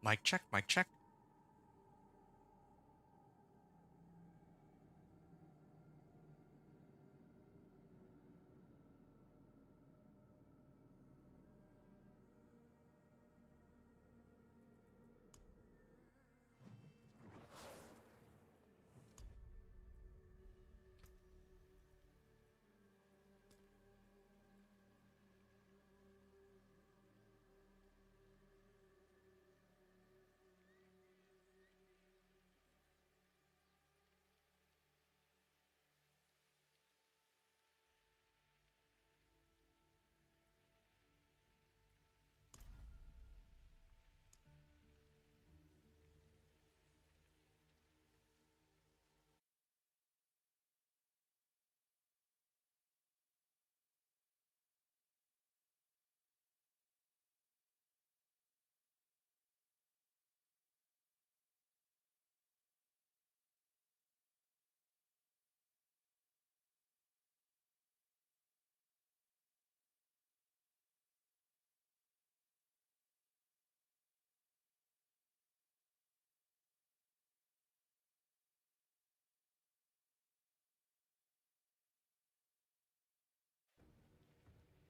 Mic check, mic check.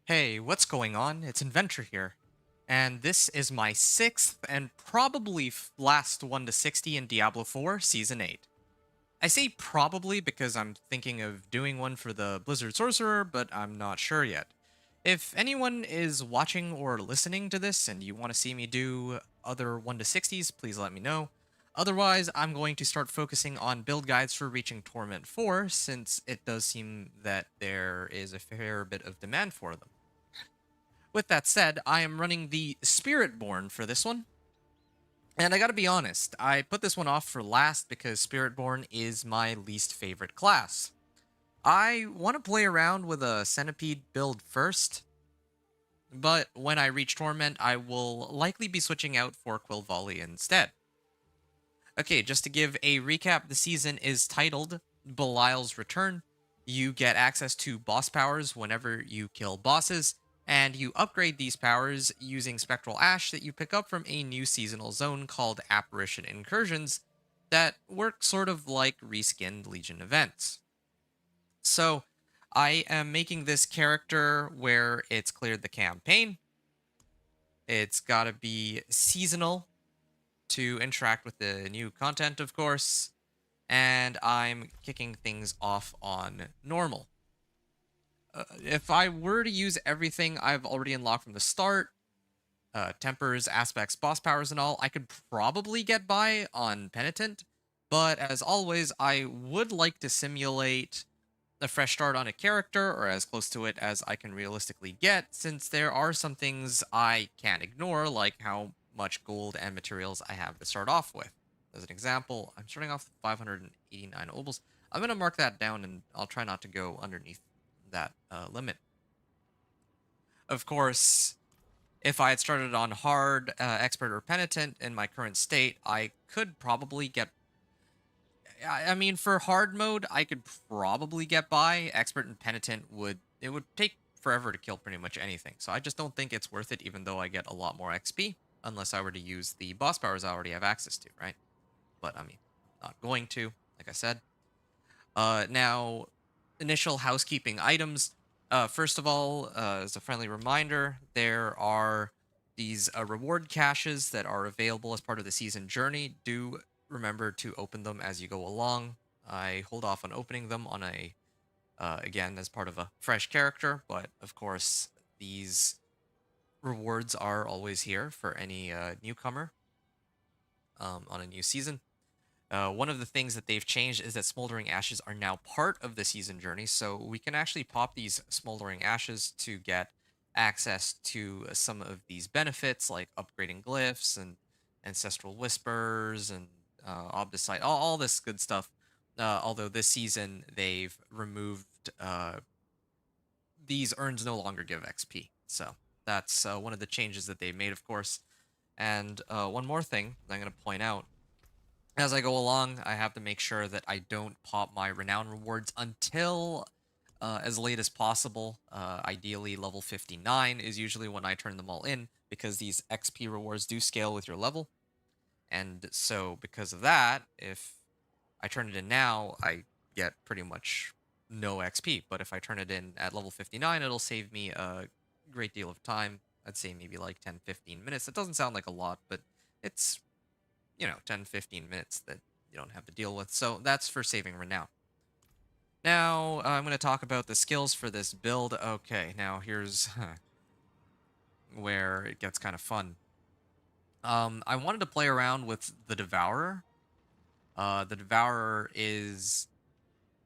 Hey, what's going on? It's Inventor here. And this is my sixth and probably last 1 to 60 in Diablo 4 Season 8. I say probably because I'm thinking of doing one for the Blizzard Sorcerer, but I'm not sure yet. If anyone is watching or listening to this and you want to see me do other 1 to 60s, please let me know. Otherwise, I'm going to start focusing on build guides for reaching Torment 4, since it does seem that there is a fair bit of demand for them. With that said, I am running the Spiritborn for this one. And I gotta be honest, I put this one off for last because Spiritborn is my least favorite class. I want to play around with a Centipede build first, but when I reach Torment, I will likely be switching out for Quill Volley instead. Okay, just to give a recap, the season is titled Belial's Return. You get access to boss powers whenever you kill bosses, and you upgrade these powers using Spectral Ash that you pick up from a new seasonal zone called Apparition Incursions that work sort of like reskinned Legion events. So, I am making this character where it's cleared the campaign. It's gotta be seasonal to interact with the new content, of course, and I'm kicking things off on normal. If I were to use everything I've already unlocked from the start, tempers, aspects, boss powers, and all, I could probably get by on Penitent, but as always, I would like to simulate a fresh start on a character, or as close to it as I can realistically get, since there are some things I can't ignore, like how much gold and materials I have to start off with. As an example, I'm starting off with 589 obols. I'm going to mark that down, and I'll try not to go underneath that limit. Of course, if I had started on hard, expert, or penitent in my current state, I could probably get. I mean, for hard mode, I could probably get by. Expert and penitent would take forever to kill pretty much anything. So I just don't think it's worth it, even though I get a lot more XP, unless I were to use the boss powers I already have access to, right? But I mean, not going to, like I said. Now, initial housekeeping items. First of all, as a friendly reminder, there are these reward caches that are available as part of the season journey. Do remember to open them as you go along. I hold off on opening them on a, again, as part of a fresh character, but of course, these rewards are always here for any newcomer on a new season. One of the things that they've changed is that smoldering ashes are now part of the season journey, so we can actually pop these smoldering ashes to get access to some of these benefits, like upgrading glyphs and ancestral whispers and obdicite, all this good stuff. Although this season they've removed these urns no longer give XP, so that's one of the changes that they made, of course. And one more thing I'm going to point out as I go along, I have to make sure that I don't pop my renown rewards until as late as possible. Ideally, level 59 is usually when I turn them all in, because these XP rewards do scale with your level. And so because of that, if I turn it in now, I get pretty much no XP. But if I turn it in at level 59, it'll save me a great deal of time. I'd say maybe like 10, 15 minutes. That doesn't sound like a lot, but it's, 10, 15 minutes that you don't have to deal with. So that's for saving renown. Now, I'm going to talk about the skills for this build. Okay, now here's where it gets kind of fun. I wanted to play around with the Devourer. The Devourer is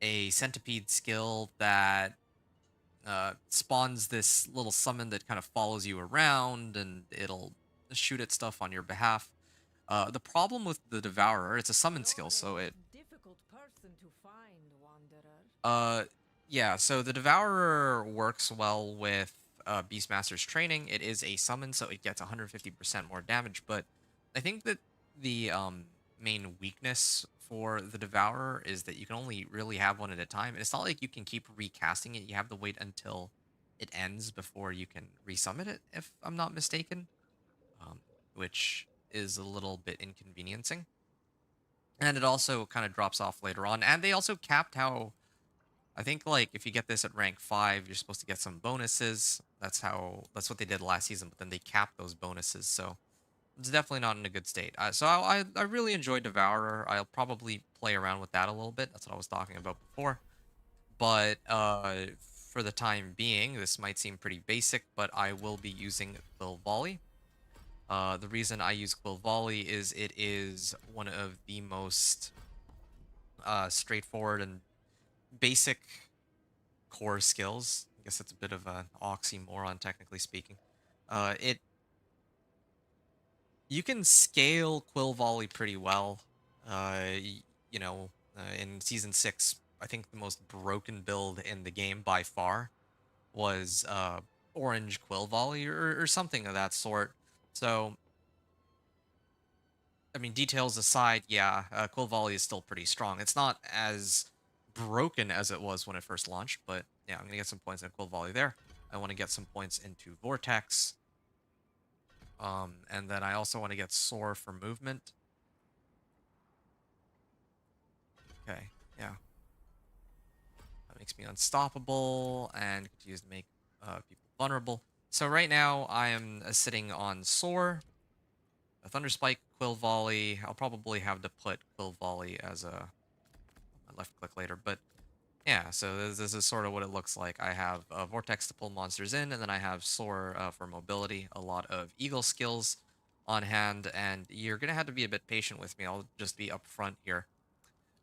a centipede skill that spawns this little summon that kind of follows you around and it'll shoot at stuff on your behalf. The problem with the Devourer, it's a summon skill, so it Difficult person to find, Wanderer. uh yeah, so the Devourer works well with Beastmaster's training. It is a summon, so it gets 150% more damage, but I think that the main weakness for the Devourer is that you can only really have one at a time. And it's not like you can keep recasting it. You have to wait until it ends before you can resummon it, if I'm not mistaken, which is a little bit inconveniencing. And it also kind of drops off later on. And they also capped how I think like if you get this at rank 5, you're supposed to get some bonuses. That's what they did last season, but then they capped those bonuses. So it's definitely not in a good state. So I really enjoyed Devourer. I'll probably play around with that a little bit. That's what I was talking about before. But for the time being, this might seem pretty basic, but I will be using Quill Volley. The reason I use Quill Volley is it is one of the most straightforward and basic core skills. I guess it's a bit of an oxymoron, technically speaking. It You can scale Quill Volley pretty well. In season 6, I think the most broken build in the game by far was Orange Quill Volley or something of that sort. So, I mean, details aside, yeah, Quill Volley is still pretty strong. It's not as broken as it was when it first launched, but yeah, I'm going to get some points in Quill Volley there. I want to get some points into Vortex. And then I also want to get Soar for movement. Okay, yeah. That makes me unstoppable and continues to make people vulnerable. So right now I am sitting on Soar, a Thunder Spike, Quill Volley. I'll probably have to put Quill Volley as a left click later, but yeah, so this is sort of what it looks like. I have Vortex to pull monsters in, and then I have Soar for mobility, a lot of Eagle skills on hand, and you're going to have to be a bit patient with me. I'll just be upfront here.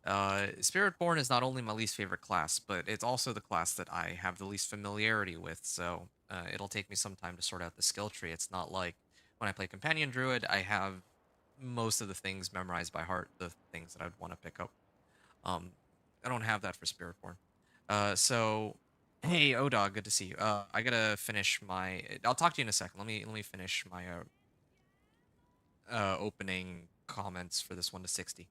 Spiritborn is not only my least favorite class, but it's also the class that I have the least familiarity with, so it'll take me some time to sort out the skill tree. It's not like when I play Companion Druid, I have most of the things memorized by heart, the things that I'd want to pick up. Um, I don't have that for Spiritborn. So, hey, Odog, good to see you. I gotta finish my. I'll talk to you in a second. Let me finish my opening comments for this 1 to 60.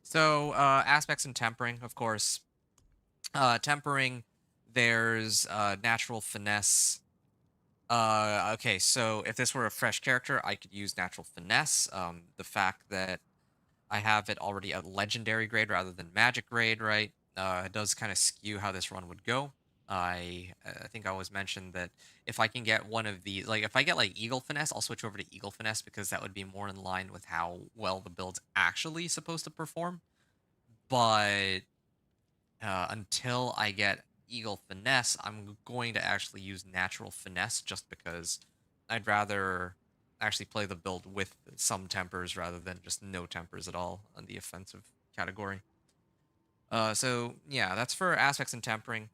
So, aspects and tempering, of course. Tempering, there's natural finesse. Okay, so if this were a fresh character, I could use natural finesse. The fact that I have it already at legendary grade rather than magic grade, right? It does kind of skew how this run would go. I think I always mentioned that if I can get one of the like if I get like Eagle Finesse, I'll switch over to Eagle Finesse because that would be more in line with how well the build's actually supposed to perform. But until I get Eagle Finesse, I'm going to actually use Natural Finesse just because I'd rather actually play the build with some tempers rather than just no tempers at all on the offensive category. So yeah, that's for aspects and tempering.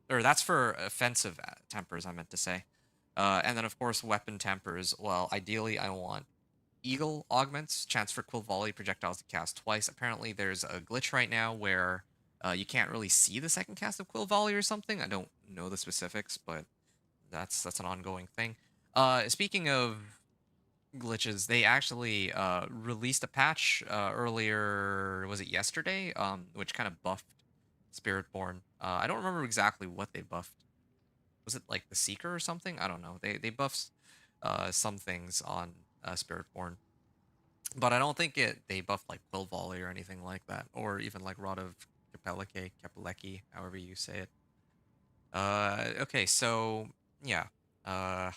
Or that's for offensive tempers, I meant to say. And then of course weapon tempers. Well, ideally I want Eagle augments, chance for Quill Volley projectiles to cast twice. Apparently there's a glitch right now where you can't really see the second cast of Quill Volley or something. I don't know the specifics, but that's an ongoing thing. Speaking of glitches, they actually released a patch earlier, was it yesterday? Which kind of buffed Spiritborn. I don't remember exactly what they buffed. Was it like the Seeker or something? I don't know. They buffed some things on Spiritborn. But I don't think they buffed like Quill Volley or anything like that, or even like Rod of Kapeleki, however you say it. Okay, so yeah, uh,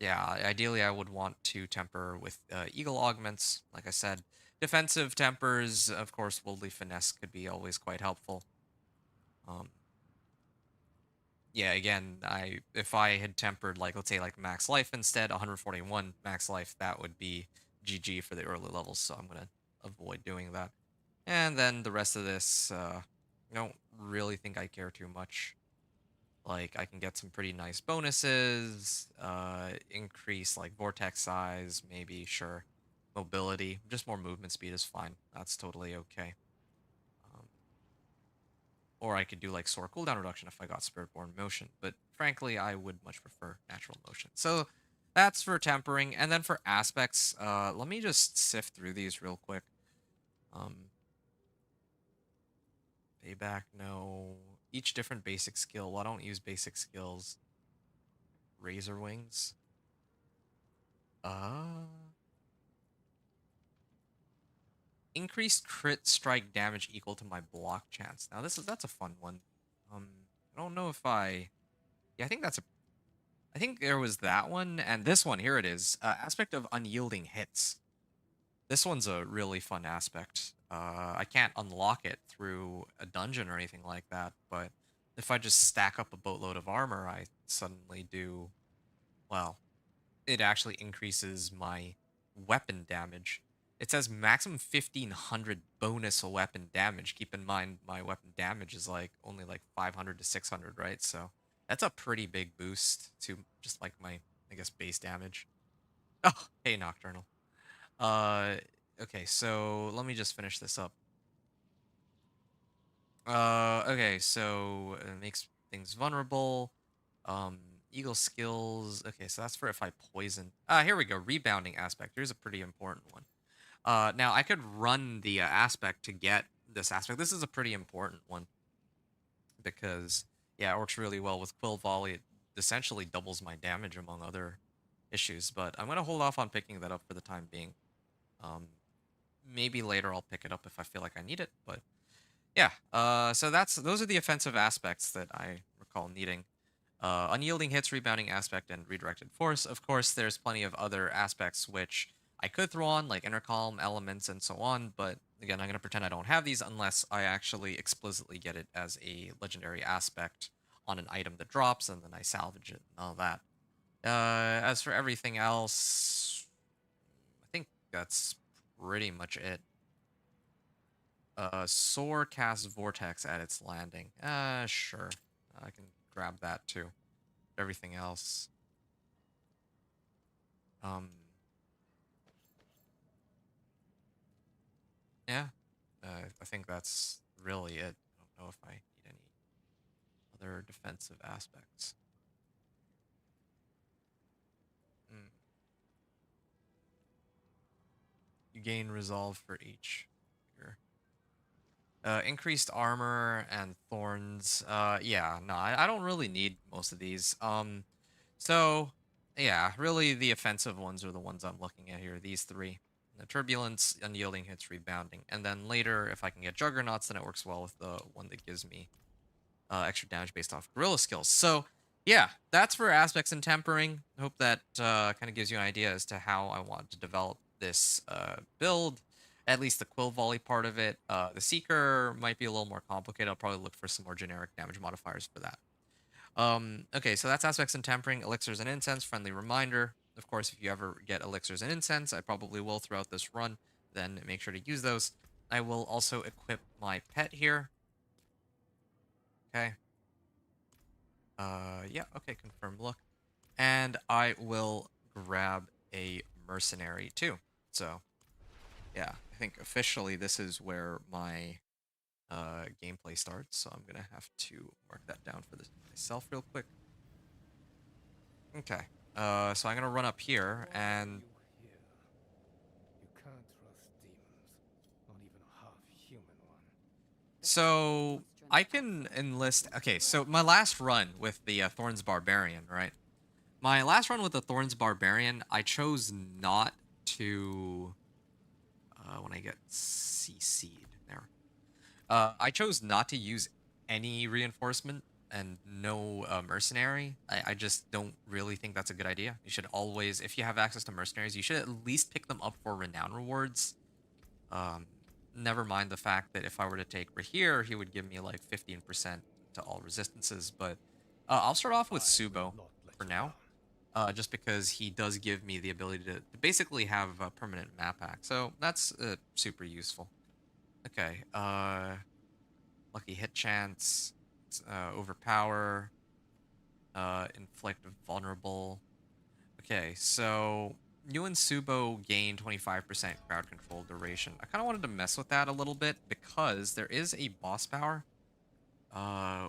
yeah. Ideally, I would want to temper with Eagle augments. Like I said, defensive tempers, of course, Worldly Finesse could be always quite helpful. Um, yeah, again, I if I had tempered like let's say like max life instead, 141 max life, that would be GG for the early levels. So I'm gonna avoid doing that. And then the rest of this, I don't really think I care too much. Like I can get some pretty nice bonuses, increase like vortex size, maybe sure, mobility, just more movement speed is fine. That's totally okay. Um, or I could do like Soar cooldown reduction if I got Spiritborn motion, but frankly, I would much prefer natural motion. So that's for tempering, and then for aspects, let me just sift through these real quick. Um, Payback, no. Each different basic skill. Well, I don't use basic skills. Razor wings. Uh, Increased crit strike damage equal to my block chance. Now that's a fun one. Um, I don't know if I. Yeah, I think that's a. I think there was that one and this one. Here it is. Aspect of unyielding hits. This one's a really fun aspect. I can't unlock it through a dungeon or anything like that, but if I just stack up a boatload of armor, I suddenly do, well, it actually increases my weapon damage. It says maximum 1500 bonus weapon damage. Keep in mind, my weapon damage is like only like 500 to 600, right? So that's a pretty big boost to just like my, I guess, base damage. Oh, hey, Nocturnal. Uh, okay, so let me just finish this up. Okay, so it makes things vulnerable. Um, Eagle skills. Okay, so that's for if I poison. Here we go. Rebounding aspect. Here's a pretty important one. Now I could run the aspect to get this aspect. This is a pretty important one because yeah, it works really well with Quill Volley. It essentially doubles my damage among other issues, but I'm gonna hold off on picking that up for the time being. Um, Maybe later I'll pick it up if I feel like I need it, but yeah. So those are the offensive aspects that I recall needing. Unyielding hits, rebounding aspect, and redirected force. Of course, there's plenty of other aspects which I could throw on, like intercalm, elements, and so on, but again, I'm going to pretend I don't have these unless I actually explicitly get it as a legendary aspect on an item that drops, and then I salvage it and all that. As for everything else, I think that's pretty much it. Soar casts Vortex at its landing. Sure. I can grab that too. Everything else. Um, yeah. I think that's really it. I don't know if I need any other defensive aspects. Mm. You gain resolve for each. Here. Increased armor and thorns. Yeah, no, I don't really need most of these. So yeah, really the offensive ones are the ones I'm looking at here. These three: the turbulence, unyielding hits, rebounding, and then later, if I can get juggernauts, then it works well with the one that gives me extra damage based off gorilla skills. So yeah, that's for aspects and tempering. I hope that kind of gives you an idea as to how I want to develop this build. At least the quill volley part of it. The seeker might be a little more complicated. I'll probably look for some more generic damage modifiers for that. Okay, so that's aspects and tempering, elixirs and incense. Friendly reminder. Of course, if you ever get elixirs and incense, I probably will throughout this run. Then make sure to use those. I will also equip my pet here. Okay. Yeah, okay, confirm look. And I will grab a mercenary too. So, yeah, I think officially this is where my gameplay starts. So I'm gonna have to mark that down for this myself real quick. Okay. So I'm gonna run up here Why are and you here? You can't trust demons, not even a half-human one. so I can enlist. Okay, so my last run with the Thorns Barbarian, right? My last run with the Thorns Barbarian, I chose not to. When I get CC'd there, I chose not to use any reinforcement and no mercenary. I just don't really think that's a good idea. You should always, if you have access to mercenaries, you should at least pick them up for renown rewards. Um, Never mind the fact that if I were to take Rahir, he would give me like 15% to all resistances. But I'll start off with I will Subo not let for you now, down. just because he does give me the ability to basically have a permanent map hack. So that's super useful. Okay, lucky hit chance, overpower, inflict vulnerable. Okay, so you and Subo gain 25% crowd control duration. I kind of wanted to mess with that a little bit because there is a boss power.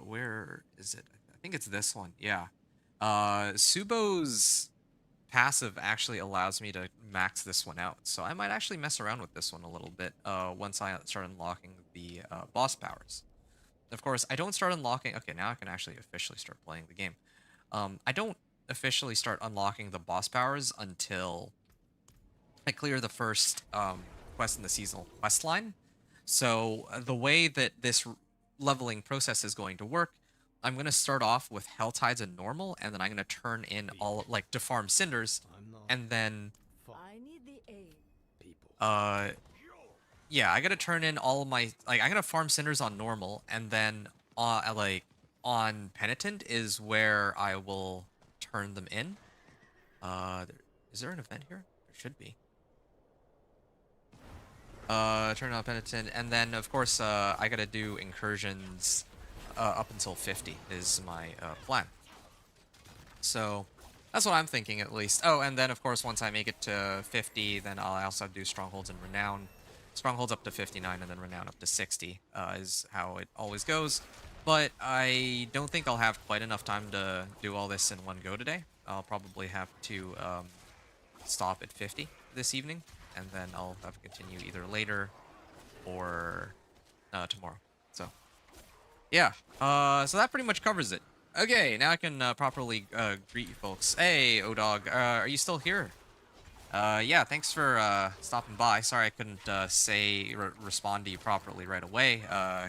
Where is it? I think it's this one. Yeah. Subo's passive actually allows me to max this one out. So I might actually mess around with this one a little bit once I start unlocking the boss powers. Of course, I don't start unlocking... Okay, now I can actually officially start playing the game. I don't officially start unlocking the boss powers until I clear the first quest in the seasonal quest line. So the way that this leveling process is going to work, I'm going to start off with Hell Tides and normal, and then I'm going to turn in all, like, to farm cinders, I'm not and then, I need the aid. people. yeah, I got to turn in all of my, like, I'm going to farm cinders on normal, and then, like, on Penitent is where I will turn them in. Is there an event here? There should be. Turn on Penitent, and then of course I gotta do incursions up until 50 is my plan. So that's what I'm thinking at least. Oh, and then of course once I make it to 50, then I'll also do strongholds and renown. Strongholds up to 59 and then renown up to 60 is how it always goes. But I don't think I'll have quite enough time to do all this in one go today. I'll probably have to stop at 50 this evening, and then I'll have to continue either later or tomorrow. So, yeah. So that pretty much covers it. Okay, now I can properly greet you folks. Hey, O-Dog, are you still here? Yeah, thanks for stopping by. Sorry I couldn't respond to you properly right away.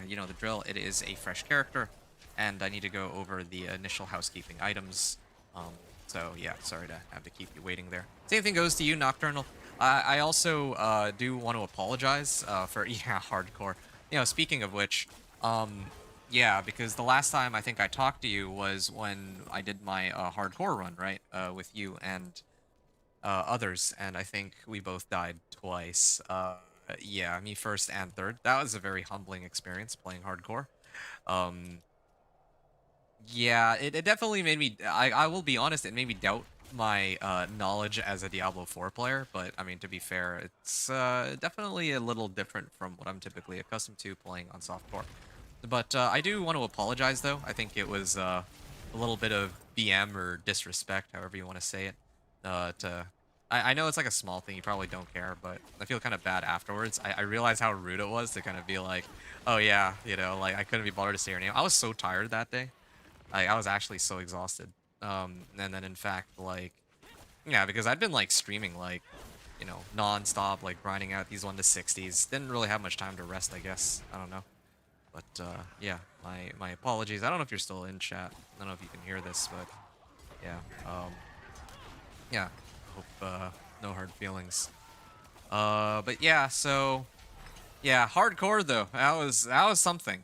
You know the drill. It is a fresh character, and I need to go over the initial housekeeping items. So yeah, sorry to have to keep you waiting there. Same thing goes to you, Nocturnal. I also do want to apologize for yeah, hardcore. You know, speaking of which, yeah, because the last time I think I talked to you was when I did my hardcore run, right, with you and others, and I think we both died twice. Yeah, me first and third. That was a very humbling experience playing hardcore. Um, yeah, it definitely made me. I will be honest, it made me doubt my knowledge as a Diablo 4 player, but I mean, to be fair, it's definitely a little different from what I'm typically accustomed to playing on softcore. But I do want to apologize, though. I think it was a little bit of BM or disrespect, however you want to say it. I know it's like a small thing, you probably don't care, but I feel kind of bad afterwards. I realized how rude it was to kind of be like, oh yeah, you know, like I couldn't be bothered to say your name. I was so tired that day. Like, I was actually so exhausted. And then in fact, like, yeah, because I'd been like streaming like, you know, non-stop, like grinding out these 1 to 60s. Didn't really have much time to rest, I guess. I don't know. But yeah, my apologies. I don't know if you're still in chat. I don't know if you can hear this, but yeah. Yeah. Hope no hard feelings. But yeah, so yeah, hardcore though. That was something.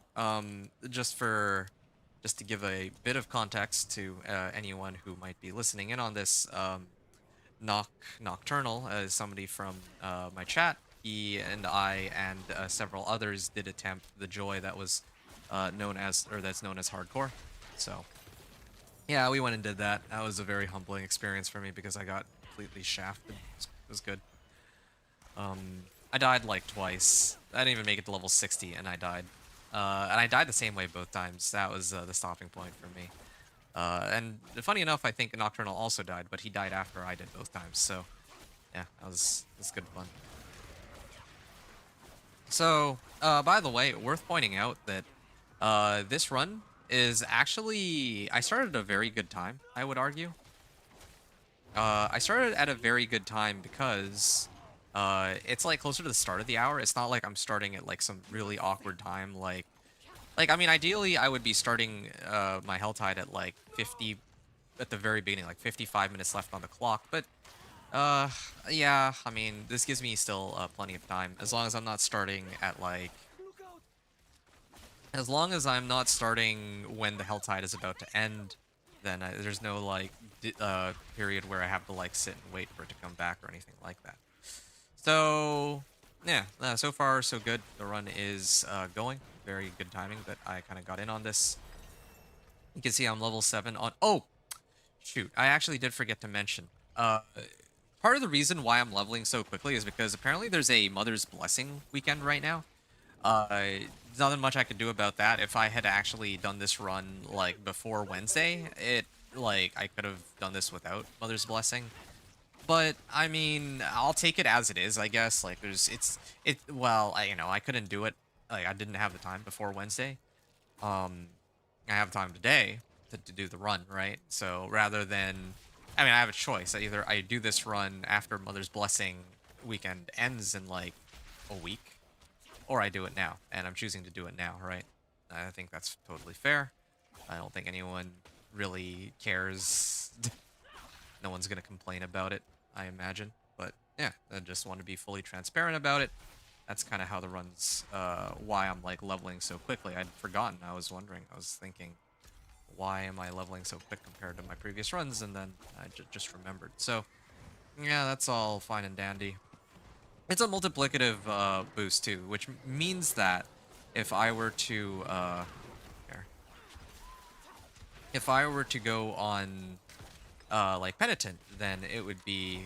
Just to give a bit of context to anyone who might be listening in on this, Nocturnal is somebody from my chat. He and I and several others did attempt the joy that was that's known as hardcore. So yeah, we went and did that. That was a very humbling experience for me because I got completely shafted. It was good. I died like twice. I didn't even make it to level 60 and I died. And I died the same way both times. That was the stopping point for me. And funny enough, I think Nocturnal also died, but he died after I did both times. So yeah, that was good fun. So, by the way, worth pointing out that this run is actually... I started at a very good time, I would argue. I started at a very good time because it's like closer to the start of the hour. It's not like I'm starting at like some really awkward time. Like I mean, ideally I would be starting my Hell Tide at like 50 at the very beginning, like 55 minutes left on the clock. But uh, yeah, I mean, this gives me still plenty of time as long as I'm not starting at like as long as I'm not starting when the Hell Tide is about to end, then there's no like period where I have to like sit and wait for it to come back or anything like that. So yeah, so far so good. The run is going very good timing that I kind of got in on this. You can see I'm level 7 on. Oh shoot, I actually did forget to mention. Part of the reason why I'm leveling so quickly is because apparently there's a Mother's Blessing weekend right now. There's nothing much I could do about that. If I had actually done this run like before Wednesday, like I could have done this without Mother's Blessing. But I mean, I'll take it as it is, I guess. Like well, I couldn't do it. Like I didn't have the time before Wednesday. Um, I have time today to do the run, right? So rather than, I mean, I have a choice. Either I do this run after Mother's Blessing weekend ends in like a week, or I do it now, and I'm choosing to do it now, right? I think that's totally fair. I don't think anyone really cares. No one's gonna complain about it, I imagine. But yeah, I just want to be fully transparent about it. That's kind of how the run's, why I'm like leveling so quickly. I'd forgotten. I was wondering. I was thinking, why am I leveling so quick compared to my previous runs? And then I just remembered. So yeah, that's all fine and dandy. It's a multiplicative boost too, which means that if I were to here, if I were to go on like Penitent, then it would be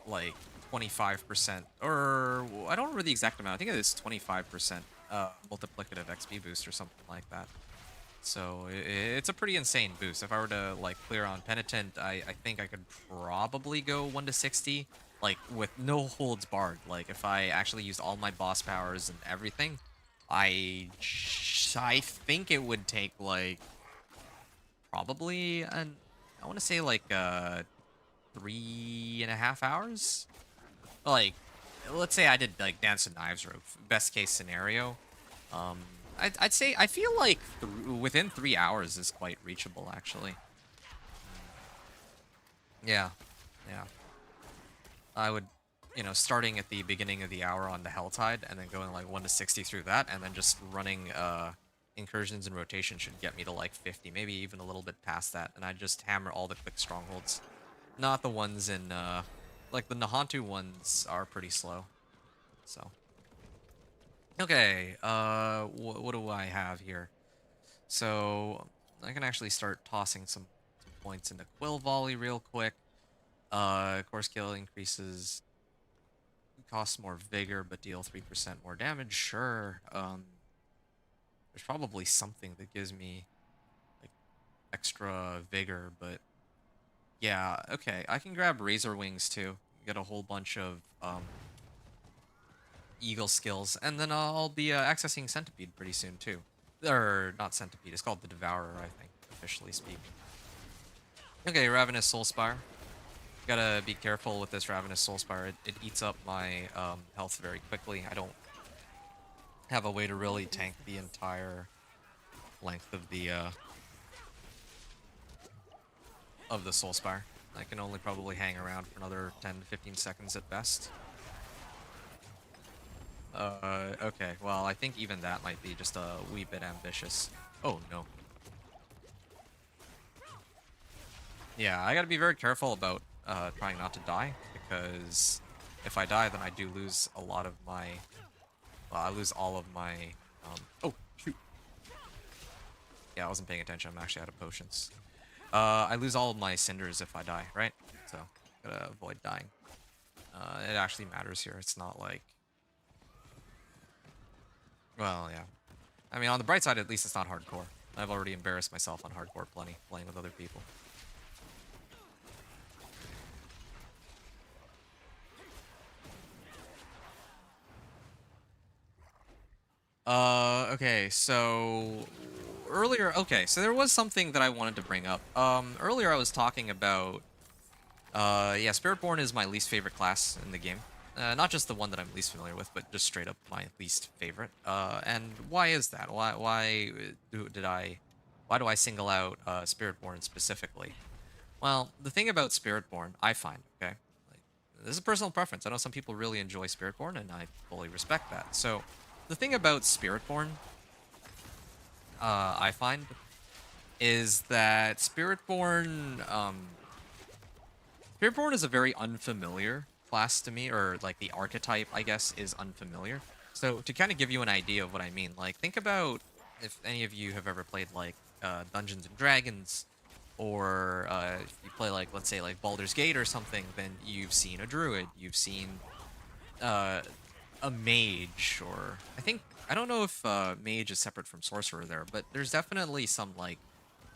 like 25%, or I don't remember the exact amount. I think it is 25% multiplicative XP boost or something like that. So it's a pretty insane boost. If I were to like clear on Penitent, I think I could probably go 1 to 60, like with no holds barred. Like if I actually used all my boss powers and everything, I think it would take like probably I want to say like 3.5 hours. Like let's say I did like Dance of Knives Rope, best case scenario. Um, I'd say I feel like within 3 hours is quite reachable, actually. Yeah, yeah. I would, starting at the beginning of the hour on the Hell Tide, and then going like 1 to 60 through that, and then just running incursions and rotation should get me to like 50, maybe even a little bit past that, and I just hammer all the quick strongholds. Not the ones in, like the Nahantu ones are pretty slow, so. Okay, what do I have here? So, I can actually start tossing some points into Quill Volley real quick. Core skill increases, costs more vigor, but deal 3% more damage. Sure. There's probably something that gives me, like, extra vigor, but yeah, okay. I can grab Razor Wings, too. Get a whole bunch of, Eagle skills, and then I'll be accessing Centipede pretty soon too. Or not Centipede, it's called the Devourer, I think, officially speaking. Okay, Ravenous Soulspire. Gotta be careful with this Ravenous Soulspire. It eats up my health very quickly. I don't have a way to really tank the entire length of the Soulspire. I can only probably hang around for another 10 to 15 seconds at best. Okay, well, I think even that might be just a wee bit ambitious. Oh, no. Yeah, I gotta be very careful about trying not to die, because if I die, then I do lose a lot of my... Well, I lose all of my... Oh, shoot. Yeah, I wasn't paying attention. I'm actually out of potions. I lose all of my cinders if I die, right? So, gotta avoid dying. It actually matters here. It's not like... Well, yeah. I mean, on the bright side, at least it's not hardcore. I've already embarrassed myself on hardcore plenty, playing with other people. Okay, so... Earlier, okay, so there was something that I wanted to bring up. Earlier I was talking about Yeah, Spiritborn is my least favorite class in the game. Not just the one that I'm least familiar with, but just straight up my least favorite. And why is that? Why do I single out Spiritborn specifically? Well, the thing about Spiritborn, I find, okay, like, this is a personal preference. I know some people really enjoy Spiritborn, and I fully respect that. So, the thing about Spiritborn, I find, is that Spiritborn is a very unfamiliar class to me, or like the archetype, I guess, is unfamiliar. So to kind of give you an idea of what I mean, like think about if any of you have ever played like Dungeons and Dragons, or if you play like let's say like Baldur's Gate or something, then you've seen a druid, you've seen uh, a mage, or I don't know if mage is separate from sorcerer there, but there's definitely some like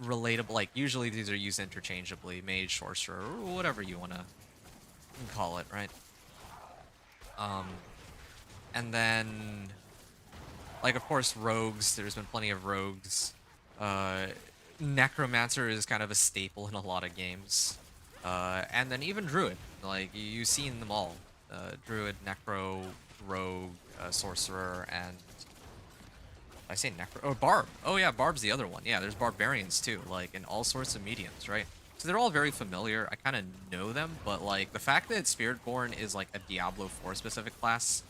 relatable, like usually these are used interchangeably, mage, sorcerer, or whatever you want to call it, right? Um, and then like of course rogues. There's been plenty of rogues. Uh, Necromancer is kind of a staple in a lot of games. And then even druid, like you've seen them all. Druid, necro, rogue, sorcerer, and I say necro. Oh, barb. Oh yeah, barb's the other one. Yeah, there's barbarians too, like in all sorts of mediums, right? So they're all very familiar. I kind of know them, but like the fact that Spiritborn is like a Diablo 4 specific class,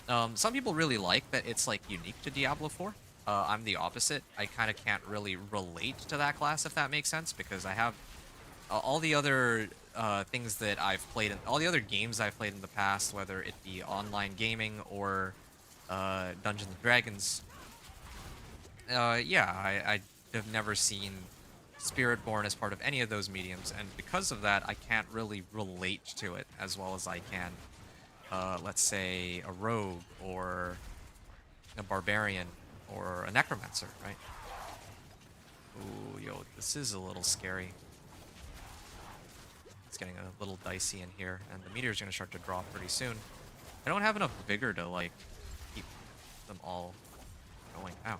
some people really like that it's like unique to Diablo 4. I'm the opposite. I kind of can't really relate to that class, if that makes sense, because I have all the other things that I've played in all the other games I've played in the past, whether it be online gaming or Dungeons and Dragons. Yeah, I have never seen Spiritborn as part of any of those mediums, and because of that, I can't really relate to it as well as I can, let's say, a rogue or a barbarian or a necromancer, right? Ooh, yo, this is a little scary. It's getting a little dicey in here, and the meteor's gonna start to drop pretty soon. I don't have enough vigor to, like, keep them all going. Ow.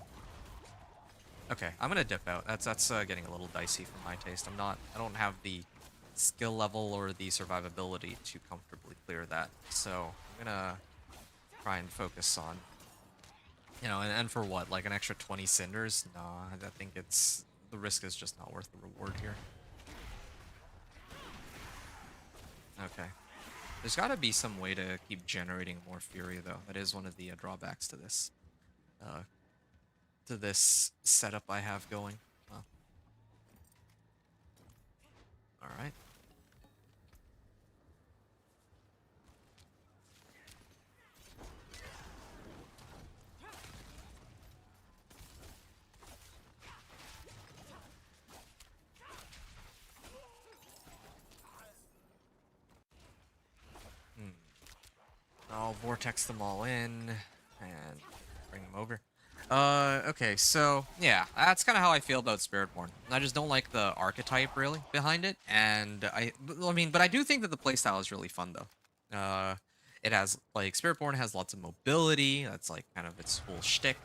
Okay, I'm gonna dip out. That's getting a little dicey for my taste. I don't have the skill level or the survivability to comfortably clear that. So I'm gonna try and focus on, and for what, like an extra 20 cinders? Nah, I think the risk is just not worth the reward here. Okay. There's got to be some way to keep generating more fury, though. That is one of the drawbacks uh, to this setup I have going. Well, all right. Hmm. I'll vortex them all in and bring them over. Okay, so yeah, that's kind of how I feel about Spiritborn. I just don't like the archetype really behind it, and but I do think that the playstyle is really fun though. It has like Spiritborn has lots of mobility. That's like kind of its whole shtick.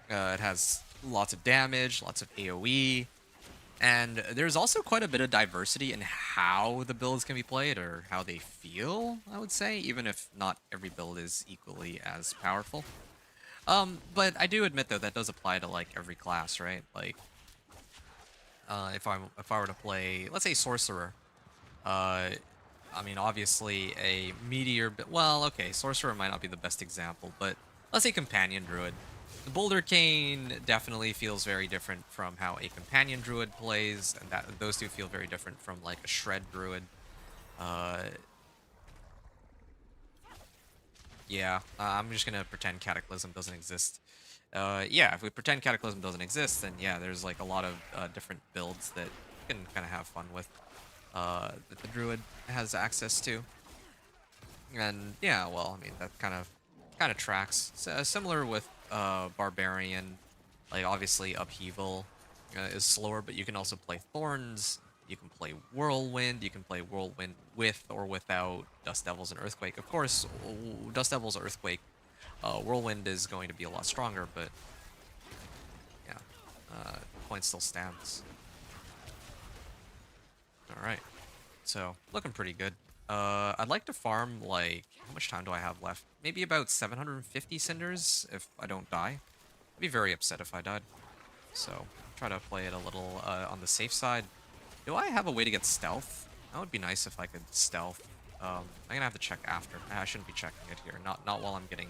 It has lots of damage, lots of AOE, and there's also quite a bit of diversity in how the builds can be played or how they feel, I would say, even if not every build is equally as powerful. But I do admit though that does apply to like every class, right? Like, if I were to play, let's say sorcerer, uh, I mean obviously a meteor. Well, okay, sorcerer might not be the best example, but let's say companion druid. The Boulder Cane definitely feels very different from how a companion druid plays, and that those two feel very different from like a shred druid. Uh, Yeah, I'm just gonna pretend Cataclysm doesn't exist. Yeah, if we pretend Cataclysm doesn't exist, then yeah, there's like a lot of different builds that you can kind of have fun with, that the Druid has access to. And yeah, well, I mean that kind of tracks. Similar with Barbarian, like obviously Upheaval is slower, but you can also play Thorns. You can play Whirlwind. You can play Whirlwind with or without Dust Devils and Earthquake. Of course, Dust Devils Earthquake, Whirlwind is going to be a lot stronger, but yeah, the point still stands. All right. So, looking pretty good. I'd like to farm, like, how much time do I have left? Maybe about 750 cinders if I don't die. I'd be very upset if I died. So, try to play it a little on the safe side. Do I have a way to get stealth? That would be nice if I could stealth. I'm gonna have to check after. I shouldn't be checking it here. Not while I'm getting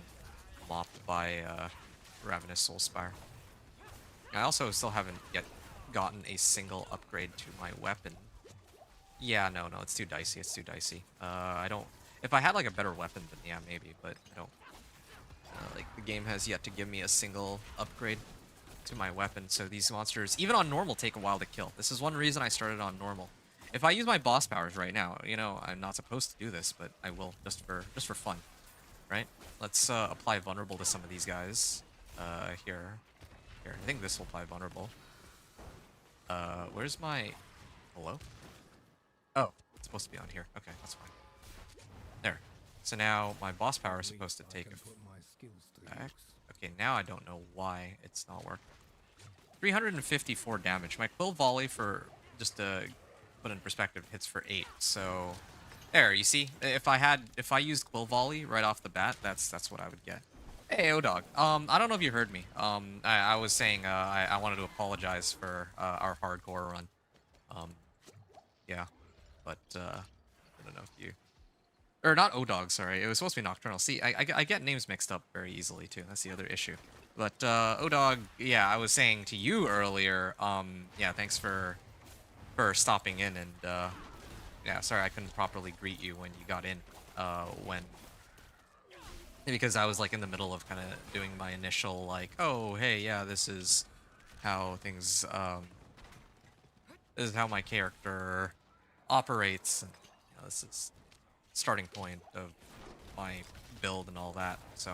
mopped by Ravenous Soulspire. I also still haven't yet gotten a single upgrade to my weapon. Yeah, no, it's too dicey. It's too dicey. I don't... If I had, like, a better weapon, then yeah, maybe, but I don't... like, the game has yet to give me a single upgrade to my weapon, so these monsters, even on normal, take a while to kill. This is one reason I started on normal. If I use my boss powers right now, you know, I'm not supposed to do this, but I will, just for fun, right? Let's apply vulnerable to some of these guys. Here. I think this will apply vulnerable. Where's my... Hello? Oh, it's supposed to be on here. Okay, that's fine. There. So now my boss power is supposed to take effect. Okay, now I don't know why it's not working. 354 damage. My quill volley, for just to put in perspective, hits for 8. So there, you see, if I used quill volley right off the bat, that's what I would get. Hey, O-Dog. I don't know if you heard me. I was saying I wanted to apologize for our hardcore run. Yeah, but I don't know if you... Or not O-Dog, sorry. It was supposed to be Nocturnal. See, I get names mixed up very easily, too. That's the other issue. But, O-Dog, yeah, I was saying to you earlier, yeah, thanks for stopping in, and, yeah, sorry I couldn't properly greet you when you got in, because I was, like, in the middle of kind of doing my initial, like, oh, hey, yeah, this is how things, this is how my character operates, and, you know, this is starting point of my build and all that. So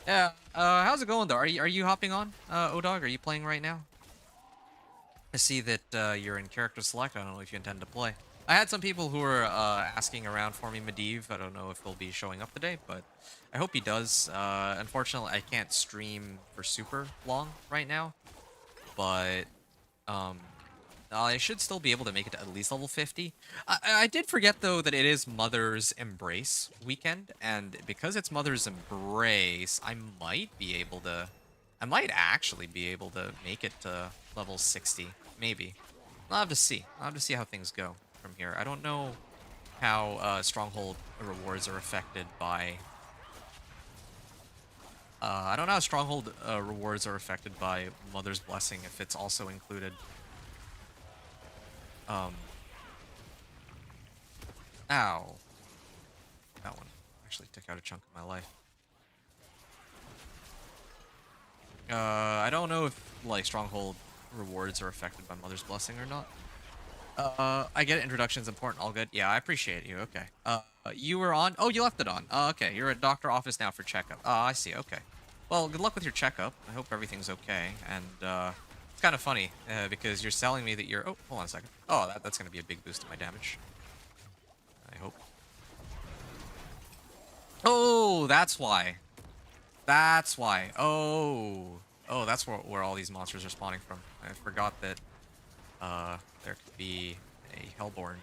yeah, how's it going though? Are you hopping on, O-Dog? Are you playing right now? I see that you're in character select. I don't know if you intend to play. I had some people who were asking around for me, Medivh. I don't know if he'll be showing up today, but I hope he does. Unfortunately, I can't stream for super long right now, but I should still be able to make it to at least level 50. I did forget, though, that it is Mother's Embrace weekend, and because it's Mother's Embrace, I might actually be able to make it to level 60, maybe. I'll have to see. I'll have to see how things go from here. I don't know how Stronghold rewards are affected by... I don't know how Stronghold rewards are affected by Mother's Blessing, if it's also included. Ow. That one actually took out a chunk of my life. I don't know if, like, Stronghold rewards are affected by Mother's Blessing or not. I get it, introduction's important, all good. Yeah, I appreciate you, okay. You were on? Oh, you left it on. Okay, you're at doctor office now for checkup. Oh, I see, okay. Well, good luck with your checkup. I hope everything's okay, and, it's kind of funny, because you're telling me that you're... Oh, hold on a second. Oh, that's going to be a big boost to my damage. I hope. Oh, that's why. That's why. Oh. Oh, that's where all these monsters are spawning from. I forgot that, there could be a Hellborn.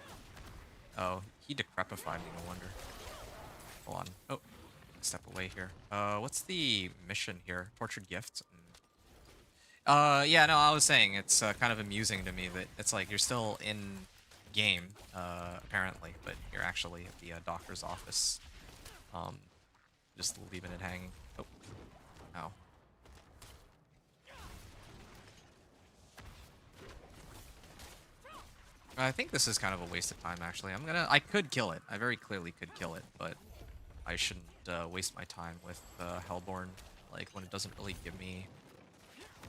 Oh, he decrepified me, no wonder. Hold on. Oh, step away here. What's the mission here? Tortured Gift? Yeah, no, I was saying, it's kind of amusing to me that it's like you're still in game, apparently, but you're actually at the doctor's office, just leaving it hanging. Oh, ow. I think this is kind of a waste of time, actually. I could kill it. I very clearly could kill it, but I shouldn't waste my time with Hellborn, like, when it doesn't really give me...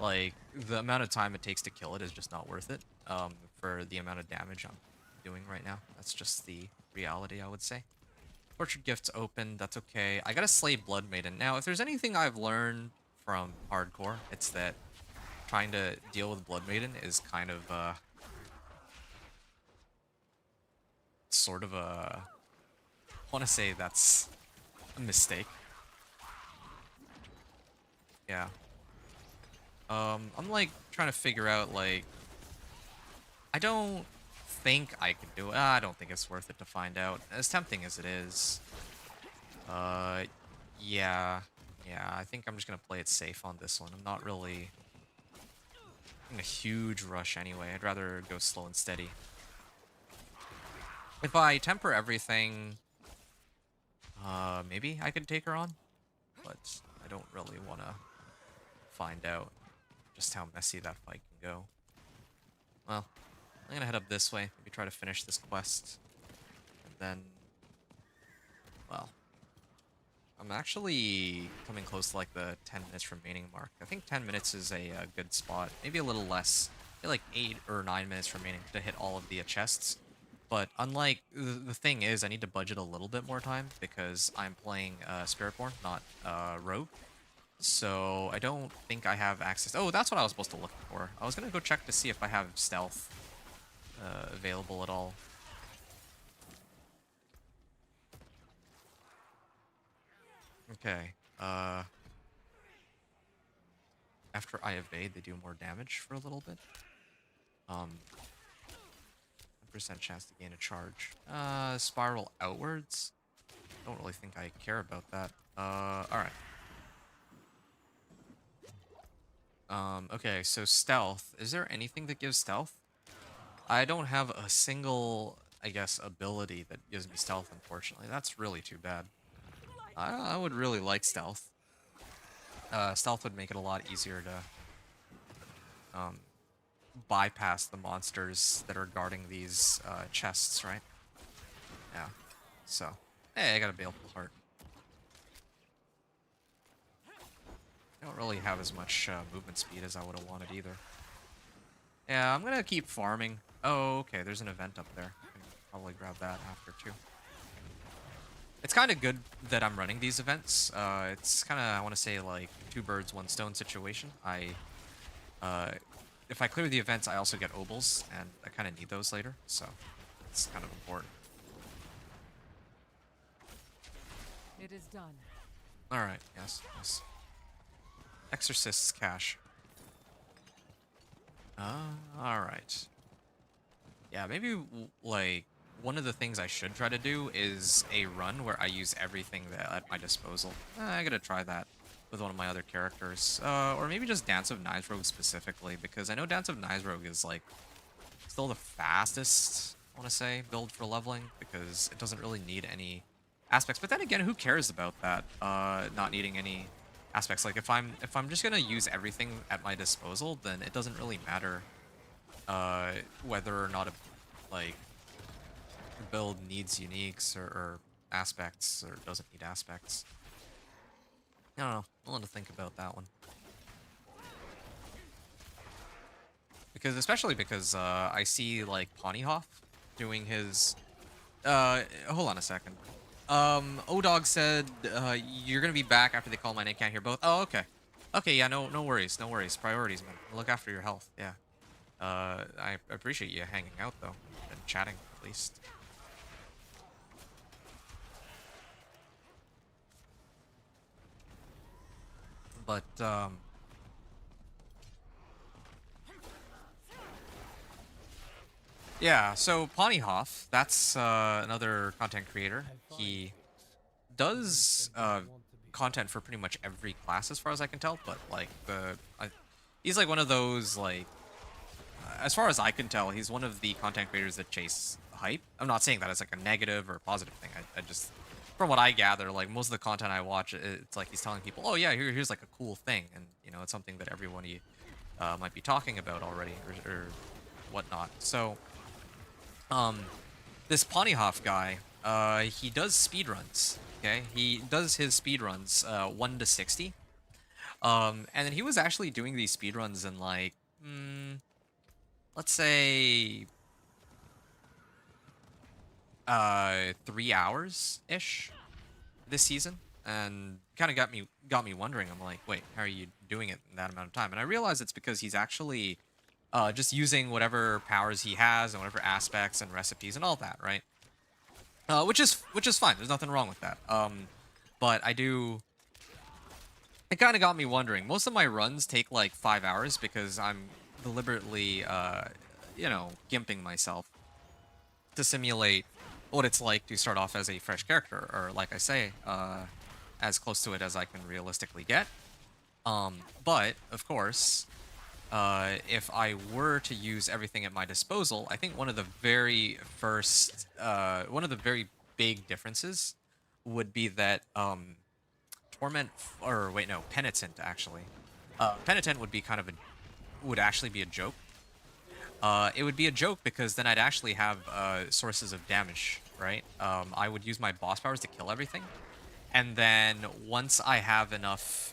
Like, the amount of time it takes to kill it is just not worth it, for the amount of damage I'm doing right now. That's just the reality, I would say. Tortured Gift's open, that's okay. I gotta slay Blood Maiden. Now, if there's anything I've learned from hardcore, it's that trying to deal with Blood Maiden is kind of, sort of a... I want to say that's a mistake. Yeah. I'm like trying to figure out, like, I don't think I can do it. I don't think it's worth it to find out. As tempting as it is. Uh, yeah. Yeah, I think I'm just gonna play it safe on this one. I'm not really in a huge rush anyway. I'd rather go slow and steady. If I temper everything, maybe I could take her on. But I don't really want to find out just how messy that fight can go. Well, I'm gonna head up this way, maybe try to finish this quest. And then, well, I'm actually coming close to like the 10 minutes remaining mark. I think 10 minutes is a good spot. Maybe a little less. Maybe like 8 or 9 minutes remaining to hit all of the chests. But unlike, the thing is, I need to budget a little bit more time because I'm playing Spiritborn, not Rogue. So I don't think I have access. Oh, that's what I was supposed to look for. I was gonna go check to see if I have stealth available at all. Okay. After I evade, they do more damage for a little bit. 1% chance to gain a charge. Spiral outwards. Don't really think I care about that. Alright. Okay, so stealth. Is there anything that gives stealth? I don't have a single, I guess, ability that gives me stealth, unfortunately. That's really too bad. I would really like stealth. Stealth would make it a lot easier to bypass the monsters that are guarding these chests, right? Yeah. So, hey, I got a baleful heart. I don't really have as much movement speed as I would have wanted either. Yeah, I'm gonna keep farming. Oh, okay, there's an event up there. I can probably grab that after too. It's kind of good that I'm running these events. It's kind of, I want to say, like 2 birds, 1 stone situation. If I clear the events, I also get obols, and I kind of need those later, so it's kind of important. It is done. All right, yes, yes. Exorcist's cache. All right. Yeah, maybe like one of the things I should try to do is a run where I use everything that at my disposal. I gotta try that with one of my other characters, or maybe just Dance of Knives Rogue specifically, because I know Dance of Knives Rogue is like still the fastest, I want to say, build for leveling because it doesn't really need any aspects. But then again, who cares about that? Not needing any aspects. Like if I'm just gonna use everything at my disposal, then it doesn't really matter whether or not a build needs uniques or aspects or doesn't need aspects. I don't know. I'll have to think about that one. Because especially because I see like Ponyhoff doing his hold on a second. O-Dog said you're gonna be back after they call my name. Can't hear both. Oh, okay. Okay, yeah, no worries, no worries. Priorities, man. Look after your health. Yeah. I appreciate you hanging out though and chatting at least. But yeah, so Ponyhoff, that's another content creator. He does content for pretty much every class as far as I can tell, but like he's like one of those like as far as I can tell, he's one of the content creators that chase hype. I'm not saying that as like a negative or positive thing. I just, from what I gather, like most of the content I watch, it's like he's telling people, oh yeah, here's like a cool thing, and you know, it's something that everyone might be talking about already or whatnot. So, this Ponyhoff guy, he does speedruns. Okay, he does his speedruns 1 to 60. And then he was actually doing these speedruns in like, let's say 3 hours ish this season, and kind of got me wondering. I'm like, wait, how are you doing it in that amount of time? And I realized it's because he's actually just using whatever powers he has and whatever aspects and recipes and all that, right? Which is fine. There's nothing wrong with that. But it kind of got me wondering. Most of my runs take like 5 hours because I'm deliberately, you know, gimping myself to simulate what it's like to start off as a fresh character, or like I say, as close to it as I can realistically get. But of course, if I were to use everything at my disposal, I think one of the very big differences would be that Torment, or wait, no, Penitent actually. Penitent would be would actually be a joke. It would be a joke because then I'd actually have sources of damage, right? I would use my boss powers to kill everything, and then once I have enough,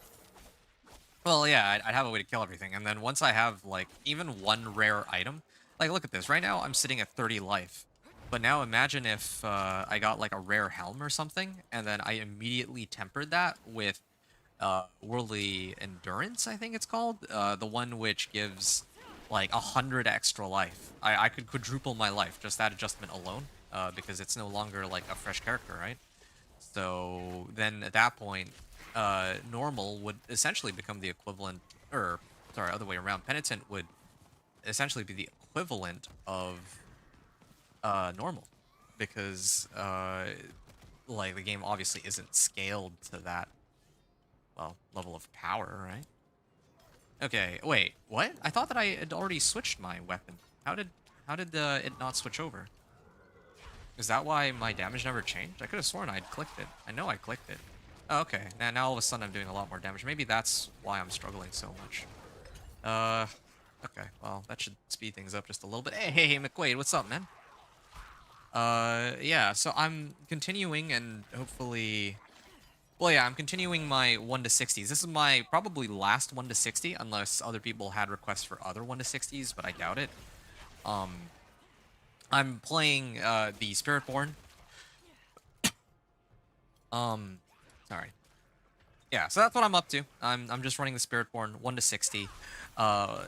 well, yeah, I'd have a way to kill everything, and then once I have like even one rare item, like look at this. Right now I'm sitting at 30 life, but now imagine if I got like a rare helm or something, and then I immediately tempered that with Worldly Endurance, I think it's called, the one which gives like 100 extra life. I could quadruple my life just that adjustment alone, because it's no longer like a fresh character, right? So then at that point, normal would essentially become the equivalent, or sorry, other way around. Penitent would essentially be the equivalent of normal, because like the game obviously isn't scaled to that, well, level of power, right? Okay, wait, what? I thought that I had already switched my weapon. How did it not switch over? Is that why my damage never changed? I could have sworn I'd clicked it. I know I clicked it. Oh, okay. Now all of a sudden I'm doing a lot more damage. Maybe that's why I'm struggling so much. Okay. Well, that should speed things up just a little bit. Hey, McQuaid, what's up, man? Yeah, so I'm continuing and hopefully... Well, yeah, I'm continuing my 1 to 60s. This is my probably last 1 to 60, unless other people had requests for other 1 to 60s, but I doubt it. I'm playing the Spiritborn. Sorry. Yeah, so that's what I'm up to. I'm just running the Spiritborn 1 to 60. I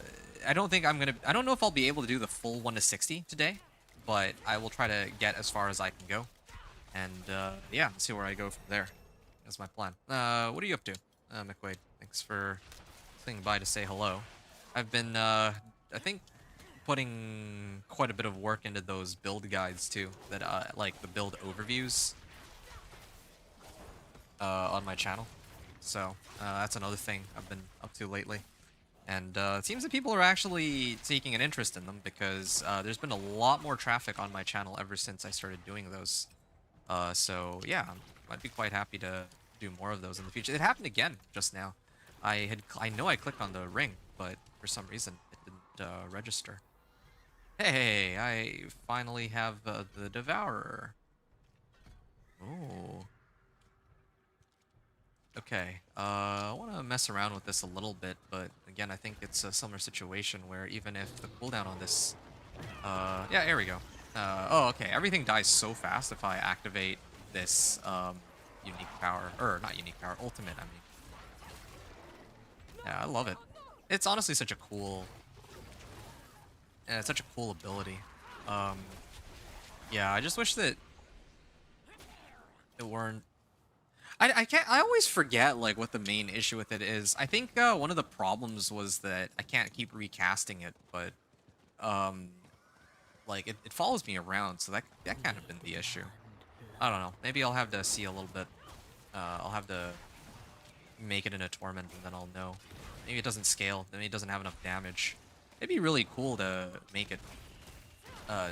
don't think I don't know if I'll be able to do the full 1 to 60 today, but I will try to get as far as I can go. And yeah, see where I go from there. That's my plan. What are you up to, McQuaid? Thanks for swinging by to say hello. I've been, I think, putting quite a bit of work into those build guides too, that like the build overviews on my channel. So that's another thing I've been up to lately. And it seems that people are actually taking an interest in them, because there's been a lot more traffic on my channel ever since I started doing those. So yeah, I'd be quite happy to do more of those in the future. It happened again just now. I know I clicked on the ring, but for some reason it didn't register. Hey, I finally have the Devourer. Ooh. Okay, I want to mess around with this a little bit, but again, I think it's a similar situation where even if the cooldown on this... yeah, there we go. Oh, okay, everything dies so fast if I activate this unique power, or not unique power, ultimate, I mean. Yeah, I love it. It's honestly such a cool... Yeah, it's such a cool ability. Yeah, I just wish that it weren't... I can't... I always forget, like, what the main issue with it is. I think one of the problems was that I can't keep recasting it, but... like, it follows me around, so that kind of been the issue. I don't know. Maybe I'll have to see a little bit. I'll have to make it in a Torment, and then I'll know. Maybe it doesn't scale. Maybe it doesn't have enough damage. It'd be really cool to make it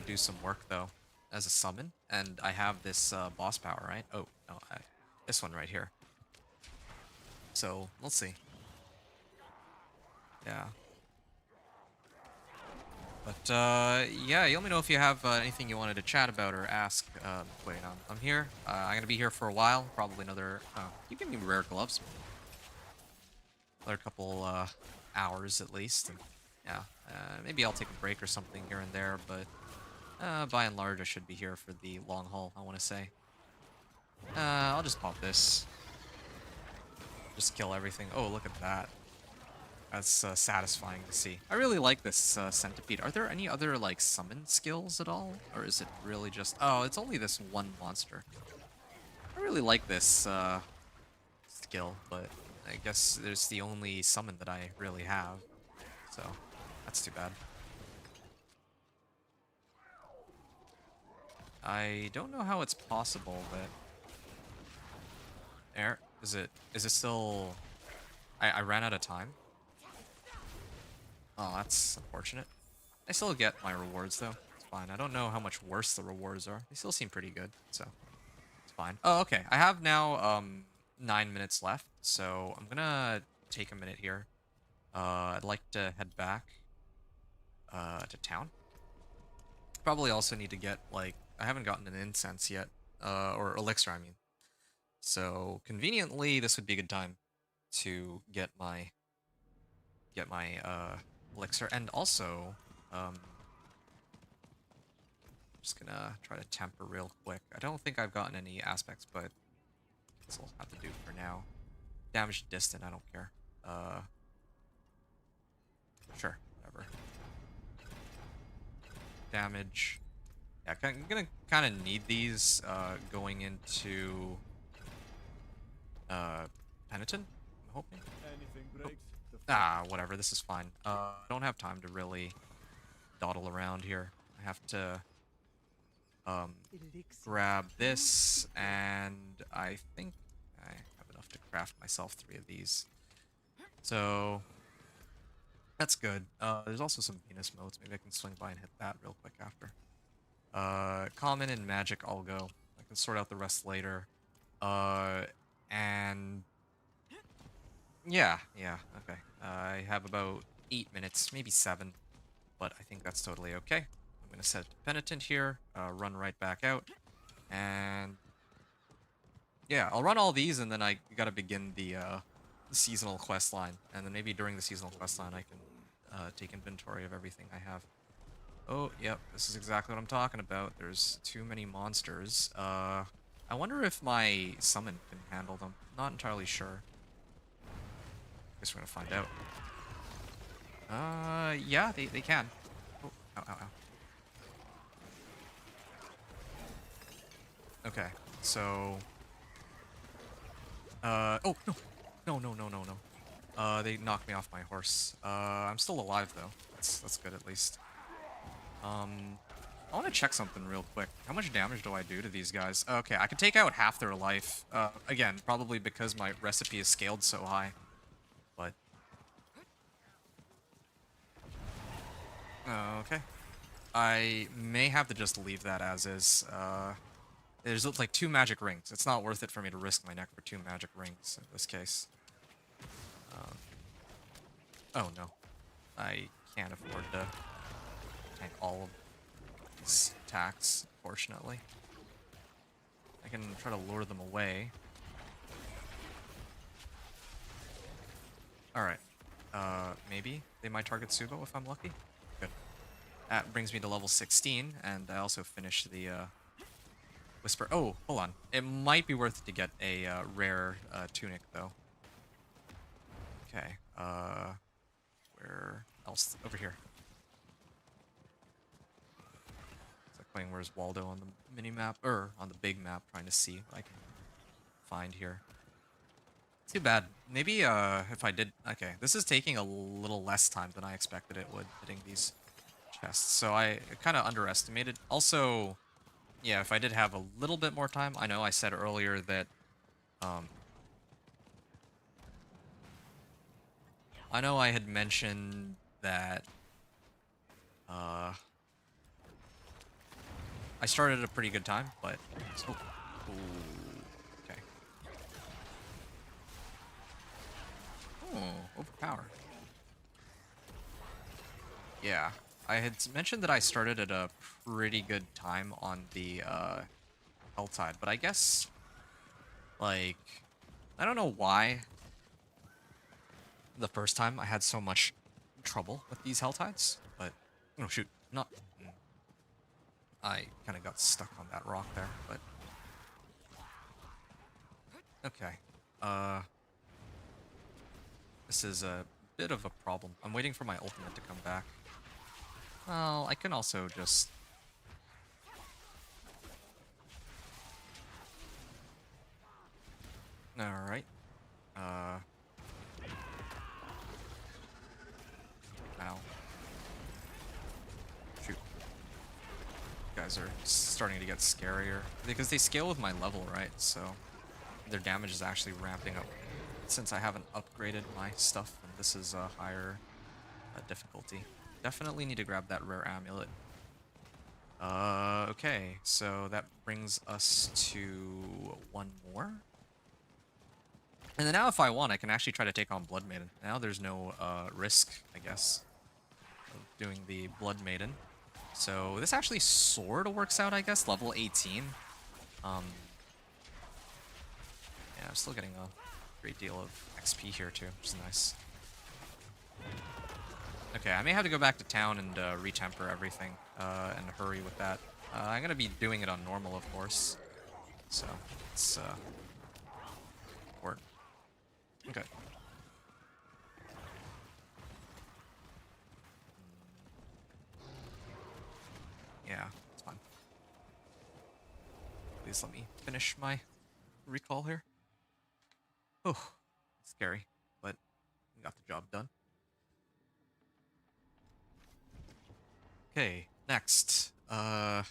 do some work, though, as a summon. And I have this boss power, right? Oh, no, this one right here. So, we'll see. Yeah. But, yeah, you let me know if you have anything you wanted to chat about or ask. Wait, I'm here. I'm going to be here for a while. Probably another... Oh, you give me rare gloves. Another couple hours, at least. And, yeah, maybe I'll take a break or something here and there, but by and large, I should be here for the long haul, I want to say. I'll just pop this. Just kill everything. Oh, look at that. That's satisfying to see. I really like this centipede. Are there any other, like, summon skills at all? Or is it really just... Oh, it's only this one monster. I really like this skill, but I guess there's the only summon that I really have. So, that's too bad. I don't know how it's possible that... There, is it still... I ran out of time? Oh, that's unfortunate. I still get my rewards though. It's fine. I don't know how much worse the rewards are. They still seem pretty good, so it's fine. Oh, okay. I have now 9 minutes left, so I'm gonna take a minute here. I'd like to head back to town. Probably also need to get, like, I haven't gotten an incense yet, or elixir, I mean. So conveniently, this would be a good time to get my elixir, and also just gonna try to temper real quick. I don't think I've gotten any aspects, but this will have to do for now. Damage distant, I don't care. Sure, whatever. Damage. Yeah, I'm gonna kind of need these going into Penitent, I'm hoping. Anything breaks, the Ah, whatever, this is fine. I don't have time to really dawdle around here. I have to grab this, and I think I have enough to craft myself 3 of these. So that's good. There's also some Venus motes. Maybe I can swing by and hit that real quick after. Common and magic, I'll go. I can sort out the rest later. And yeah, okay. I have about 8 minutes, maybe 7, but I think that's totally okay. I'm gonna set it to Penitent here, run right back out, and yeah, I'll run all these, and then I gotta begin the seasonal quest line, and then maybe during the seasonal quest line I can take inventory of everything I have. Oh, yep, this is exactly what I'm talking about. There's too many monsters. I wonder if my summon can handle them. Not entirely sure. Guess we're gonna find out. Yeah, they can. Oh, ow, ow, ow. Okay, so... oh, no! No. They knocked me off my horse. I'm still alive, though. That's good, at least. I want to check something real quick. How much damage do I do to these guys? Okay, I can take out half their life. Again, probably because my recipe is scaled so high. But... okay. I may have to just leave that as is. There's like 2 magic rings. It's not worth it for me to risk my neck for 2 magic rings in this case. Oh no. I can't afford to tank all of these attacks, fortunately. I can try to lure them away. Alright. Maybe they might target Subo if I'm lucky. Good. That brings me to level 16, and I also finished the Whisper. Oh, hold on. It might be worth it to get a rare tunic, though. Okay. Where else? Over here. It's like playing Where's Waldo on the mini-map, or on the big map, trying to see what I can find here. Too bad. Maybe if I did... Okay, this is taking a little less time than I expected it would, hitting these chests. So I kind of underestimated. Also, yeah, if I did have a little bit more time, I know I said earlier that... I know I had mentioned that... I started at a pretty good time, but... Oh, okay. Oh, overpowered. Yeah, I had mentioned that I started at a pretty good time on the Helltide, but I guess, like, I don't know why the first time I had so much trouble with these Helltides, but, oh shoot, not... I kind of got stuck on that rock there, but... Okay, this is a bit of a problem. I'm waiting for my ultimate to come back. Well, I can also just... Alright. Ow. Shoot. Okay. guys are starting to get scarier. Because they scale with my level, right? So their damage is actually ramping up. Since I haven't upgraded my stuff, and this is a higher difficulty. Definitely need to grab that rare amulet. Okay, so that brings us to one more. And then now if I want, I can actually try to take on Blood Maiden. Now there's no risk, I guess, of doing the Blood Maiden. So this actually sort of works out, I guess, level 18. Yeah, I'm still getting a great deal of XP here too, which is nice. Okay, I may have to go back to town and retemper everything and hurry with that. I'm going to be doing it on normal, of course. So, it's important. Okay. Yeah, it's fine. Please let me finish my recall here. Oh, scary, but we got the job done. Okay, next. Yeah,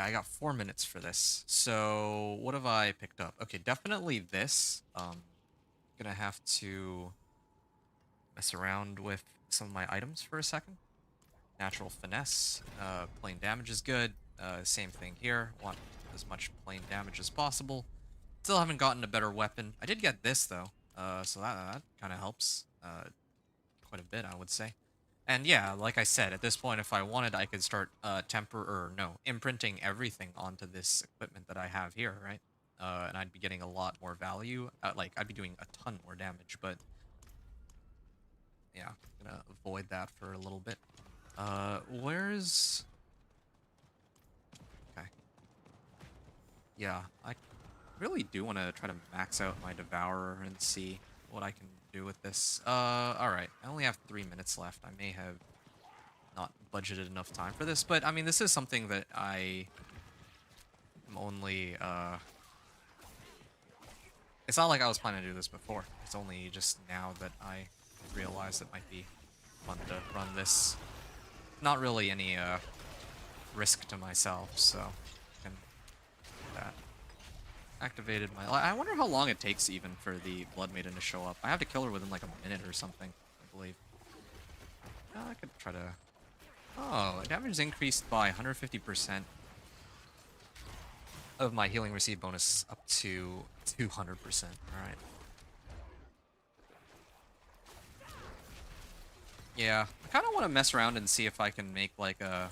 I got 4 minutes for this. So, what have I picked up? Okay, definitely this. Gonna have to mess around with some of my items for a second. Natural finesse, plain damage is good. Same thing here. Want as much plain damage as possible. Still haven't gotten a better weapon. I did get this though, so that kind of helps quite a bit, I would say. And yeah, like I said, at this point, if I wanted, I could start imprinting everything onto this equipment that I have here, right? And I'd be getting a lot more value. Like, I'd be doing a ton more damage, but yeah, I'm gonna avoid that for a little bit. Where's... Okay. Yeah, I really do want to try to max out my Devourer and see what I can do with this. Alright. I only have 3 minutes left. I may have not budgeted enough time for this, but I mean, this is something that I am only, it's not like I was planning to do this before. It's only just now that I realized it might be fun to run this. Not really any, risk to myself, so I can do that. Activated my... I wonder how long it takes even for the Blood Maiden to show up. I have to kill her within like a minute or something, I believe. I could try to... Oh, damage is increased by 150% of my healing received bonus up to 200%. Alright. Yeah, I kind of want to mess around and see if I can make like a...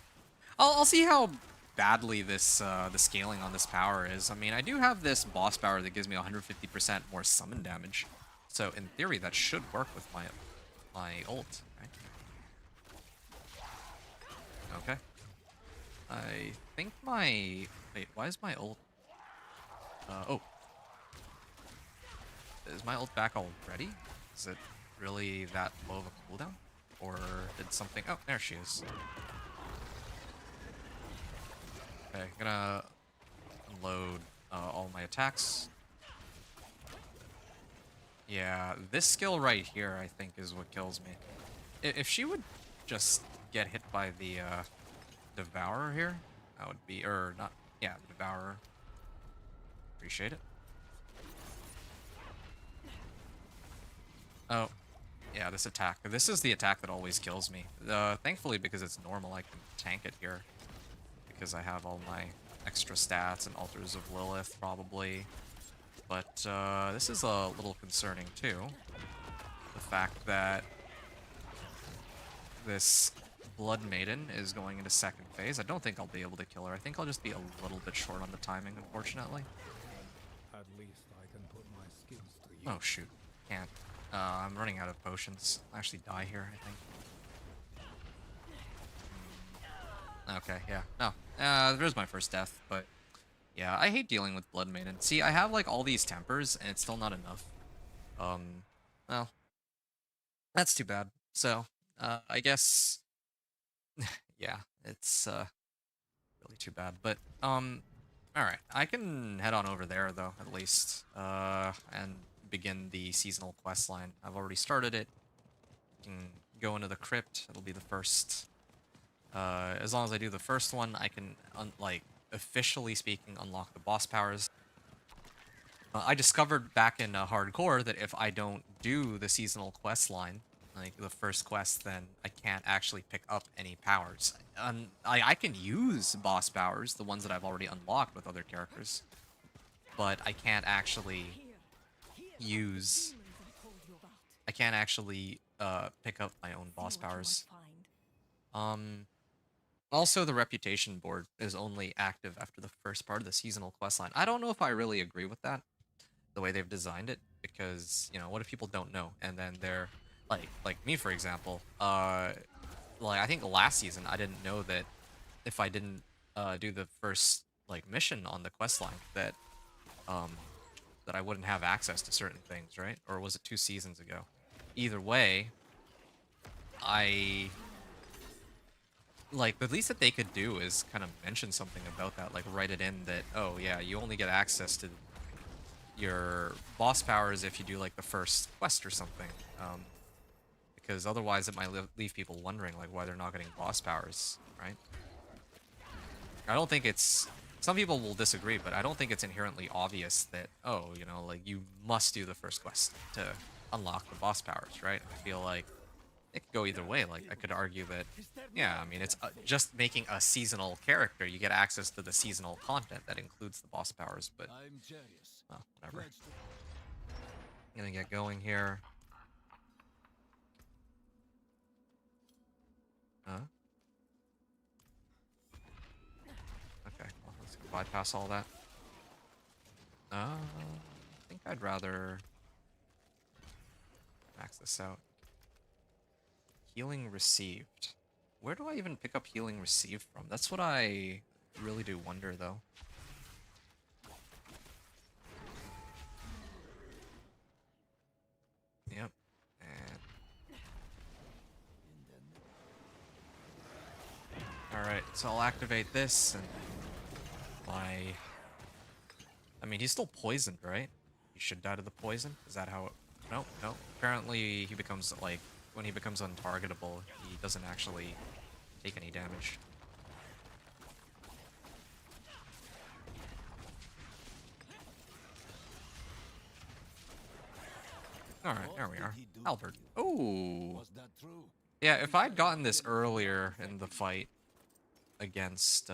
I'll see how badly this the scaling on this power is. I mean, I do have this boss power that gives me 150% more summon damage. So in theory, that should work with my ult, right? Okay. I think my... Wait, why is my ult... oh. Is my ult back already? Is it really that low of a cooldown? Or did something... Oh, there she is. Okay, gonna unload all my attacks. Yeah, this skill right here, I think, is what kills me. If she would just get hit by the Devourer here, that would be... Or not... Yeah, the Devourer. Appreciate it. Oh. Yeah, this attack. This is the attack that always kills me. Thankfully, because it's normal, I can tank it here. Because I have all my extra stats and Altars of Lilith, probably. But this is a little concerning, too. The fact that this Blood Maiden is going into second phase. I don't think I'll be able to kill her. I think I'll just be a little bit short on the timing, unfortunately. At least I can put my skills to use. Oh, shoot. Can't. I'm running out of potions. I'll actually die here, I think. Okay, yeah. No. There's my first death, but... Yeah, I hate dealing with Blood Maiden. See, I have, like, all these tempers, and it's still not enough. Well... That's too bad. So, I guess... yeah, it's, really too bad. But, alright. I can head on over there, though, at least. And begin the seasonal quest line. I've already started it. Can go into the crypt. It'll be the first As long as I do the first one, I can, like, officially speaking, unlock the boss powers. I discovered back in hardcore that if I don't do the seasonal quest line, like the first quest, then I can't actually pick up any powers. I can use boss powers, the ones that I've already unlocked with other characters, but I can't actually use. I can't actually pick up my own boss powers. Also, the reputation board is only active after the first part of the seasonal quest line. I don't know if I really agree with that, the way they've designed it, because, you know, what if people don't know and then they're like me, for example. Like, I think last season I didn't know that if I didn't do the first, like, mission on the quest line, that um that I wouldn't have access to certain things, right? Or was it 2 seasons ago? Either way, I like, the least that they could do is kind of mention something about that, like write it in that, oh yeah, you only get access to your boss powers if you do like the first quest or something. Because otherwise it might leave people wondering like why they're not getting boss powers, right? I don't think it's, some people will disagree, but I don't think it's inherently obvious that, oh, you know, like you must do the first quest to unlock the boss powers, right? I feel like it could go either way. Like, I could argue that, yeah, I mean, it's just making a seasonal character. You get access to the seasonal content that includes the boss powers, but, well, whatever. I'm gonna get going here. Huh? Okay, well, let's bypass all that. I think I'd rather max this out. Healing received. Where do I even pick up healing received from? That's what I really do wonder, though. Yep. And alright, so I'll activate this, and my... I mean, he's still poisoned, right? He should die to the poison? Is that how it... No, no. Apparently, he becomes, like, when he becomes untargetable, he doesn't actually take any damage. Alright, there we are. Albert. Oh! Yeah, if I'd gotten this earlier in the fight against,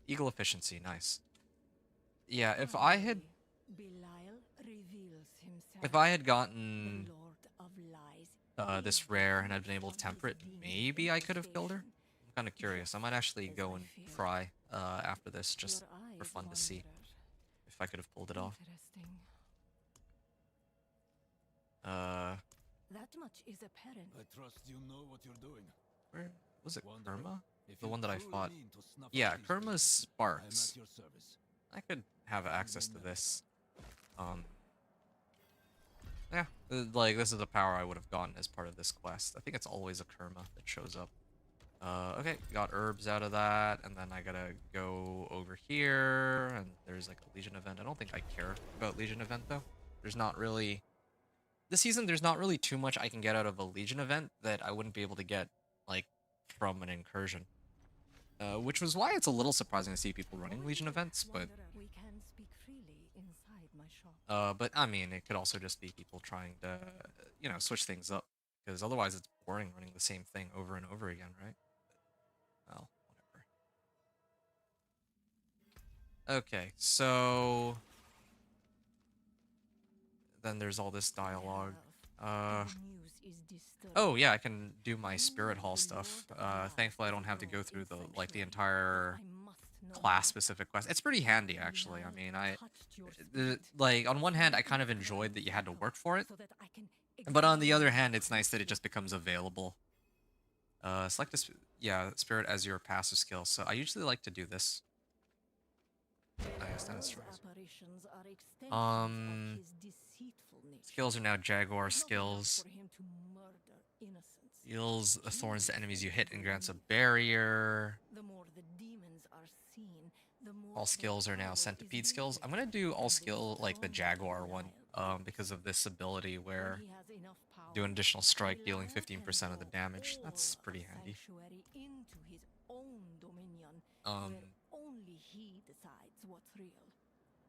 Eagle Efficiency, nice. Yeah, if I had... If I had gotten this rare and I'd been able to temper it, maybe I could have killed her? I'm kind of curious. I might actually go and try after this, just for fun to see if I could have pulled it off. That much is apparent. I trust you know what you're doing. Where was it? Kurma? The one that I fought. Yeah, Kurma's Sparks. I could have access to this. Yeah, like, this is a power I would have gotten as part of this quest. I think it's always a Kurma that shows up. Okay, got herbs out of that, and then I gotta go over here, and there's like a Legion event. I don't think I care about Legion event, though. There's not really... This season, there's not really too much I can get out of a Legion event that I wouldn't be able to get, like, from an incursion. Which was why it's a little surprising to see people running Legion events, but... But, I mean, it could also just be people trying to, you know, switch things up. Because otherwise it's boring running the same thing over and over again, right? Well, whatever. Okay, so... Then there's all this dialogue. Oh, yeah, I can do my Spirit Hall stuff. Thankfully, I don't have to go through the, like, the entire class-specific quest. It's pretty handy, actually. I mean, like, on one hand, I kind of enjoyed that you had to work for it. But on the other hand, it's nice that it just becomes available. Select a, yeah, Spirit as your passive skill. So I usually like to do this. Skills are now Jaguar skills. Deals thorns to enemies you hit and grants a barrier. All skills are now Centipede skills. I'm gonna do all skill like the Jaguar one, because of this ability where do an additional strike, dealing 15% of the damage. That's pretty handy. Into his own dominion, Um, where only he decides what's real.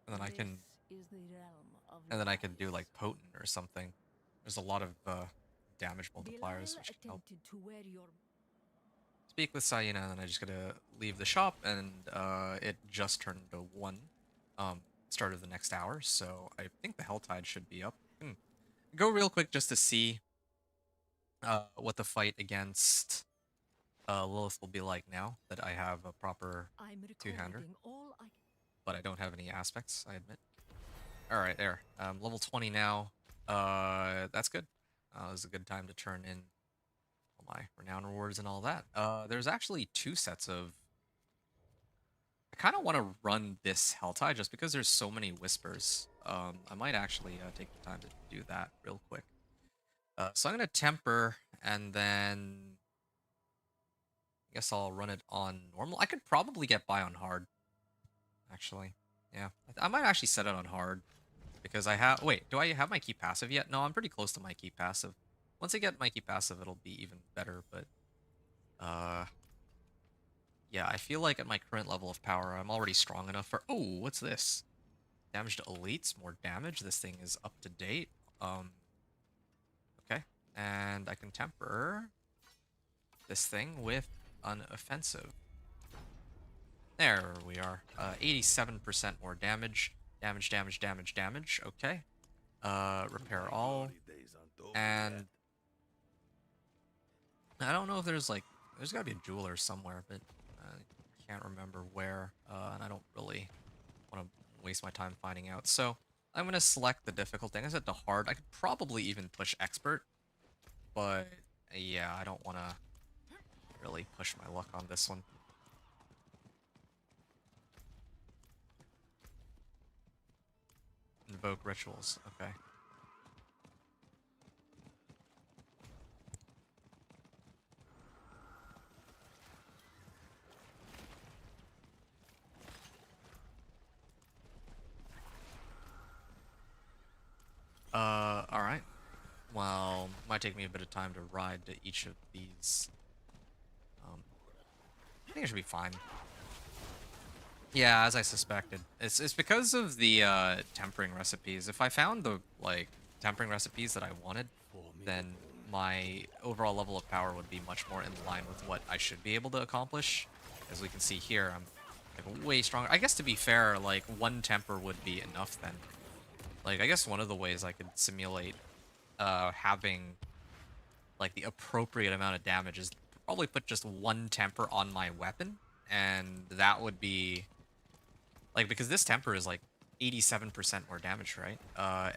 and then I can, This is the realm of I can do lies. like potent or something. There's a lot of damage multipliers, Belial which can help. attempted to wear your Speak with Sayina, and then I just gotta leave the shop, and it just turned to 1, start of the next hour, so I think the Helltide should be up. Go real quick just to see what the fight against Lilith will be like now that I have a proper I'm two-hander, recording all I but I don't have any aspects, I admit. Alright, there. Level 20 now. That's good. This is a good time to turn in all my renown rewards and all that. There's actually 2 sets of... I kind of want to run this Helltide just because there's so many whispers. I might actually take the time to do that real quick. So I'm going to temper, and then I guess I'll run it on normal. I could probably get by on hard, actually. Yeah, I might actually set it on hard because I have... Wait, do I have my key passive yet? No, I'm pretty close to my key passive. Once I get my key passive, it'll be even better, but... yeah, I feel like at my current level of power, I'm already strong enough for... Oh, what's this? Damage to elites, more damage. This thing is up to date. Okay. And I can temper this thing with an offensive. There we are. 87% more damage. Damage. Okay. Repair all. And I don't know if there's like... There's gotta be a jeweler somewhere, but I can't remember where. And I don't really want to waste my time finding out. So I'm going to select the difficulty. I said to hard. I could probably even push expert. But yeah, I don't want to really push my luck on this one. Invoke rituals. Okay. Alright. Well, might take me a bit of time to ride to each of these. I think it should be fine. Yeah, as I suspected. It's because of the tempering recipes. If I found the like tempering recipes that I wanted, then my overall level of power would be much more in line with what I should be able to accomplish. As we can see here, I'm like way stronger. I guess to be fair, like 1 temper would be enough then. Like I guess one of the ways I could simulate having like the appropriate amount of damage is probably put just 1 temper on my weapon, and that would be like, because this temper is like 87% more damage, right?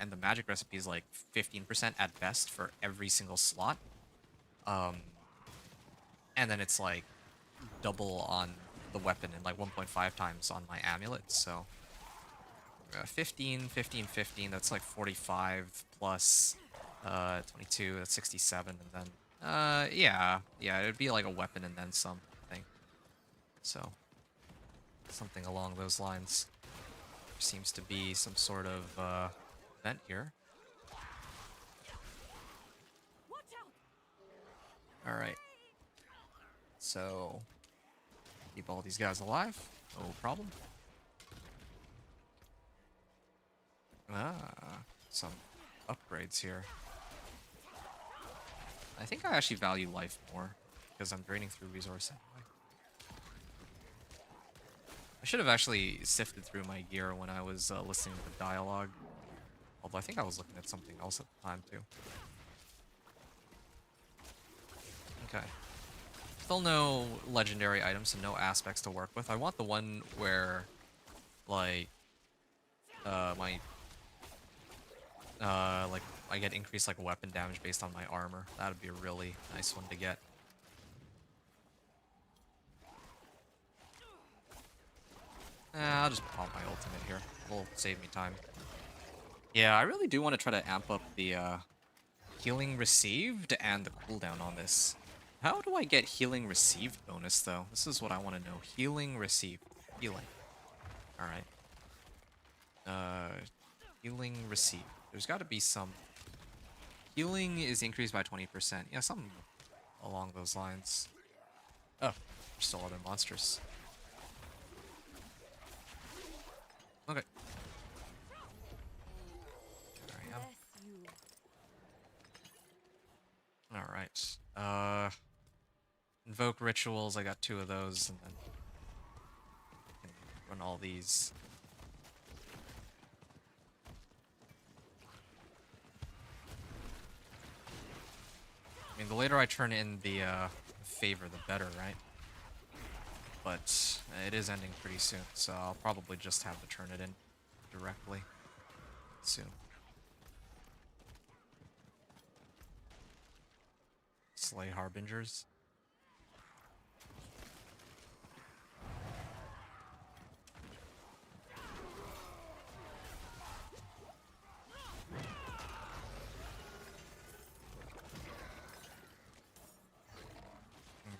And the magic recipe is like 15% at best for every single slot. And then it's like double on the weapon and like 1.5 times on my amulet, so 15, 15, 15, that's like 45 plus 22, that's 67, and then yeah, it'd be like a weapon and then some, I think. So something along those lines. There seems to be some sort of event here. All right. So keep all these guys alive, no problem. Some upgrades here. I think I actually value life more because I'm draining through resource anyway. I should have actually sifted through my gear when I was listening to the dialogue. Although I think I was looking at something else at the time too. Okay. Still no legendary items and no aspects to work with. I want the one where, like, like I get increased like weapon damage based on my armor. That would be a really nice one to get. I'll just pop my ultimate here. It'll save me time. Yeah, I really do want to try to amp up the healing received and the cooldown on this. How do I get healing received bonus, though? This is what I want to know. Healing received. Healing. Alright. Healing received. There's got to be some Healing is increased by 20%. Yeah, something along those lines. Oh, there's still other monsters. Okay. There I am. Bless you. Alright. Invoke rituals, I got 2 of those, and then I can run all these. I mean, the later I turn in the favor, the better, right? But it is ending pretty soon, so I'll probably just have to turn it in directly soon. Slay Harbingers.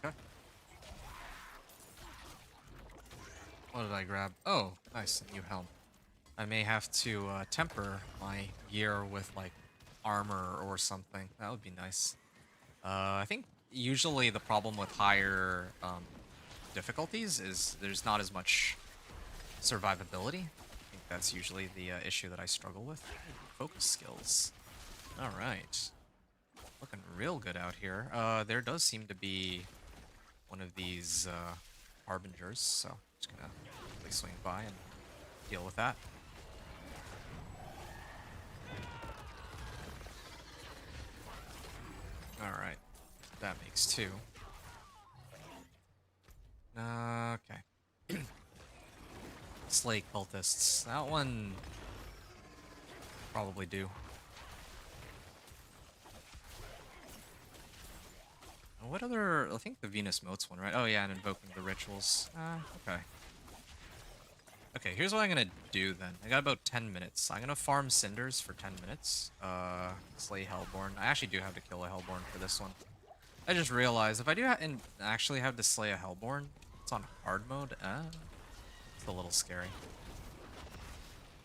Okay. What did I grab? Oh, nice, a new helm. I may have to temper my gear with like armor or something. That would be nice. I think usually the problem with higher difficulties is there's not as much survivability. I think that's usually the issue that I struggle with. Focus skills. All right. Looking real good out here. There does seem to be one of these harbingers, so I'm just gonna quickly swing by and deal with that. Alright. That makes 2. Okay. Slay cultists. That one probably do. What other... I think the Venus Motes one, right? Oh yeah, and invoking the rituals. Okay. Okay, here's what I'm gonna do then. I got about 10 minutes. I'm gonna farm cinders for 10 minutes. Slay Hellborn. I actually do have to kill a Hellborn for this one. I just realized if I do actually have to slay a Hellborn, it's on hard mode. It's a little scary.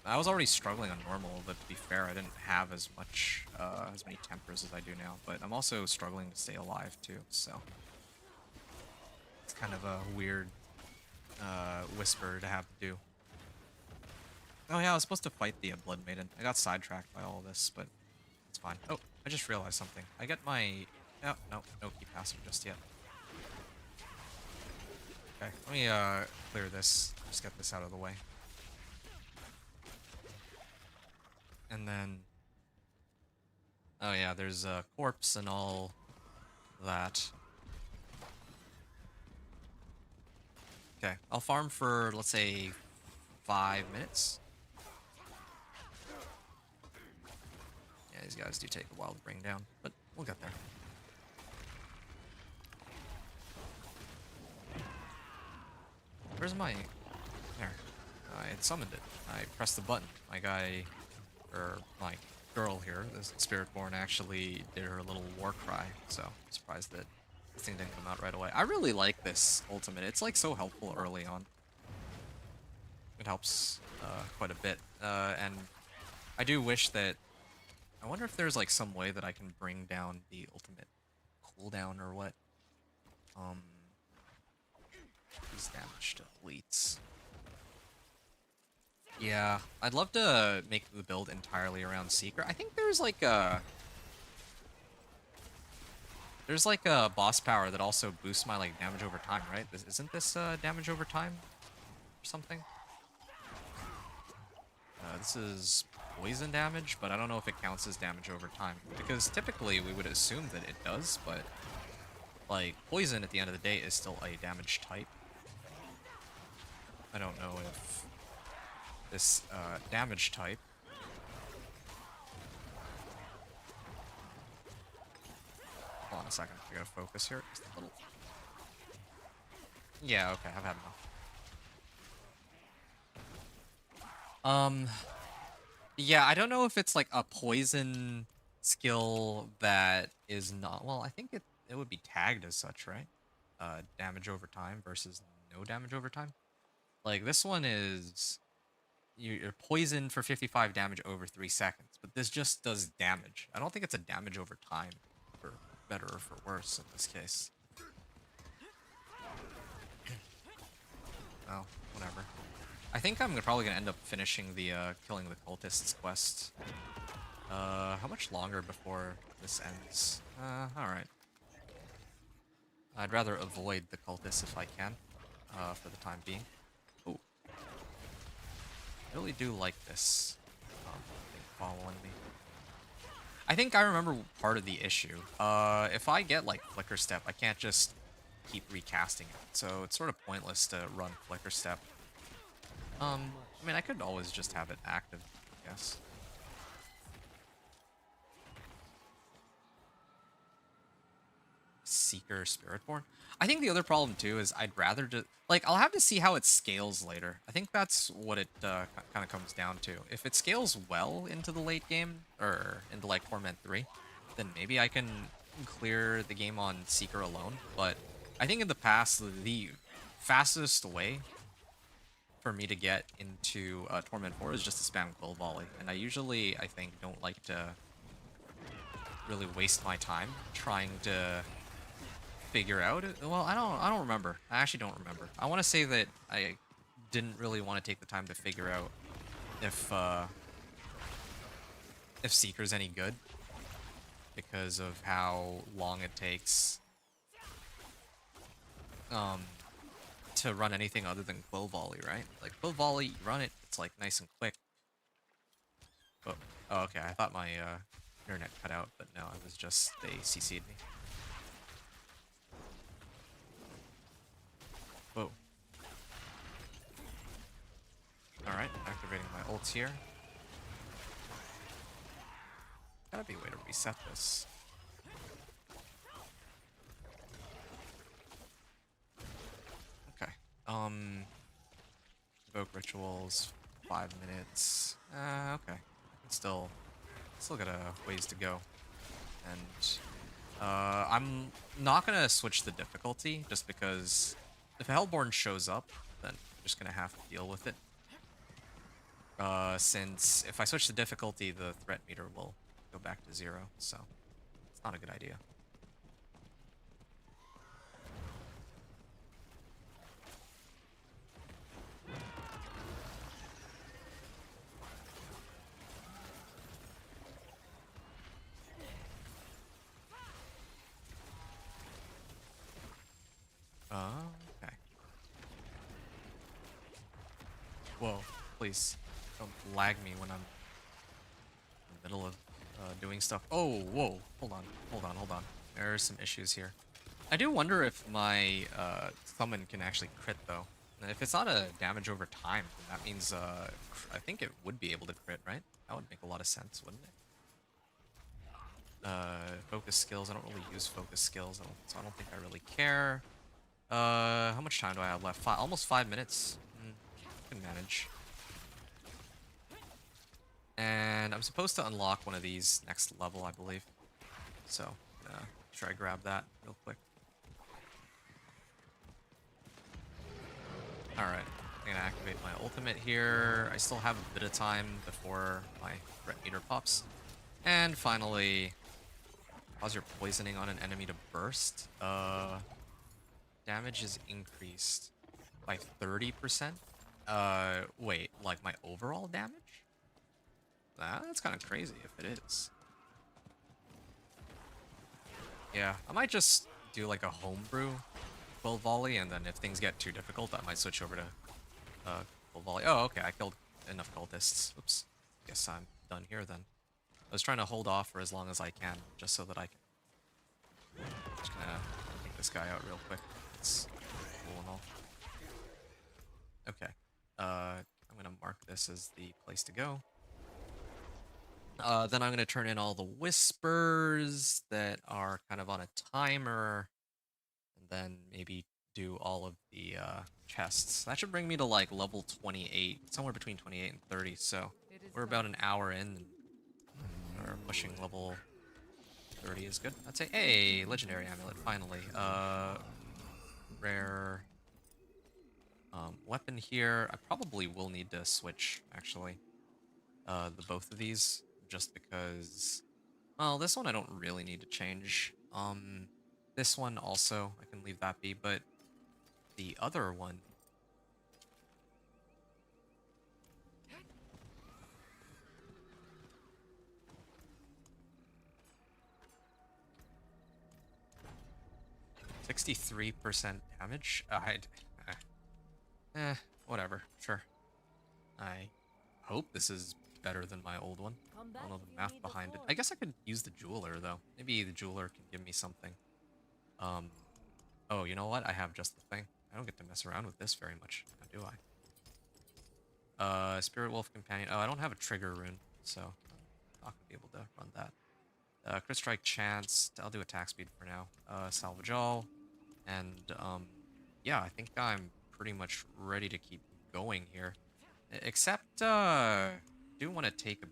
I was already struggling on normal, but to be fair, I didn't have as much, as many tempers as I do now. But I'm also struggling to stay alive too, so it's kind of a weird whisper to have to do. Oh yeah, I was supposed to fight the Blood Maiden. I got sidetracked by all this, but it's fine. Oh, I just realized something. I get my... Oh, no key passive just yet. Okay, let me clear this. Just get this out of the way. And then... Oh yeah, there's a corpse and all that. Okay, I'll farm for, let's say, 5 minutes. Yeah, these guys do take a while to bring down, but we'll get there. Where's my... There. I had summoned it. I pressed the button. My guy, or my girl here, this Spiritborn, actually did her little war cry, so I'm surprised that this thing didn't come out right away. I really like this ultimate. It's like so helpful early on. It helps quite a bit. And I do wish that... I wonder if there's like some way that I can bring down the ultimate cooldown or what. These damage to elites. Yeah, I'd love to make the build entirely around Seeker. I think there's like a... There's like a boss power that also boosts my like damage over time, right? Isn't this damage over time or something? This is poison damage, but I don't know if it counts as damage over time. Because typically we would assume that it does, but like poison at the end of the day is still a damage type. I don't know if this damage type... Hold on a second, I gotta focus here. Just a little... Yeah, okay, I've had enough. Yeah, I don't know if it's like a poison skill that is not... Well, I think it would be tagged as such, right? Damage over time versus no damage over time. Like, this one is you're poisoned for 55 damage over 3 seconds, but this just does damage. I don't think it's a damage over time, for better or for worse in this case. Oh, whatever. I think I'm probably gonna end up finishing the killing the cultists quest. How much longer before this ends? Alright. I'd rather avoid the cultists if I can, for the time being. Ooh. I really do like this thing following me. I think I remember part of the issue. If I get like Flicker Step, I can't just keep recasting it, so it's sort of pointless to run Flicker Step. I mean, I could always just have it active, I guess. Seeker Spiritborn. I think the other problem too is I'd rather just like I'll have to see how it scales later. I think that's what it kind of comes down to. If it scales well into the late game or into like Torment 3, then maybe I can clear the game on Seeker alone. But I think in the past the fastest way for me to get into Torment 4 is just to spam Quill Volley, and I think don't like to really waste my time trying to figure out it. Well, I don't remember. I actually don't remember. I want to say that I didn't really want to take the time to figure out if Seeker's any good because of how long it takes to run anything other than Quill Volley, right? Like Quill Volley, you run it, it's like nice and quick. Oh, okay. I thought my internet cut out, but no, it was just they CC'd me. Whoa. Alright, activating my ults here. Gotta be a way to reset this. Okay. Evoke rituals, 5 minutes. Okay. Still got a ways to go. And I'm not gonna switch the difficulty just because if a Hellborn shows up, then I'm just gonna have to deal with it. Since if I switch the difficulty, the threat meter will go back to 0, so it's not a good idea. Okay. Whoa, please don't lag me when I'm in the middle of doing stuff. Oh, whoa, hold on. There are some issues here. I do wonder if my summon can actually crit though. And if it's not a damage over time, then that means I think it would be able to crit, right? That would make a lot of sense, wouldn't it? Focus skills. I don't really use focus skills, so I don't think I really care. How much time do I have left? Almost 5 minutes. I can manage. And I'm supposed to unlock one of these next level, I believe. So, try to grab that real quick. Alright, I'm gonna activate my ultimate here. I still have a bit of time before my threat meter pops. And finally, cause your poisoning on an enemy to burst. Damage is increased by 30%. Wait, like my overall damage? That's kind of crazy if it is. Yeah, I might just do like a homebrew Quill Volley, and then if things get too difficult, I might switch over to Quill Volley. Oh, okay, I killed enough cultists. Oops. Guess I'm done here then. I was trying to hold off for as long as I can, just so that I can... Just gonna take this guy out real quick. It's cool and all. Okay. I'm gonna mark this as the place to go. Then I'm gonna turn in all the whispers that are kind of on a timer, and then maybe do all of the chests. That should bring me to like level 28, somewhere between 28 and 30. So we're about an hour in, and we're pushing level 30 is good. I'd say, hey, legendary amulet finally. Rare. Weapon here, I probably will need to switch, actually. The both of these, just because... Well, this one I don't really need to change. This one also, I can leave that be, but the other one... 63% damage? Whatever, sure. I hope this is better than my old one. Come I back don't know if the you math need the behind it. force. I guess I could use the jeweler, though. Maybe the jeweler can give me something. Oh, you know what? I have just the thing. I don't get to mess around with this very much, now do I? Spirit Wolf Companion. Oh, I don't have a trigger rune, so I'm not gonna be able to run that. Crit Strike Chance. I'll do attack speed for now. Salvage All. And, yeah, I think I'm pretty much ready to keep going here. Except, do want to take a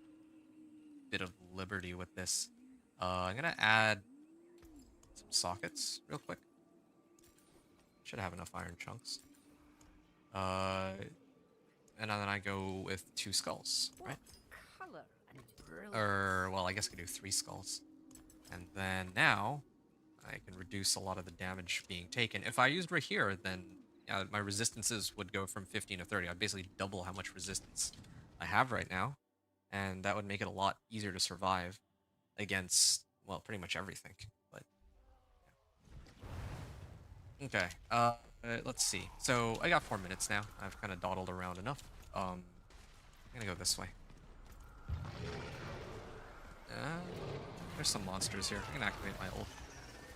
bit of liberty with this. I'm gonna add some sockets real quick. Should have enough iron chunks. And then I go with 2 skulls, right? Color and brilliance. Or, well, I guess I could do 3 skulls. And then now, I can reduce a lot of the damage being taken. If I used Rahir, then my resistances would go from 15 to 30. I'd basically double how much resistance I have right now. And that would make it a lot easier to survive against, well, pretty much everything. But, yeah. Okay, let's see. So, I got 4 minutes now. I've kind of dawdled around enough. I'm gonna go this way. There's some monsters here. I'm gonna activate my ult.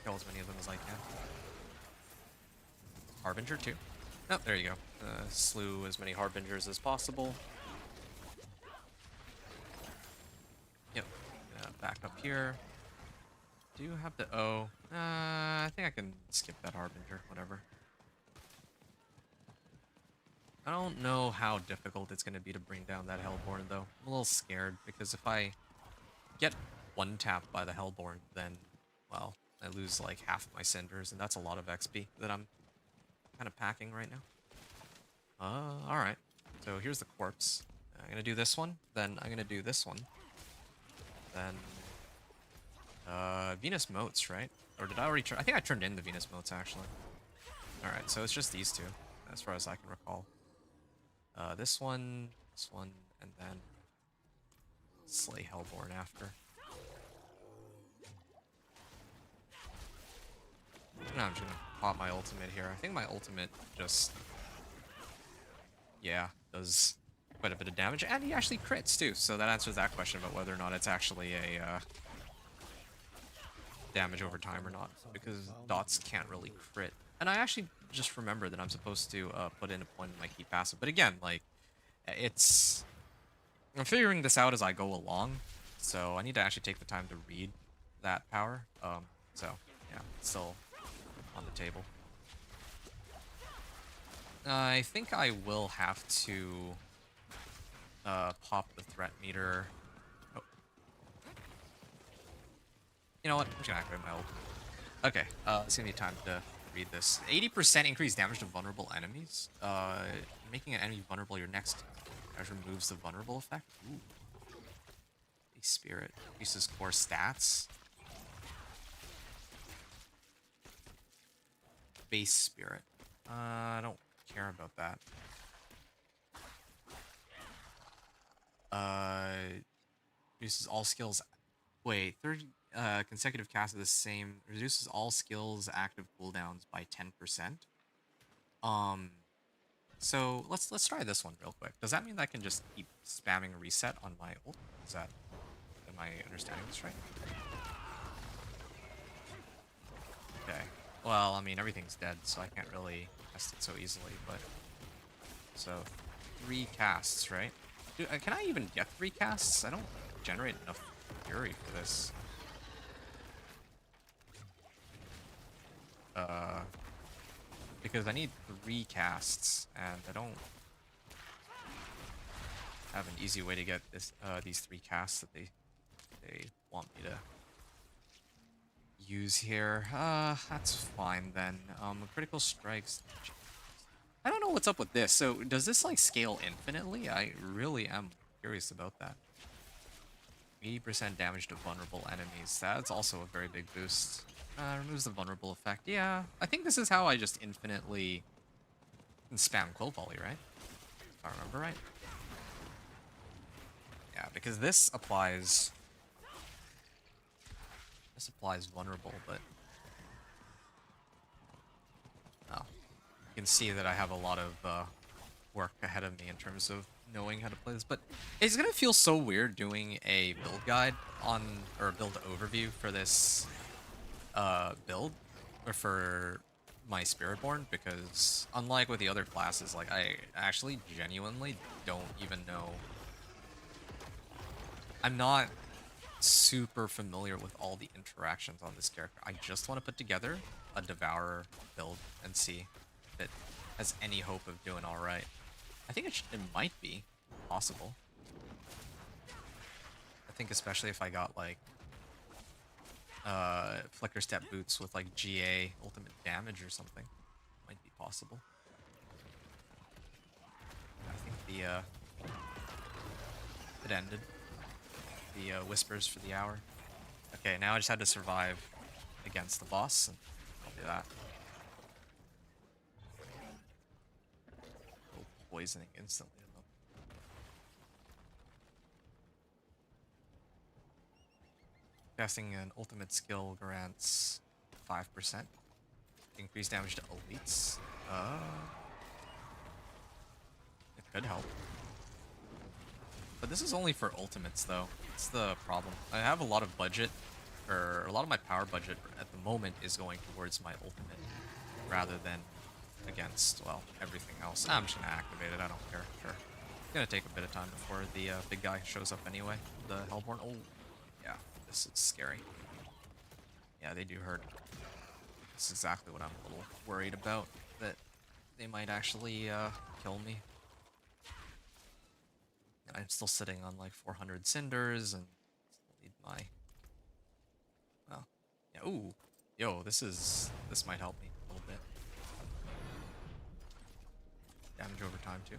Kill as many of them as I can. Harbinger too. Oh, there you go. Slew as many Harbingers as possible. Yep. Back up here. Do you have the O? I think I can skip that Harbinger. Whatever. I don't know how difficult it's going to be to bring down that Hellborn, though. I'm a little scared, because if I get one-tapped by the Hellborn, then, well, I lose like half of my cinders, and that's a lot of XP that I'm kind of packing right now. Alright. So here's the corpse. I'm gonna do this one, then I'm gonna do this one. Then, Venus Motes, right? Or did I already turn? I think I turned in the Venus Motes, actually. Alright, so it's just these two, as far as I can recall. This one, and then slay Hellborn after. No, I'm just gonna pop my ultimate here. I think my ultimate just, yeah, does quite a bit of damage, and he actually crits too, so that answers that question about whether or not it's actually a damage over time or not, because dots can't really crit. And I actually just remember that I'm supposed to put in a point in my key passive, but again, like, I'm figuring this out as I go along, so I need to actually take the time to read that power. So yeah, it's still on the table. I think I will have to pop the threat meter. Oh. You know what? I'm just gonna activate my ult. Okay, it's gonna be time to read this. 80% increased damage to vulnerable enemies. Making an enemy vulnerable, your next damage removes the vulnerable effect. Ooh. Base Spirit. Increases core stats. Base Spirit. I don't care about that. Reduces all skills. Wait, 30 consecutive casts of the same. Reduces all skills active cooldowns by 10%. So let's try this one real quick. Does that mean that I can just keep spamming reset on my ult? Is that, am I understanding this right? Okay. Well, I mean, everything's dead, so I can't really test it so easily, but... So, 3 casts, right? Dude, can I even get 3 casts? I don't generate enough fury for this. Because I need 3 casts, and I don't have an easy way to get this these 3 casts that they want me to use here. That's fine then. Critical strikes. I don't know what's up with this. So does this like scale infinitely? I really am curious about that. 80% damage to vulnerable enemies. That's also a very big boost. Removes the vulnerable effect. Yeah, I think this is how I just infinitely can spam Quill Volley, right? If I remember right. Yeah, because this applies vulnerable, but oh, you can see that I have a lot of work ahead of me in terms of knowing how to play this. But it's gonna feel so weird doing a build guide on or build overview for this build or for my Spiritborn, because unlike with the other classes, like I actually genuinely don't even know. I'm not super familiar with all the interactions on this character. I just want to put together a Devourer build and see if it has any hope of doing all right. I think it might be possible. I think especially if I got like Flicker Step boots with like GA ultimate damage or something, might be possible. I think the it ended. The whispers for the hour. Okay, now I just had to survive against the boss, and I'll do that. Oh, poisoning instantly. Casting an ultimate skill grants 5%. Increased damage to elites. It could help. But this is only for ultimates, though. That's the problem. I have a lot of budget, or a lot of my power budget at the moment is going towards my ultimate, rather than against, well, everything else. I'm just gonna activate it, I don't care, sure. It's gonna take a bit of time before the big guy shows up anyway. The Hellborn. Oh, yeah, this is scary. Yeah, they do hurt. That's exactly what I'm a little worried about, that they might actually kill me. And I'm still sitting on like 400 cinders, and still need my... Well, yeah, ooh. Yo, this might help me a little bit. Damage over time, too.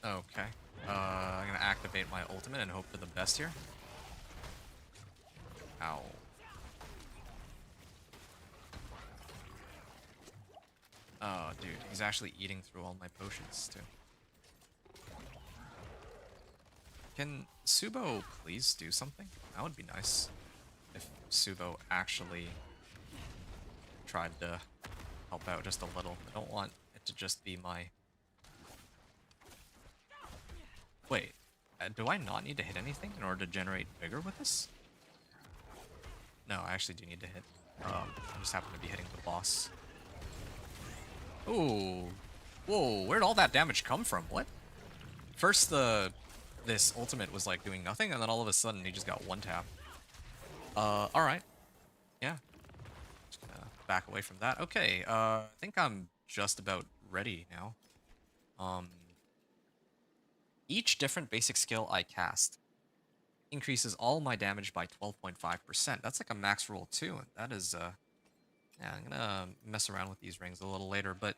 Okay. I'm gonna activate my ultimate and hope for the best here. Ow. Oh, dude, he's actually eating through all my potions, too. Can Subo please do something? That would be nice. If Subo actually tried to help out just a little. I don't want it to just be my... Wait, do I not need to hit anything in order to generate vigor with this? No, I actually do need to hit. I just happen to be hitting the boss. Ooh. Whoa, where'd all that damage come from? What? First this ultimate was like doing nothing, and then all of a sudden he just got one tap. Alright. Yeah. Just gonna back away from that. Okay, I think I'm just about ready now. Each different basic skill I cast increases all my damage by 12.5%. That's like a max roll too, and that is yeah, I'm gonna mess around with these rings a little later, but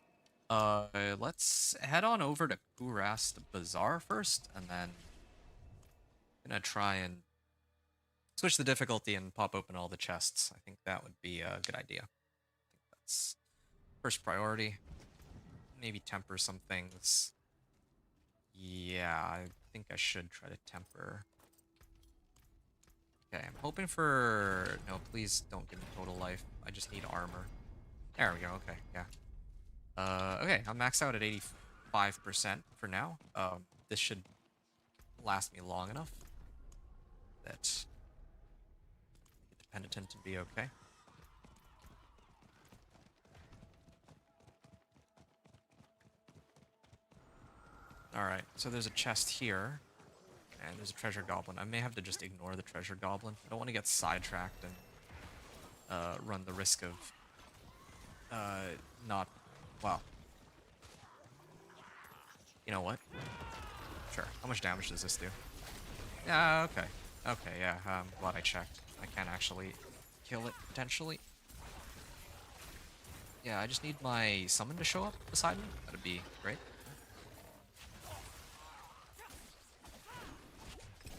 let's head on over to Kurast Bazaar first, and then I'm gonna try and switch the difficulty and pop open all the chests. I think that would be a good idea. I think that's first priority. Maybe temper some things. Yeah, I think I should try to temper. Okay, I'm hoping for... No, please don't give me total life. I just need armor. There we go, okay, yeah. Okay, I'm maxed out at 85% for now. This should last me long enough that get the penitent to be okay. Alright, so there's a chest here. And there's a treasure goblin. I may have to just ignore the treasure goblin. I don't want to get sidetracked and run the risk of not... Well. You know what? Sure. How much damage does this do? Yeah, okay. Okay, yeah. I'm glad I checked. I can actually kill it, potentially. Yeah, I just need my summon to show up beside me. That'd be great.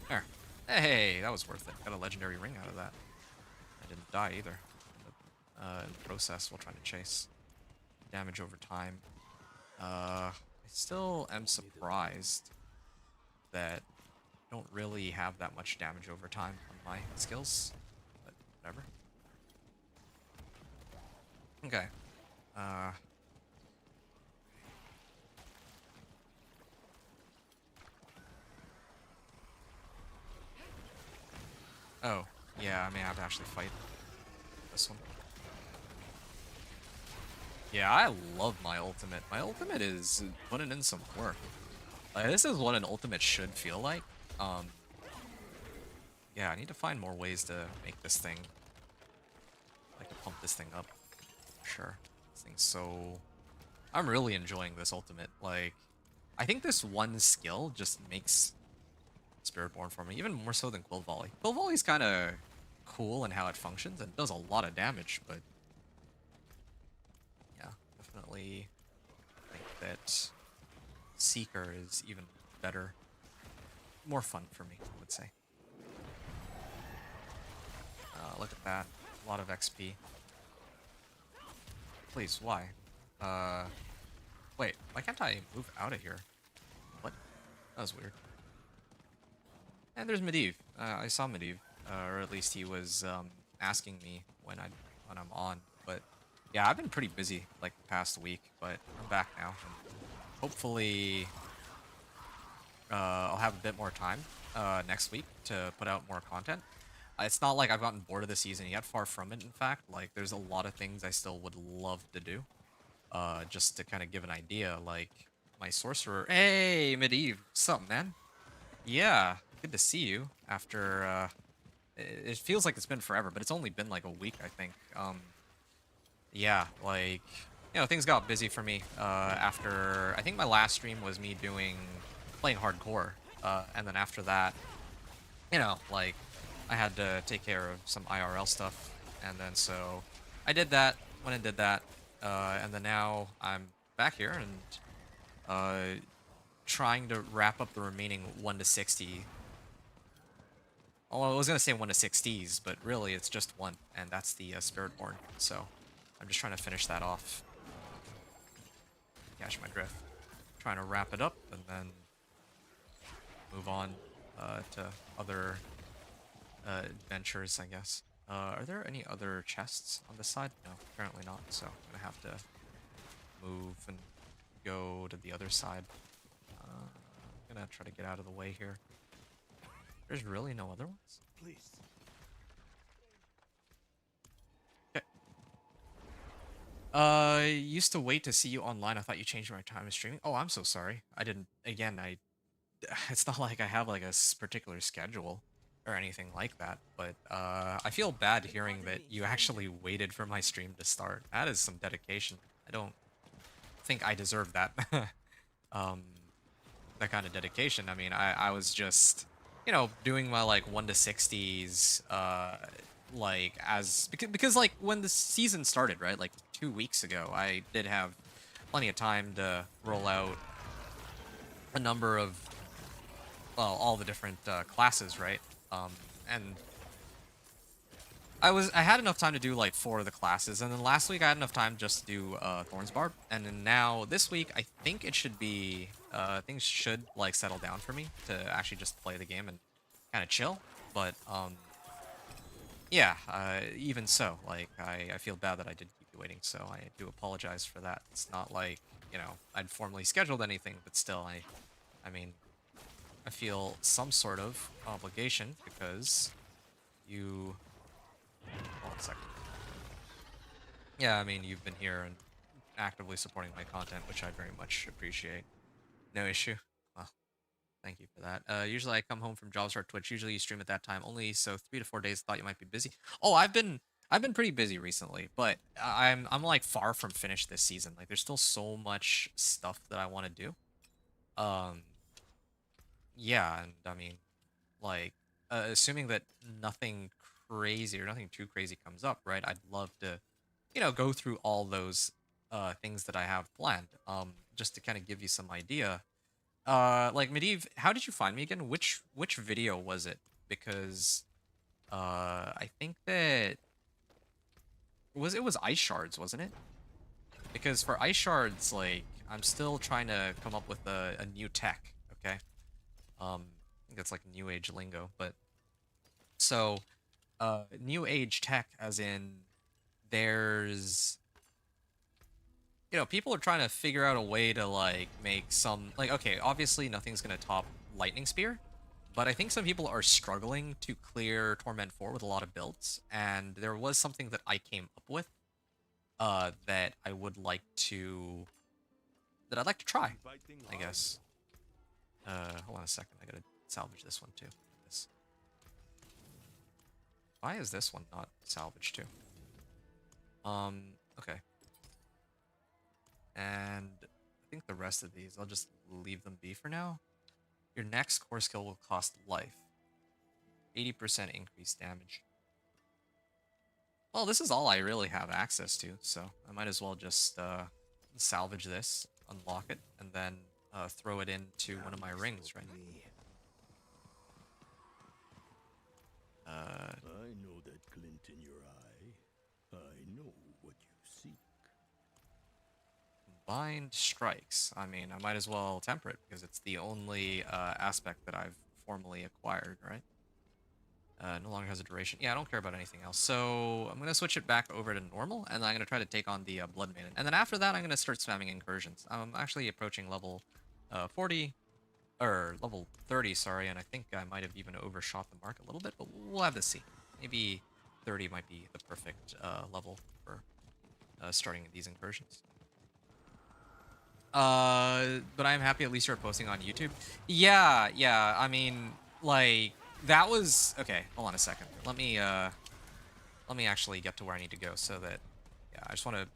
There. Hey, that was worth it. Got a legendary ring out of that. I didn't die either. In the process while trying to chase. Damage over time. I still am surprised that I don't really have that much damage over time on my skills. But whatever. Okay. Oh, yeah, I may have to actually fight this one. Yeah, I love my ultimate. My ultimate is putting in some work. Like, this is what an ultimate should feel like. Um, yeah, I need to find more ways to make this thing, like to pump this thing up. For sure. This thing's so... I'm really enjoying this ultimate. Like, I think this one skill just makes Spiritborn for me, even more so than Quill Volley. Quill Volley's kind of cool in how it functions and does a lot of damage, but yeah, definitely think that Seeker is even better, more fun for me, I would say. Look at that, a lot of XP. Please, why? Wait, why can't I move out of here? What? That was weird. And there's Medivh. I saw Medivh, or at least he was asking me when I'm on. But yeah, I've been pretty busy like the past week, but I'm back now. Hopefully, I'll have a bit more time next week to put out more content. It's not like I've gotten bored of the season yet. Far from it, in fact. Like, there's a lot of things I still would love to do. Just to kind of give an idea, like my sorcerer. Hey, Medivh, what's up, man? Yeah, good to see you after, it feels like it's been forever, but it's only been like a week, I think. Yeah, like, you know, things got busy for me, after, I think my last stream was me playing hardcore, and then after that, you know, like, I had to take care of some IRL stuff, and then so, I did that, when I did that, and then now I'm back here, and, trying to wrap up the remaining 1 to 60. Oh, I was gonna say 1 to 60s, but really it's just one, and that's the Spiritborn. So I'm just trying to finish that off. Catch my drift. Trying to wrap it up and then move on to other adventures, I guess. Are there any other chests on this side? No, apparently not. So I'm gonna have to move and go to the other side. I'm gonna try to get out of the way here. There's really no other ones? Please. Okay. Used to wait to see you online. I thought you changed my time of streaming. Oh, I'm so sorry. I didn't. Again, it's not like I have like a particular schedule or anything like that. But I feel bad hearing that you actually waited for my stream to start. That is some dedication. I don't think I deserve that. That kind of dedication. I mean, I was just, you know, doing my like 1 to 60s, like because like when the season started, right, like 2 weeks ago, I did have plenty of time to roll out a number of, well, all the different classes, right, and I had enough time to do like 4 of the classes, and then last week I had enough time just to do Thorn's Barb, and then now this week I think it should be things should like settle down for me to actually just play the game and kind of chill. But yeah, even so, like I feel bad that I did keep you waiting, so I do apologize for that. It's not like, you know, I'd formally scheduled anything, but still, I mean, I feel some sort of obligation because you. Hold on a second. Yeah, I mean, you've been here and actively supporting my content, which I very much appreciate. No issue. Well, thank you for that. Usually I come home from jobs or Twitch. Usually you stream at that time only, so 3 to 4 days. Thought you might be busy. Oh, I've been pretty busy recently, but I'm like far from finished this season. Like, there's still so much stuff that I want to do. Um, yeah, and I mean, like, assuming that nothing crazy or nothing too crazy comes up, right? I'd love to you know, go through all those things that I have planned. Just to kind of give you some idea. Like Medivh, how did you find me again? Which video was it? Because I think that it was ice shards, wasn't it? Because for ice shards, like I'm still trying to come up with a new tech. Okay. I think that's like new age lingo, but so new age tech, as in there's, you know, people are trying to figure out a way to like make some, like, okay, obviously nothing's gonna top lightning spear, but I think some people are struggling to clear Torment 4 with a lot of builds, and there was something that I came up with that I would like to that I'd like to try, I guess. Hold on a second, I gotta salvage this one too. This. Why is this one not salvaged too? Okay. And I think the rest of these, I'll just leave them be for now. Your next core skill will cost life. 80% increased damage. Well, this is all I really have access to, so I might as well just salvage this, unlock it, and then throw it into one of my rings, right? I know that glint in your eye. I know what you seek. Combined strikes. I mean, I might as well temper it because it's the only aspect that I've formally acquired, right? No longer has a duration. Yeah, I don't care about anything else. So I'm going to switch it back over to normal, and I'm going to try to take on the Blood Maiden. And then after that, I'm going to start spamming incursions. I'm actually approaching level 40, or level 30, sorry, and I think I might have even overshot the mark a little bit, but we'll have to see. Maybe 30 might be the perfect level for starting these incursions. But I'm happy at least you're posting on YouTube. Yeah, I mean, like, that was... Okay, hold on a second. Let me actually get to where I need to go so that... Yeah, I just want to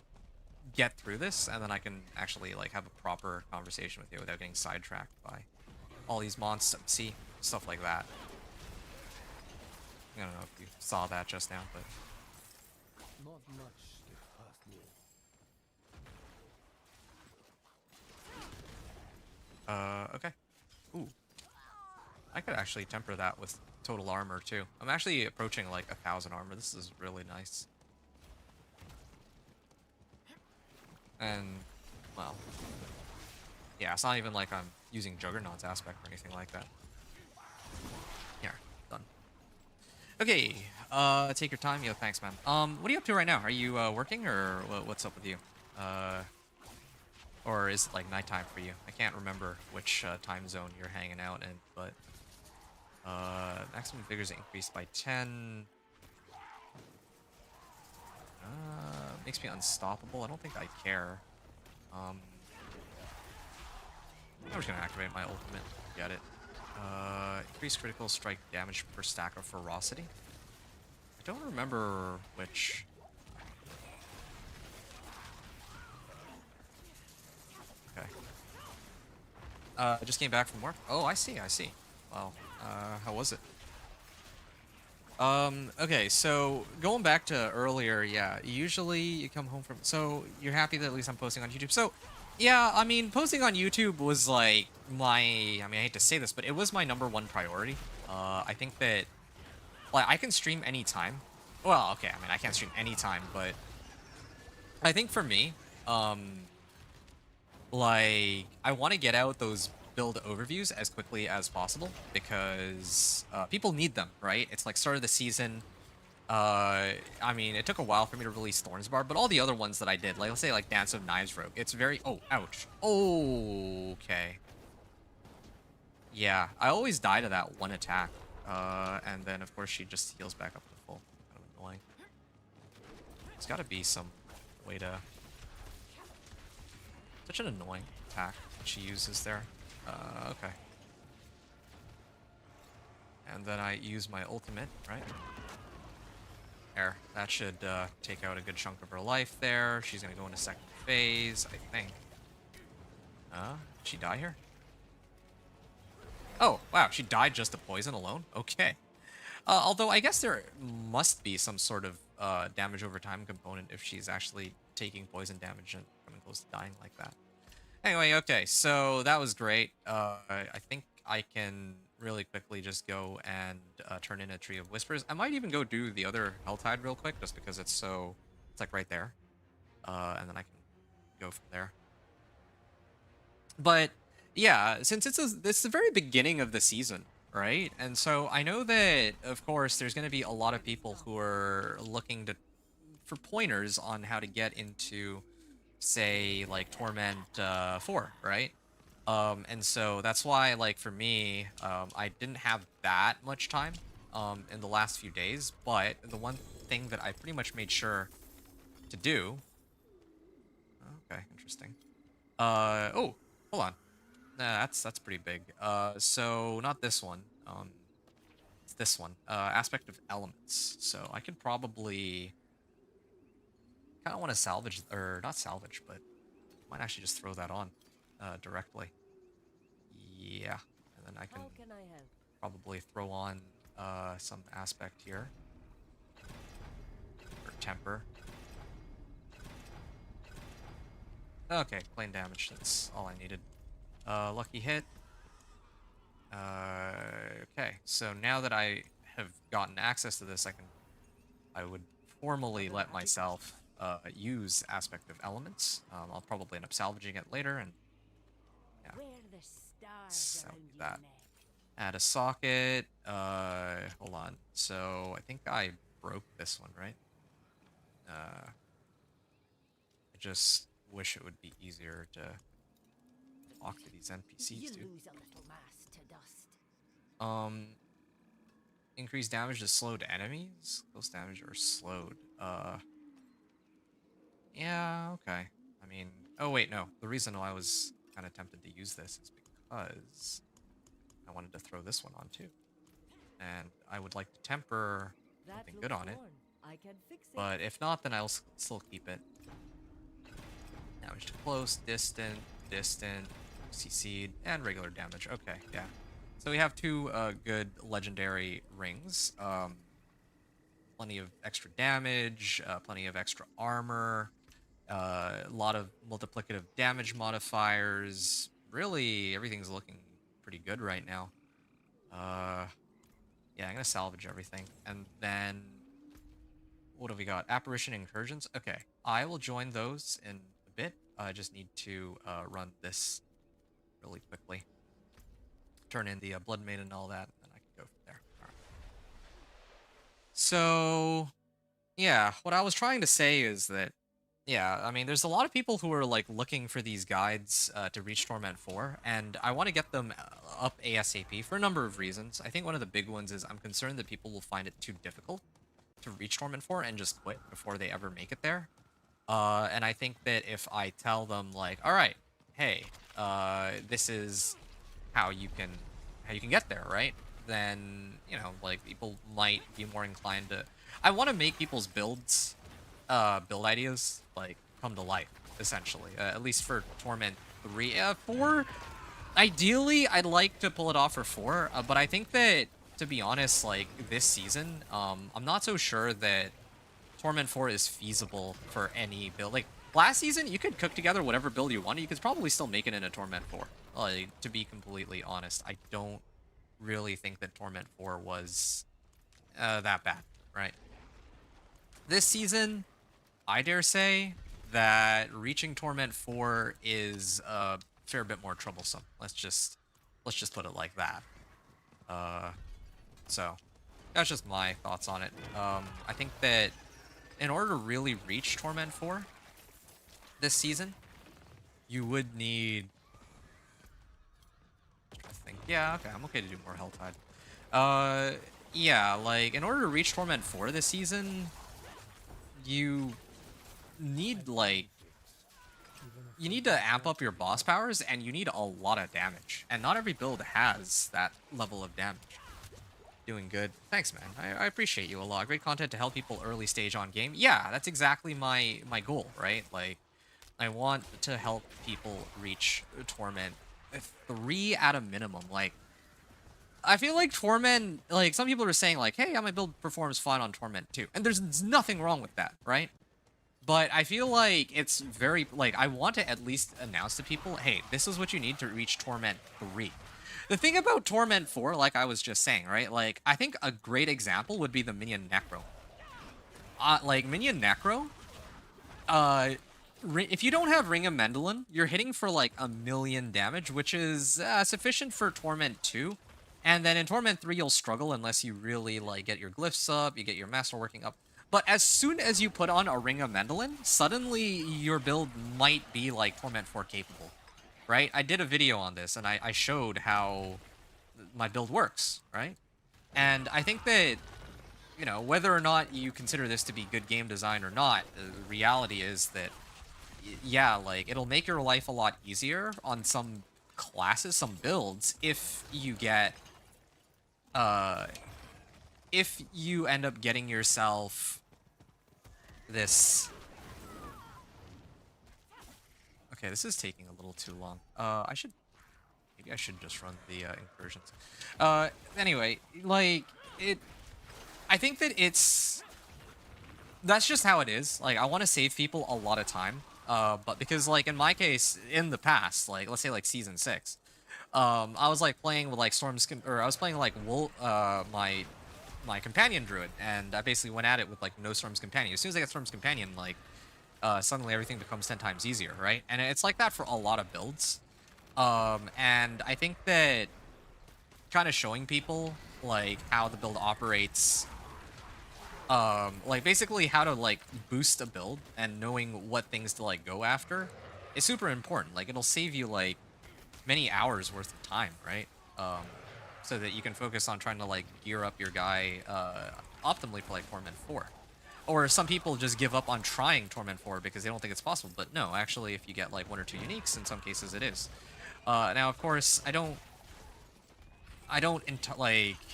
get through this, and then I can actually, like, have a proper conversation with you without getting sidetracked by all these monsters. See? Stuff like that. I don't know if you saw that just now, but... Not much this past war. Okay. Ooh. I could actually temper that with total armor, too. I'm actually approaching, like, 1,000 armor. This is really nice. And, well... Yeah, it's not even like I'm using Juggernaut's aspect or anything like that. Here, done. Okay, take your time. Yo, thanks, man. What are you up to right now? Are you, working, or what's up with you? Or is it, like, nighttime for you? I can't remember which, time zone you're hanging out in, but... maximum vigor's increased by 10. Makes me unstoppable. I don't think I care. I'm just gonna activate my ultimate. Get it. Increased critical strike damage per stack of ferocity. I don't remember which. Okay. I just came back from work. Oh, I see. Well, how was it? Okay, so going back to earlier, yeah, usually you come home from, so you're happy that at least I'm posting on YouTube. So, yeah, I mean, posting on YouTube was like I hate to say this, but it was my #1 priority. I think that, like, I can stream anytime. Well, okay, I mean, I can't stream anytime, but I think for me, like, I want to get out those build overviews as quickly as possible because people need them, right? It's like start of the season. I mean, it took a while for me to release Thornsbar, but all the other ones that I did, like let's say like Dance of Knives Rogue, it's very... Oh, ouch. Okay. Yeah, I always die to that one attack. And then of course she just heals back up to full. Kind of annoying. There's got to be some way to... Such an annoying attack that she uses there. Okay. And then I use my ultimate, right? There. That should take out a good chunk of her life there. She's gonna go into second phase, I think. Did she die here? Oh, wow, she died just to poison alone? Okay. Although I guess there must be some sort of damage over time component if she's actually taking poison damage and coming close to dying like that. Anyway, okay, so that was great. I think I can really quickly just go and turn in a Tree of Whispers. I might even go do the other Helltide real quick, just because it's like right there. And then I can go from there. But yeah, since it's the very beginning of the season, right? And so I know that, of course, there's going to be a lot of people who are looking for pointers on how to get into, say, like Torment 4, right? And so that's why, like, for me, I didn't have that much time in the last few days, but the one thing that I pretty much made sure to do. Okay, interesting. Oh, hold on. Nah, that's pretty big. So not this one. It's this one. Aspect of elements. So I could probably kind of want to salvage, or not salvage, but might actually just throw that on directly. Yeah, and then I can How can I help? probably throw on some aspect here or temper. Okay, plain damage. That's all I needed. Lucky hit. Okay, so now that I have gotten access to this, I would formally let myself use Aspect of Elements. I'll probably end up salvaging it later, and yeah, Where the stars so around your that. neck. Add a socket. Hold on. So I think I broke this one, right? I just wish it would be easier to talk to these NPCs, You dude. lose a little mass to dust. Um, increase damage to slowed enemies. Close damage or slowed. Yeah, okay. I mean, oh wait, no. The reason why I was kind of tempted to use this is because I wanted to throw this one on too, and I would like to temper That something looks good on it. worn. I can fix it. But if not, then I'll still keep it. Damage to close, distant, CC'd, and regular damage. Okay, yeah. So we have two good legendary rings. Plenty of extra damage, plenty of extra armor, a lot of multiplicative damage modifiers. Really, everything's looking pretty good right now. Yeah, I'm gonna salvage everything. And then what have we got? Apparition Incursions. Okay, I will join those in a bit. I just need to run this really quickly. Turn in the Blood Maiden and all that, and then I can go from there. All right. So, yeah, what I was trying to say is that, yeah, I mean, there's a lot of people who are like looking for these guides to reach Torment 4, and I want to get them up ASAP for a number of reasons. I think one of the big ones is I'm concerned that people will find it too difficult to reach Torment 4 and just quit before they ever make it there. And I think that if I tell them like, all right, hey, this is how you can get there, right? Then, you know, like people might be more inclined to. I want to make people's build ideas like come to life, essentially. At least for Torment 3, 4. Ideally, I'd like to pull it off for 4, but I think that, to be honest, like this season, I'm not so sure that Torment 4 is feasible for any build. Like last season, you could cook together whatever build you wanted. You could probably still make it in a Torment 4. Like, to be completely honest, I don't really think that Torment 4 was that bad, right? This season, I dare say that reaching Torment 4 is a fair bit more troublesome. Let's just put it like that. So that's just my thoughts on it. I think that in order to really reach Torment 4 this season, you would need. I think, yeah, okay, I'm okay to do more Helltide. Yeah, like in order to reach Torment 4 this season, you need to amp up your boss powers, and you need a lot of damage. And not every build has that level of damage. Doing good. Thanks, man. I appreciate you a lot. Great content to help people early stage on game. Yeah, that's exactly my goal, right? Like, I want to help people reach Torment 3 at a minimum. Like, I feel like Torment, like some people are saying like, hey, yeah, my build performs fine on Torment too. And there's nothing wrong with that, right? But I feel like it's very, like, I want to at least announce to people, hey, this is what you need to reach Torment 3. The thing about Torment 4, like I was just saying, right? Like, I think a great example would be the Minion Necro. Like, Minion Necro, if you don't have Ring of Mendelin, you're hitting for like 1,000,000 damage, which is sufficient for Torment 2. And then in Torment 3, you'll struggle unless you really like get your glyphs up, you get your master working up. But as soon as you put on a Ring of Mendelin, suddenly your build might be like Torment 4 capable, right? I did a video on this, and I showed how my build works, right? And I think that, you know, whether or not you consider this to be good game design or not, the reality is that, yeah, like, it'll make your life a lot easier on some classes, some builds, if you get, if you end up getting yourself this... Okay, this is taking a little too long. Maybe I should just run the incursions. Anyway, like, I think that that's just how it is. Like, I want to save people a lot of time. But because, like, in my case, in the past, like, let's say, like, Season 6, I was, like, playing with, like, I was playing, like, my companion druid, and I basically went at it with, like, no Storm's Companion. As soon as I get Storm's Companion, like, suddenly everything becomes 10 times easier, right? And it's like that for a lot of builds. And I think that kind of showing people, like, how the build operates, like, basically how to, like, boost a build and knowing what things to, like, go after is super important. Like, it'll save you, like, many hours worth of time, right? So that you can focus on trying to, like, gear up your guy optimally for, like, Torment 4. Or some people just give up on trying Torment 4 because they don't think it's possible. But no, actually, if you get, like, 1 or 2 uniques, in some cases it is. Now, of course, I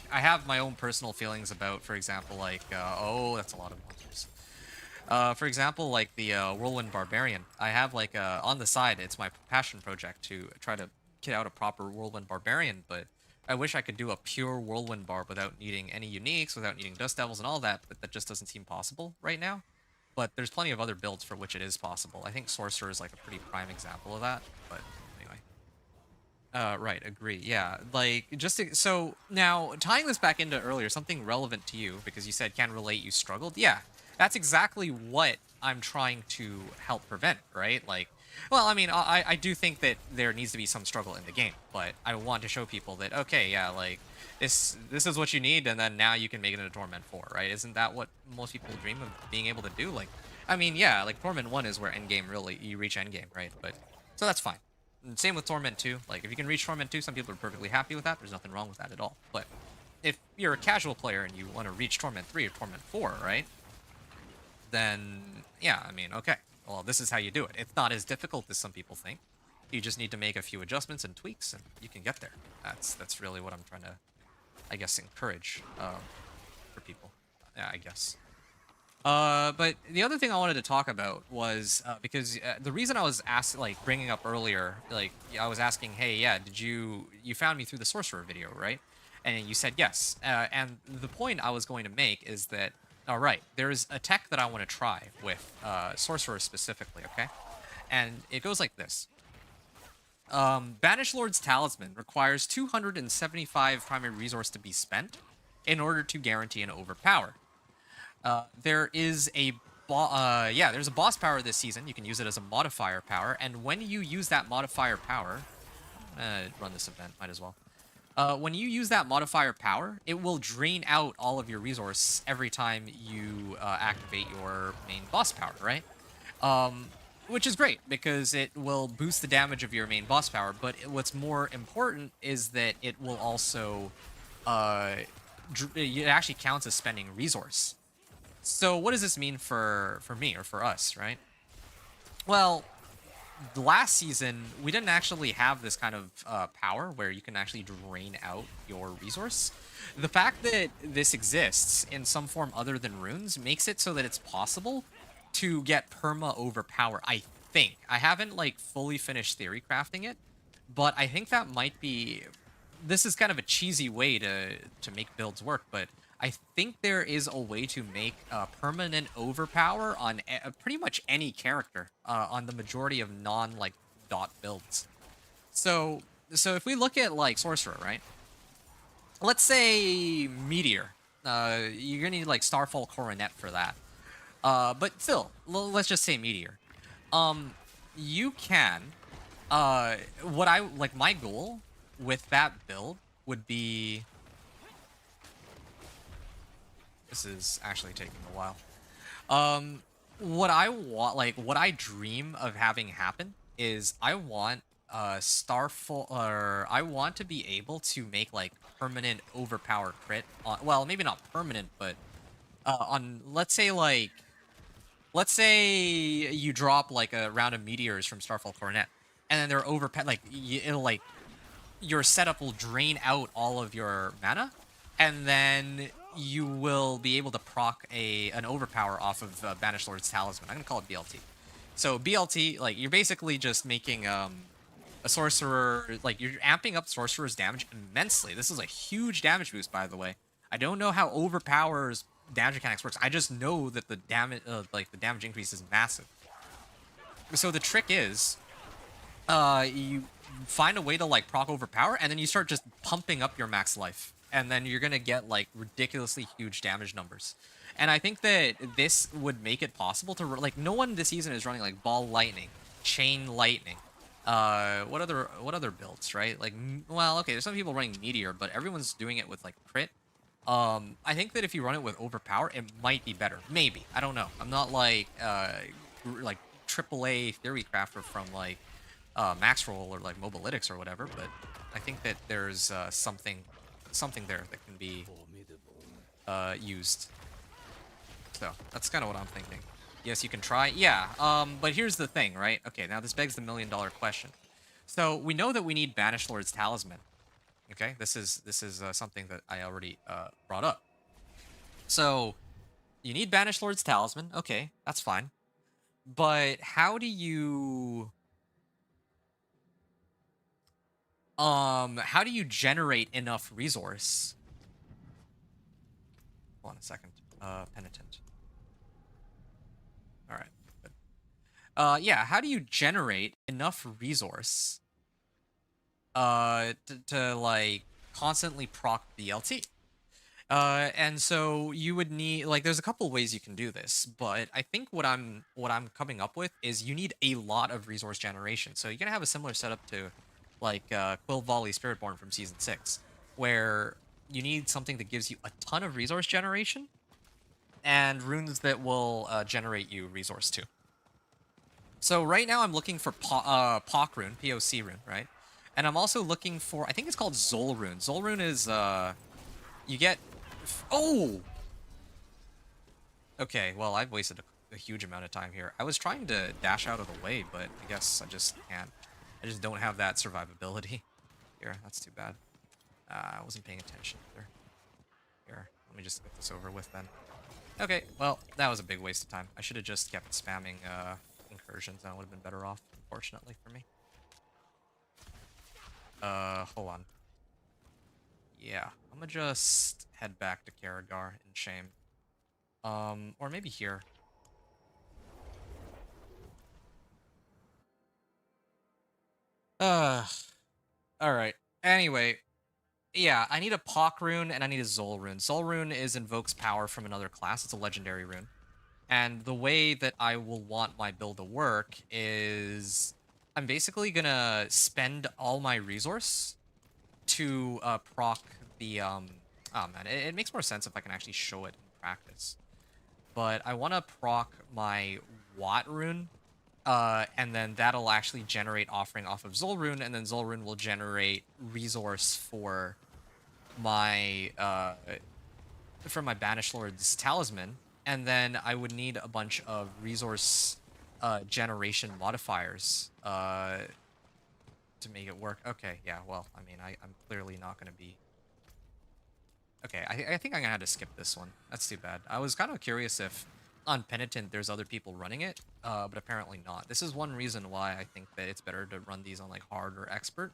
have my own personal feelings about, for example, like, oh, that's a lot of monsters. For example, like the Whirlwind Barbarian. I have, like, on the side, it's my passion project to try to get out a proper Whirlwind Barbarian, but I wish I could do a pure Whirlwind Barb without needing any uniques, without needing Dust Devils and all that, but that just doesn't seem possible right now. But there's plenty of other builds for which it is possible. I think Sorcerer is, like, a pretty prime example of that, but anyway. Right, agree. Yeah, like, so now tying this back into earlier, something relevant to you, because you said can relate, you struggled. Yeah, that's exactly what I'm trying to help prevent, right? Like, well, I mean, I do think that there needs to be some struggle in the game, but I want to show people that, okay, yeah, like, this is what you need, and then now you can make it into Torment 4, right? Isn't that what most people dream of being able to do? Like, I mean, yeah, like, Torment 1 is where endgame really, you reach endgame, right? But, so that's fine. And same with Torment 2. Like, if you can reach Torment 2, some people are perfectly happy with that. There's nothing wrong with that at all. But if you're a casual player and you want to reach Torment 3 or Torment 4, right? Then, yeah, I mean, okay. Well, this is how you do it. It's not as difficult as some people think. You just need to make a few adjustments and tweaks, and you can get there. That's really what I'm trying to, I guess, encourage for people. Yeah, I guess. But the other thing I wanted to talk about was because the reason I was bringing up earlier, like, I was asking, hey, yeah, you found me through the Sorcerer video, right? And you said yes. And the point I was going to make is that, all right, there's a tech that I want to try with Sorcerer specifically, okay? And it goes like this. Banished Lord's Talisman requires 275 primary resource to be spent in order to guarantee an overpower. There is there's a boss power this season. You can use it as a modifier power, and when you use that modifier power, run this event, might as well. When you use that modifier power, it will drain out all of your resource every time you activate your main boss power, right? Which is great, because it will boost the damage of your main boss power, but what's more important is that it will also, it actually counts as spending resource. So what does this mean for me, or for us, right? Well, last season, we didn't actually have this kind of power where you can actually drain out your resource. The fact that this exists in some form other than runes makes it so that it's possible to get perma overpower, I think. I haven't, like, fully finished theory crafting it, but I think that might be this is kind of a cheesy way to make builds work, but I think there is a way to make permanent overpower on pretty much any character on the majority of non like dot builds. So if we look at like sorcerer, right? Let's say meteor. You're gonna need like starfall coronet for that. But still, let's just say meteor. You can. What I like my goal with that build would be. This is actually taking a while. What I want, like, what I dream of having happen is I want starfall, or I want to be able to make like permanent overpower crit on. Well, maybe not permanent, but on let's say you drop like a round of meteors from Starfall Coronet, and then they're like it'll like your setup will drain out all of your mana, and then you will be able to proc an overpower off of Banished Lord's Talisman. I'm gonna call it BLT. So BLT, like you're basically just making a sorcerer, like you're amping up sorcerer's damage immensely. This is a huge damage boost, by the way. I don't know how overpowers damage mechanics works. I just know that the damage, like the damage increase is massive. So the trick is, you find a way to like proc overpower, and then you start just pumping up your max life, and then you're gonna get like ridiculously huge damage numbers. And I think that this would make it possible to like no one this season is running like ball lightning, chain lightning. What other builds, right? Like, well, okay, there's some people running meteor, but everyone's doing it with like crit. I think that if you run it with overpower, it might be better. Maybe, I don't know. I'm not like AAA theory crafter from like Max Roll or like Mobalytics or whatever, but I think that there's something there that can be used. So that's kind of what I'm thinking. Yes, you can try. Yeah, but here's the thing, right? Okay, now this begs the million-dollar question. So we know that we need Banished Lord's Talisman. Okay, this is something that I already brought up. So you need Banished Lord's Talisman. Okay, that's fine. But how do you generate enough resource? Hold on a second. Penitent. All right. Good. Yeah, how do you generate enough resource to like constantly proc BLT? And so you would need like there's a couple ways you can do this, but I think what I'm coming up with is you need a lot of resource generation. So you're gonna have a similar setup to like Quill Volley Spiritborn from season 6, where you need something that gives you a ton of resource generation and runes that will generate you resource too. So right now I'm looking for POC rune, POC rune, right? And I'm also looking for, I think it's called Zol rune. Zol rune is, you get, oh! Okay, well, I've wasted a huge amount of time here. I was trying to dash out of the way, but I guess I just can't. I just don't have that survivability. Here, that's too bad. I wasn't paying attention either. Here, let me just get this over with then. Okay, well, that was a big waste of time. I should have just kept spamming incursions, and I would have been better off, unfortunately for me. Hold on. Yeah, I'm gonna just head back to Karagar in shame. Or maybe here. Alright. Anyway, yeah, I need a POC rune and I need a Zol rune. Zol rune invokes power from another class. It's a legendary rune. And the way that I will want my build to work is I'm basically gonna spend all my resource to proc the oh man, it makes more sense if I can actually show it in practice. But I want to proc my Watt rune, and then that'll actually generate offering off of Zol rune, and then Zol rune will generate resource for my Banished Lord's Talisman, and then I would need a bunch of resource generation modifiers to make it work. Okay, yeah, well, I mean, I'm clearly not going to be... Okay, I think I'm going to have to skip this one. That's too bad. I was kind of curious if on Penitent there's other people running it, but apparently not. This is one reason why I think that it's better to run these on like hard or expert.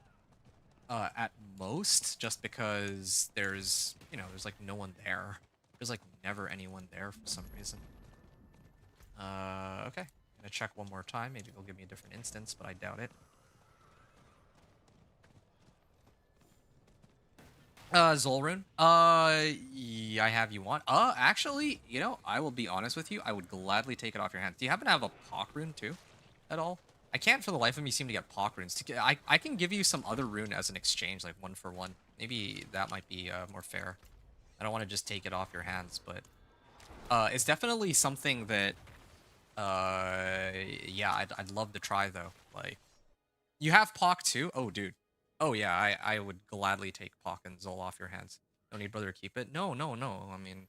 at most, just because there's, there's like no one there. There's like never anyone there for some reason. Okay. I'm gonna check one more time. Maybe they'll give me a different instance, but I doubt it. Zolrun. Yeah, I have you on. Actually, I will be honest with you. I would gladly take it off your hands. Do you happen to have a Pock rune too, at all? I can't for the life of me seem to get Pock runes. I can give you some other rune as an exchange, like 1-for-1. Maybe that might be more fair. I don't want to just take it off your hands, but it's definitely something that yeah, I'd love to try though. Like, you have Pock too? Oh, dude. Oh yeah, I would gladly take Pock and Zol off your hands. Don't need brother to keep it. No, no, no. I mean,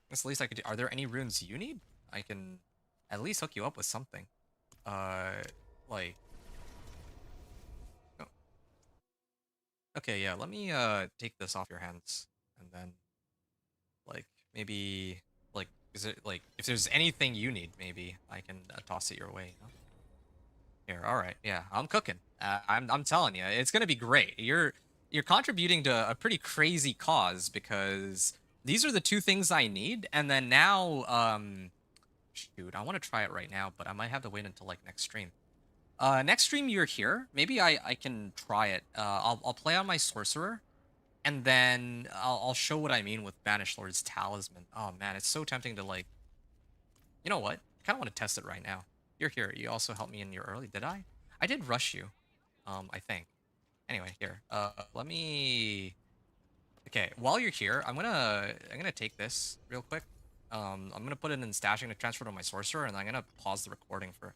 that's the least I could do. Are there any runes you need? I can at least hook you up with something. Uh, like. Oh. Okay, yeah. Let me take this off your hands, and then like maybe like is it like if there's anything you need, maybe I can toss it your way. Here, all right, yeah, I'm cooking. I'm telling you, it's gonna be great. You're contributing to a pretty crazy cause because these are the two things I need, and then now, shoot, I want to try it right now, but I might have to wait until like next stream. Next stream you're here. Maybe I can try it. I'll play on my sorcerer, and then I'll show what I mean with Banished Lord's Talisman. Oh man, it's so tempting to like. You know what? I kind of want to test it right now. You're here. You also helped me in your early. Did I? I did rush you. I think. Anyway, here. Let me. Okay, while you're here, I'm gonna take this real quick. I'm gonna put it in stashing to transfer to my sorcerer, and I'm gonna pause the recording for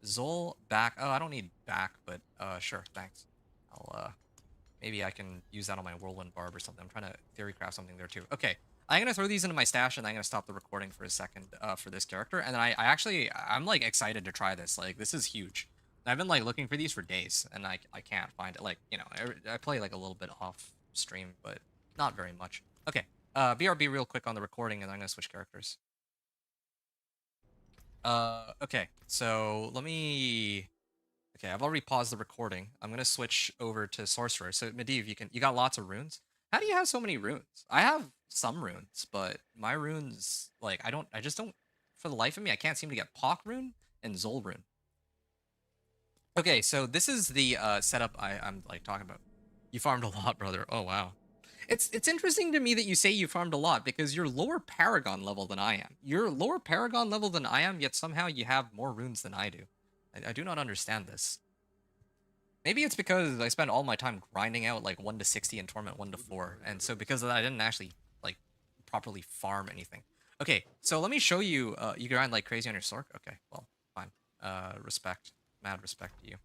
Zol back. Oh, I don't need back, but sure, thanks. I'll maybe I can use that on my whirlwind barb or something. I'm trying to theory craft something there too. Okay, I'm gonna throw these into my stash, and I'm gonna stop the recording for a second for this character. And then I'm like excited to try this. Like, this is huge. I've been like looking for these for days, and I can't find it. Like, I play like a little bit off stream, but not very much. Okay, BRB real quick on the recording, and I'm gonna switch characters. Okay, so let me. Okay, I've already paused the recording. I'm gonna switch over to sorcerer. So Medivh, you got lots of runes. How do you have so many runes? I have some runes, but my runes, like, I just don't, for the life of me, I can't seem to get Pock rune and Zol rune. Okay, so this is the setup I'm like talking about. You farmed a lot, brother. Oh wow. It's interesting to me that you say you farmed a lot because you're lower Paragon level than I am. You're lower Paragon level than I am, yet somehow you have more runes than I do. I do not understand this. Maybe it's because I spent all my time grinding out like 1-60 and Torment 1-4, and so because of that, I didn't actually like properly farm anything. Okay, so let me show you. You grind like crazy on your Sork. Okay, well, fine. Respect, mad respect to you.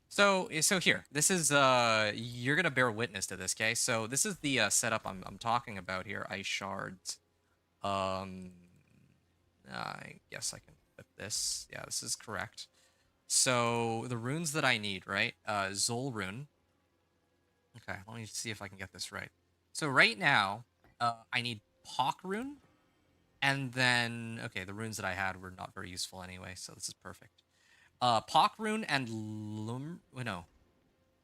So here, this is you're gonna bear witness to this, okay? So this is the setup I'm talking about here. Ice shards. I guess I can flip this. Yeah, this is correct. So the runes that I need, right? Zol rune. Okay, let me see if I can get this right. So right now, I need Pock rune, and then okay, the runes that I had were not very useful anyway, so this is perfect. Pock rune and no,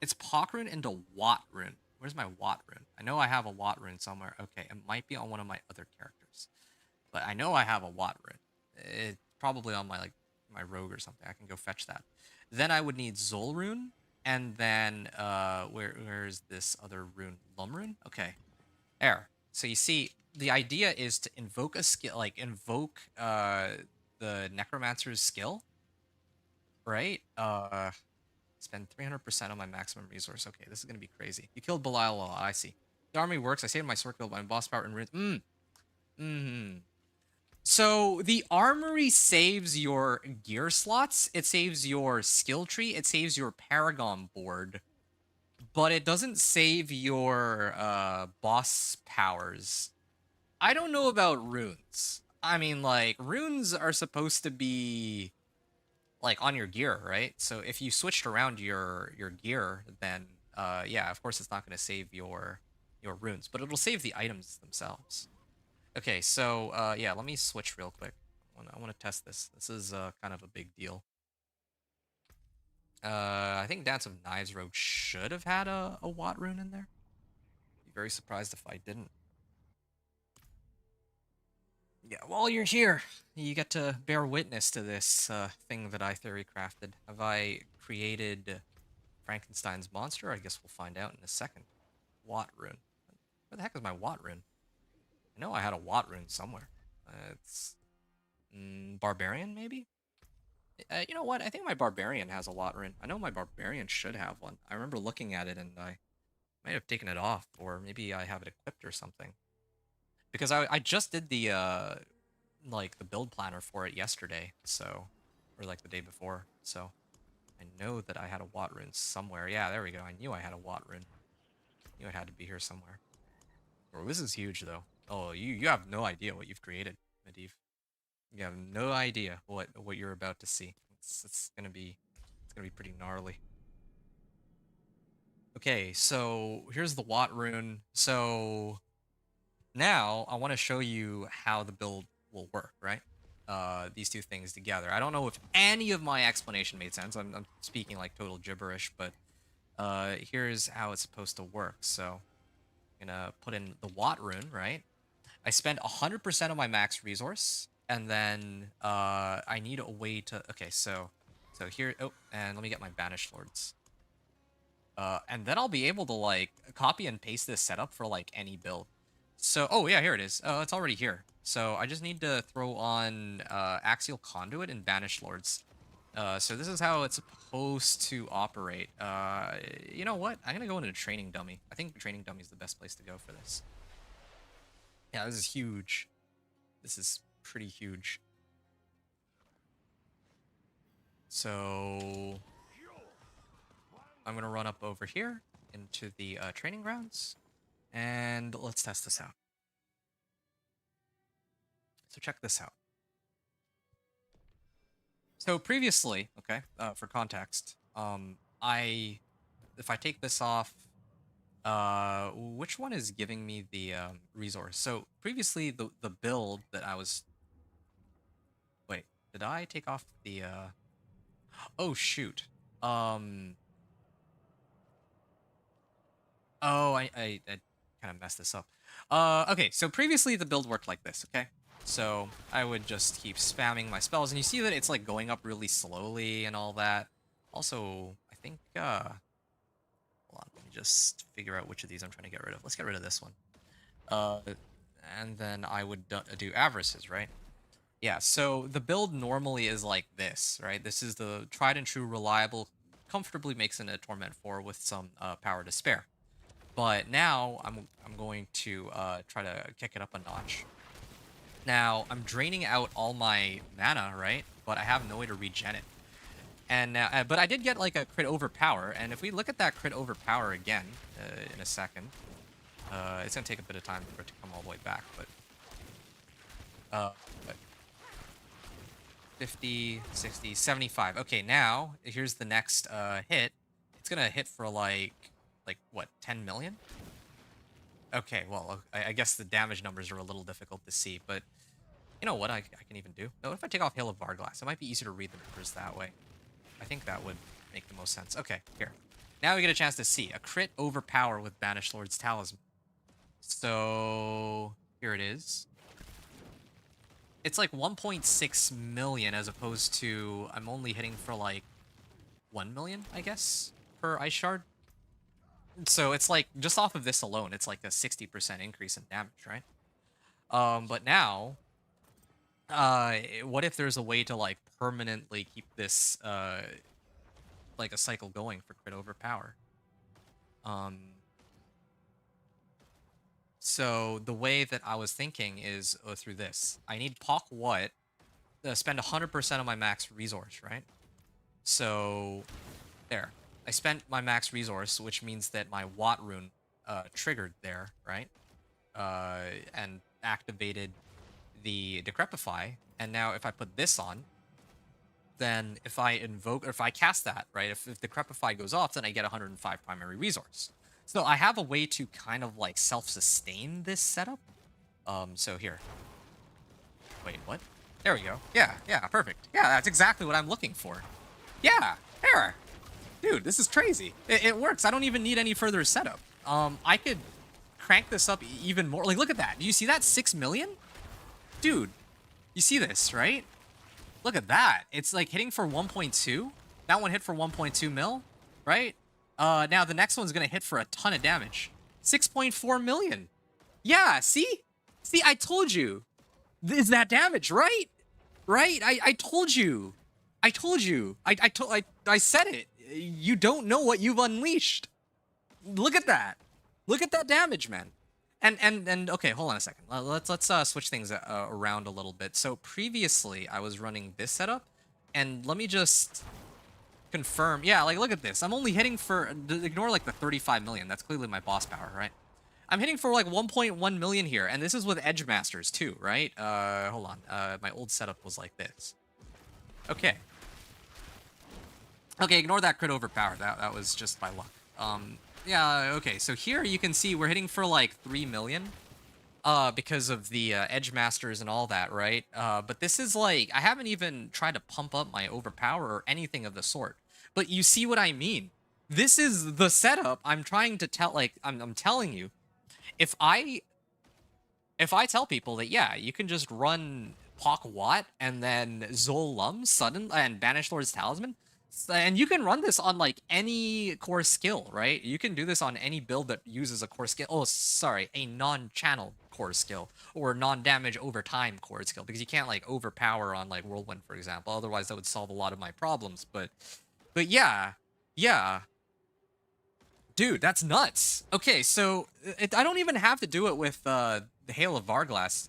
it's Pock rune and a Watt rune. Where's my Watt rune? I know I have a Watt rune somewhere. Okay, it might be on one of my other characters, but I know I have a Watt rune. It's probably on my my rogue or something. I can go fetch that. Then I would need Zol rune, and then where's this other rune? Lum rune? Okay, there. So you see, the idea is to invoke a skill, like invoke the necromancer's skill, right? Spend 300% on my maximum resource. Okay, this is gonna be crazy. You killed Belial. I see. The army works. I saved my sword build, my boss power and runes. So the armory saves your gear slots, it saves your skill tree, it saves your Paragon board, but it doesn't save your boss powers. I don't know about runes. I mean, like, runes are supposed to be like on your gear, right? So if you switched around your gear, then yeah, of course it's not going to save your runes, but it'll save the items themselves. Okay, so yeah, let me switch real quick. I want to test this. This is kind of a big deal. I think Dance of Knives Road should have had a Watt rune in there. Be very surprised if I didn't. Yeah, while you're here, you get to bear witness to this thing that I theory crafted. Have I created Frankenstein's monster? I guess we'll find out in a second. Watt rune. Where the heck is my Watt rune? I know I had a Watt rune somewhere. It's Barbarian, maybe? You know what? I think my Barbarian has a Watt rune. I know my Barbarian should have one. I remember looking at it and I might have taken it off, or maybe I have it equipped or something. Because I just did the like the build planner for it yesterday, so, or like the day before, so I know that I had a Watt rune somewhere. Yeah, there we go. I knew I had a Watt rune. Knew it had to be here somewhere. Oh, this is huge though. Oh, you have no idea what you've created, Medivh. You have no idea what you're about to see. It's gonna be pretty gnarly. Okay, so here's the Watt rune. So now I want to show you how the build will work, right? These two things together. I don't know if any of my explanation made sense. I'm speaking like total gibberish, but here's how it's supposed to work. So I'm gonna put in the Watt rune, right? I spend 100% of my max resource, and then I need a way to. Okay, so here. Oh, and let me get my Banished Lords. And then I'll be able to like copy and paste this setup for like any build. So, oh yeah, here it is. Oh, it's already here. So I just need to throw on Axial Conduit and Banished Lords. So this is how it's supposed to operate. You know what? I'm gonna go into Training Dummy. I think Training Dummy is the best place to go for this. Yeah, this is huge. This is pretty huge. So I'm gonna run up over here into the training grounds, and let's test this out. So check this out. So previously, okay, for context, if I take this off, which one is giving me the resource? So previously, the build that I was. Wait, did I take off the? Oh shoot. Oh, I kind of messed this up. Okay, so previously the build worked like this, okay? So I would just keep spamming my spells, and you see that it's like going up really slowly and all that. Also, I think, hold on, let me just figure out which of these I'm trying to get rid of. Let's get rid of this one. And then I would do Avarices, right? Yeah, so the build normally is like this, right? This is the tried and true, reliable, comfortably makes in a Torment 4 with some power to spare. But now I'm going to try to kick it up a notch. Now I'm draining out all my mana, right? But I have no way to regen it. And now, but I did get like a crit overpower, and if we look at that crit overpower again in a second, it's gonna take a bit of time for it to come all the way back. But 50, 60, 75. Okay, now here's the next hit. It's gonna hit for like what, 10 million? Okay, well, I guess the damage numbers are a little difficult to see, but you know what I can even do? No, if I take off Hail of Varglass, it might be easier to read the numbers that way. I think that would make the most sense. Okay, here. Now we get a chance to see a crit overpower with Banished Lord's Talisman. So here it is. It's like 1.6 million as opposed to I'm only hitting for like 1 million, I guess, per Ice Shard. So it's like, just off of this alone, it's like a 60% increase in damage, right? But now, what if there's a way to like permanently keep this, like a cycle going for crit overpower? So the way that I was thinking is through this. I need Pock What, spend 100% of my max resource, right? So, there. I spent my max resource, which means that my Watt rune triggered there, right? And activated the Decrepify. And now if I put this on, then if I invoke, or if I cast that, right? If Decrepify goes off, then I get 105 primary resource. So I have a way to kind of like self-sustain this setup. So here. Wait, what? There we go. Yeah, perfect. Yeah, that's exactly what I'm looking for. Yeah, there. Dude, this is crazy. It works. I don't even need any further setup. I could crank this up even more. Like, look at that. Do you see that? 6 million? Dude, you see this, right? Look at that. It's like hitting for 1.2. That one hit for 1.2 mil, right? Now the next one's gonna hit for a ton of damage. 6.4 million. Yeah, see? See, I told you. Is that damage, right? Right? I told you. I told you. I said it. You don't know what you've unleashed. Look at that. Look at that damage, man. And okay, hold on a second. Let's switch things around a little bit. So previously I was running this setup, and let me just confirm. Yeah, like look at this. I'm only hitting for, ignore like the 35 million. That's clearly my boss power, right? I'm hitting for like 1.1 million here, and this is with Edge Masters too, right? Hold on. My old setup was like this. Okay. Okay, ignore that crit overpower. That was just by luck. Yeah, okay, so here you can see we're hitting for like 3 million. Because of the Edge Masters and all that, right? But this is like, I haven't even tried to pump up my overpower or anything of the sort. But you see what I mean? This is the setup I'm trying to tell, like, I'm telling you. If I tell people that, yeah, you can just run Pok Wat and then Zol Lum sudden and Banish Lord's Talisman, and you can run this on like any core skill, right? You can do this on any build that uses a core skill. Oh, sorry, a non-channel core skill or non-damage over time core skill, because you can't like overpower on like Whirlwind, for example. Otherwise, that would solve a lot of my problems. But yeah, yeah. Dude, that's nuts. Okay, so I don't even have to do it with the Hail of Varglass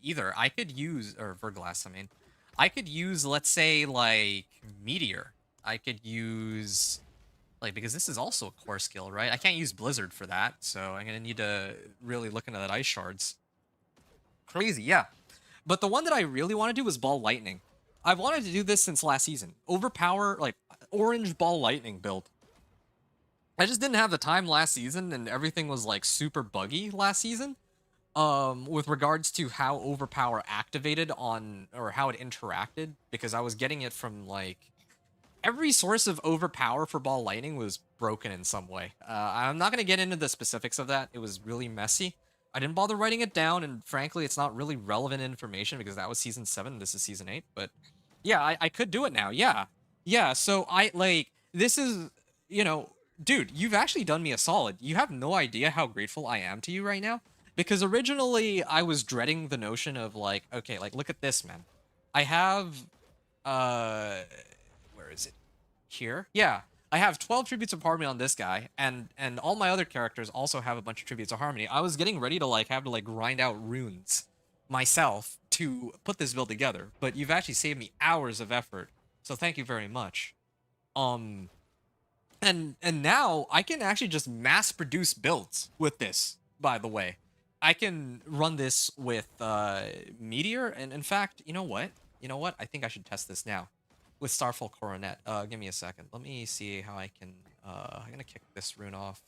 either. I could use, or Verglass, I mean. I could use, let's say, like, Meteor. I could use, like, because this is also a core skill, right? I can't use Blizzard for that, so I'm gonna need to really look into that Ice Shards. Crazy, yeah. But the one that I really want to do is Ball Lightning. I've wanted to do this since last season. Overpower, like, Orange Ball Lightning build. I just didn't have the time last season, and everything was like super buggy last season. With regards to how Overpower activated on, or how it interacted, because I was getting it from like every source of Overpower for Ball Lightning was broken in some way. I'm not gonna get into the specifics of that. It was really messy. I didn't bother writing it down, and frankly, it's not really relevant information because that was season 7. This is season 8. But yeah, I could do it now. Yeah, yeah. So I like this is, you know. Dude, you've actually done me a solid. You have no idea how grateful I am to you right now. Because originally, I was dreading the notion of, like, okay, like, look at this, man. I have, where is it? Here? Yeah. I have 12 Tributes of Harmony on this guy, and all my other characters also have a bunch of Tributes of Harmony. I was getting ready to, like, have to, like, grind out runes myself to put this build together. But you've actually saved me hours of effort. So thank you very much. And now I can actually just mass produce builds with this, by the way. I can run this with Meteor, and in fact, you know what? You know what? I think I should test this now with Starfall Coronet. Give me a second. Let me see how I can I'm gonna kick this rune off.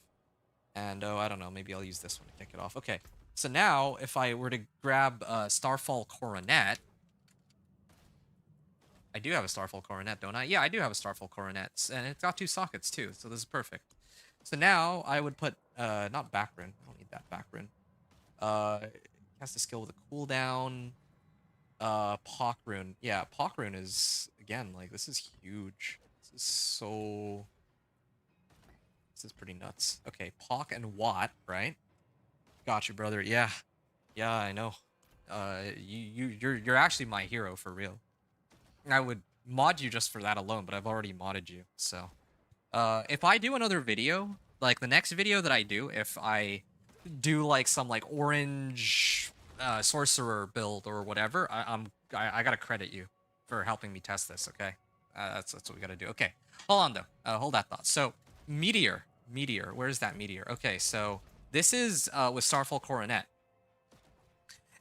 And oh, I don't know, maybe I'll use this one to kick it off. Okay. So now if I were to grab Starfall Coronet, I do have a Starfall Coronet, don't I? Yeah, I do have a Starfall Coronet, and it's got 2 sockets too, so this is perfect. So now I would put, not back rune. I don't need that back rune. Cast a skill with a cooldown. Pock rune. Yeah, Pock rune is, again, like, this is huge. This is so... This is pretty nuts. Okay, Pock and Watt, right? Got you, brother. Yeah. Yeah, I know. You're actually my hero for real. I would mod you just for that alone, but I've already modded you, so. If I do another video, like the next video that I do, if I do like some like orange sorcerer build or whatever, I gotta credit you for helping me test this, okay? That's what we gotta do. Okay, hold on though. Hold that thought. So, Meteor. Where's that Meteor? Okay, so this is with Starfall Coronet.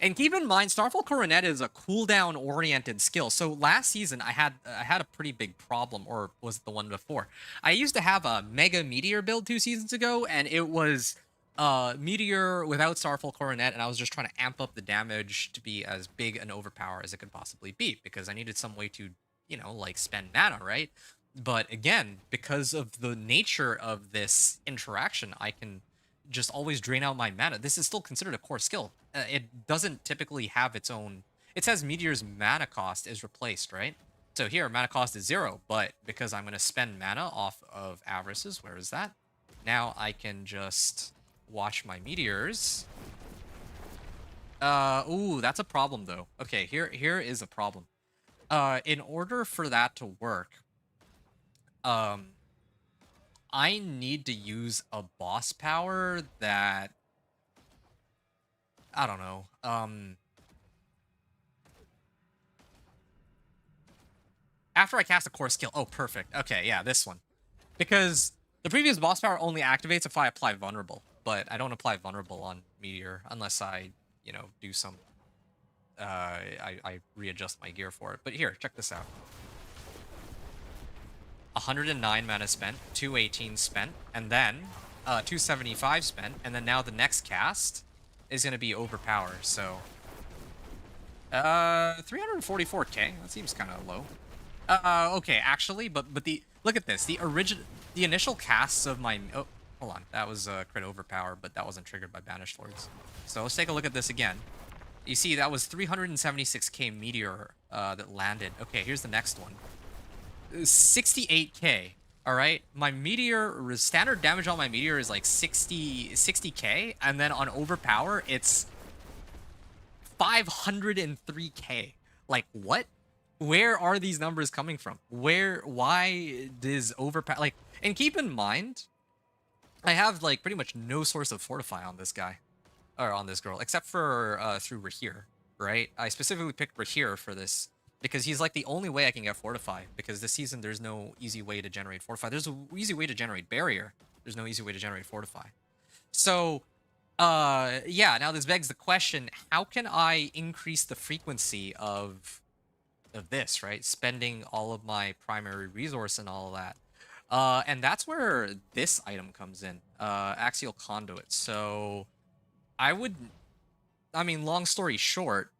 And keep in mind, Starfall Coronet is a cooldown-oriented skill. So last season, I had a pretty big problem, or was it the one before? I used to have a Mega Meteor build 2 seasons ago, and it was Meteor without Starfall Coronet, and I was just trying to amp up the damage to be as big an overpower as it could possibly be, because I needed some way to, you know, like, spend mana, right? But again, because of the nature of this interaction, I can just always drain out my mana. This is still considered a core skill. It doesn't typically have its own. It says Meteor's mana cost is replaced, right? So here, mana cost is 0, but because I'm going to spend mana off of Avarices, where is that? Now I can just watch my Meteors. Ooh, that's a problem, though. Okay, here is a problem. In order for that to work, I need to use a boss power that I don't know. After I cast a core skill. Oh, perfect. Okay, yeah, this one. Because the previous boss power only activates if I apply vulnerable, but I don't apply vulnerable on Meteor unless I, do some I readjust my gear for it. But here, check this out. 109 mana spent, 218 spent, and then 275 spent, and then now the next cast is going to be overpowered. So 344k. That seems kind of low. Okay, actually, but the look at this. The initial casts of my hold on, that was crit overpower, but that wasn't triggered by Banished Lords. So let's take a look at this again. You see, that was 376k meteor that landed. Okay, here's the next one. 68k. All right, my meteor standard damage on my meteor is like 60k, and then on overpower it's 503k. Like what? Where are these numbers coming from? Why does overpower like? And keep in mind, I have like pretty much no source of fortify on this guy, or on this girl, except for through Rahir, right? I specifically picked Rahir for this because he's like the only way I can get fortify, because this season there's no easy way to generate fortify. There's an easy way to generate barrier. There's no easy way to generate fortify. So, yeah, now this begs the question, how can I increase the frequency of this, right? Spending all of my primary resource and all of that. And that's where this item comes in, Axial Conduit. So I mean, long story short,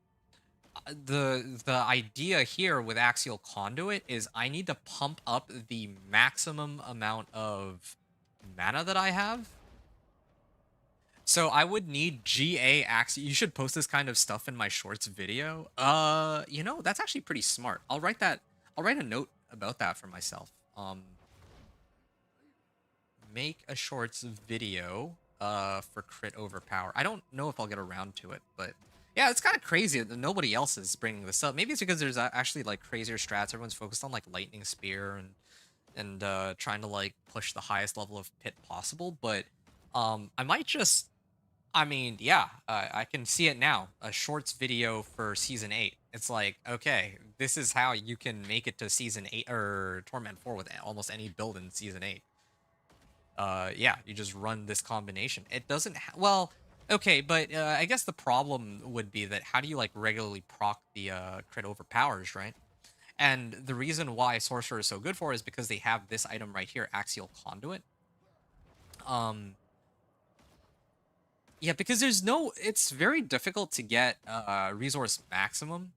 the idea here with Axial Conduit is I need to pump up the maximum amount of mana that I have. So I would need GA Axial. You should post this kind of stuff in my shorts video. That's actually pretty smart. I'll write a note about that for myself. Make a shorts video for crit overpower. I don't know if I'll get around to it, but yeah, it's kind of crazy that nobody else is bringing this up. Maybe it's because there's actually like crazier strats. Everyone's focused on like lightning spear and trying to like push the highest level of pit possible. But I might just, I mean, yeah, I can see it now. A shorts video for season 8. It's like, okay, this is how you can make it to season 8 or Torment 4 with almost any build in season 8. Yeah, you just run this combination. It doesn't well, okay, but I guess the problem would be that how do you like regularly proc the crit overpowers, right? And the reason why Sorcerer is so good for it is because they have this item right here, Axial Conduit. Yeah, because it's very difficult to get resource maximum,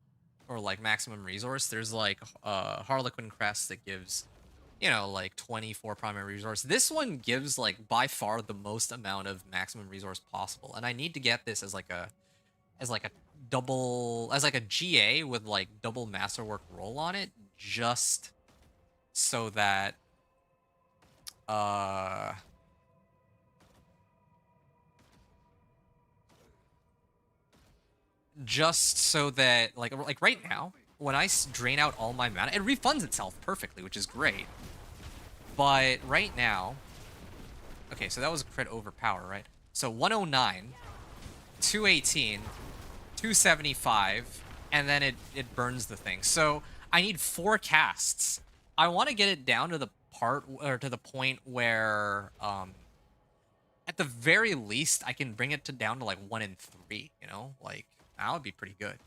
or like maximum resource. There's like Harlequin Crest that gives, like 24 primary resource. This one gives like by far the most amount of maximum resource possible, and I need to get this as like a GA with like double masterwork roll on it, just so that like right now when I drain out all my mana, it refunds itself perfectly, which is great. But right now, okay, so that was a crit overpower, right? So 109, 218, 275, and then it burns the thing. So I need 4 casts. I want to get it down to the point where at the very least I can bring it down to like 1 in 3, like that would be pretty good.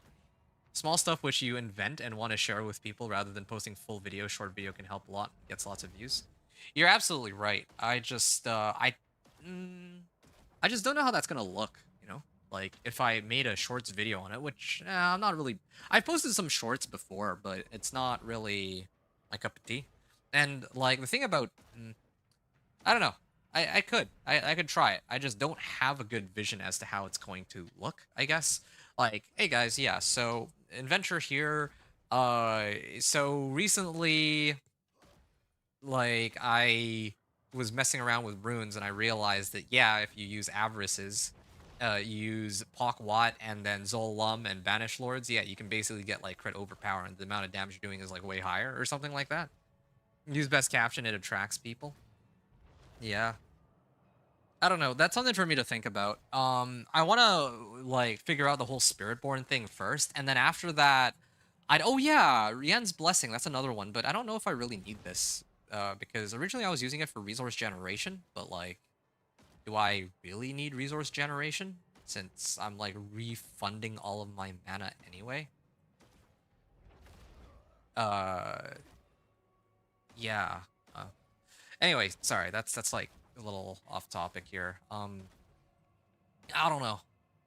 Small stuff which you invent and want to share with people rather than posting full video. Short video can help a lot, gets lots of views. You're absolutely right. I just don't know how that's gonna look, like if I made a shorts video on it, which I'm not really. I've posted some shorts before, but it's not really my cup of tea. And like the thing about, I don't know. I could try it. I just don't have a good vision as to how it's going to look, I guess. Like, hey guys, yeah, so adventure here. So recently, like, I was messing around with runes and I realized that, yeah, if you use avarices, you use Pok Wat and then Zol Lum and Vanish Lords, yeah, you can basically get like crit overpower and the amount of damage you're doing is like way higher or something like that. Use best caption, it attracts people. Yeah. I don't know. That's something for me to think about. I want to like figure out the whole Spiritborn thing first, and then after that, oh yeah, Rien's Blessing. That's another one, but I don't know if I really need this because originally I was using it for resource generation, but like, do I really need resource generation since I'm like refunding all of my mana anyway? Uh, yeah. Uh, anyway, sorry. That's like a little off topic here. I don't know.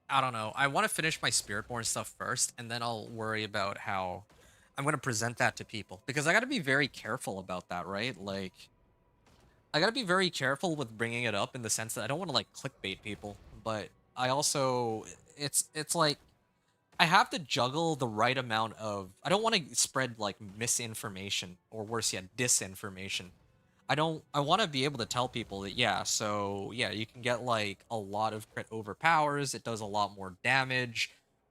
I don't know. I want to finish my Spiritborn stuff first, and then I'll worry about how I'm going to present that to people. Because I got to be very careful about that, right? Like, I got to be very careful with bringing it up in the sense that I don't want to, like, clickbait people. But I also, it's like, I have to juggle the right amount of, I don't want to spread, like, misinformation, or worse yet, disinformation. I want to be able to tell people that, yeah, so, yeah, you can get, like, a lot of crit overpowers, it does a lot more damage,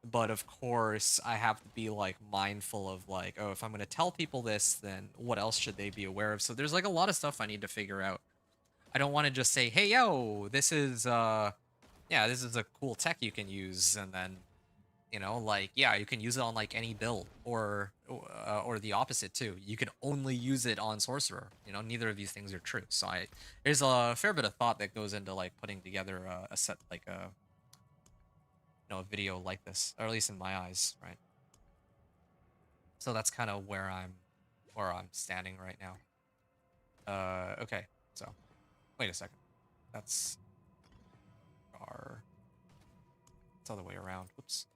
but of course, I have to be, like, mindful of, like, oh, if I'm going to tell people this, then what else should they be aware of? So there's, like, a lot of stuff I need to figure out. I don't want to just say, hey, yo, this is, yeah, this is a cool tech you can use, and then like, yeah, you can use it on like any build, or the opposite too. You can only use it on sorcerer. Neither of these things are true. So there's a fair bit of thought that goes into like putting together a set, like a video like this, or at least in my eyes, right? So that's kind of where I'm standing right now. Okay, so wait a second. That's our. It's the other way around. Whoops.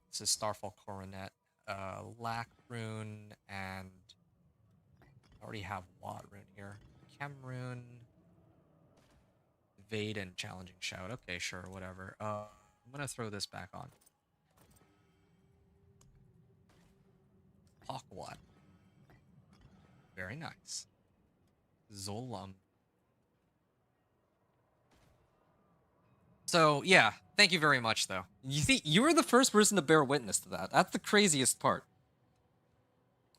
This is Starfall Coronet, Lack Rune, and I already have Watt Rune here. Chem Rune, Vade, and Challenging Shout. Okay, sure, whatever. I'm gonna throw this back on. Hawkwat. Very nice. Zolum. So, yeah, thank you very much, though. You were the first person to bear witness to that. That's the craziest part.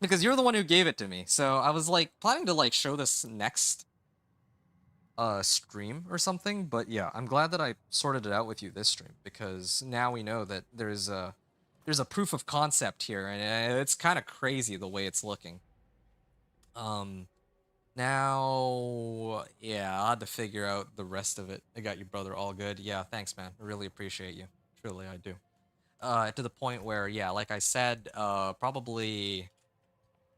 Because you're the one who gave it to me. So I was, like, planning to, like, show this next stream or something. But, yeah, I'm glad that I sorted it out with you this stream. Because now we know that there's a proof of concept here. And it's kind of crazy the way it's looking. Now, yeah, I'll have to figure out the rest of it. I got you, brother. All good. Yeah, thanks, man. I really appreciate you. Truly, I do. To the point where, yeah, like I said, probably...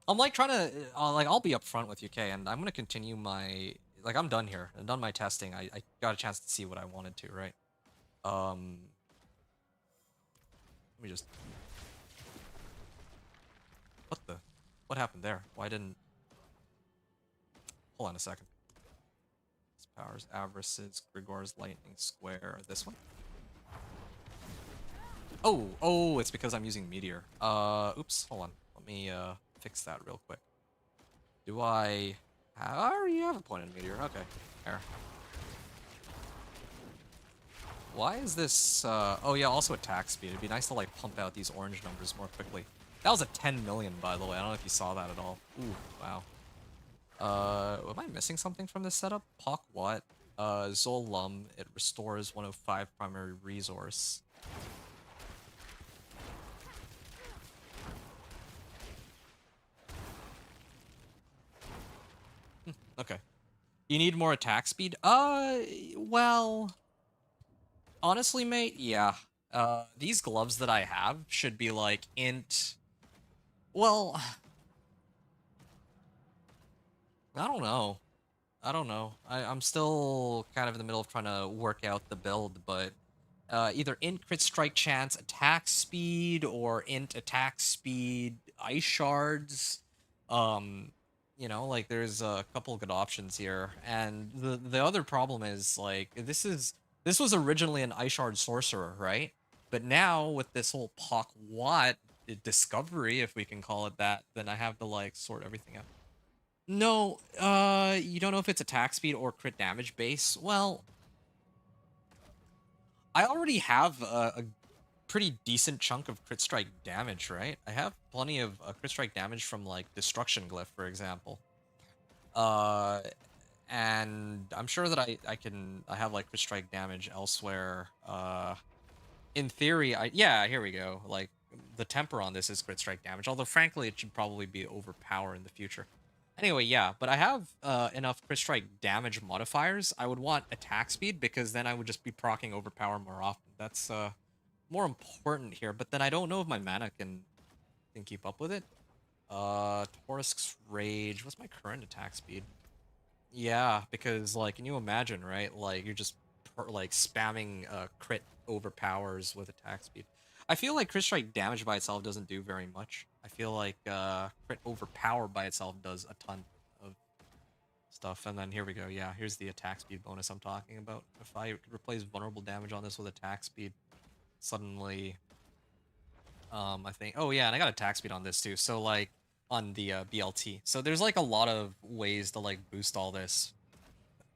I'm, like, trying to... I'll be upfront with you, Kay, and I'm gonna continue my... Like, I'm done here. I'm done my testing. I got a chance to see what I wanted to, right? Let me just... What happened there? Why didn't... Hold on a second. This powers, avarices, Grigor's lightning square. This one. Oh, it's because I'm using meteor. Oops. Hold on. Let me fix that real quick. Do I already have a point in meteor? Okay. There. Why is this? Oh yeah. Also attack speed. It'd be nice to like pump out these orange numbers more quickly. That was a 10 million, by the way. I don't know if you saw that at all. Ooh, wow. Am I missing something from this setup? Pok what? Zol Lum, it restores 105 primary resource. Okay. You need more attack speed? Well... Honestly, mate, yeah. These gloves that I have should be like int... Well... I don't know. I'm still kind of in the middle of trying to work out the build, but either int crit strike chance attack speed or int attack speed ice shards. You know, like there's a couple good options here, and the other problem is like this was originally an Ice Shard sorcerer, right? But now with this whole Pock Watt discovery, if we can call it that, then I have to like sort everything out. No, you don't know if it's attack speed or crit damage base. Well, I already have a pretty decent chunk of crit strike damage, right? I have plenty of crit strike damage from like Destruction Glyph, for example. Uh, and I'm sure that I have like crit strike damage elsewhere. In theory, yeah, here we go. Like the temper on this is crit strike damage, although frankly it should probably be overpower in the future. Anyway, yeah, but I have enough crit strike damage modifiers. I would want attack speed because then I would just be proccing overpower more often. That's more important here, but then I don't know if my mana can keep up with it. Torsk's Rage. What's my current attack speed? Yeah, because like, can you imagine, right? Like you're just like spamming crit overpowers with attack speed. I feel like crit strike damage by itself doesn't do very much. I feel like crit overpower by itself does a ton of stuff. And then here we go. Yeah, here's the attack speed bonus I'm talking about. If I could replace vulnerable damage on this with attack speed, suddenly I think, oh yeah, and I got attack speed on this too, so like on the BLT, so there's like a lot of ways to like boost all this.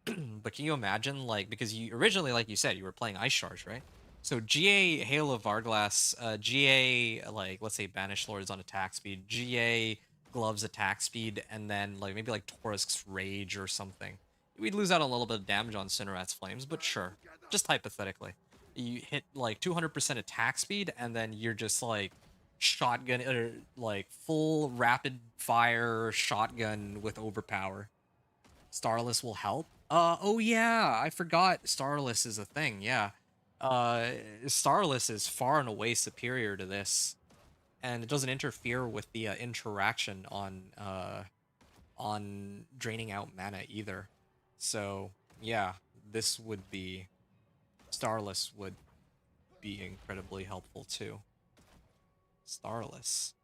But can you imagine, like, because you originally, like you said, you were playing Ice Charge, right? So GA Hail of Varglass, GA like, let's say Banished Lords on attack speed, GA Gloves attack speed, and then like maybe like Torsk's Rage or something. We'd lose out a little bit of damage on Cinerat's Flames, but sure, just hypothetically. You hit like 200% attack speed, and then you're just like shotgun, or like full rapid fire shotgun with overpower. Starless will help. Oh yeah, I forgot Starless is a thing. Yeah. Starless is far and away superior to this, and it doesn't interfere with the interaction on draining out mana either. So yeah, this would be Starless would be incredibly helpful too. Starless.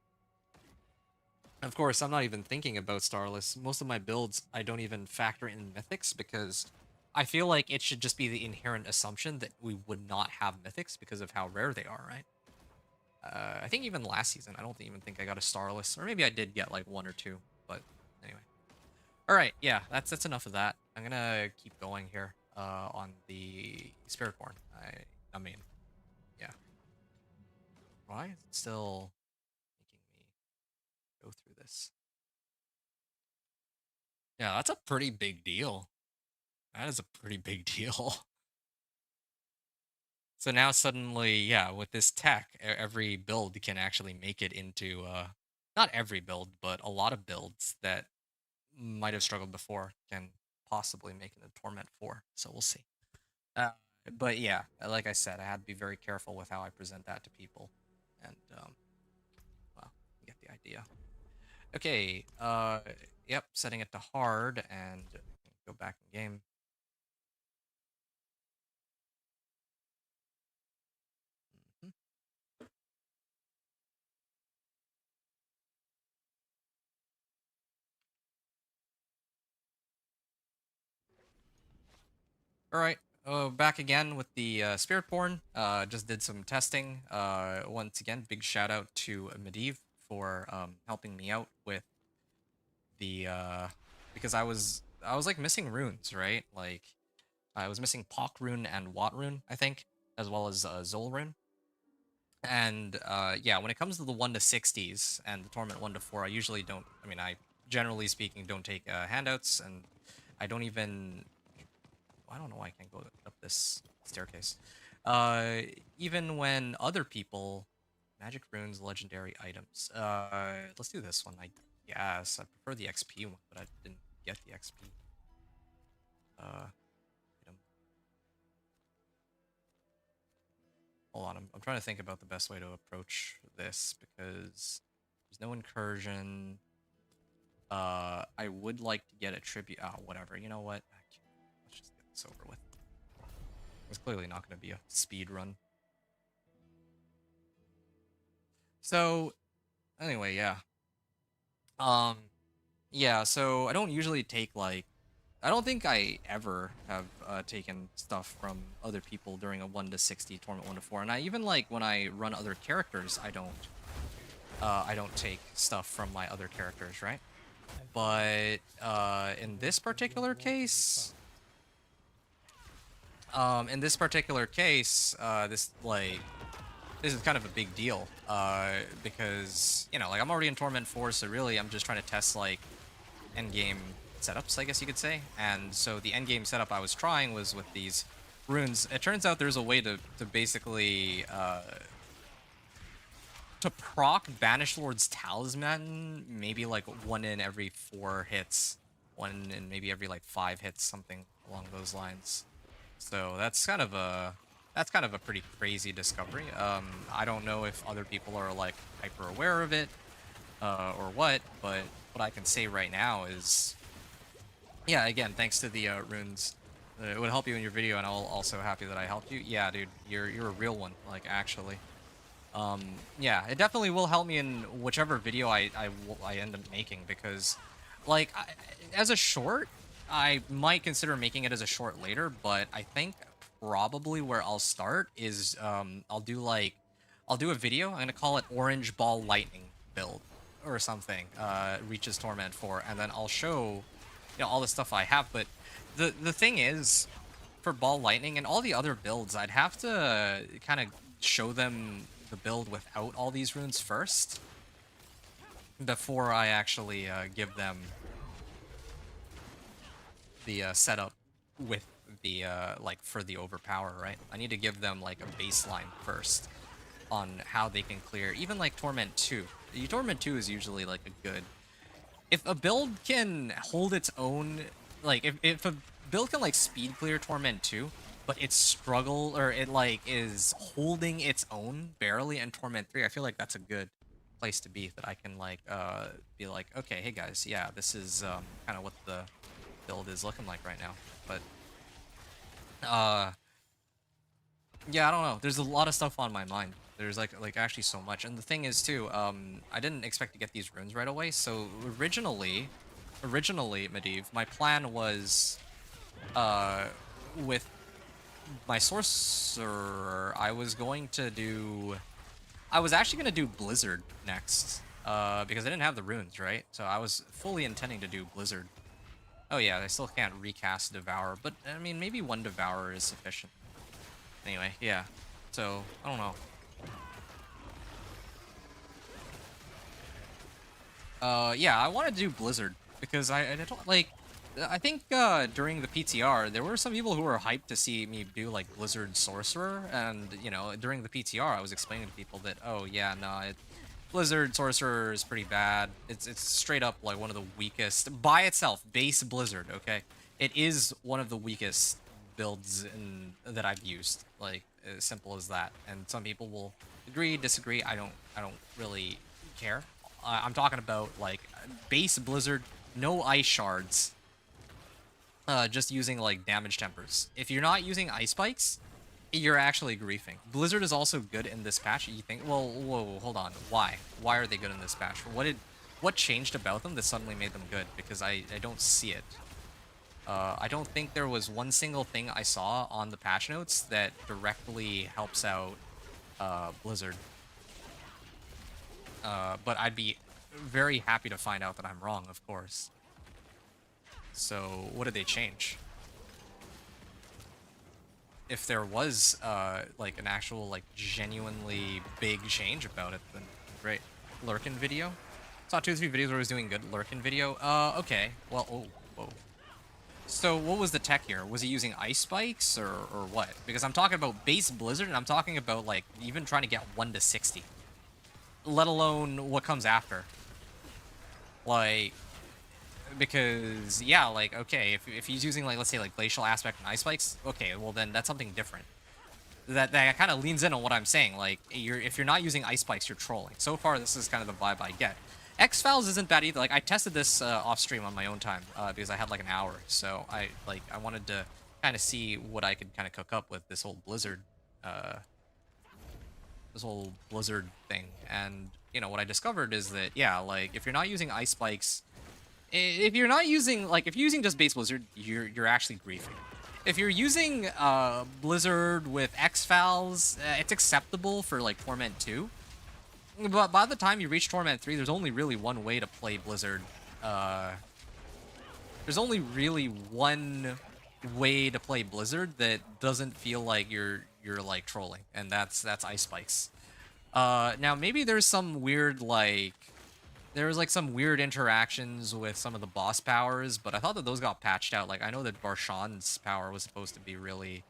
Of course, I'm not even thinking about Starless. Most of my builds, I don't even factor in mythics because I feel like it should just be the inherent assumption that we would not have mythics because of how rare they are, right? I think even last season, I don't even think I got a Starless, or maybe I did get like one or two, but anyway. All right, yeah, that's enough of that. I'm gonna keep going here on the Spiritborn. I mean, yeah. Why is it still making me go through this? Yeah, that's a pretty big deal. That is a pretty big deal. So now suddenly, yeah, with this tech, every build can actually make it into, not every build, but a lot of builds that might have struggled before can possibly make it a Torment 4. So we'll see. Uh, but yeah, like I said, I had to be very careful with how I present that to people. And, well, you get the idea. Okay, yep, setting it to hard and go back in game. Mhm. All right, back again with the Spiritborn. Just did some testing. Once again, big shout out to Medivh for helping me out with the because I was like missing runes, right? Like I was missing Pock rune and Watt rune, I think, as well as Zol rune. And yeah, when it comes to the 1 to 60s and the Torment 1 to 4, I usually don't. I mean, I generally speaking don't take handouts, and I don't even. I don't know why I can't go up this staircase. Even when other people, magic runes, legendary items. Let's do this one. I guess I prefer the XP one, but I didn't get the XP. Item. Hold on, I'm trying to think about the best way to approach this because there's no incursion. I would like to get a tribute. Oh, whatever. You know what? Let's just get this over with. It's clearly not going to be a speed run. So, anyway, yeah. Yeah, so I don't usually take like I don't think I ever have taken stuff from other people during a 1 to 60 tournament 1 to 4, and I even like when I run other characters, I don't take stuff from my other characters, right? But in this particular case, this is kind of a big deal because you know like I'm already in Torment 4, so really I'm just trying to test like endgame setups, I guess you could say. And so the endgame setup I was trying was with these runes. It turns out there's a way to basically to proc Banished Lord's Talisman, maybe like 1 in every 4 hits, 1 in maybe every like 5 hits, something along those lines. So that's kind of a pretty crazy discovery. I don't know if other people are like hyper aware of it or what, but what I can say right now is, yeah, again, thanks to the runes, it would help you in your video, and I'm also happy that I helped you. Yeah, dude, you're a real one, like actually. Yeah, it definitely will help me in whichever video I end up making because, like, as a short, I might consider making it as a short later, but I think probably where I'll start is I'll do a video. I'm gonna call it Orange Ball Lightning build or something. Reaches Torment 4, and then I'll show all the stuff I have. But the thing is, for Ball Lightning and all the other builds, I'd have to kind of show them the build without all these runes first before I actually give them the setup with the like for the overpower, right? I need to give them like a baseline first on how they can clear even like Torment 2. Torment 2 is usually like a good, if a build can hold its own, like if a build can like speed clear Torment 2, but it struggle or it like is holding its own barely in Torment 3, I feel like that's a good place to be, that I can like be like, okay, hey guys, yeah, this is kind of what the build is looking like right now. But yeah, I don't know. There's a lot of stuff on my mind. There's like actually so much. And the thing is too, I didn't expect to get these runes right away. So originally, Medivh, my plan was with my sorcerer, I was actually gonna do Blizzard next. Because I didn't have the runes, right? So I was fully intending to do Blizzard. Oh yeah, I still can't recast Devour, but I mean maybe 1 Devour is sufficient. Anyway, yeah. So, I don't know. Yeah, I want to do Blizzard because I don't like. I think during the PTR there were some people who were hyped to see me do like Blizzard Sorcerer, and you know during the PTR I was explaining to people that, oh yeah, no, Blizzard Sorcerer is pretty bad. It's straight up like one of the weakest by itself, base Blizzard. Okay, it is one of the weakest builds that I've used. Like as simple as that. And some people will agree, disagree. I don't really care. I'm talking about like base Blizzard, no ice shards. Just using like damage tempers. If you're not using ice spikes, you're actually griefing. Blizzard is also good in this patch. You think, well, whoa, hold on. Why? Why are they good in this patch? What changed about them that suddenly made them good? Because I don't see it. I don't think there was one single thing I saw on the patch notes that directly helps out Blizzard. But I'd be very happy to find out that I'm wrong, of course. So, what did they change? If there was like an actual like genuinely big change about it, then great. Lurkin video. Saw 2 or 3 videos where I was doing good. Lurkin video. Okay. Well, oh, whoa. So what was the tech here? Was he using ice spikes or what? Because I'm talking about base Blizzard, and I'm talking about like even trying to get 1 to 60. Let alone what comes after. Like, because yeah, like okay, if he's using like let's say like glacial aspect and ice spikes, okay, well then that's something different. That kind of leans in on what I'm saying. Like if you're not using ice spikes, you're trolling. So far, this is kind of the vibe I get. X-Files isn't bad either. Like I tested this off stream on my own time because I had like an hour, so I wanted to kind of see what I could kind of cook up with this whole Blizzard thing. And you know what I discovered is that yeah, like if you're not using ice spikes If you're not using, like, if you're using just base Blizzard, you're actually griefing. If you're using Blizzard with X-Fals, it's acceptable for, like, Torment 2. But by the time you reach Torment 3, there's only really one way to play Blizzard. There's only really one way to play Blizzard that doesn't feel like you're like trolling, and that's Ice Spikes. Now maybe there's some weird like some weird interactions with some of the boss powers, but I thought that those got patched out. Like I know that Barshan's power was supposed to be really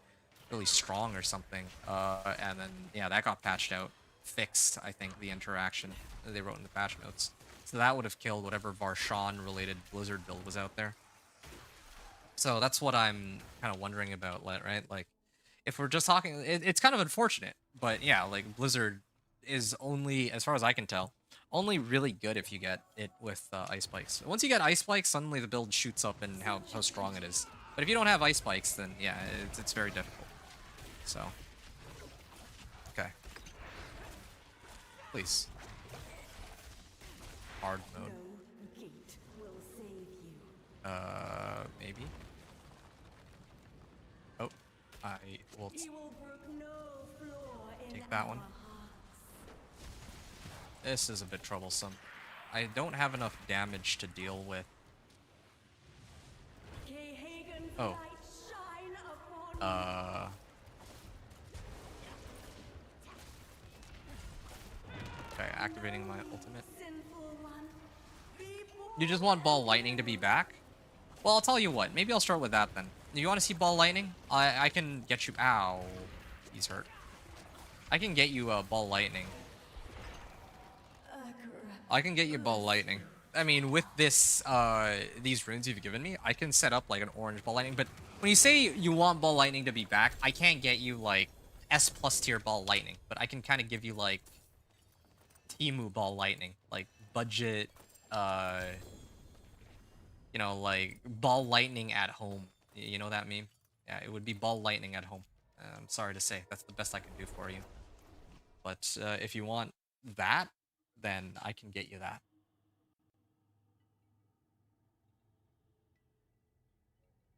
strong or something, and then yeah, that got patched out, fixed. I think the interaction that they wrote in the patch notes, so that would have killed whatever Varshan related Blizzard build was out there. So that's what I'm kind of wondering about, right? Like, if we're just talking, it's kind of unfortunate, but yeah, like Blizzard is only, as far as I can tell, only really good if you get it with Ice Spikes. Once you get Ice Spikes, suddenly the build shoots up in how strong it is. But if you don't have Ice Spikes, then yeah, it's very difficult. So, okay. Please. Hard mode. No gate will save you. Maybe. Oh, I will He will brook no flaw in take that one. our hearts. This is a bit troublesome. I don't have enough damage to deal with. Hagen's Oh. light shine upon Okay, activating my ultimate. sinful one. Be You just want Ball Lightning to be back? Well, I'll tell you what. Maybe I'll start with that then. You want to see Ball Lightning? I can get you... Ow. He's hurt. I can get you Ball Lightning. I can get you Ball Lightning. I mean, with this, these runes you've given me, I can set up like an orange Ball Lightning. But when you say you want Ball Lightning to be back, I can't get you like S+ tier Ball Lightning. But I can kind of give you like Timu Ball Lightning, like budget, you know, like Ball Lightning at home. You know that meme? Yeah, it would be Ball Lightning at home. I'm sorry to say, that's the best I can do for you. But if you want that, then I can get you that.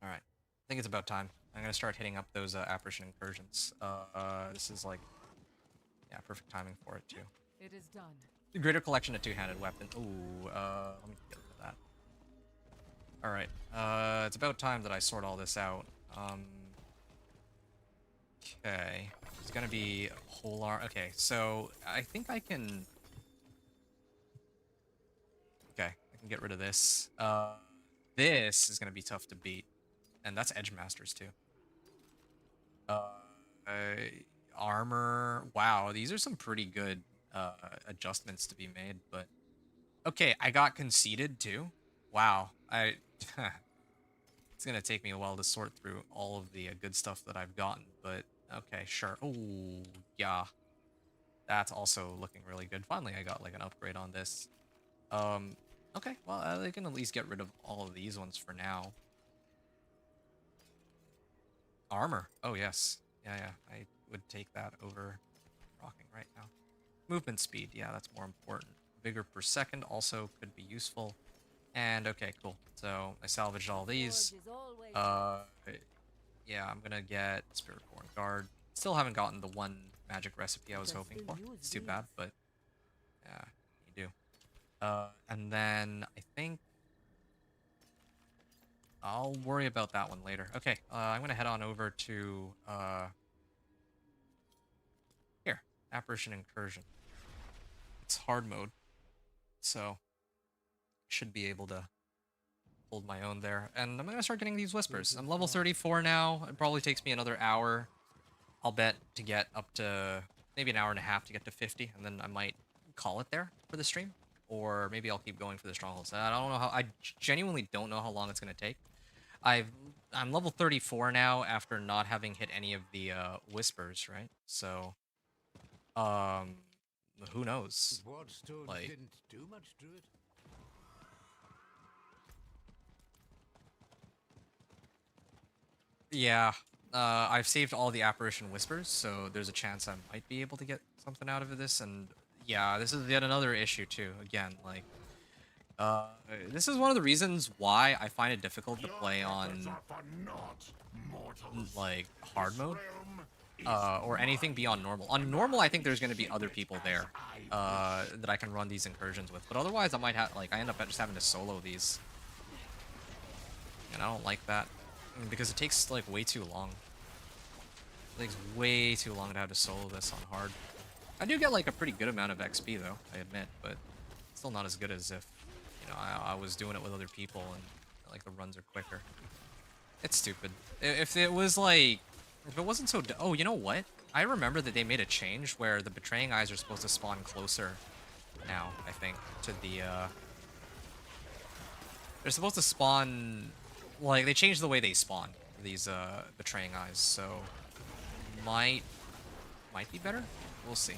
Alright. I think it's about time. I'm gonna start hitting up those Apparition Incursions. This is like... yeah, perfect timing for it, too. It is done. Greater collection of two-handed weapon. Ooh, let me get rid of that. Alright, it's about time that I sort all this out. Okay. It's gonna be whole arm. Okay, so I think I can... okay, I can get rid of this. This is gonna be tough to beat. And that's Edge Masters, too. Armor. Wow, these are some pretty good adjustments to be made, but... okay, I got conceded, too. Wow, it's gonna take me a while to sort through all of the good stuff that I've gotten, but okay, sure. Oh, yeah. That's also looking really good. Finally, I got like an upgrade on this. Okay, well, I can at least get rid of all of these ones for now. Armor. Oh, yes. Yeah, I would take that over rocking right now. Movement speed. Yeah, that's more important. Vigor per second also could be useful. And okay, cool. So I salvaged all these. Yeah, I'm gonna get Spiritborn Guard. Still haven't gotten the one magic recipe I was hoping for. It's too bad, but yeah, you do. And then I think I'll worry about that one later. Okay, I'm gonna head on over to here, Apparition Incursion. It's hard mode, so should be able to hold my own there. And I'm gonna start getting these whispers. I'm level 34 now. It probably takes me another hour, I'll bet, to get up to maybe an hour and a half to get to 50, and then I might call it there for the stream, or maybe I'll keep going for the strongholds. I don't know how. I genuinely don't know how long it's gonna take. I'm level 34 now after not having hit any of the whispers, right? So, who knows? Wardstones Like- didn't do much to it. Yeah, I've saved all the Apparition Whispers, so there's a chance I might be able to get something out of this, and yeah, this is yet another issue too. Again, like, This is one of the reasons why I find it difficult to play on like hard mode, or anything beyond normal. On normal, I think there's going to be other people there, that I can run these incursions with. But otherwise, I might have I end up just having to solo these, and I don't like that because it takes like way too long. It takes way too long to have to solo this on hard. I do get like a pretty good amount of XP though, I admit, but still not as good as if, you know, I was doing it with other people and like the runs are quicker. It's stupid. If it was like, if it wasn't so, oh, you know what? I remember that they made a change where the betraying eyes are supposed to spawn closer now, I think, to the, they're supposed to spawn, like, they changed the way they spawn, these, betraying eyes, so might be better? We'll see.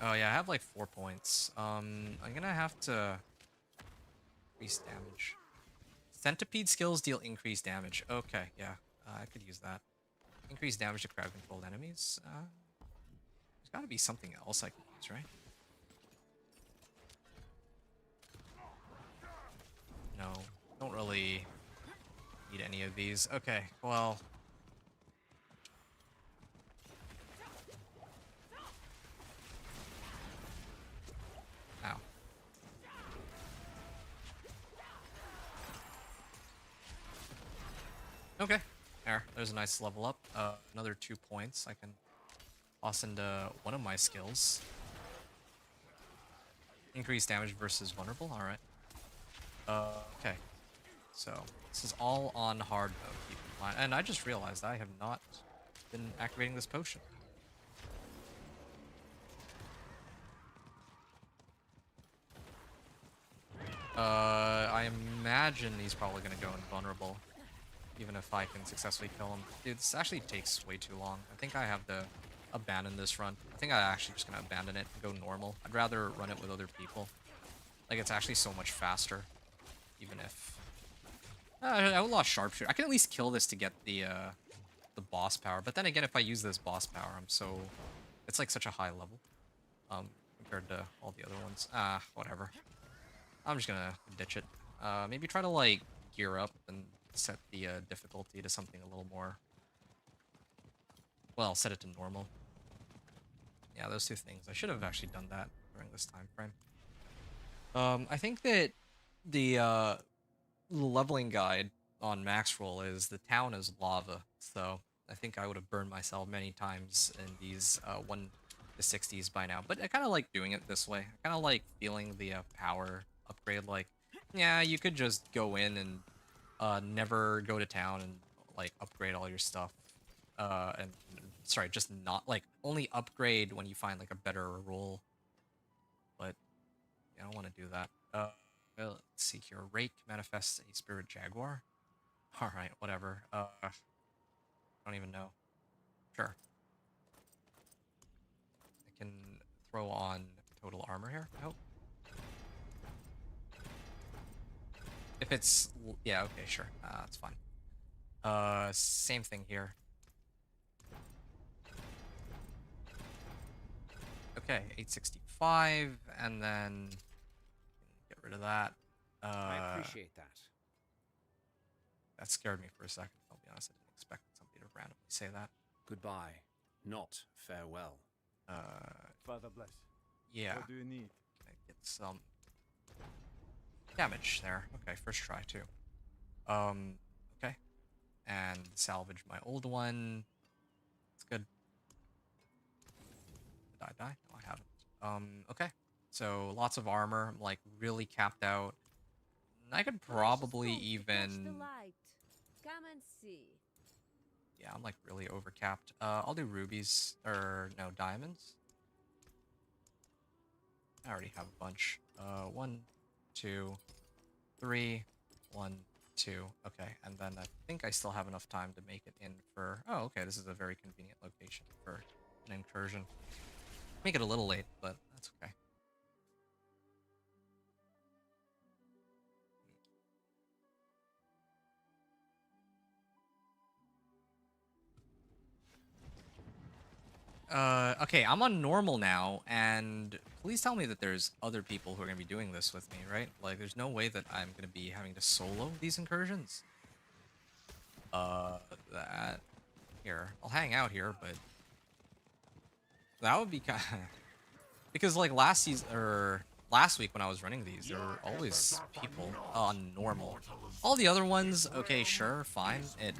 Oh yeah, I have like 4 points. I'm gonna have to increase damage. Centipede skills deal increased damage. Okay, yeah, I could use that. Increase damage to crowd-controlled enemies. There's gotta be something else I can use, right? No, don't really need any of these. Okay, well... Ow. Okay, there's a nice level up. Another 2 points I can toss into one of my skills. Increased damage versus vulnerable, alright. Okay. So, this is all on hard mode, keep in mind. And I just realized I have not been activating this potion. I imagine he's probably gonna go invulnerable, even if I can successfully kill him. Dude, this actually takes way too long. I think I have to abandon this run. I think I'm actually just gonna abandon it and go normal. I'd rather run it with other people. Like, it's actually so much faster, even if... I lost sharpshooter. I can at least kill this to get the boss power. But then again, if I use this boss power, I'm so... It's like such a high level, compared to all the other ones. Whatever. I'm just gonna ditch it. Maybe try to, like, gear up and set the difficulty to something a little more... Well, set it to normal. Yeah, those two things. I should have actually done that during this time frame. I think that the leveling guide on max roll is the town is lava, so I think I would have burned myself many times in these 1 to 60s by now. But I kind of like doing it this way. I kind of like feeling the power upgrade. Like, yeah, you could just go in and never go to town and like upgrade all your stuff. And sorry, just not like only upgrade when you find like a better roll. But yeah, I don't want to do that. Well, let's see here. Rake manifests a spirit jaguar. All right, whatever. I don't even know. Sure. I can throw on total armor here, I hope. If it's... Yeah, okay, sure. That's fine. Same thing here. Okay, 865, and then... Get rid of that. I appreciate that. That scared me for a second, I'll be honest. I didn't expect somebody to randomly say that. Goodbye, not farewell. Father bless. Yeah. What do you need? Get some damage there. Okay, first try too. Okay. And salvage my old one. It's good. Did I die? No, I haven't. Okay. So lots of armor. I'm like really capped out. I could probably even... Come and see. Yeah, I'm like really overcapped. I'll do rubies, or no, diamonds. I already have a bunch. 1, 2, 3, 1, 2. Okay, and then I think I still have enough time to make it in for... Oh, okay, this is a very convenient location for an incursion. Make it a little late, but that's okay. Okay, I'm on normal now, and please tell me that there's other people who are gonna be doing this with me, right? Like, there's no way that I'm gonna be having to solo these incursions. That here, I'll hang out here, but that would be kind of because like last season or last week when I was running these, there were always people on normal. All the other ones, okay, sure, fine. It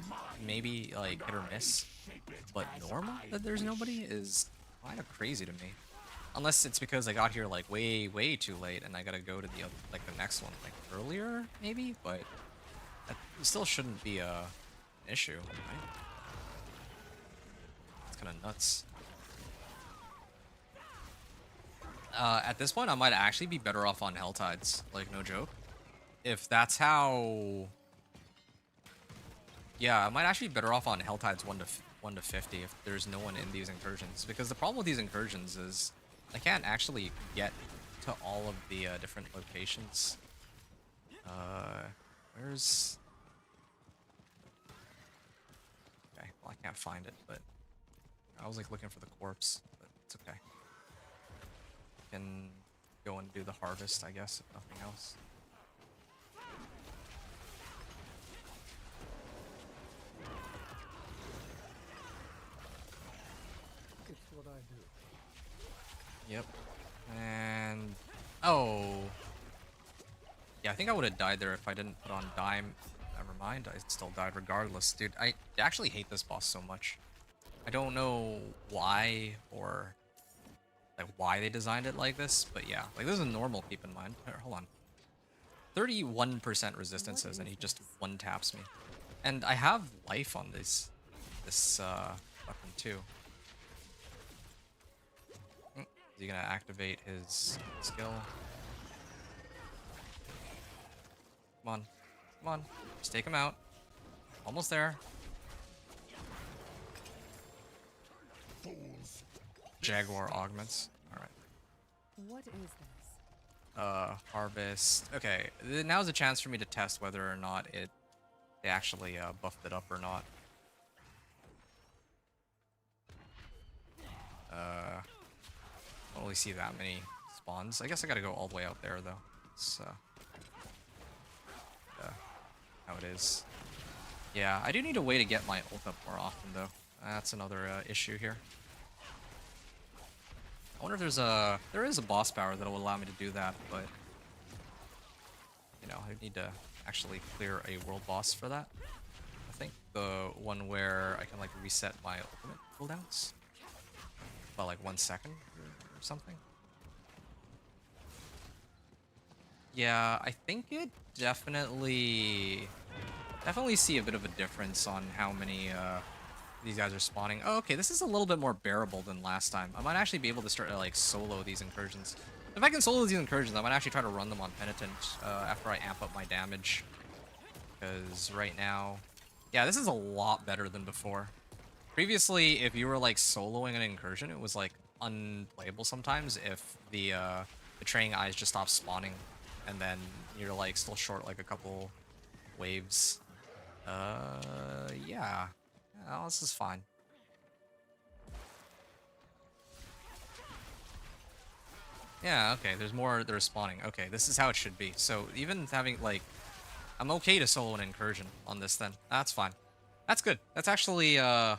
maybe like hit or miss, but normal that there's nobody is kind of crazy to me. Unless it's because I got here like way too late and I gotta go to the other, like the next one like earlier maybe, but that still shouldn't be an issue, right? It's kind of nuts. At this point, I might actually be better off on Helltides, like no joke. If that's how, yeah, I might actually be better off on Helltides 1 to 50 if there's no one in these incursions. Because the problem with these incursions is I can't actually get to all of the different locations. Where's? Okay, well I can't find it, but I was like looking for the corpse, but it's okay. Can go and do the harvest, I guess, if nothing else. It's what I do. Yep. And oh, yeah, I think I would have died there if I didn't put on Dime. Never mind, I still died regardless, dude. I actually hate this boss so much. I don't know why or like why they designed it like this, but yeah, like this is normal, keep in mind. Here, hold on. 31% resistances and he just one taps me. And I have life on this weapon too. Is he gonna activate his skill? Come on. Come on. Just take him out. Almost there. Jaguar augments. Alright. What is this? Harvest. Okay, now's a chance for me to test whether or not they actually buffed it up or not. Don't really see that many spawns. I guess I gotta go all the way out there though. It's how it is. Yeah, I do need a way to get my ult up more often though. That's another issue here. I wonder if there is a boss power that will allow me to do that, but you know, I need to actually clear a world boss for that. I think the one where I can like reset my ultimate cooldowns by like 1 second or something. Yeah, I think it definitely see a bit of a difference on how many these guys are spawning. Oh, okay, this is a little bit more bearable than last time. I might actually be able to start to like solo these incursions. If I can solo these incursions, I might actually try to run them on Penitent after I amp up my damage. Because right now, yeah, this is a lot better than before. Previously, if you were like soloing an incursion, it was like unplayable sometimes if the betraying eyes just stopped spawning, and then you're like still short like a couple waves. Yeah. Oh, this is fine. Yeah, okay, there's more that are spawning. Okay, this is how it should be. So even having, like, I'm okay to solo an incursion on this then. That's fine. That's good. That's actually, yeah,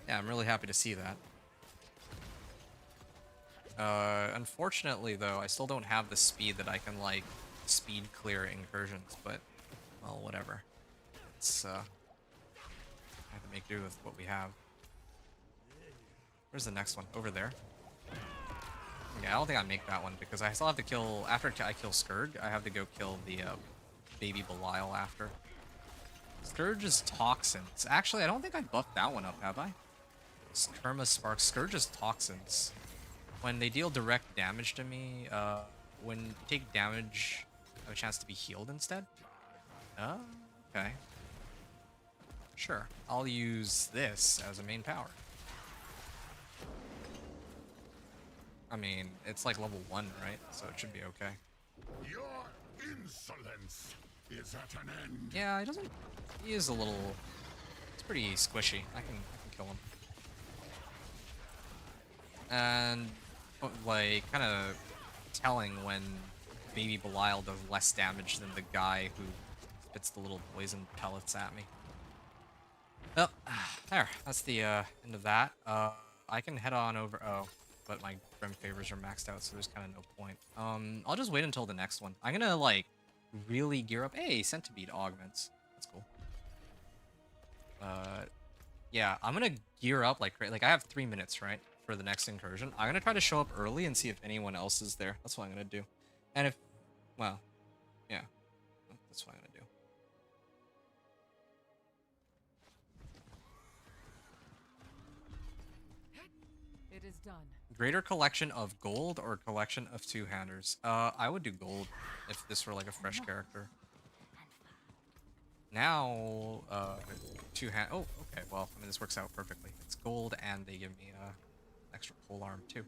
I'm really happy to see that. Unfortunately, though, I still don't have the speed that I can, like, speed clear incursions, but, well, whatever. It's, I have to make do with what we have. Where's the next one? Over there. Yeah, I don't think I make that one because I still have to kill, after I kill Scourge, I have to go kill the baby Belial after. Scourge's Toxins. Actually, I don't think I buffed that one up, have I? Kerma Spark. Scourge's Toxins. When they deal direct damage to me, when you take damage, I have a chance to be healed instead? Oh, okay. Sure, I'll use this as a main power. I mean, it's like level 1, right? So it should be okay. Your insolence is at an end. Yeah, he is a little, it's pretty squishy. I can kill him. And like kind of telling when baby Belial does less damage than the guy who spits the little poison pellets at me. Well, there. That's the end of that. I can head on over. Oh, but my Grim Favors are maxed out, so there's kind of no point. I'll just wait until the next one. I'm gonna like really gear up. Hey, Centipede augments. That's cool. Yeah, I'm gonna gear up like I have 3 minutes, right, for the next incursion. I'm gonna try to show up early and see if anyone else is there. That's what I'm gonna do. And if, well, yeah, that's what I'm gonna do. It is done. Greater collection of gold or collection of two-handers? I would do gold if this were like a fresh character. Now, two-hand. Oh, okay. Well, I mean, this works out perfectly. It's gold, and they give me extra pole arm too.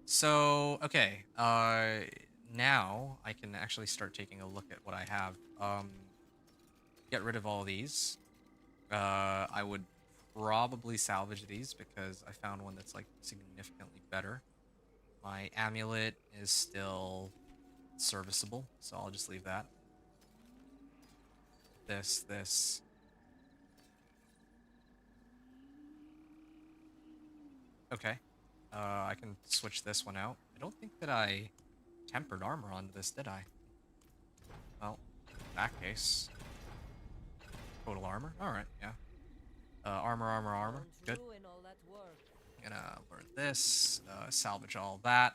So, okay. Now I can actually start taking a look at what I have. Get rid of all these. I would probably salvage these because I found one that's like significantly better. My amulet is still serviceable, so I'll just leave that. This. Okay. I can switch this one out. I don't think that I tempered armor onto this, did I? Well, in that case. Total armor? Alright, yeah. Armor. Good. Gonna learn this. Salvage all that.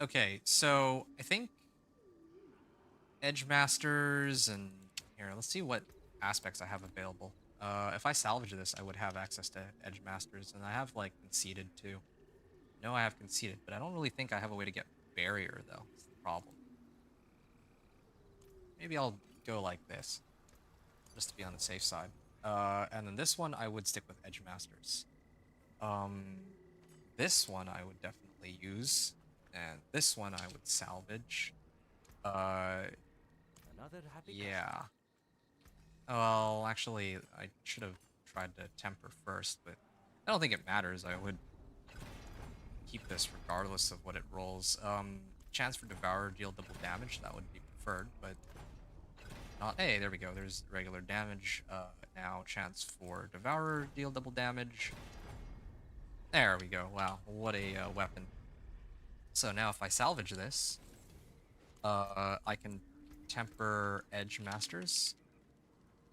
Okay, so I think Edge Masters and here, let's see what aspects I have available. If I salvage this, I would have access to Edge Masters, and I have like conceded too. No, I have conceded, but I don't really think I have a way to get barrier though. That's the problem. Maybe I'll go like this, just to be on the safe side. And then this one I would stick with Edge Masters. This one I would definitely use, and this one I would salvage. Yeah. Well, actually, I should have tried to temper first, but I don't think it matters. I would keep this regardless of what it rolls. Chance for Devourer, deal double damage, that would be preferred, but not. Hey, there we go. There's regular damage. Now chance for Devourer, deal double damage. There we go. Wow, what a weapon. So now if I salvage this, I can temper Edge Masters.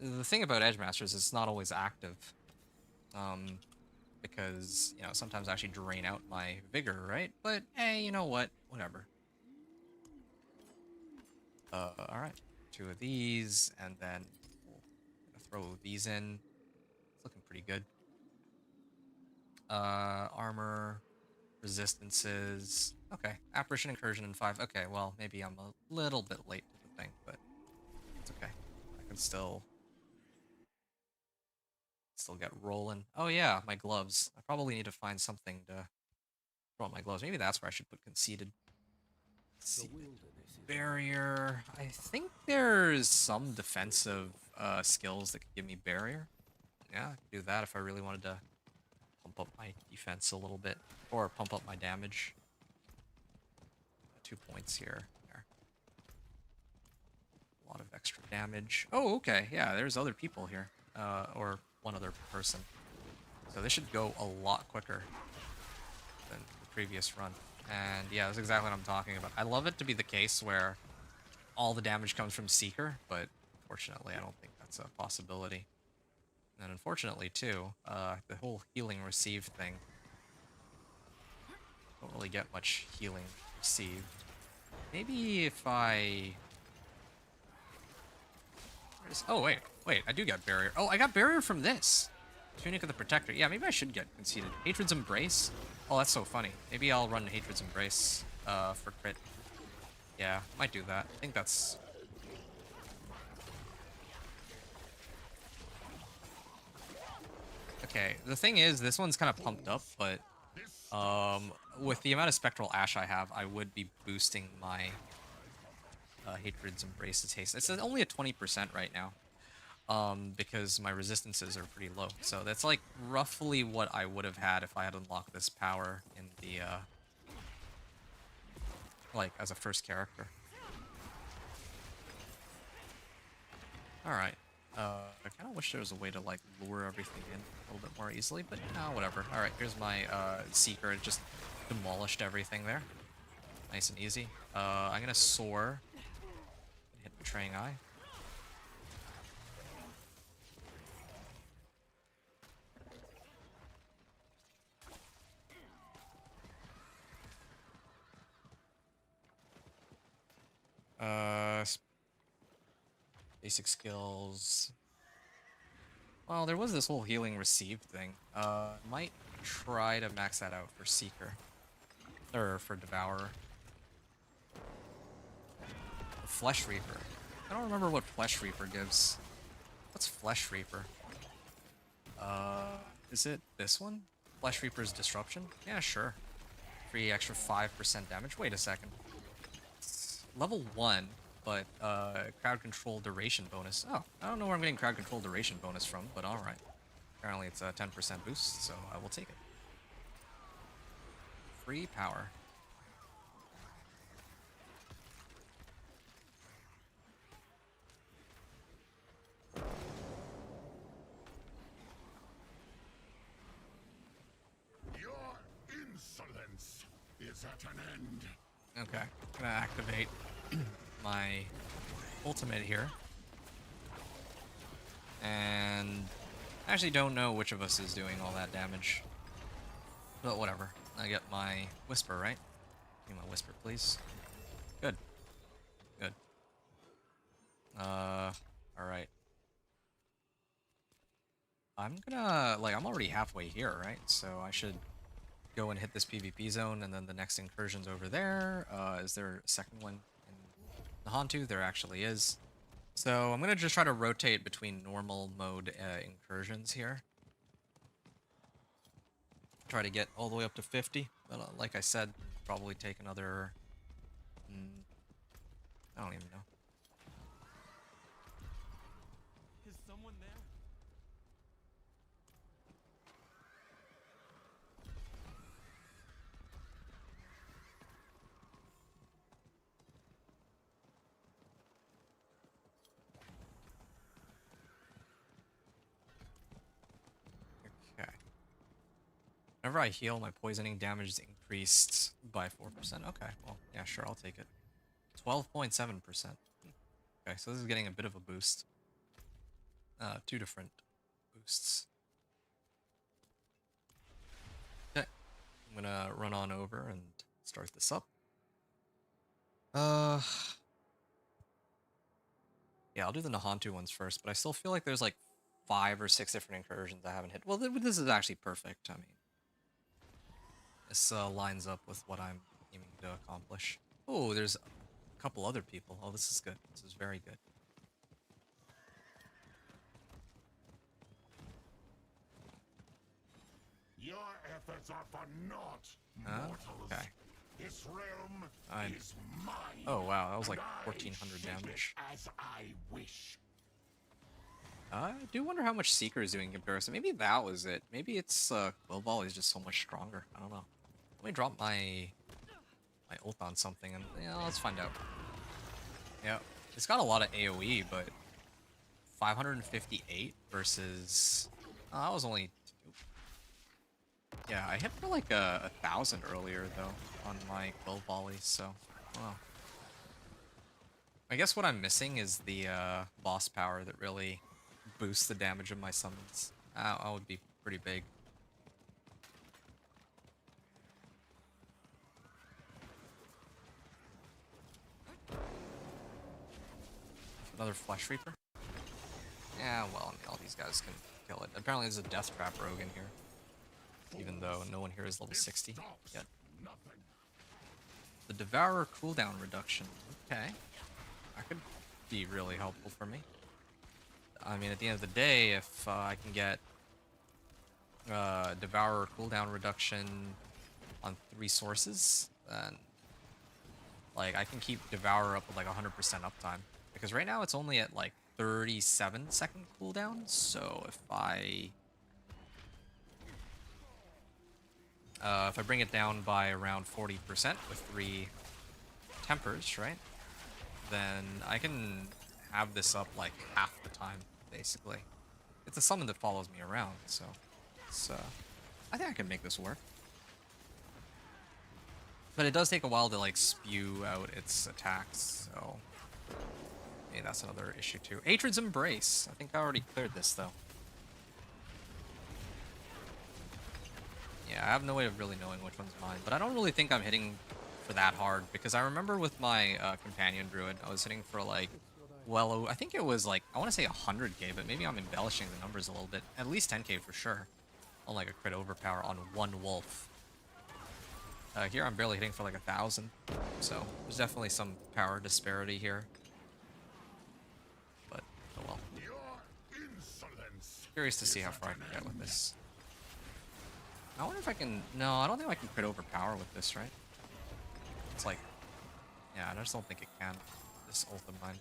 The thing about Edge Masters is it's not always active. Because, you know, sometimes I actually drain out my vigor, right? But, hey, you know what? Whatever. Alright. 2 of these, and then we'll throw these in. It's looking pretty good. Armor, resistances. Okay, apparition, incursion, and 5. Okay, well, maybe I'm a little bit late to the thing, but it's okay. I can still get rolling. Oh yeah, my gloves. I probably need to find something to throw on my gloves. Maybe that's where I should put conceded. Barrier. I think there's some defensive skills that could give me barrier. Yeah, I could do that if I really wanted to pump up my defense a little bit. Or pump up my damage. 2 points here. There. A lot of extra damage. Oh, okay. Yeah, there's other people here. Or one other person. So this should go a lot quicker than the previous run. And yeah, that's exactly what I'm talking about. I love it to be the case where all the damage comes from Seeker, but fortunately I don't think that's a possibility. And unfortunately too, the whole healing received thing. Don't really get much healing received. Maybe if I... Oh, wait, I do get barrier. Oh, I got barrier from this. Tunic of the Protector. Yeah, maybe I should get conceded. Hatred's Embrace? Oh, that's so funny. Maybe I'll run Hatred's Embrace for crit. Yeah, might do that. I think that's... Okay, the thing is, this one's kind of pumped up, but with the amount of Spectral Ash I have, I would be boosting my Hatred's Embrace's haste. It's only at 20% right now. because my resistances are pretty low. So that's like roughly what I would have had if I had unlocked this power in the like as a first character. All right. I kind of wish there was a way to like lure everything in a little bit more easily, but no, whatever. All right, here's my Seeker. It just demolished everything there. Nice and easy. I'm gonna soar. Hit Betraying Eye. Basic skills. Well, there was this whole healing received thing. Might try to max that out for Seeker. Or for Devourer. Flesh Reaper. I don't remember what Flesh Reaper gives. What's Flesh Reaper? Is it this one? Flesh Reaper's Disruption? Yeah, sure. Free extra 5% damage. Wait a second. It's level 1, but crowd control duration bonus. Oh, I don't know where I'm getting crowd control duration bonus from, but alright. Apparently it's a 10% boost, so I will take it. Free power. Your insolence is at an end. Okay, I'm gonna activate my ultimate here. And I actually don't know which of us is doing all that damage. But whatever. I get my Whisper, right? Give me my Whisper, please. Good. Good. Alright. I'm gonna, like, I'm already halfway here, right? So I should go and hit this PvP zone, and then the next incursion's over there. Is there a second one in Nahantu? There actually is. So I'm gonna just try to rotate between normal mode incursions here. Try to get all the way up to 50. But like I said, probably take another... I don't even know. Is someone there? Okay. Whenever I heal, my poisoning damage is increased by 4%. Okay, well, yeah, sure, I'll take it. 12.7%. Okay, so this is getting a bit of a boost. 2 different boosts. Okay, I'm gonna run on over and start this up. Yeah, I'll do the Nahantu ones first, but I still feel like there's like 5 or 6 different incursions I haven't hit. Well, this is actually perfect. I mean, this lines up with what I'm aiming to accomplish. Oh, there's a couple other people. Oh, this is good. This is very good. Your efforts are for naught, mortals. Okay. This realm I'm- is mine. Oh, wow, that was like and I 1400 shape it damage. as I wish. I do wonder how much Seeker is doing in comparison. Maybe that was it. Maybe it's Glow Volley is just so much stronger. I don't know. Let me drop my ult on something and yeah, let's find out. Yeah, it's got a lot of AoE, but 558 versus that was only 2. Yeah, I hit for like 1,000 earlier though on my Glow Volley, so well. I guess what I'm missing is the boss power that really boosts the damage of my summons. That would be pretty big. Another Flesh Reaper? Yeah, well, I mean, all these guys can kill it. Apparently there's a Death Trap Rogue in here. Even though no one here is level 60 yet. Nothing. The Devourer cooldown reduction. Okay. That could be really helpful for me. I mean, at the end of the day, if I can get Devourer cooldown reduction on 3 sources, then like I can keep Devourer up with like 100% uptime. Because right now it's only at like 37-second cooldown. So if I bring it down by around 40% with 3 tempers, right? Then I can have this up like half the time, basically. It's a summon that follows me around, so it's, I think I can make this work. But it does take a while to like spew out its attacks, so maybe that's another issue too. Atron's Embrace. I think I already cleared this though. Yeah, I have no way of really knowing which one's mine, but I don't really think I'm hitting for that hard because I remember with my companion druid, I was hitting for like, well, I think it was like, I want to say 100k, but maybe I'm embellishing the numbers a little bit. At least 10k for sure. On like a crit overpower on one wolf. Here I'm barely hitting for like 1,000, so there's definitely some power disparity here. But oh well. Your insolence Curious to see how far I can get with this. I wonder if I can. No, I don't think I can crit overpower with this, right? It's like, yeah, I just don't think it can. This ult of mine.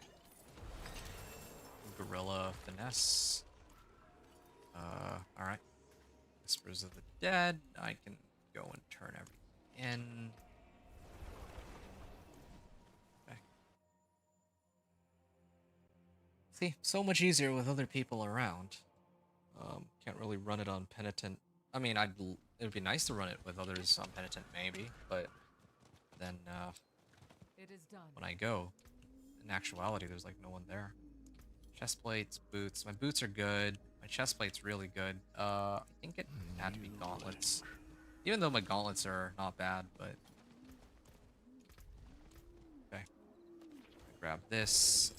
Gorilla finesse. All right. Whispers of the Dead. I can go and turn everything in. Okay. See, so much easier with other people around. Can't really run it on Penitent. I mean, it would be nice to run it with others on Penitent, maybe, but then It is done. when I go, in actuality, there's like no one there. Chest plates, boots. My boots are good. My chest plate's really good. I think it had to be gauntlets. Even though my gauntlets are not bad, but... Okay. Grab this.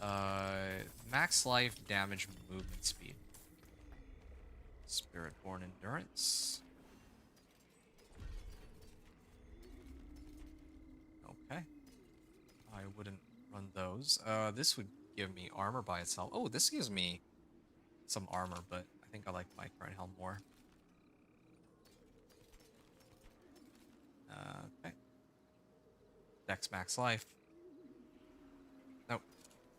Max life, damage, movement speed. Spiritborn endurance. Okay. I wouldn't run those. This would give me armor by itself. Oh, this gives me some armor, but I think I like my current helm more. Okay. Dex max life. Nope.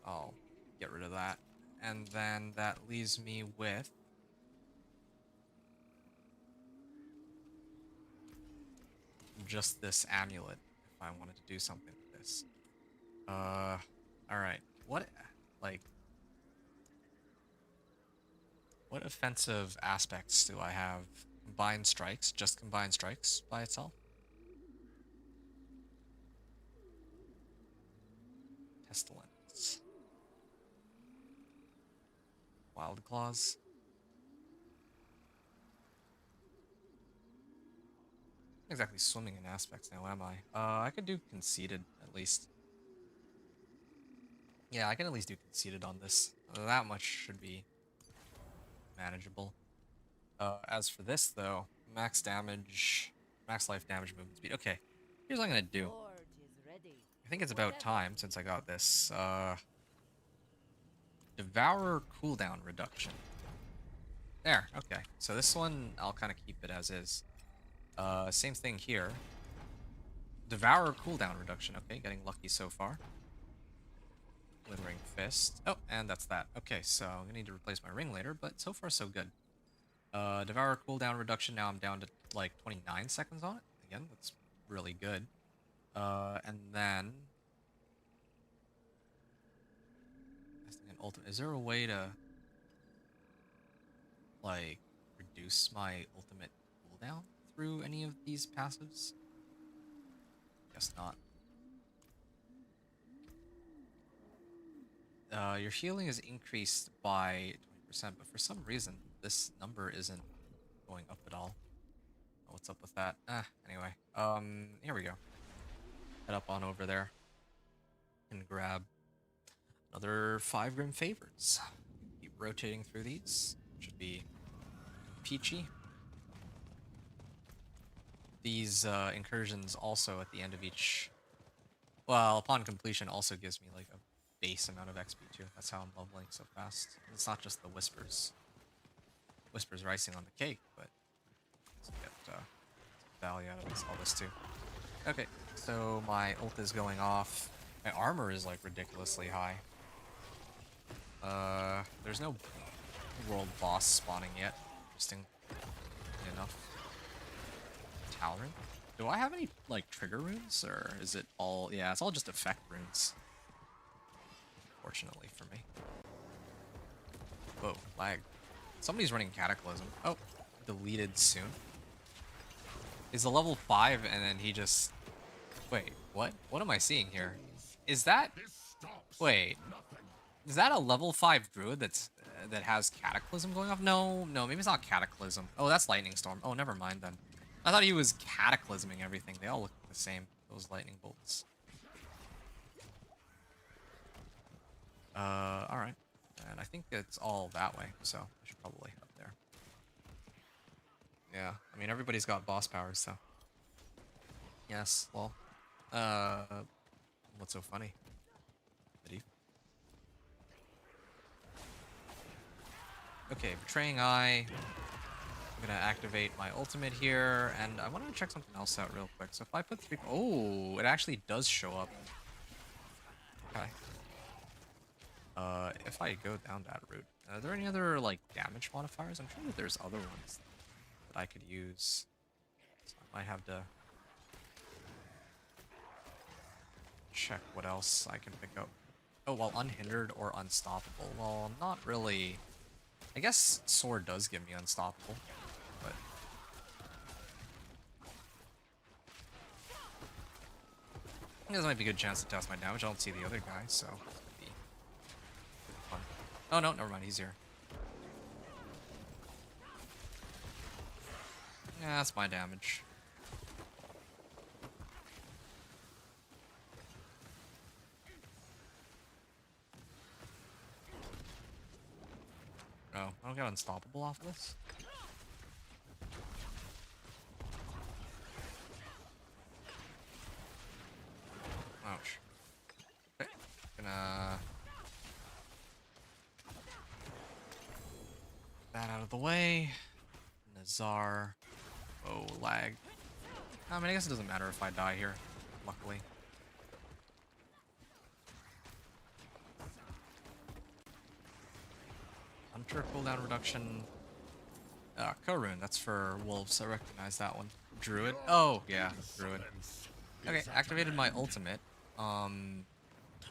I'll get rid of that. And then that leaves me with... just this amulet, if I wanted to do something with this. Alright. What offensive aspects do I have? Combined strikes? Just combined strikes by itself? Pestilence. Wild Claws. Not exactly swimming in aspects now, am I? I could do Conceited, at least. Yeah, I can at least do Conceited on this. That much should be manageable. As for this, though, max damage, max life damage, movement speed. Okay, here's what I'm gonna do. I think it's about time, since I got this, Devourer cooldown reduction. There, okay. So this one, I'll kind of keep it as is. Same thing here. Devourer cooldown reduction. Okay, getting lucky so far. Withering Fist. Oh, and that's that. Okay, so I'm gonna need to replace my ring later, but so far so good. Devourer cooldown reduction. Now I'm down to like 29 seconds on it. Again, that's really good. And then... Is there a way to like reduce my ultimate cooldown through any of these passives? Guess not. Your healing is increased by 20%, but for some reason this number isn't going up at all. Oh, what's up with that? Anyway. Here we go. Head up on over there and grab another 5 Grim Favors. Keep rotating through these. Should be peachy. These incursions also at the end of each... Well, upon completion also gives me like a base amount of XP too. That's how I'm leveling so fast. It's not just the Whispers. Whispers are icing on the cake, but let's get value out of all this too. Okay, so my ult is going off. My armor is like ridiculously high. There's no world boss spawning yet. Interesting enough. Talon? Do I have any, like, trigger runes? Or is it all... Yeah, it's all just effect runes. Fortunately for me. Whoa, lag. Somebody's running Cataclysm. Oh, deleted soon. He's a level 5 and then he just... Wait, what? What am I seeing here? Is that... Wait. Is that a level 5 druid that has Cataclysm going off? No, maybe it's not Cataclysm. Oh, that's Lightning Storm. Oh, never mind then. I thought he was Cataclysming everything. They all look the same, those lightning bolts. Alright. And I think it's all that way, so I should probably head up there. Yeah, I mean, everybody's got boss powers, so. Yes, well. What's so funny? Okay, Betraying Eye. I'm gonna activate my ultimate here, and I want to check something else out real quick. So if I put 3... Oh, it actually does show up. Okay. If I go down that route, are there any other, like, damage modifiers? I'm sure that there's other ones that I could use. So I might have to check what else I can pick up. Oh, well, Unhindered or Unstoppable. Well, not really. I guess Sword does give me Unstoppable, but... I think this might be a good chance to test my damage. I don't see the other guy, so... Fun. Oh, no, never mind. He's here. Yeah, that's my damage. Oh, I don't get Unstoppable off of this? Ouch. Okay, gonna... that out of the way. Nazar. Oh, lag. I mean, I guess it doesn't matter if I die here, luckily. Hunter cooldown reduction. Karun, that's for wolves. I recognize that one. Druid. Oh, yeah, Druid. Okay, activated my ultimate. Oh,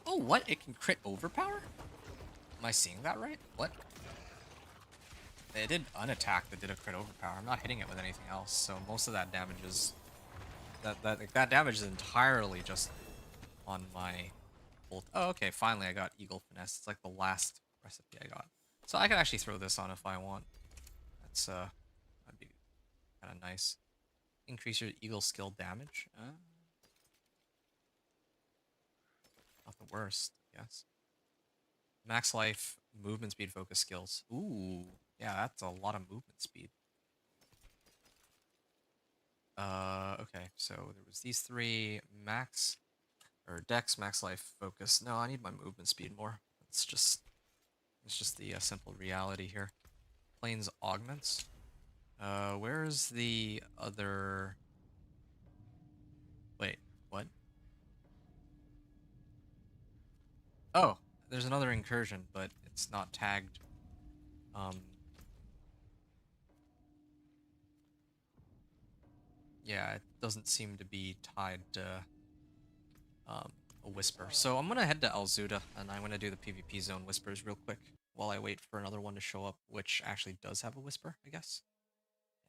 what? It can crit overpower? Am I seeing that right? What? It did unattack that did a crit overpower. I'm not hitting it with anything else, so most of that damage is... That damage is entirely just on my ult. Oh, okay, finally I got Eagle Finesse. It's like the last recipe I got. So I can actually throw this on if I want. That's, that'd be kind of nice. Increase your Eagle skill damage. Not the worst, yes. Max life, movement speed, focus skills. Ooh, yeah, that's a lot of movement speed. Okay, so there was these three. Max, or Dex, max life, focus. No, I need my movement speed more. It's just the simple reality here. Planes augments. Where's the other... Wait, what? Oh, there's another incursion, but it's not tagged. Yeah, it doesn't seem to be tied to a whisper. So I'm gonna head to Alzuda, and I'm gonna do the PvP zone whispers real quick while I wait for another one to show up, which actually does have a whisper, I guess.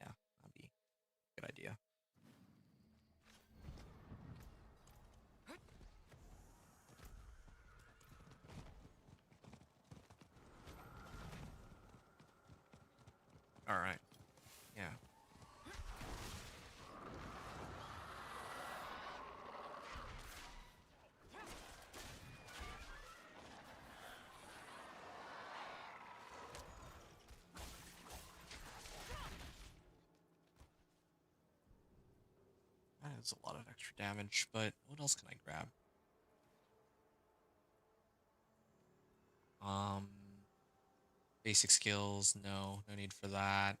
Yeah, that'd be a good idea. Alright. Yeah. That is a lot of extra damage, but what else can I grab? Basic skills, no need for that.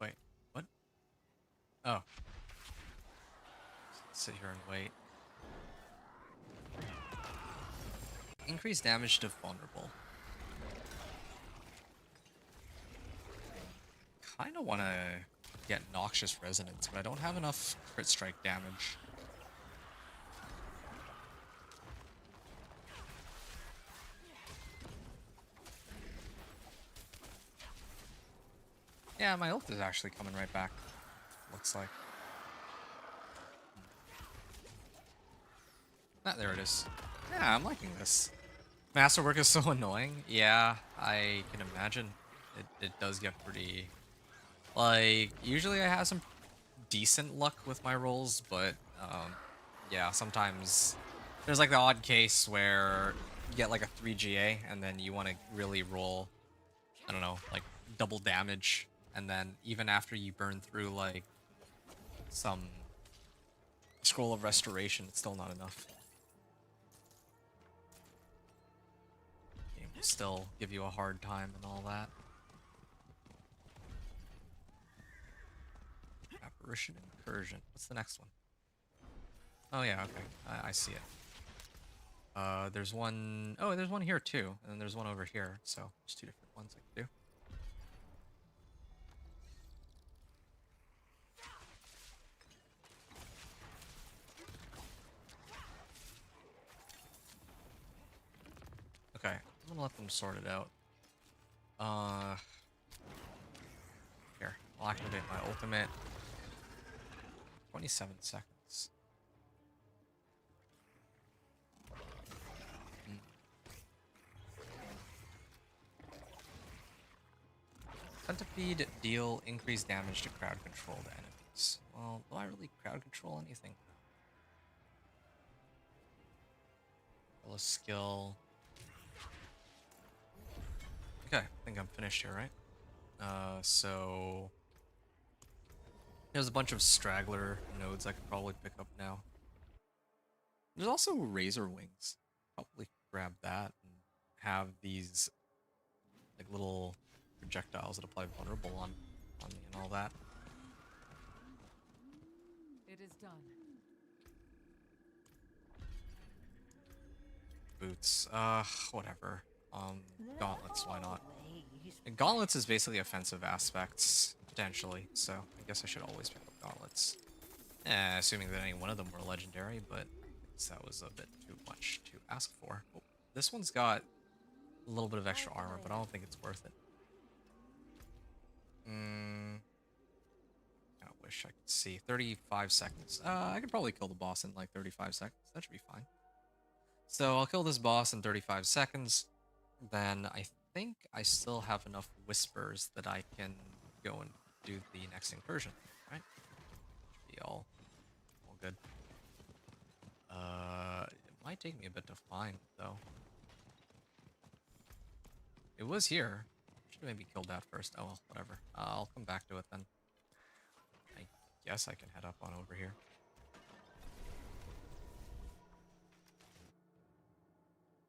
Wait, what? Oh. Sit here and wait. Increase damage to vulnerable. Kinda wanna get Noxious Resonance, but I don't have enough crit strike damage. Yeah, my ult is actually coming right back. Looks like. Ah, there it is. Yeah, I'm liking this. Masterwork is so annoying. Yeah, I can imagine. It does get pretty... Like, usually I have some decent luck with my rolls, but yeah, sometimes there's like the odd case where you get like a 3 GA and then you want to really roll, I don't know, like double damage, and then even after you burn through like some scroll of restoration, it's still not enough. Game will still give you a hard time and all that. Apparition Incursion. What's the next one? Oh yeah, okay. I see it. There's one... Oh, there's one here too. And then there's one over here. So, there's two different ones I can do. Okay, I'm gonna let them sort it out. Here, I'll activate my ultimate. 27 seconds. Centipede deal increased damage to crowd controlled enemies. Well, do I really crowd control anything? Roll a skill. Okay, I think I'm finished here, right? So there's a bunch of straggler nodes I could probably pick up now. There's also Razor Wings. Probably grab that and have these like little projectiles that apply vulnerable on me and all that. It is done. Boots. Whatever. Gauntlets, why not? And gauntlets is basically offensive aspects, potentially, so I guess I should always pick up gauntlets. Assuming that any one of them were legendary, but I guess that was a bit too much to ask for. Oh, this one's got a little bit of extra armor, but I don't think it's worth it. I wish I could see. 35 seconds. I could probably kill the boss in like 35 seconds. That should be fine. So I'll kill this boss in 35 seconds. Then I think I still have enough whispers that I can go and do the next incursion, right? Should be all good. It might take me a bit to find, though. It was here. Should maybe killed that first. Oh well, whatever. I'll come back to it then. I guess I can head up on over here.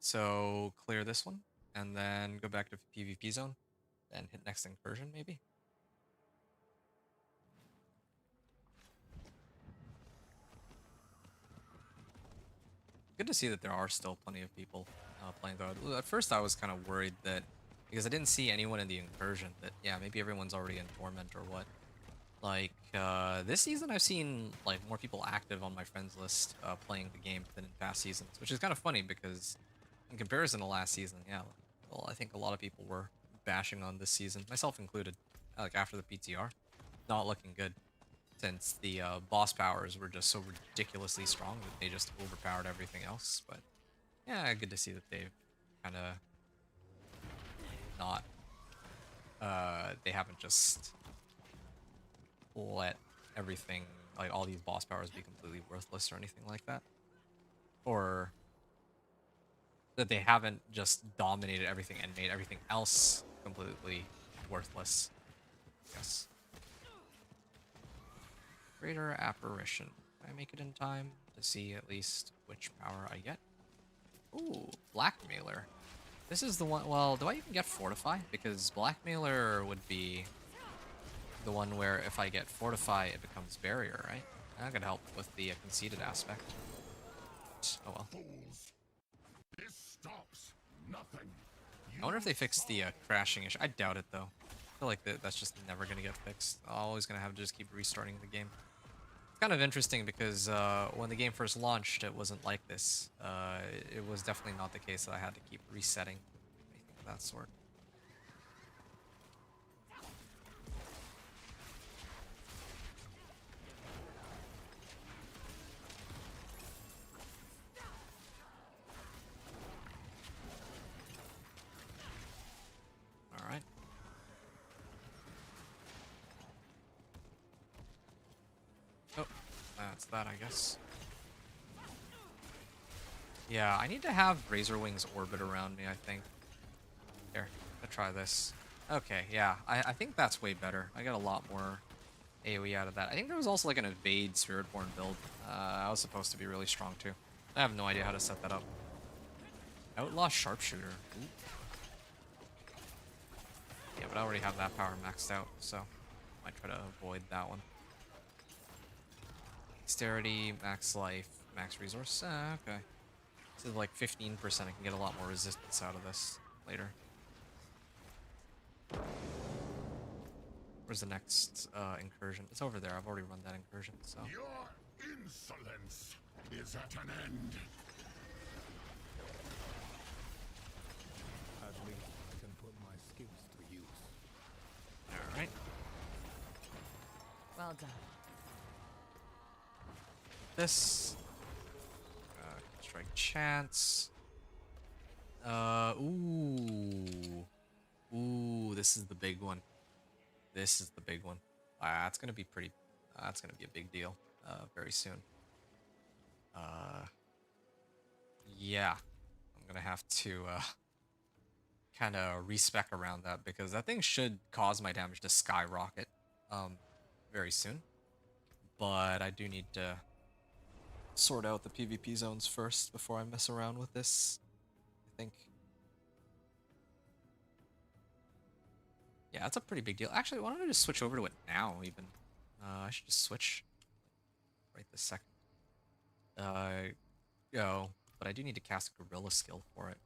So clear this one, and then go back to PvP zone, then hit next incursion maybe. Good to see that there are still plenty of people playing though. At first I was kind of worried that, because I didn't see anyone in the incursion, that yeah, maybe everyone's already in Torment or what. Like, this season I've seen like more people active on my friends list playing the game than in past seasons, which is kind of funny because in comparison to last season, yeah, well, I think a lot of people were bashing on this season, myself included, like after the PTR. Not looking good, since the boss powers were just so ridiculously strong that they just overpowered everything else. But yeah, good to see that they've kind of not, they haven't just let everything, like all these boss powers, be completely worthless or anything like that. Or that they haven't just dominated everything and made everything else completely worthless. Yes. Greater Apparition. Can I make it in time to see at least which power I get? Ooh, Blackmailer. This is the one. Well, do I even get Fortify? Because Blackmailer would be the one where if I get Fortify, it becomes Barrier, right? That could help with the conceded aspect. Oh well. Fools. This stops nothing. I wonder if they fixed the crashing issue. I doubt it, though. I feel like that's just never going to get fixed. I'm always going to have to just keep restarting the game. It's kind of interesting because when the game first launched, it wasn't like this. It was definitely not the case that I had to keep resetting anything of that sort. Alright. Oh, that's that, I guess. Yeah, I need to have Razor Wings orbit around me, I think. Here, let's try this. Okay, yeah, I think that's way better. I got a lot more AoE out of that. I think there was also like an evade Spiritborn build. I was supposed to be really strong too. I have no idea how to set that up. Outlaw Sharpshooter. Ooh. Yeah, but I already have that power maxed out, so might try to avoid that one. Dexterity, max life, max resource. Okay. This is like 15%. I can get a lot more resistance out of this later. Where's the next incursion? It's over there. I've already run that incursion, so. Your insolence is at an end. At least I can put my skills to use. Alright. Well done. This. Strike chance. Ooh, this is the big one. This is the big one. That's gonna be pretty. That's gonna be a big deal. Very soon. Yeah, I'm gonna have to kind of respec around that because that thing should cause my damage to skyrocket very soon. But I do need to sort out the PvP zones first before I mess around with this, I think. Yeah, that's a pretty big deal. Actually, why don't I just switch over to it now, even? I should just switch right this second. Go. But I do need to cast a Gorilla skill for it.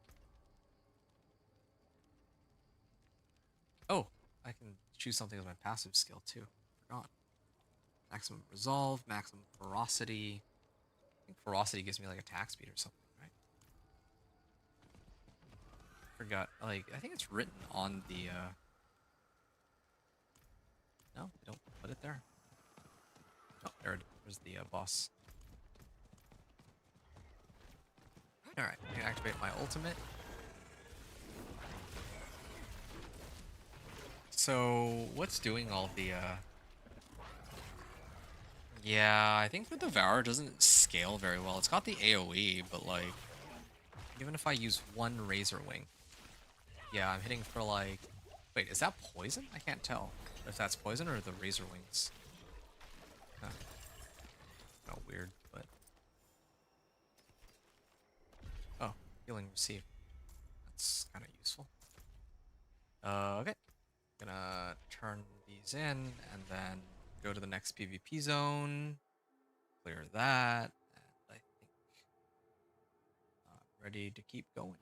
Oh, I can choose something as my passive skill, too. Forgot. Maximum Resolve, Maximum Ferocity. I think Ferocity gives me, like, attack speed or something, right? Forgot. Like, I think it's written on the, No, they don't put it there. Oh, there's the boss. Alright, I can activate my ultimate. So, what's doing all the, Yeah, I think the Devourer doesn't scale very well. It's got the AoE, but, like, even if I use one Razor Wing, yeah, I'm hitting for, like... Wait, is that poison? I can't tell if that's poison or the Razor Wings. Huh. Kind of weird, but... Oh, healing received. That's kind of useful. Okay. Gonna turn these in, and then go to the next PvP zone. Clear that, and I think I'm ready to keep going.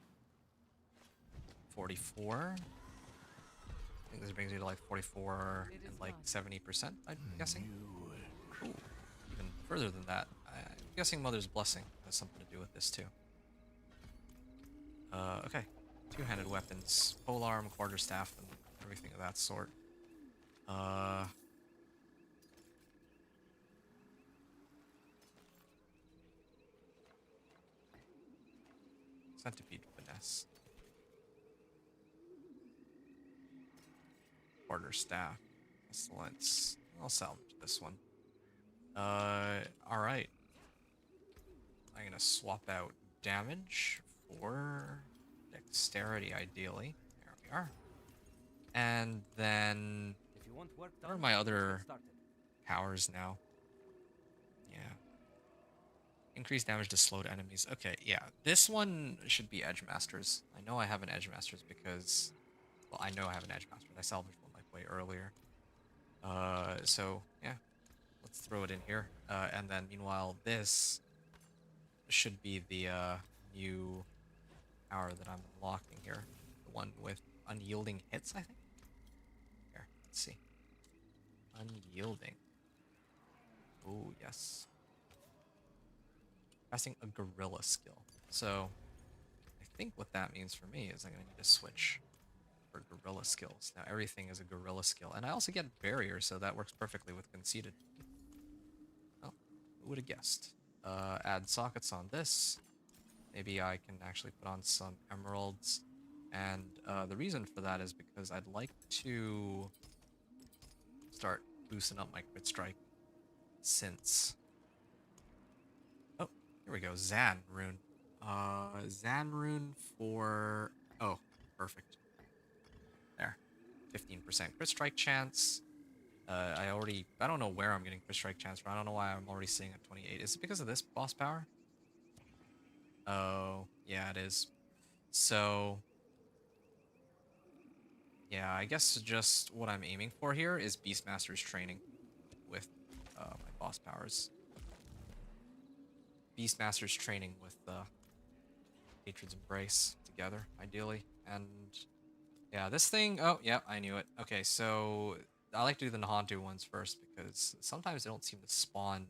44. I think this brings me to like 44 and like 70%, I'm guessing. Ooh, even further than that. I'm guessing Mother's Blessing has something to do with this too. Okay. Two-handed weapons, polearm, quarterstaff, and everything of that sort. Centipede finesse. Quarterstaff. Excellence. I'll salvage this one. Alright. I'm gonna swap out damage for dexterity, ideally. There we are. And then... If you want work What done, are my other get started. powers now? Yeah. Increase damage to slowed enemies. Okay, yeah. This one should be Edge Masters. I know I have an Edge Masters because... Well, I know I have an Edge Masters. I salvaged one like way earlier. So, yeah. Let's throw it in here. And then, meanwhile, this should be the new power that I'm unlocking here. The one with unyielding hits, I think? Here, let's see. Unyielding. Oh, yes. Casting a gorilla skill. So, I think what that means for me is I'm going to need to switch for gorilla skills. Now, everything is a gorilla skill. And I also get barrier, so that works perfectly with conceited. Oh, who would have guessed? Add sockets on this. Maybe I can actually put on some emeralds. And the reason for that is because I'd like to start boosting up my crit strike since... Oh, here we go. Zan rune. Zan rune for... Oh, perfect. There. 15% crit strike chance. I don't know where I'm getting crit strike chance from. I don't know why I'm already seeing a 28. Is it because of this boss power? Oh, yeah, it is. So... Yeah, I guess just what I'm aiming for here is Beastmaster's training with my boss powers. Beastmaster's training with Hatred's Embrace together, ideally. And yeah, this thing... Oh, yeah, I knew it. Okay, so I like to do the Nahantu ones first because sometimes they don't seem to spawn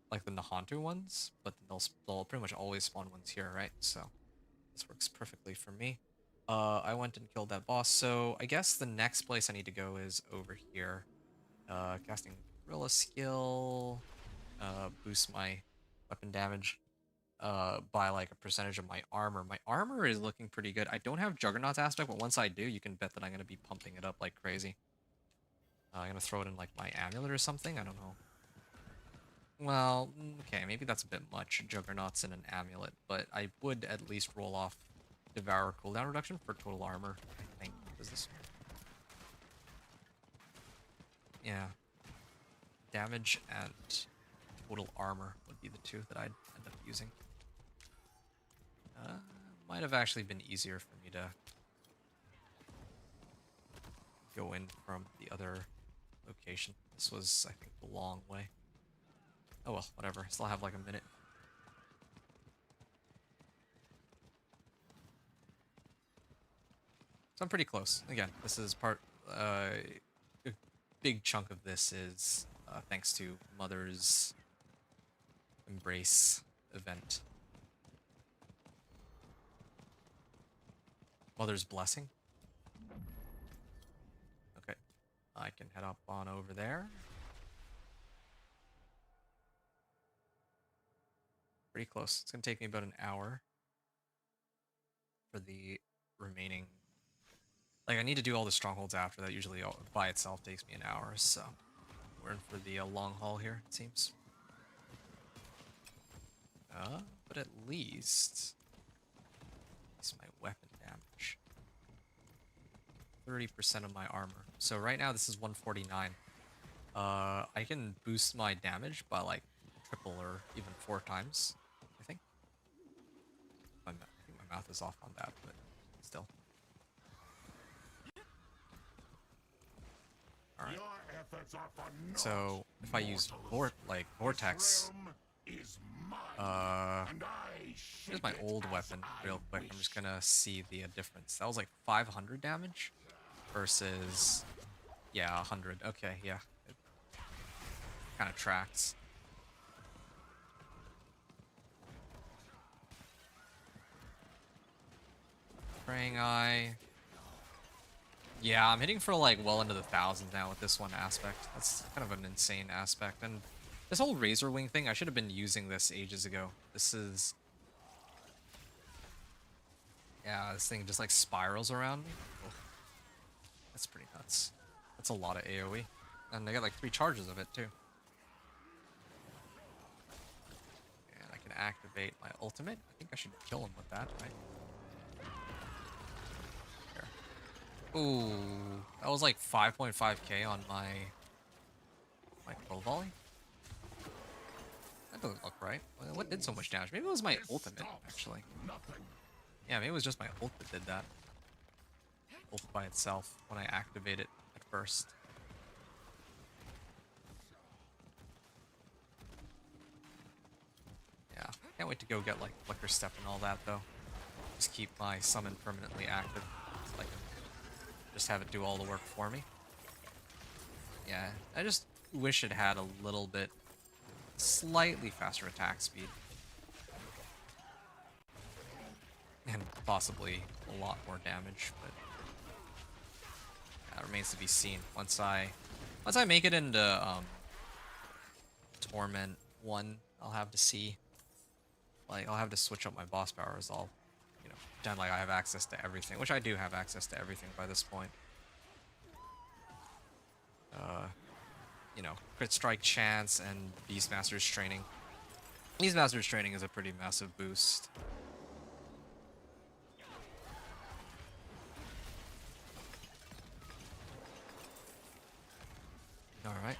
like the Nahantu ones, but they'll pretty much always spawn ones here, right? So this works perfectly for me. I went and killed that boss, so I guess the next place I need to go is over here. Casting Gorilla skill, boost my weapon damage by like a percentage of my armor. My armor is looking pretty good. I don't have Juggernaut's aspect, but once I do, you can bet that I'm going to be pumping it up like crazy. I'm going to throw it in like my amulet or something, I don't know. Well, okay, maybe that's a bit much, Juggernauts in an amulet, but I would at least roll off Devour cooldown reduction for total armor, I think. Is this? Yeah. Damage and total armor would be the two that I'd end up using. Might have actually been easier for me to go in from the other location. This was, I think, the long way. Oh well, whatever. Still have like a minute. So I'm pretty close. Again, this is part... a big chunk of this is thanks to Mother's Embrace event. Mother's Blessing. Okay. I can head up on over there. Pretty close. It's going to take me about an hour for the remaining... Like, I need to do all the strongholds after that. Usually by itself takes me an hour, so we're in for the long haul here, it seems. But at least my weapon damage. 30% of my armor. So right now this is 149. I can boost my damage by like triple or even 4 times, I think. I think my math is off on that, but still. Alright. So if I use Vortex, here's my old weapon real quick. I'm just gonna see the difference. That was like 500 damage versus, yeah, 100. Okay, yeah, it kind of tracks. Praying Eye. Yeah, I'm hitting for like well into the thousands now with this one aspect. That's kind of an insane aspect. And this whole Razor Wing thing, I should have been using this ages ago. This is... Yeah, this thing just like spirals around me. Oh, that's pretty nuts. That's a lot of AoE. And I got like 3 charges of it too. And I can activate my ultimate. I think I should kill him with that, right? Ooh, that was like 5.5k on my bow volley. That doesn't look right. What did so much damage? Maybe it was my ultimate, actually. Yeah, maybe it was just my ult that did that. Ult by itself when I activate it at first. Yeah, can't wait to go get like Flicker Step and all that though. just keep my summon permanently active. So I can just have it do all the work for me. Yeah, I just wish it had a little bit slightly faster attack speed. And possibly a lot more damage, but that remains to be seen. Once I make it into Torment 1, I'll have to see. Like, I'll have to switch up my boss powers. I'll, you know, pretend like I have access to everything, which I do have access to everything by this point. You know, crit strike chance and Beastmaster's training. Beastmaster's training is a pretty massive boost. Alright.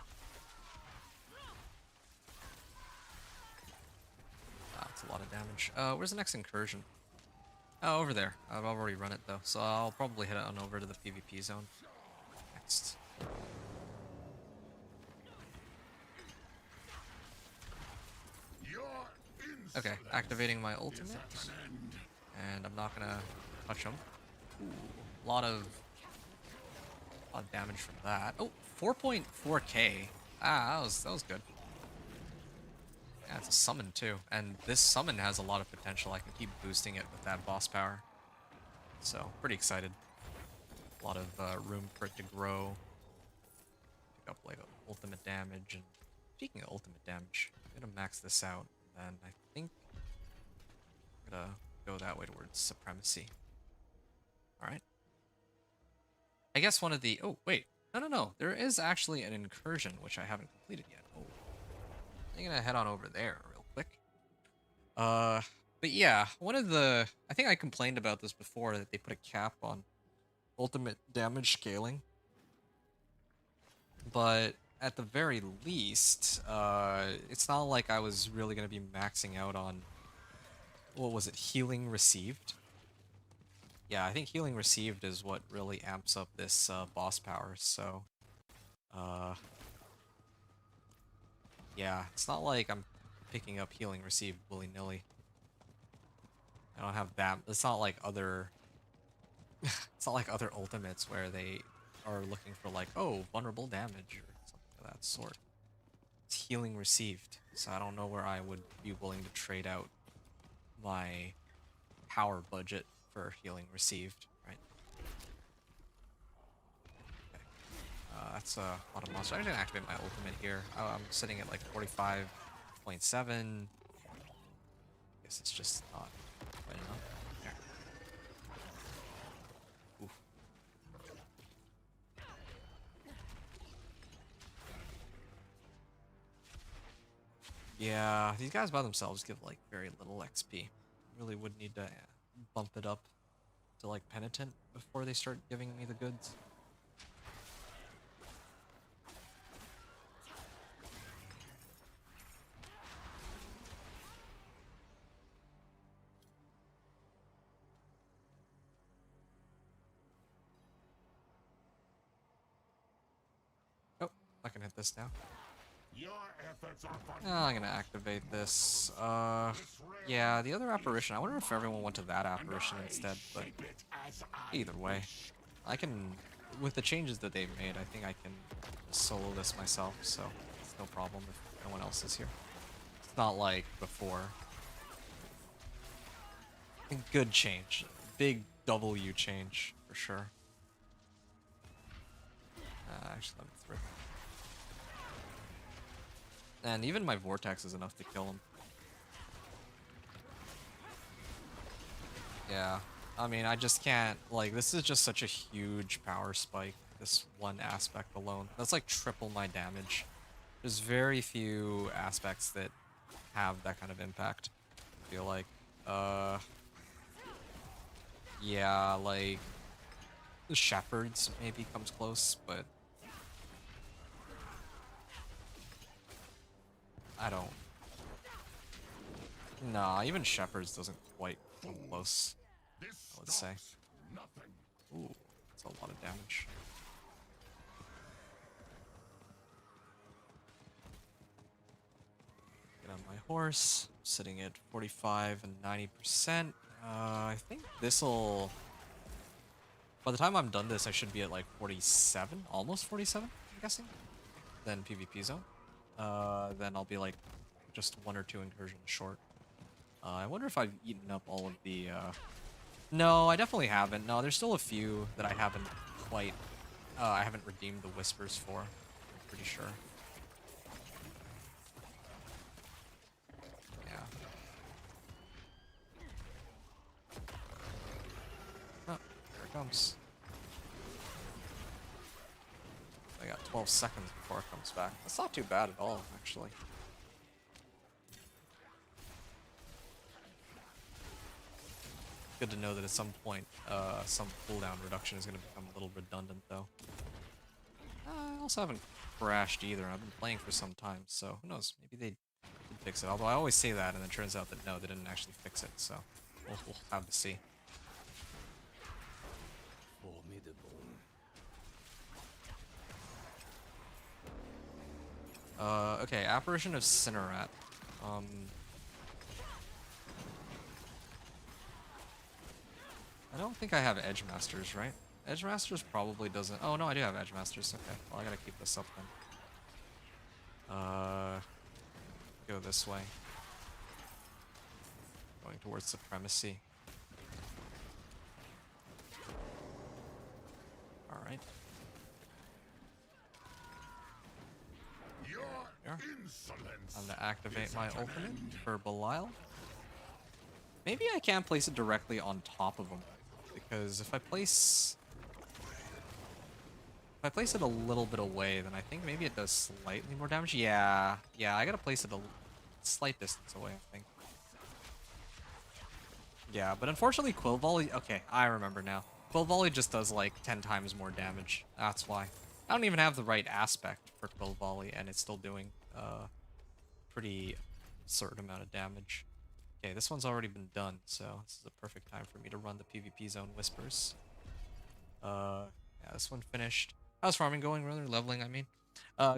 That's a lot of damage. Where's the next incursion? Oh, over there. I've already run it though, so I'll probably head on over to the PvP zone next. Okay, activating my ultimate, and I'm not gonna touch him. Ooh, a lot of damage from that. Oh, 4.4k. Ah, that was good. Yeah, it's a summon too, and this summon has a lot of potential. I can keep boosting it with that boss power, so pretty excited. A lot of room for it to grow. Pick up like ultimate damage, and speaking of ultimate damage, I'm gonna max this out, and I think I'm gonna go that way towards supremacy. All right. I guess one of the... Oh, wait. No. There is actually an incursion, which I haven't completed yet. Oh. I'm gonna head on over there real quick. But yeah, one of the... I think I complained about this before, that they put a cap on ultimate damage scaling. But at the very least, it's not like I was really gonna be maxing out on... What was it? Healing received? Yeah, I think healing received is what really amps up this boss power, so... yeah, it's not like I'm picking up healing received willy-nilly. I don't have that... It's not like other... it's not like other ultimates where they are looking for like, oh, vulnerable damage or something of that sort. It's healing received, so I don't know where I would be willing to trade out my power budget for healing received, right? Okay. That's a lot of monsters. I'm gonna activate my ultimate here. I'm sitting at like 45.7. Guess it's just not quite enough. There. Oof. Yeah, these guys by themselves give like very little XP. Really would need to bump it up to like Penitent before they start giving me the goods. Oh, I can hit this now. Your efforts are for Oh, I'm gonna activate this. Yeah, the other apparition. I wonder if everyone went to that apparition instead, but either way. I can, with the changes that they've made, I think I can solo this myself, so it's no problem if no one else is here. It's not like before. Good change. Big W change, for sure. Actually, let me through. And even my vortex is enough to kill him. Yeah. I mean, I just can't, like, this is just such a huge power spike, this one aspect alone. That's like triple my damage. There's very few aspects that have that kind of impact, I feel like. Yeah, like, the Shepherds maybe comes close, but I don't... Nah, even Shepherds doesn't quite come close, I would say. Ooh, that's a lot of damage. Get on my horse, sitting at 45 and 90%, I think this'll... By the time I'm done this, I should be at like 47, almost 47, I'm guessing. Then PvP zone. Then I'll be like just 1 or 2 incursions short. I wonder if I've eaten up all of the... No, I definitely haven't. No, there's still a few that I haven't quite... I haven't redeemed the Whispers for. I'm pretty sure. Yeah. Oh, here it comes. I got 12 seconds before it comes back. That's not too bad at all, actually. Good to know that at some point, some cooldown reduction is going to become a little redundant, though. I also haven't crashed either. I've been playing for some time, so who knows? Maybe they did fix it. Although I always say that, and it turns out that no, they didn't actually fix it. So we'll have to see. Formidable. Okay, Apparition of Cinnarat. I don't think I have Edge Masters, right? Edge Masters probably doesn't... Oh, no, I do have Edge Masters. Okay, well, I gotta keep this up then. Go this way. Going towards Supremacy. Alright. Your There. insolence. I'm gonna activate is my at an ultimate end. for Belial. Maybe I can't place it directly on top of him, because if I place it a little bit away, then I think maybe it does slightly more damage. Yeah, I gotta place it a slight distance away, I think. Yeah, but unfortunately Quill Volley... Okay, I remember now. Quill Volley just does like 10 times more damage. That's why. I don't even have the right aspect for Quill Volley, and it's still doing pretty certain amount of damage. Okay, this one's already been done, so this is a perfect time for me to run the PvP zone Whispers. Yeah, this one finished. How's farming going, rather? Leveling, I mean.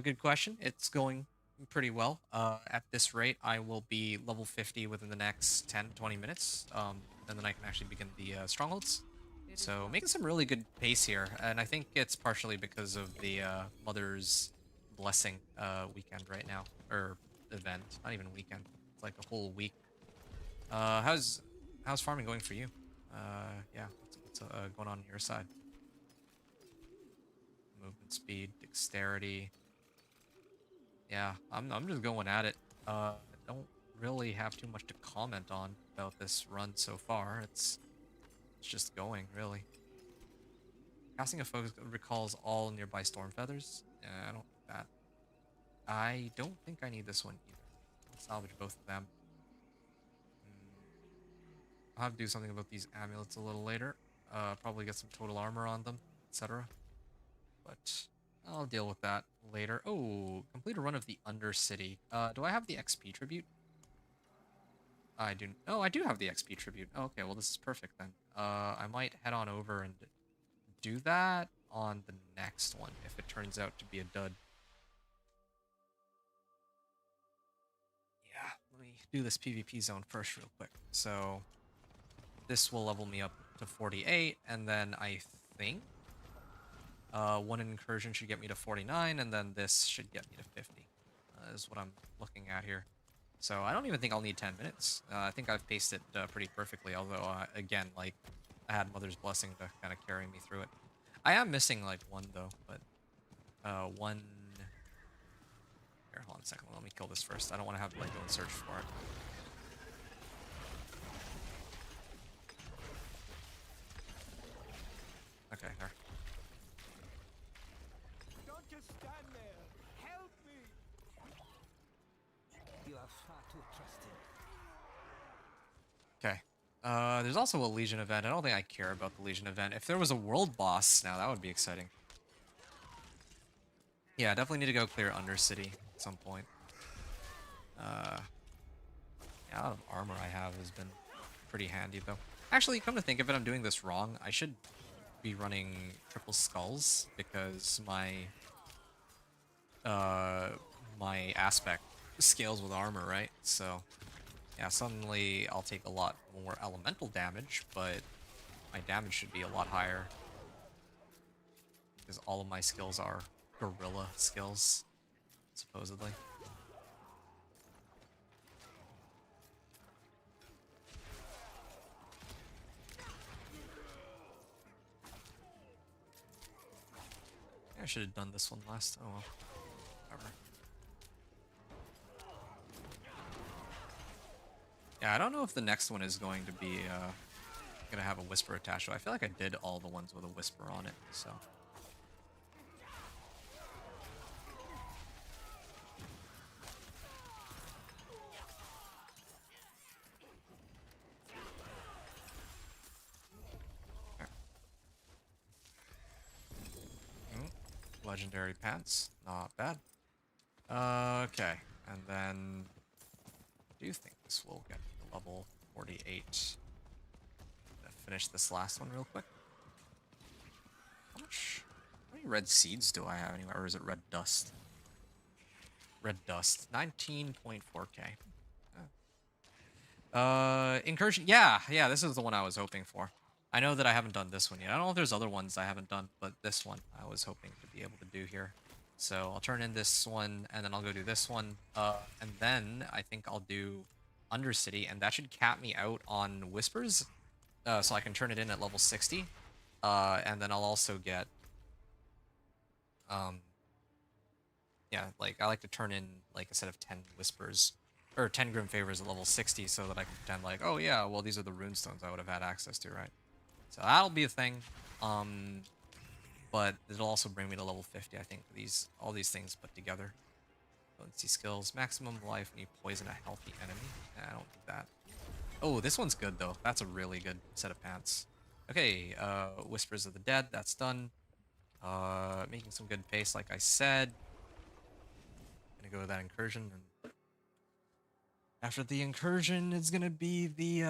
Good question. It's going pretty well. At this rate, I will be level 50 within the next 10-20 minutes, and then I can actually begin the strongholds. So making some really good pace here, and I think it's partially because of the Mother's Blessing weekend right now, or event. Not even weekend. It's like a whole week. How's farming going for you? Yeah, what's going on your side? Movement speed, dexterity. Yeah, I'm just going at it. Don't really have too much to comment on about this run so far. It's just going, really. Casting a focus recalls all nearby storm feathers. Yeah, I don't need that. I don't think I need this one either. I'll salvage both of them. I'll have to do something about these amulets a little later. Probably get some total armor on them, etc. But I'll deal with that later. Oh, complete a run of the Undercity. Do I have the XP tribute? I do. Oh, I do have the XP tribute. Oh, okay, well, this is perfect then. I might head on over and do that on the next one if it turns out to be a dud. Yeah, let me do this PvP zone first real quick. So this will level me up to 48, and then I think one incursion should get me to 49, and then this should get me to 50. Is what I'm looking at here. So I don't even think I'll need 10 minutes. I think I've paced it pretty perfectly, although, again, like, I had Mother's Blessing to kind of carry me through it. I am missing, like, one, though, but one... Here, hold on a second. Let me kill this first. I don't want to have to, like, go and search for it. Okay, there. Don't just stand there. Help me. You are far too trusting. Okay. There's also a Legion event. I don't think I care about the Legion event. If there was a world boss, now that would be exciting. Yeah, definitely need to go clear Undercity at some point. Yeah, a lot of armor I have has been pretty handy, though. Actually, come to think of it, I'm doing this wrong. I should be running triple skulls because my my aspect scales with armor, right? So Yeah, suddenly I'll take a lot more elemental damage, but my damage should be a lot higher. Because all of my skills are gorilla skills, supposedly. I should have done this one last. Oh well. Whatever. Yeah, I don't know if the next one is going to be gonna have a whisper attached to it. I feel like I did all the ones with a whisper on it, so. Legendary pants, not bad. Okay, and then I do think this will get me to level 48. Gonna finish this last one real quick. How many red seeds do I have anywhere, or is it red dust? Red dust, 19.4k. Incursion, yeah, this is the one I was hoping for. I know that I haven't done this one yet. I don't know if there's other ones I haven't done, but this one I was hoping to be able to do here. So I'll turn in this one, and then I'll go do this one. And then I think I'll do Undercity, and that should cap me out on Whispers. So I can turn it in at level 60. And then I'll also get... yeah, like, I like to turn in, like, a set of 10 Whispers, or 10 Grim Favors at level 60, so that I can pretend like, oh yeah, well, these are the runestones I would have had access to, right? So that'll be a thing. But it'll also bring me to level 50, I think, all these things put together. Potency skills, maximum life when you poison a healthy enemy. Nah, I don't need that. Oh, this one's good, though. That's a really good set of pants. Okay, Whispers of the Dead, that's done. Making some good pace, like I said. Gonna go with that incursion, and after the incursion, it's gonna be the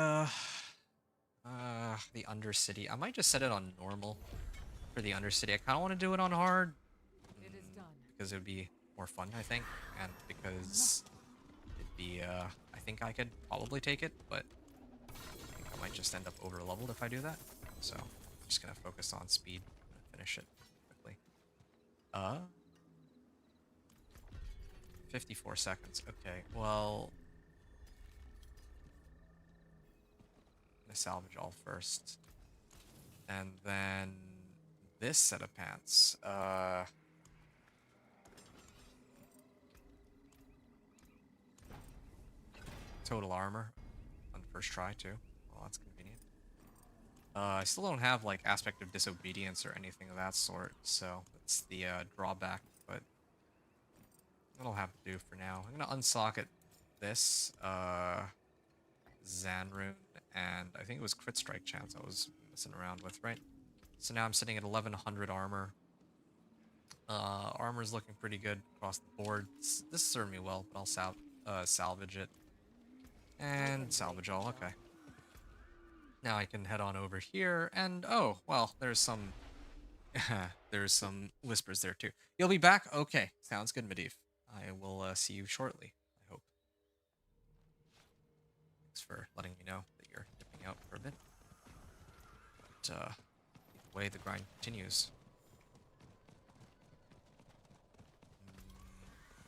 Undercity. I might just set it on normal for the Undercity. I kind of want to do it on hard. It is done. Because it would be more fun, I think. And because it'd be, I think I could probably take it, but I think I might just end up over leveled if I do that. So I'm just going to focus on speed and finish it quickly. 54 seconds. Okay, well, I'm gonna salvage all first. And then this set of pants. Total armor on first try too. Well, that's convenient. I still don't have like aspect of disobedience or anything of that sort, so that's the drawback, but that'll have to do for now. I'm gonna unsocket this Zan rune, and I think it was crit strike chance I was messing around with, right? So now I'm sitting at 1100 armor. Armor's looking pretty good across the board. This served me well, but I'll salvage it. And salvage all, okay. Now I can head on over here, and oh, well, there's some... there's some whispers there too. You'll be back? Okay, sounds good, Medivh. I will see you shortly, I hope. Thanks for letting me know that you're dipping out for a bit. But, either way, the grind continues.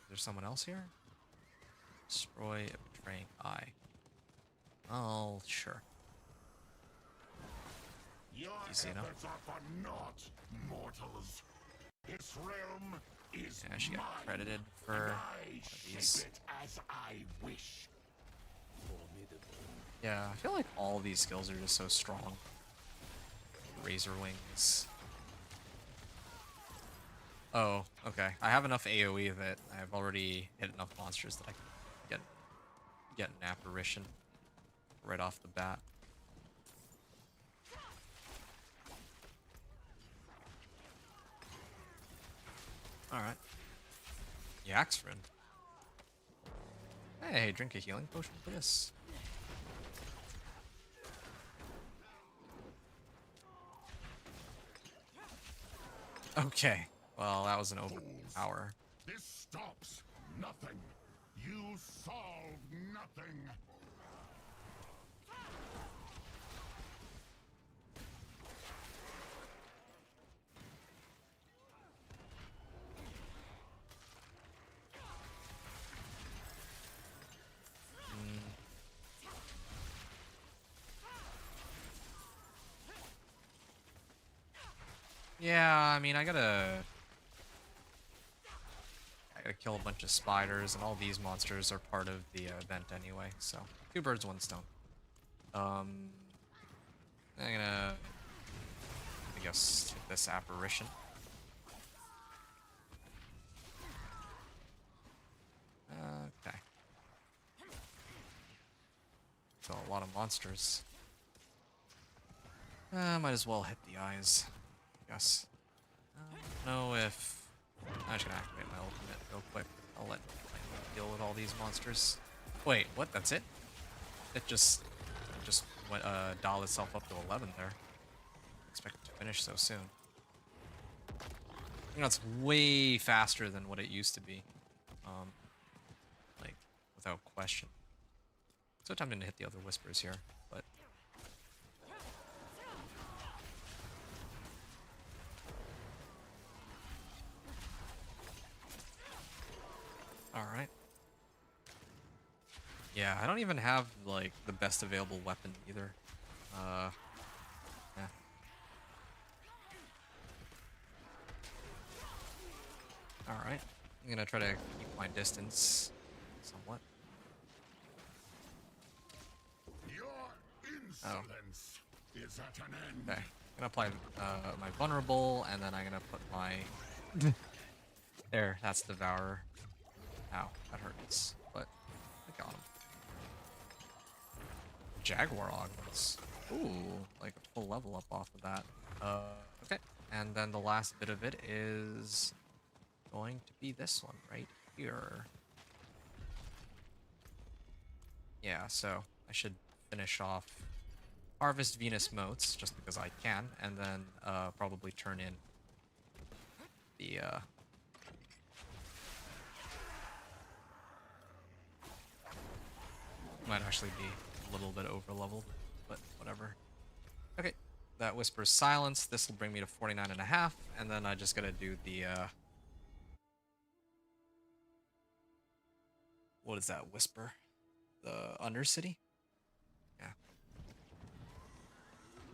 Is there someone else here? Destroy a betraying eye. Oh, sure. Your Easy enough. efforts are for naught, mortals. This realm is Yeah, she got mine, credited for and one I of these. shape it as I wish. Yeah, I feel like all of these skills are just so strong. Razor wings. Oh, okay. I have enough AoE that I've already hit enough monsters that I can get an apparition right off the bat. Alright. Yaxfrin. Hey, drink a healing potion, please. Okay. Well, that was an overpower. This stops nothing. You solve nothing. Yeah, I mean, I gotta kill a bunch of spiders, and all these monsters are part of the event anyway, so 2 birds, 1 stone. I'm gonna, I guess, hit this apparition. Okay. So a lot of monsters. Might as well hit the eyes, I guess. I don't know if... I'm just gonna activate my ultimate real quick. I'll let Lightning deal with all these monsters. Wait, what? That's it? It just went, dialed itself up to 11 there. Expect it to finish so soon. You know, it's way faster than what it used to be. Like, without question. So tempting to hit the other whispers here, but... Alright. Yeah, I don't even have, like, the best available weapon either. Yeah. Alright. I'm gonna try to keep my distance somewhat. Your insolence is at an end. Okay. I'm gonna apply my vulnerable, and then I'm gonna put my... There, that's Devourer. Ow, that hurts. But I got him. Jaguar augments. Ooh, like a full level up off of that. Okay. And then the last bit of it is going to be this one right here. Yeah, so I should finish off Harvest Venus Motes, just because I can, and then probably turn in the might actually be a little bit over leveled, but whatever. Okay, that Whisper's Silence. This will bring me to 49.5, and then I just gotta do the what is that Whisper? The Undercity? Yeah.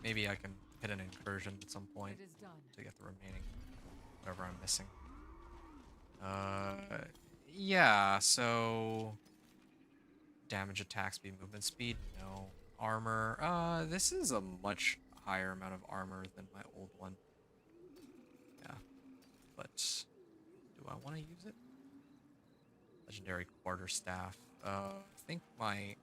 Maybe I can hit an incursion at some point It is done. to get the remaining whatever I'm missing. Yeah, so damage, attack speed, movement speed, no. Armor, this is a much higher amount of armor than my old one. Yeah, but do I want to use it? Legendary Quarterstaff. I think my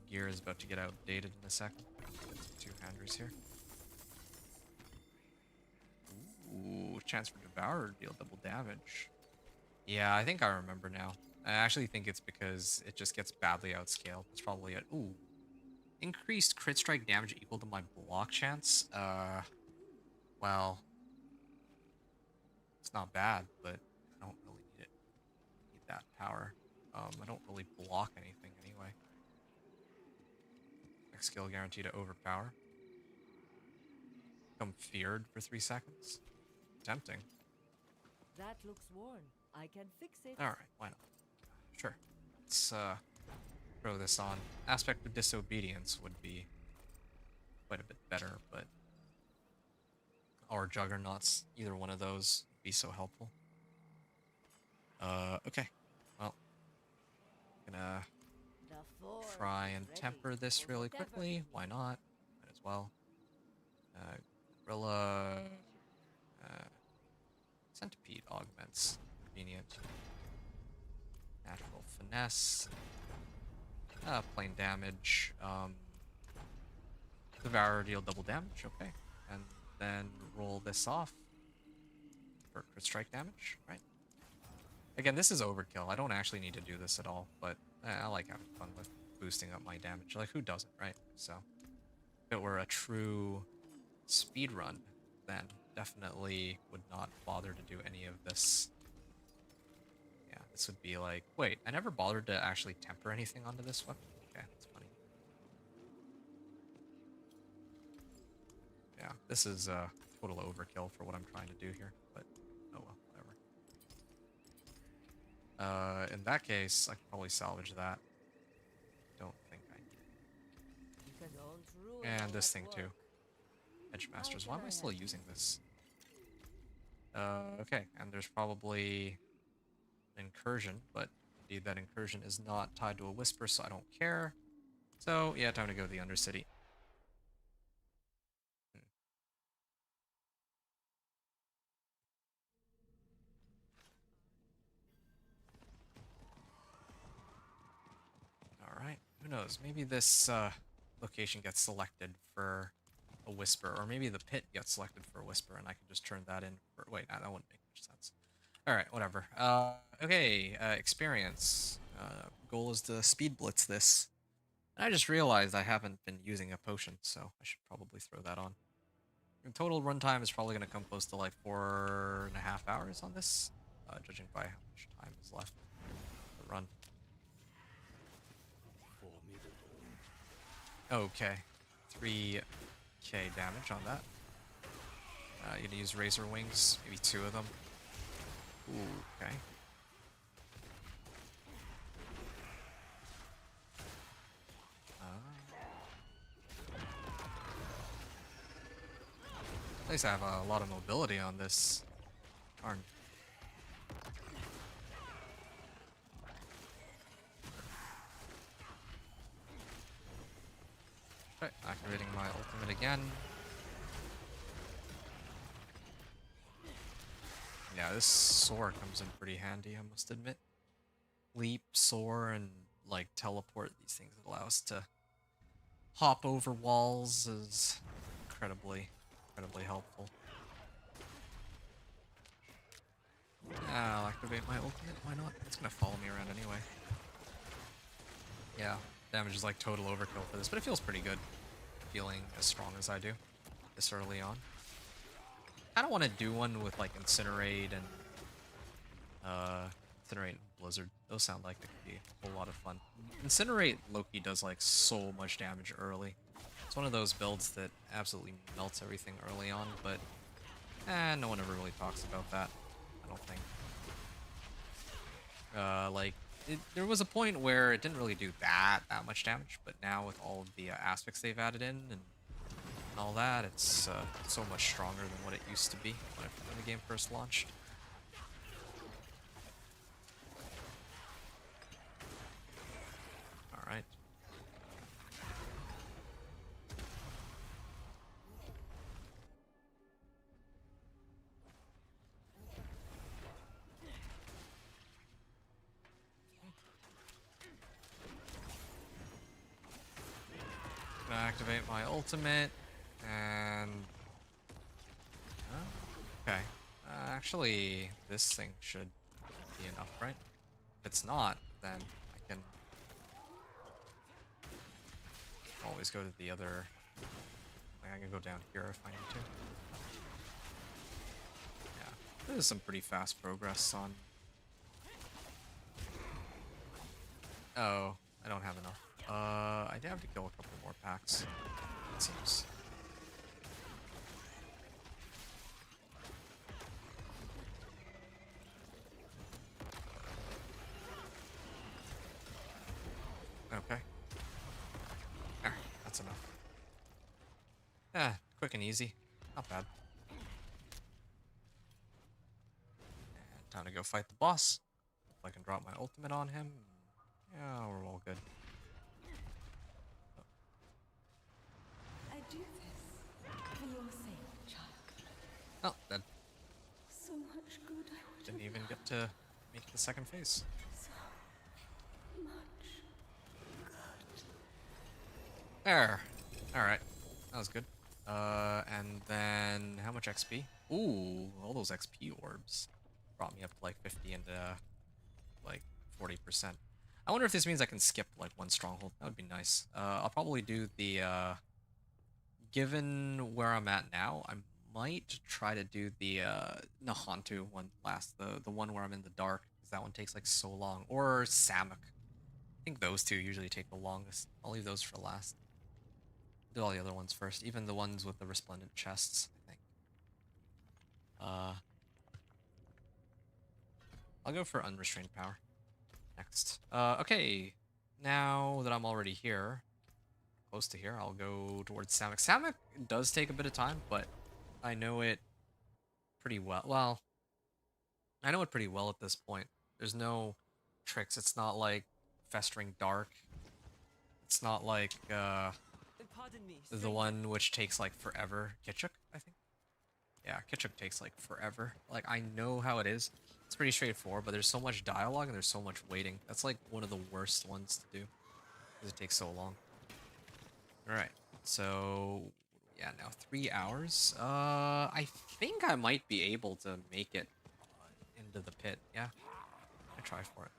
gear is about to get outdated in a second. Get some two-handers here. Ooh, chance for Devourer to deal double damage. Yeah, I think I remember now. I actually think it's because it just gets badly outscaled. That's probably it. Ooh. Increased crit strike damage equal to my block chance. Well, it's not bad, but I don't really need it. Need that power. I don't really block anything anyway. Next skill guarantee to overpower. Become feared for 3 seconds. Tempting. That looks worn. I can fix it. Alright, why not? Sure. Let's throw this on. Aspect of Disobedience would be quite a bit better, but or Juggernauts, either one of those would be so helpful. Okay. Well, gonna The force try and is ready temper this for really whatever quickly. it Why not? Might as well. Gorilla Centipede augments. Convenient. Natural finesse. Plain damage. Devourer deal double damage. Okay. And then roll this off for crit strike damage. Right. Again, this is overkill. I don't actually need to do this at all, but I like having fun with boosting up my damage. Like, who doesn't, right? So, if it were a true speed run, then definitely would not bother to do any of this. Yeah, this would be like, wait, I never bothered to actually temper anything onto this weapon? Okay, that's funny. Yeah, this is total overkill for what I'm trying to do here, but oh well, whatever. In that case, I could probably salvage that. Don't think I need it. You can don't ruin And this thing Nice too. work. Edge Masters. How Why can am I I still help you? using this? Okay, and there's probably an incursion, but indeed that incursion is not tied to a whisper, so I don't care. So yeah, time to go to the Undercity. Hmm. All right, who knows? Maybe this location gets selected for a whisper, or maybe the pit gets selected for a whisper, and I can just turn that in for. Wait, nah, that wouldn't make much sense. All right, whatever. Okay, experience. Goal is to speed blitz this. And I just realized I haven't been using a potion, so I should probably throw that on. In total runtime is probably going to come close to like 4.5 hours on this, judging by how much time is left to run. Okay, 3k damage on that. You're gonna use Razor Wings, maybe 2 of them. Ooh, okay. At least I have a lot of mobility on this. Darn. Okay, activating my ultimate again. Yeah, this soar comes in pretty handy, I must admit. Leap, soar, and like teleport, these things that allow us to hop over walls is incredibly helpful. I'll activate my ultimate, why not? It's gonna follow me around anyway. Yeah, damage is like total overkill for this, but it feels pretty good. Feeling as strong as I do this early on. I don't want to do one with like Incinerate and Incinerate and Blizzard. Those sound like they could be a whole lot of fun. Incinerate Loki does like so much damage early. It's one of those builds that absolutely melts everything early on, but no one ever really talks about that, I don't think. There was a point where it didn't really do that much damage, but now with all of the aspects they've added in and all that, it's so much stronger than what it used to be when the game first launched. All right. Gonna activate my ultimate, and okay. Actually, this thing should be enough, right? If it's not, then I can always go to the other. Like, I can go down here if I need to. Yeah, this is some pretty fast progress on. Oh, I don't have enough. I do have to kill a couple more packs, it seems. Okay. There, that's enough. Quick and easy. Not bad. And time to go fight the boss. If I can drop my ultimate on him. Yeah, we're all good. I do this for your sake, child. Oh, that So much good I would didn't have even get to make the second phase. so much. There. Alright. That was good. And then how much XP? Ooh, all those XP orbs brought me up to like 50 and like 40%. I wonder if this means I can skip like one stronghold. That would be nice. I'll probably do the given where I'm at now, I might try to do the Nahantu one last, the one where I'm in the dark, because that one takes like so long. Or Samuk. I think those two usually take the longest. I'll leave those for last. Do all the other ones first, even the ones with the resplendent chests, I think. I'll go for unrestrained power next. Okay, now that I'm already here, close to here, I'll go towards Samak. Samak does take a bit of time, but I know it pretty well. Well, I know it pretty well at this point. There's no tricks. It's not like Festering Dark. It's not like Pardon me. the one which takes like forever. Kitchuk, I think. Yeah, Kitchuk takes like forever. Like, I know how it is. It's pretty straightforward, but there's so much dialogue and there's so much waiting. That's like one of the worst ones to do, because it takes so long. Alright, so yeah, now 3 hours. I think I might be able to make it into the pit. Yeah, I try for it.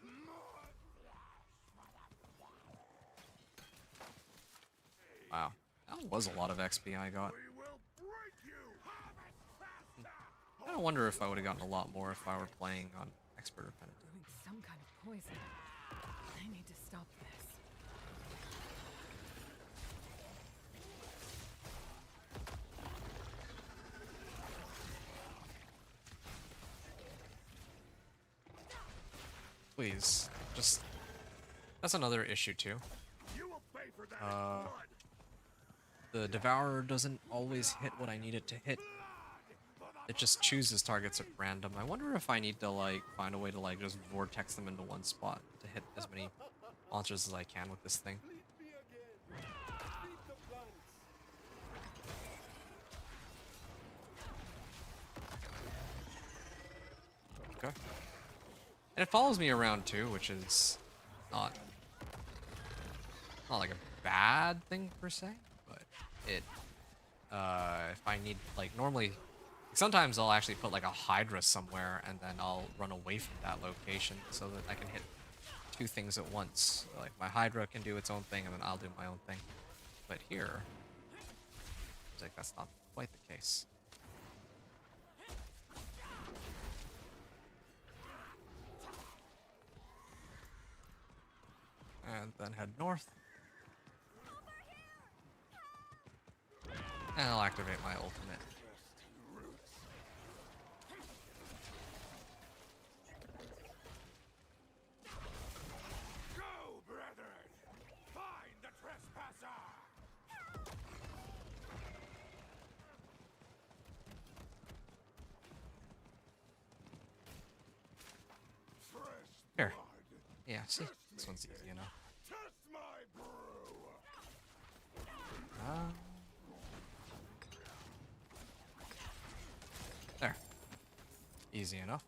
Wow, that was a lot of XP I got. We will break you. I kind of wonder if I would have gotten a lot more if I were playing on Expert or Penitent. Doing some kind of poison. I need to stop this. Please, just... That's another issue too. You will pay for that in blood. The Devourer doesn't always hit what I need it to hit. It just chooses targets at random. I wonder if I need to like find a way to like just vortex them into one spot to hit as many monsters as I can with this thing. Okay. And it follows me around too, which is not like a bad thing per se, but it if I need like normally sometimes I'll actually put like a Hydra somewhere and then I'll run away from that location so that I can hit two things at once. Like my Hydra can do its own thing and then I'll do my own thing. But here, it's like that's not quite the case. And then head north. And I'll activate my ultimate. Go, brethren. Find the trespasser. Fresh Here. blood. Yeah, see? This one's easy enough. Test my brew. There. Easy enough.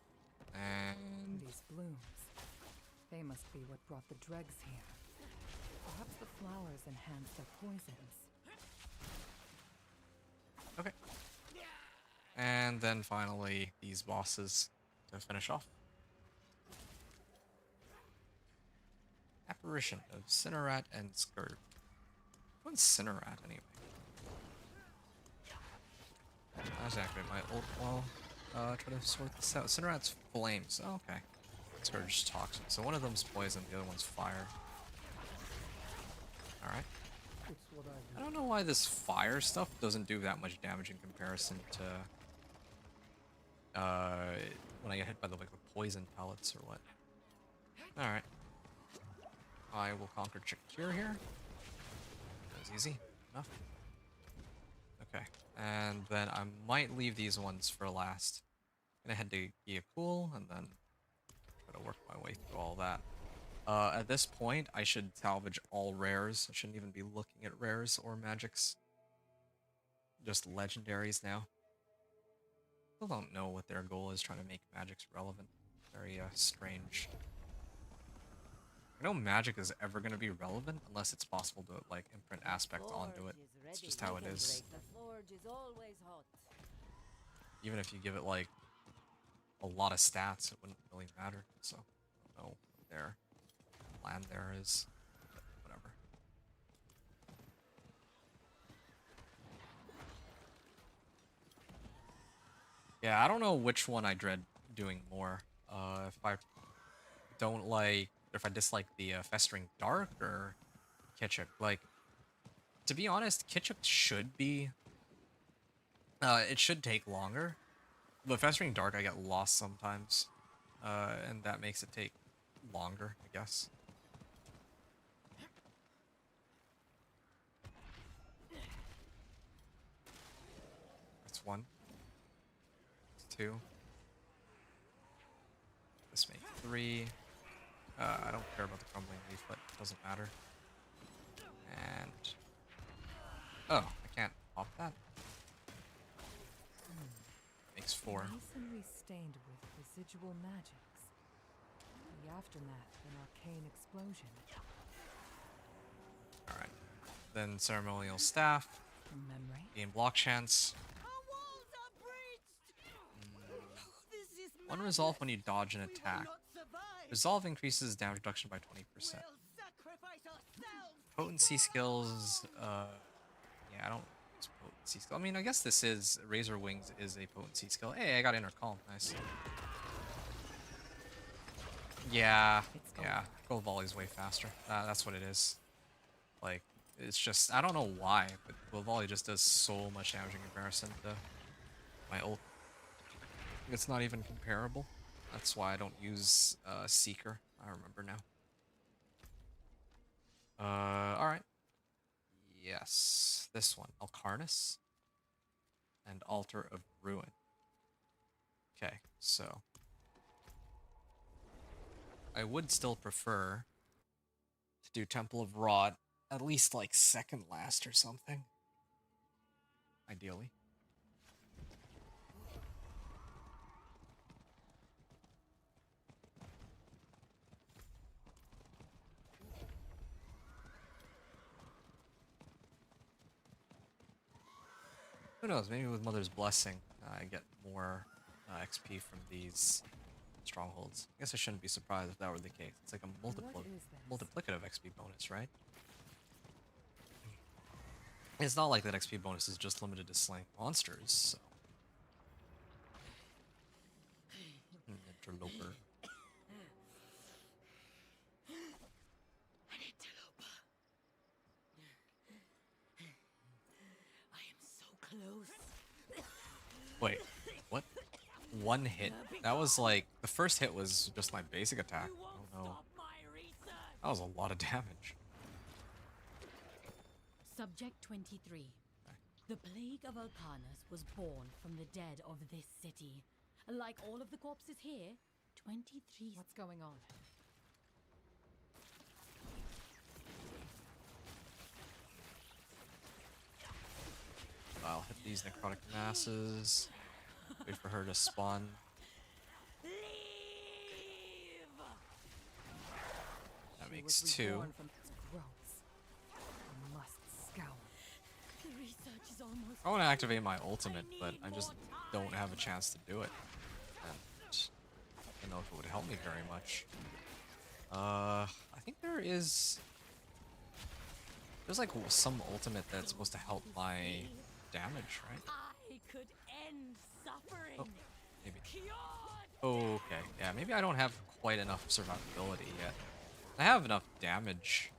And These blooms. They must be what brought the dregs here. Perhaps the flowers enhance their poisons. okay. And then finally these bosses to finish off. Apparition of Cinerat and Scourge. What's Cinerat anyway? Let's activate my ult while try to sort this out. Cinerat's flames. Oh, okay. Scourge is toxin. So one of them's poison, the other one's fire. Alright. It's what I I don't know why this fire stuff doesn't do that much damage in comparison to when I get hit by the like the poison pellets or what. Alright. I will conquer Chakir here. That was easy enough. Okay. And then I might leave these ones for last. Gonna head to Gyakul and then try to work my way through all that. At this point, I should salvage all rares. I shouldn't even be looking at rares or magics. Just legendaries now. Still don't know what their goal is, trying to make magics relevant. Very strange. I know magic is ever going to be relevant unless it's possible to like imprint aspects onto it. It's just how it is. The forge is always hot. Even if you give it like a lot of stats, it wouldn't really matter. So I don't know what their plan there is. But whatever. Yeah, I don't know which one I dread doing more. If I don't like, if I dislike the Festering Dark or Kitchuk. Like, to be honest, Kitchuk should be, it should take longer. But Festering Dark, I get lost sometimes. And that makes it take longer, I guess. makes 1. 2. This makes 3. I don't care about the crumbling leaf, but it doesn't matter. And oh, I can't pop that. Makes 4. Masonry stained with residual magics. The aftermath of an arcane explosion. All right. Then ceremonial staff. From memory. Gain block chance. Our walls are breached! This is 1 resolve when you dodge an attack. Resolve increases damage reduction by 20%. sacrifice ourselves! Potency skills. Yeah, I don't use potency skill. I mean, I guess this is Razor Wings is a potency skill. Hey, I got Inner Calm. Nice. Yeah, yeah. Gold Volley's way faster. That's what it is. Like, it's just, I don't know why, but Gold Volley just does so much damage in comparison to my ult. It's not even comparable. That's why I don't use Seeker. I remember now. Alright. Yes. This one. Alcarnus. And Altar of Ruin. Okay, so. I would still prefer to do Temple of Rot at least like second last or something. Ideally. Who knows, maybe with Mother's Blessing, I get more XP from these strongholds. I guess I shouldn't be surprised if that were the case. It's like a multiplicative XP bonus, right? It's not like that XP bonus is just limited to slaying monsters, so. Interloper. Wait, what? 1 hit? That was like, the first hit was just my basic attack. I don't know. That was a lot of damage. Subject 23. The plague of Alcarnus was born from the dead of this city. Like all of the corpses here, 23... What's going on? I'll hit these necrotic masses. Wait for her to spawn. That makes 2. I want to activate my ultimate, but I just don't have a chance to do it. And I don't know if it would help me very much. I think there's like some ultimate that's supposed to help my damage, right? I could end suffering. Oh, maybe. Okay, yeah, maybe I don't have quite enough survivability yet. I have enough damage,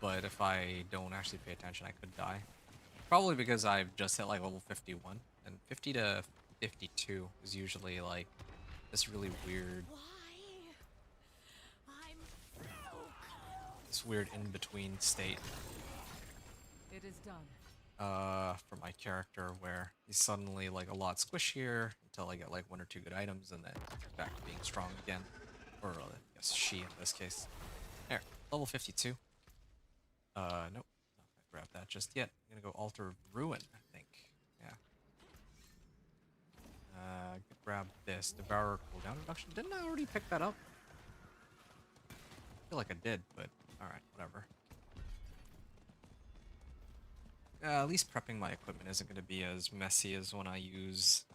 but if I don't actually pay attention, I could die. Probably because I've just hit like level 51, and 50 to 52 is usually like this really weird, this weird in-between state. It is done. For my character, where he's suddenly like a lot squishier until I get like 1 or 2 good items, and then back to being strong again. Or I guess she in this case. There, level 52. Nope, not gonna grab that just yet. I'm gonna go Altar of Ruin, I think. Yeah. Grab this Devourer cooldown reduction. Didn't I already pick that up? I feel like I did, but alright, whatever. At least prepping my equipment isn't going to be as messy as when I use...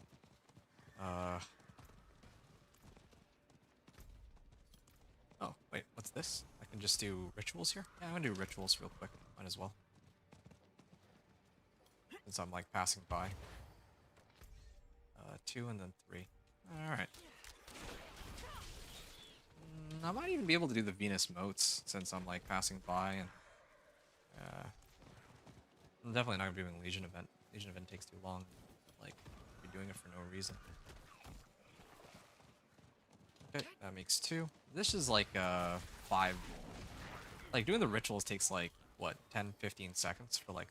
Oh, wait, what's this? I can just do rituals here? Yeah, I'm going to do rituals real quick. Might as well. Since I'm, like, passing by. 2 and then 3. Alright. I might even be able to do the Venus motes, since I'm, like, passing by, and... I'm definitely not doing Legion event. Legion event takes too long. Like, you're doing it for no reason. Okay, that makes 2. This is like 5. Like doing the rituals takes like what 10-15 seconds for like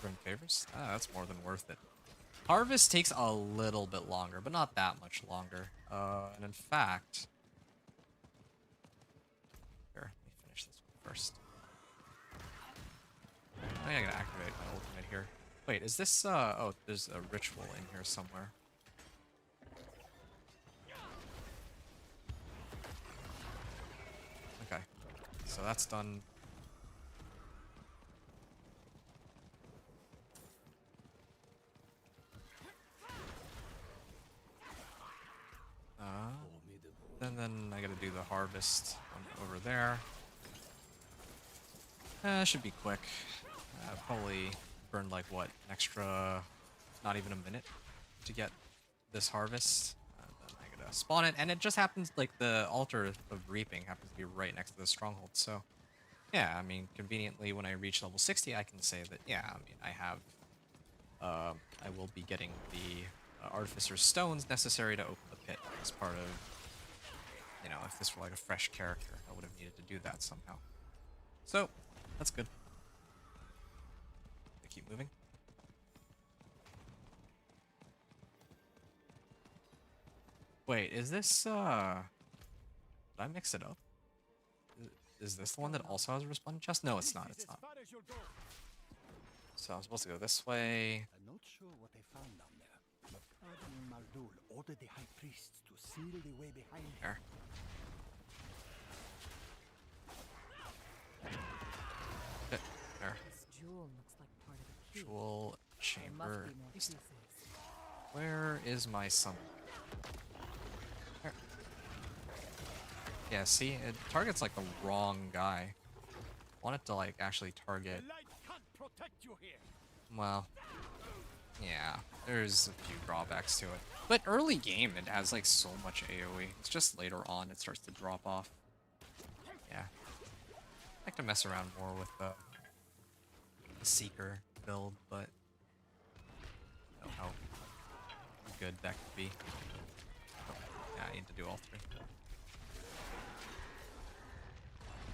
Burn favors? Ah, that's more than worth it. Harvest takes a little bit longer, but not that much longer. And in fact... Here, let me finish this one first. I think I gotta activate my ultimate here. Wait, is this, oh, there's a ritual in here somewhere. Okay, so that's done. Then I gotta do the harvest one over there. Should be quick. Probably burn like what, an extra, not even a minute to get this harvest. Then I gotta spawn it, and it just happens like the altar of reaping happens to be right next to the stronghold. So yeah, I mean, conveniently when I reach level 60, I can say that yeah, I mean, I have, I will be getting the artificer's stones necessary to open the pit as part of, you know, if this were like a fresh character, I would have needed to do that somehow. So that's good. I keep moving. Wait, is this, did I mix it up? Is this the one that also has a respawn chest? No, it's not, it's not. So I'm supposed to go this way. I'm not sure what they found down there, but Cardinal Mardul ordered the High Priests to seal the way behind him. There. There. This jewel looks like part of the cube. Jewel There must chamber. be more pieces. Where is my summon? There. Yeah, see, it targets like the wrong guy. I want it to like actually target. Light can't protect you here. Well, yeah, there's a few drawbacks to it. But early game, it has like so much AoE. It's just later on it starts to drop off. Yeah. I like to mess around more with the Seeker build, but I don't know how good that could be. Oh, yeah, I need to do all three.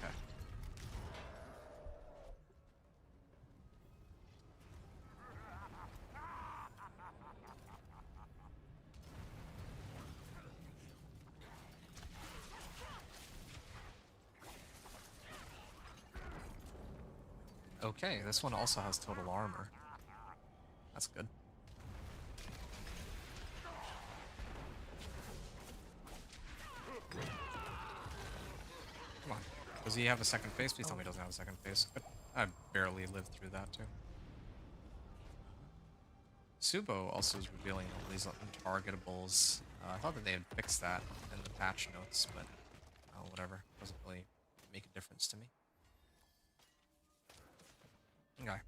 Okay. Okay, this one also has total armor. That's good. Come on. Does he have a second phase? Please tell me he doesn't have a second phase. Good. I barely lived through that too. Subo also is revealing all these untargetables. I thought that they had fixed that in the patch notes, but whatever. Doesn't really make a difference to me. Okay.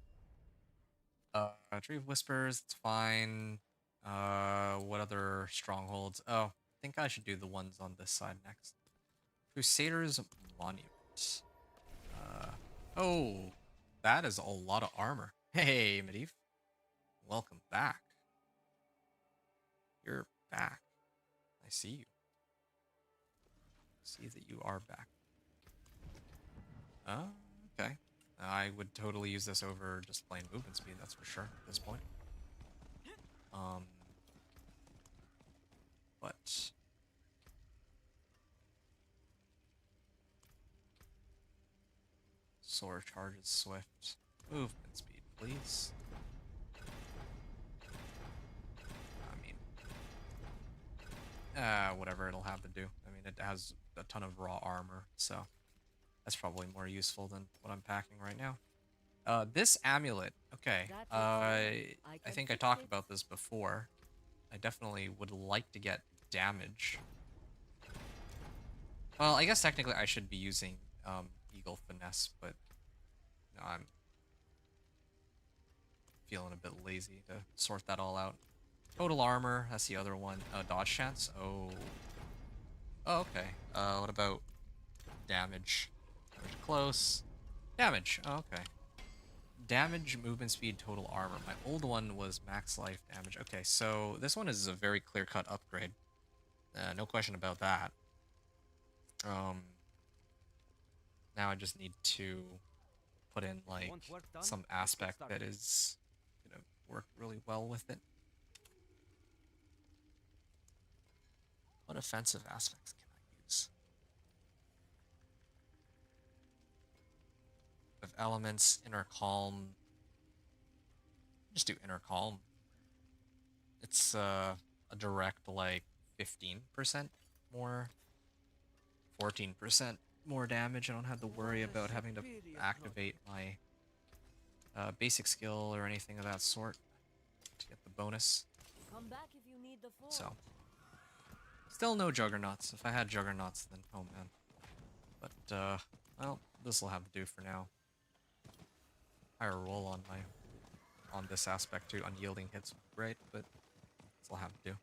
Tree of Whispers, it's fine. What other strongholds? Oh, I think I should do the ones on this side next. Crusader's Monument. Oh, that is a lot of armor. Hey, Medivh. Welcome back. You're back. I see you. See that you are back. Oh, okay. I would totally use this over just plain movement speed, that's for sure, at this point. But... Sword charges swift. Movement speed, please. I mean... whatever it'll have to do. I mean, it has a ton of raw armor, so... That's probably more useful than what I'm packing right now. This amulet, okay. I think I talked about this before. I definitely would like to get damage. Well, I guess technically I should be using Eagle Finesse, but no, I'm feeling a bit lazy to sort that all out. Total armor, that's the other one. Dodge chance, oh. Oh, okay. What about damage? Close. Damage. Oh, okay. Damage, movement speed, total armor. My old one was max life damage. Okay, so this one is a very clear-cut upgrade. No question about that. Now I just need to put in like some aspect that is work really well with it. What offensive aspects can I use? Of elements, inner calm. Just do inner calm. It's a direct like 15% more, 14% more damage. I don't have to worry about having to activate my basic skill or anything of that sort to get the bonus. Come back if you need the forge. So, still no juggernauts. If I had juggernauts, then oh man. But well, this will have to do for now. Higher roll on this aspect too. Unyielding hits would be great, but this will have to do.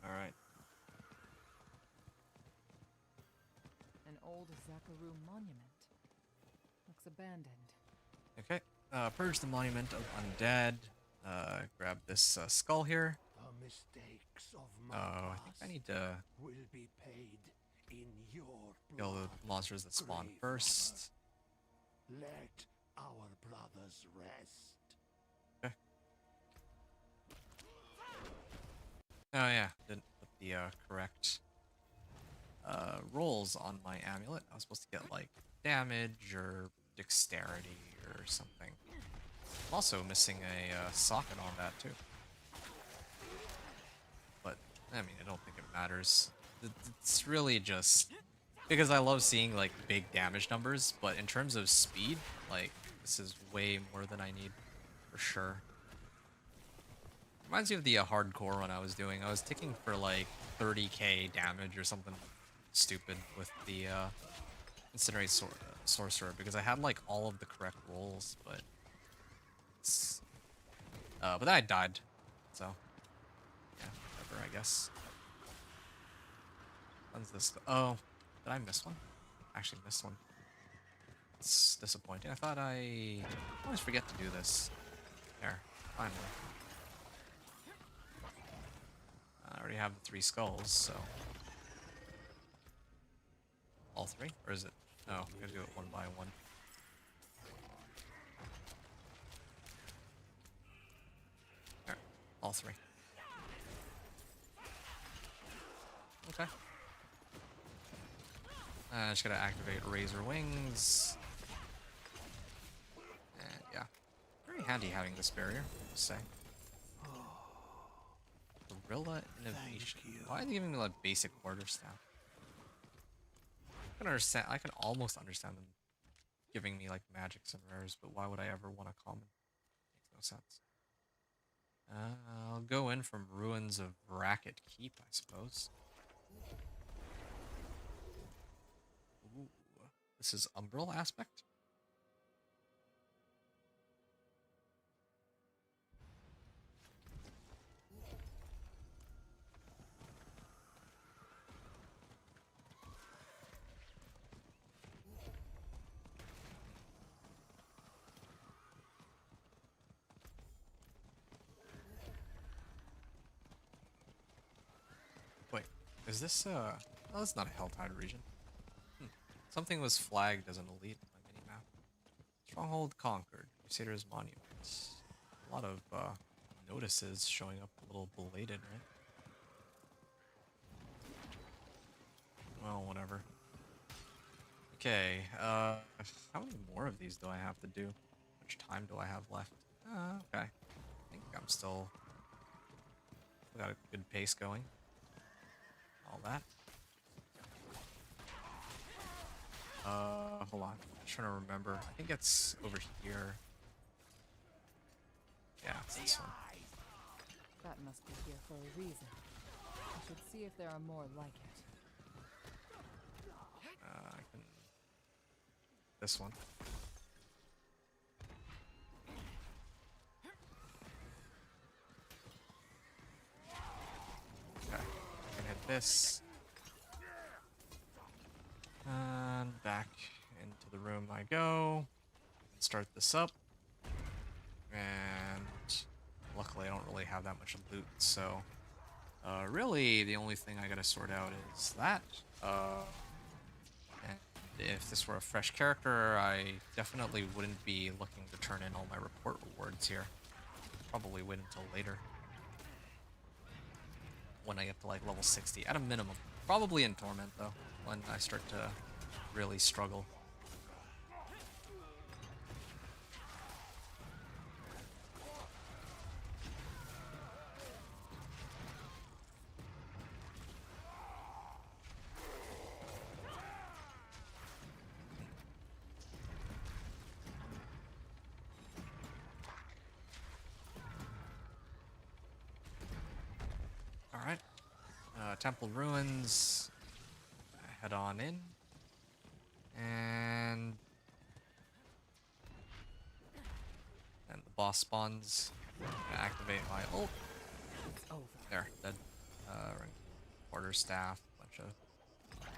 All right. An old Zakaru monument. Looks abandoned. Okay. Purge the monument of undead. Grab this skull here. The mistakes of Oh, my I think I need to will be paid in your kill blood. the monsters that spawn Grave first. robber. Let our brothers rest. Okay. Oh yeah, didn't put the correct rolls on my amulet. I was supposed to get like damage or dexterity or something. I'm also missing a socket on that too. But I mean, I don't think it matters. It's really just because I love seeing like big damage numbers, but in terms of speed, like this is way more than I need for sure. Reminds me of the hardcore one I was doing. I was ticking for like 30k damage or something stupid with the Incinerate Sorcerer because I had like all of the correct rolls, but it's but then I died, so yeah, whatever, I guess. When's this? Oh, did I miss one? Actually missed one. It's disappointing. I thought I always forget to do this. There, finally. I already have the 3 skulls, so all 3, or is it? No, I'm gonna do it one by one. There, all 3. Okay. I just gotta activate Razor Wings. And yeah, very handy having this barrier, I'll say. Gorilla Innovation. Why are they giving me like basic quarter staff? I can understand. I can almost understand them giving me like magics and rares, but why would I ever want a common? Makes no sense. I'll go in from Ruins of Racket Keep, I suppose. Ooh, this is Umbral aspect. Wait, is this oh, that's not a Helltide region. Something was flagged as an elite on my minimap. Stronghold conquered. Crusaders Monument. A lot of notices showing up a little belated, right? Well, whatever. Okay, how many more of these do I have to do? How much time do I have left? Okay. I think I'm still got a good pace going. All that. Hold on. I'm trying to remember. I think it's over here. Yeah, it's this one. That must be here for a reason. I should see if there are more like it. I can... This one. Okay. I can hit this. And back into the room I go. Start this up. And luckily I don't really have that much loot, so really the only thing I gotta sort out is that. And if this were a fresh character, I definitely wouldn't be looking to turn in all my report rewards here. Probably wait until later. When I get to like level 60, at a minimum. Probably in Torment though, when I start to really struggle. Alright. Temple Ruins. Head on in. And the boss spawns. Gonna activate my ult. It's over. There, dead. Quarterstaff, bunch of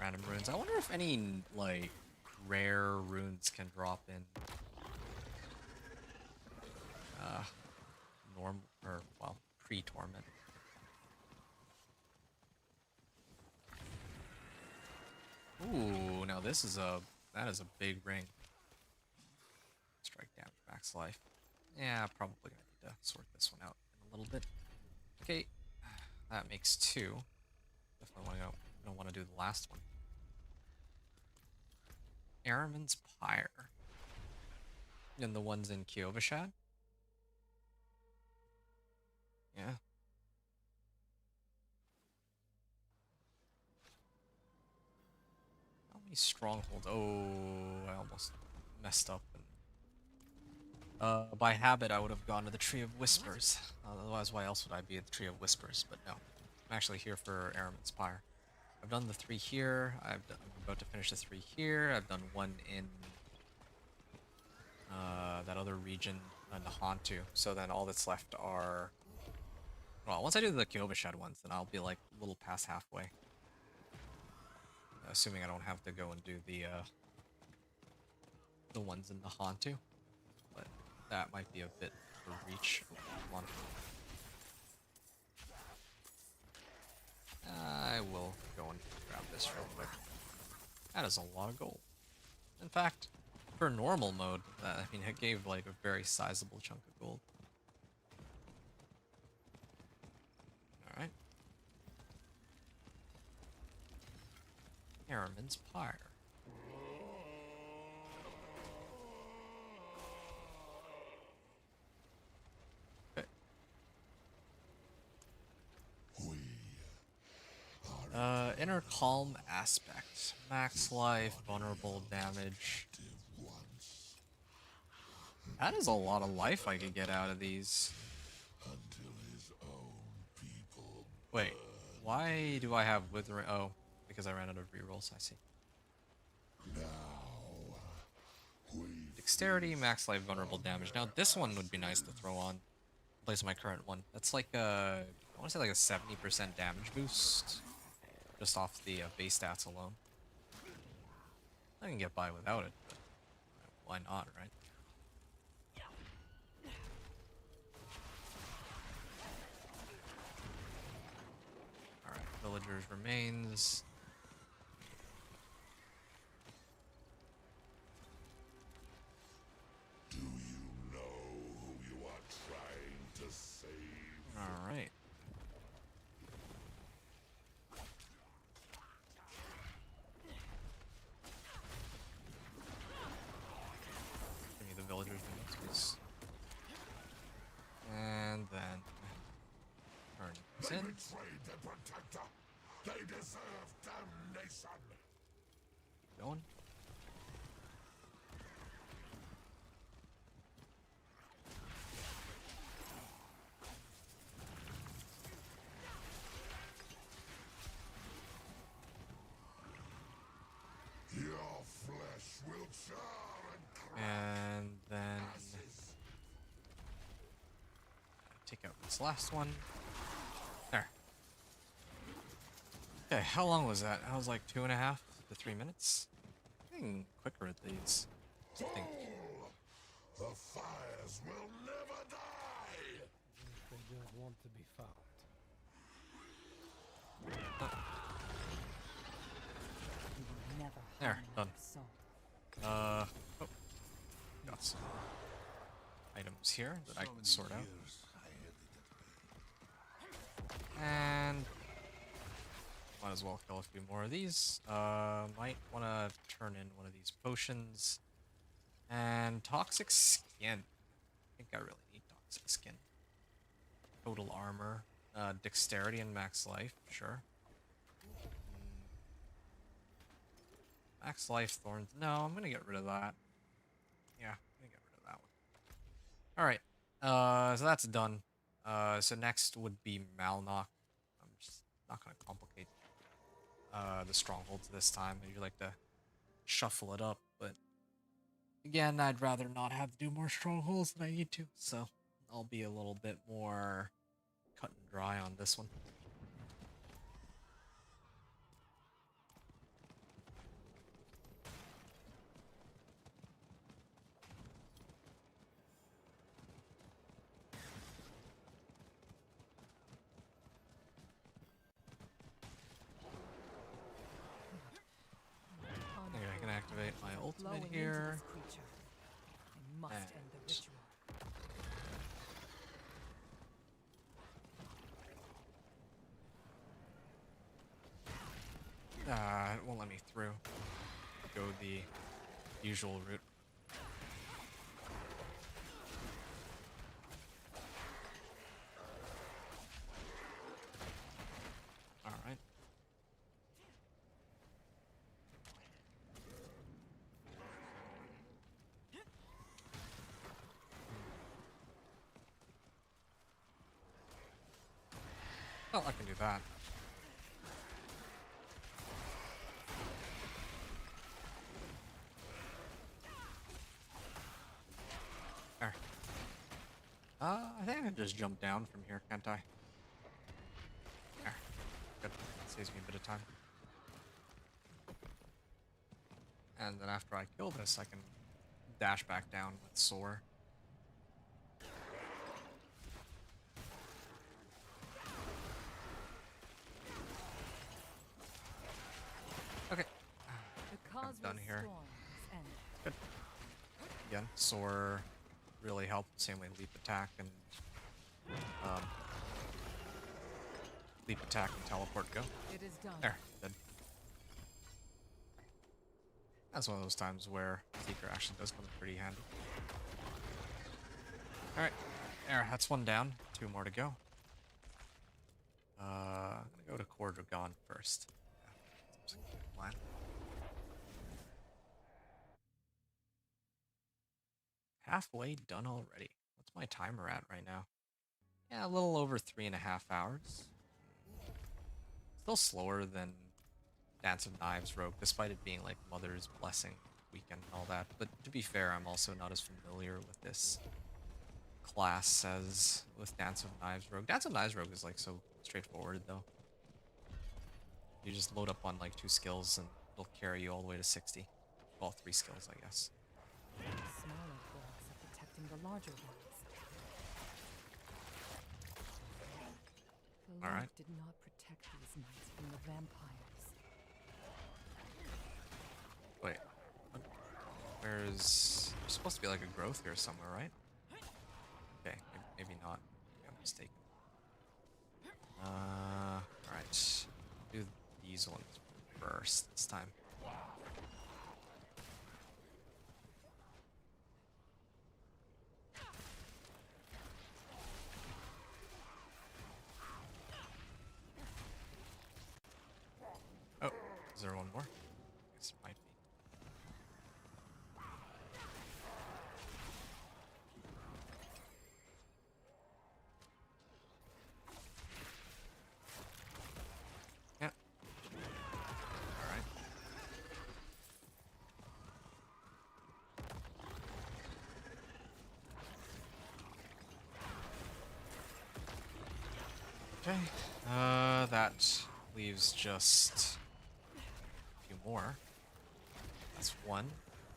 random runes. I wonder if any like rare runes can drop in normal or well pre-torment. Ooh, now this is that is a big ring. Strike damage, max life. Yeah, probably gonna need to sort this one out in a little bit. Okay, that makes two. Definitely don't want to do the last one. Airman's Pyre. And the ones in Kyovashad? Yeah. How many strongholds? Oh, I almost messed up. By habit, I would have gone to the Tree of Whispers. Otherwise, why else would I be at the Tree of Whispers? But no, I'm actually here for Airman's Pyre. I've done the 3 here. I'm about to finish the 3 here. I've done 1 in that other region in the Hantu. So then all that's left are... Well, once I do the Kyovashad ones, then I'll be like a little past halfway. Assuming I don't have to go and do the ones in the Hantu. But that might be a bit of a reach. Come on. I will go and grab this real quick. That is a lot of gold. In fact, for normal mode, I mean, it gave like a very sizable chunk of gold. Alright. Airman's Pyre. Inner Calm Aspect. Max life, vulnerable damage. That is a lot of life I could get out of these. Wait, why do I have Withering? Oh, because I ran out of rerolls, I see. Dexterity, max life, vulnerable damage. Now this one would be nice to throw on. In place of my current one. That's like I want to say like a 70% damage boost. Just off the base stats alone. I can get by without it, but why not, right? Alright, villagers remains. Do you know who you are trying to save? Alright. Give me the villagers remains, please. And then turn this They in. betrayed their protector. They deserve damnation. Going. Your flesh will char and crack. And then take out this last one. There. Okay, how long was that? That was like 2.5 to 3 minutes. Getting quicker at these. I think. The fires will never die. soldiers want to be found. You will never There, harm done. another soul. Oh, got some items here that I can sort out. And might as well kill a few more of these. Might want to turn in one of these potions. And toxic skin. I think I really need toxic skin. Total armor, dexterity, and max life. Sure. Max life thorns. No, I'm gonna get rid of that. Yeah, I'm gonna get rid of that one. All right. So that's done. So next would be Malnock. I'm just not gonna complicate the strongholds this time. I usually like to shuffle it up, but again, I'd rather not have to do more strongholds than I need to. So I'll be a little bit more cut and dry on this one. Maybe I can activate my Flowing ultimate into here. this creature. I must end the And- ritual. It won't let me through. Go the usual route. Alright. Oh, I can do that. There. I think I can just jump down from here, can't I? There. Good. Saves me a bit of time. And then after I kill this, I can dash back down with Soar. Okay. The cause done here. storm is ended. Good. Again, Soar really helped. Same way leap attack and leap attack and teleport go. It is done. There, good. That's one of those times where Seeker actually does come in pretty handy. Alright, there, that's one down. Two more to go. I'm gonna go to Cordragon first. Yeah, seems like a good plan. Halfway done already. What's my timer at right now? Yeah, a little over 3.5 hours. Still slower than Dance of Knives Rogue, despite it being like Mother's Blessing weekend and all that. But to be fair, I'm also not as familiar with this class as with Dance of Knives Rogue. Dance of Knives Rogue is like so straightforward though. You just load up on like 2 skills and it'll carry you all the way to 60. Well, 3 skills, I guess. The smaller orcs are protecting the larger ones. The All right. light did not protect these knights from the vampires. Wait. What? There's supposed to be like a growth here somewhere, right? Okay, maybe not. Maybe I'm mistaken. Alright. Do these ones first this time. Oh, is there one more? I guess there might be. Yeah. Alright. Okay. That leaves just a few more. That's one.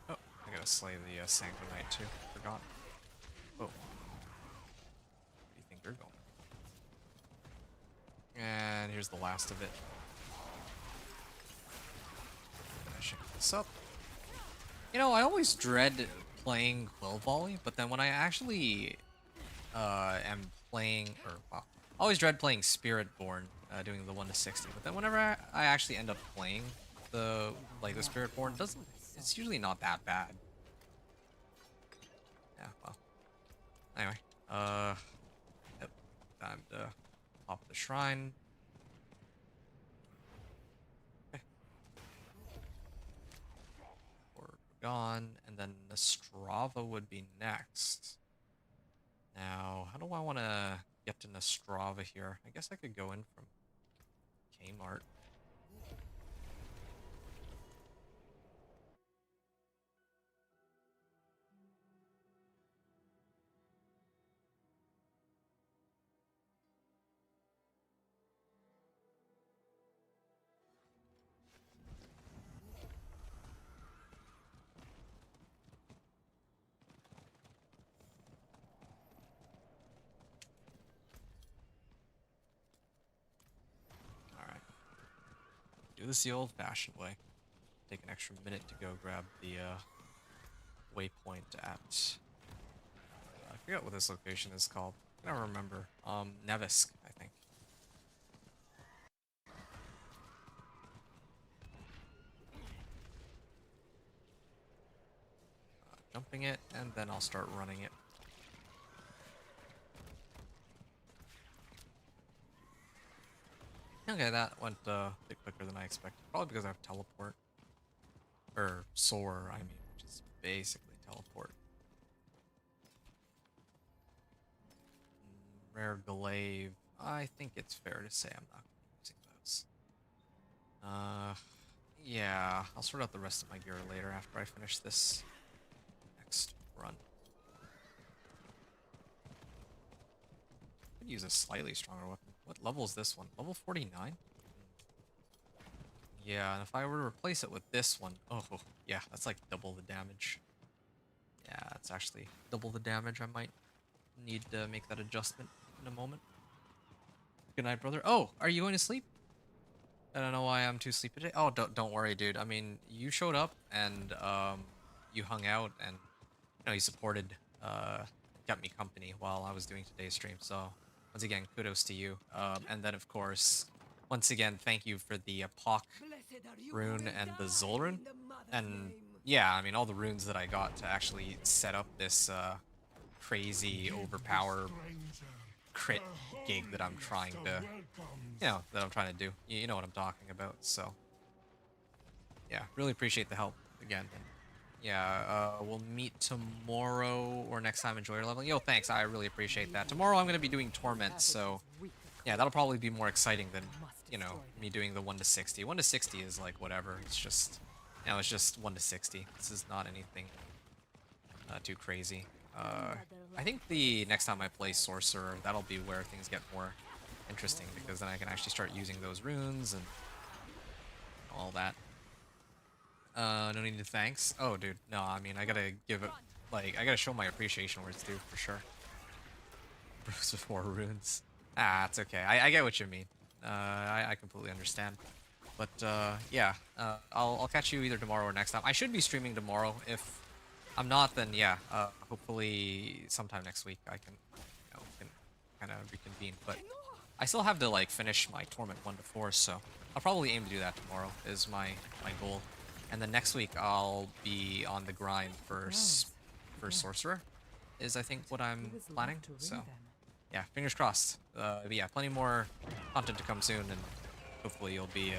Oh, I gotta slay the Sanguinite too. Forgot. Oh. Where do you think you're going? here's the last of it. Finishing this up. You know, I always dread playing Quill Volley, but then when I actually am playing, or well, I always dread playing Spiritborn, doing the 1 to 60. But then whenever I actually end up playing the Spiritborn, it's usually not that bad. Yeah, well. Anyway, yep, time to pop the shrine. Okay. We're gone, and then Nastrava would be next. Now, how do I want to get to Nastrava here? I guess I could go in from Kmart. Alright. Do this the old-fashioned way. Take an extra minute to go grab the waypoint at... I forget what this location is called. I don't remember. Nevisk, I think. Jumping it, and then I'll start running it. Okay, that went a bit quicker than I expected. Probably because I have teleport. Or soar, I mean, which is basically teleport. Rare glaive. I think it's fair to say I'm not using those. Yeah, I'll sort out the rest of my gear later after I finish this next run. Could use a slightly stronger weapon. What level is this one? Level 49? Yeah, and if I were to replace it with this one, oh, yeah, that's like double the damage. Yeah, it's actually double the damage. I might need to make that adjustment in a moment. Good night, brother. Oh, are you going to sleep? I don't know why I'm too sleepy today. Oh, don't worry, dude. I mean, you showed up and you hung out and you supported, kept me company while I was doing today's stream. So once again, kudos to you. And then of course, once again, thank you for the Pock rune and the Zol rune. And yeah, I mean, all the runes that I got to actually set up this crazy overpower crit gig that I'm trying to, do. You know what I'm talking about. So yeah, really appreciate the help again. And yeah, we'll meet tomorrow or next time. Enjoy your leveling. Yo, thanks. I really appreciate that. Tomorrow I'm going to be doing Torment, so yeah, that'll probably be more exciting than, me doing the 1 to 60. 1 to 60 is like whatever. It's just, it's just 1 to 60. This is not anything too crazy. I think the next time I play Sorcerer, that'll be where things get more interesting, because then I can actually start using those runes and all that. No need to thanks. Oh, dude, no, I mean, I gotta give it, I gotta show my appreciation where it's due, for sure. Bruce with 4 runes. Ah, it's okay. I get what you mean. I completely understand. But, yeah, I'll catch you either tomorrow or next time. I should be streaming tomorrow. If I'm not, then yeah, hopefully sometime next week I can, can kind of reconvene. But I still have to, finish my Torment 1 to 4, so I'll probably aim to do that tomorrow, is my goal. And then next week I'll be on the grind for Sorcerer, is I think what I'm planning. So yeah, fingers crossed. But yeah, plenty more content to come soon, and hopefully you'll be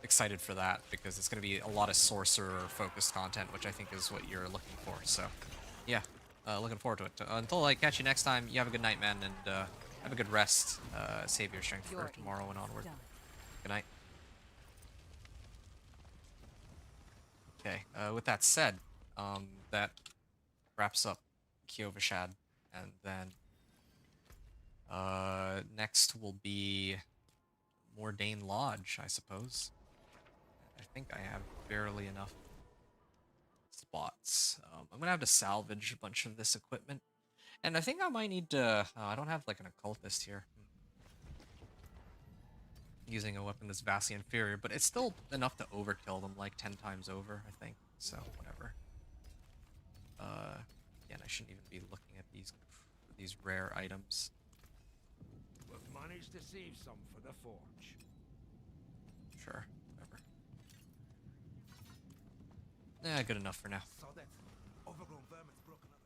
excited for that, because it's going to be a lot of Sorcerer-focused content, which I think is what you're looking for. So yeah, looking forward to it. Until I catch you next time, you have a good night, man, and have a good rest. Save your strength for tomorrow and onward. Good night. Okay, with that said, that wraps up Kyovashad, and then next will be Mordain Lodge, I suppose. I think I have barely enough spots. I'm gonna have to salvage a bunch of this equipment, and I think I might need to. I don't have an occultist here. using a weapon that's vastly inferior, but it's still enough to overkill them like 10 times over, I think. So, whatever. Again, I shouldn't even be looking at these rare items. We've managed to save some for the forge. Sure, whatever. Yeah, good enough for now. Saw that. Overgrown vermin's broken up.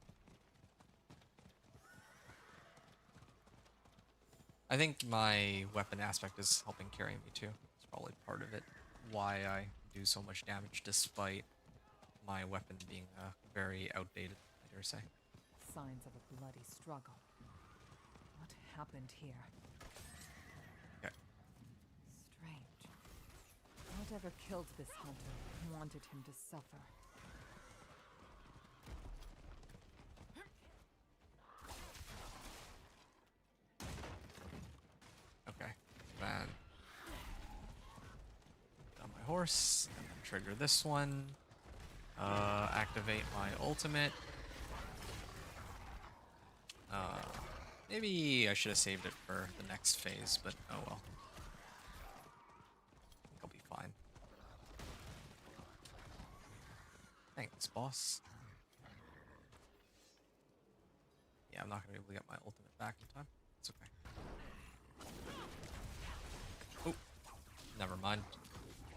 I think my weapon aspect is helping carry me too. It's probably part of it. Why I do so much damage despite my weapon being very outdated, I dare say. Signs of a bloody struggle. What happened here? Okay. Strange. Whatever killed this hunter wanted him to suffer. Okay. Then on my horse, and then trigger this one. Activate my ultimate. Maybe I should have saved it for the next phase, but oh well. I think I'll be fine. Thanks, boss. Yeah, I'm not gonna be able to get my ultimate back in time. It's okay. Oh, never mind.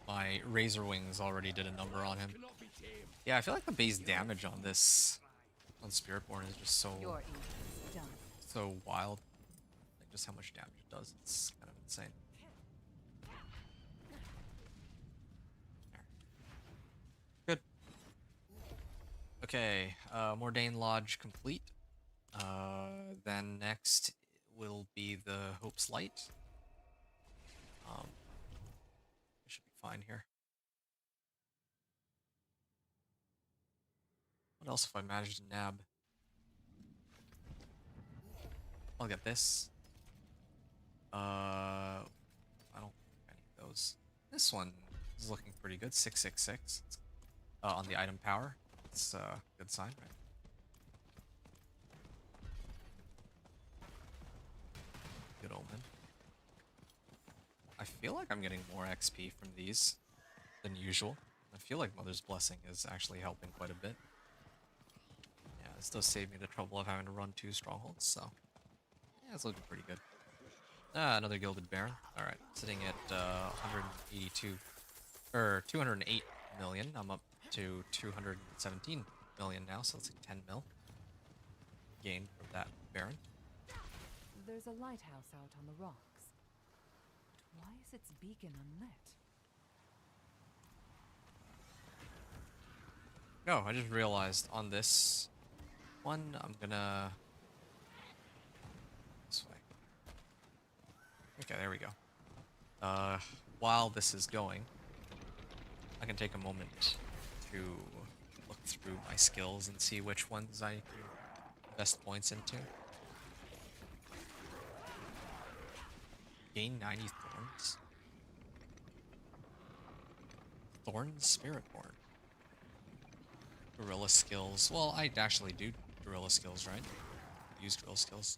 My Razor Wings already did a number on him. Yeah, I feel like the base damage on this, on Spiritborn, is just Your ink is done. so wild. Like just how much damage it does. It's kind of insane. Good. Okay, Mordain Lodge complete. Then next will be the Hope's Light. I should be fine here. What else if I manage to nab? I'll get this. I don't think I need those. This one is looking pretty good. 666 on the item power. It's a good sign, right? Good omen. I feel like I'm getting more XP from these than usual. I feel like Mother's Blessing is actually helping quite a bit. Yeah, this does save me the trouble of having to run 2 strongholds, so yeah, it's looking pretty good. Another Gilded Baron. Alright, sitting at 182, or 208 million. I'm up to 217 million now, so it's like 10 mil gained from that Baron. There's a lighthouse out on the rocks. But why is its beacon unlit? Oh, I just realized on this one, I'm gonna... this way. Okay, there we go. While this is going, I can take a moment to look through my skills and see which ones I can invest points into. Gain 90 thorns. Thorns Spiritborn. Gorilla skills. Well, I actually do gorilla skills, right? Use gorilla skills.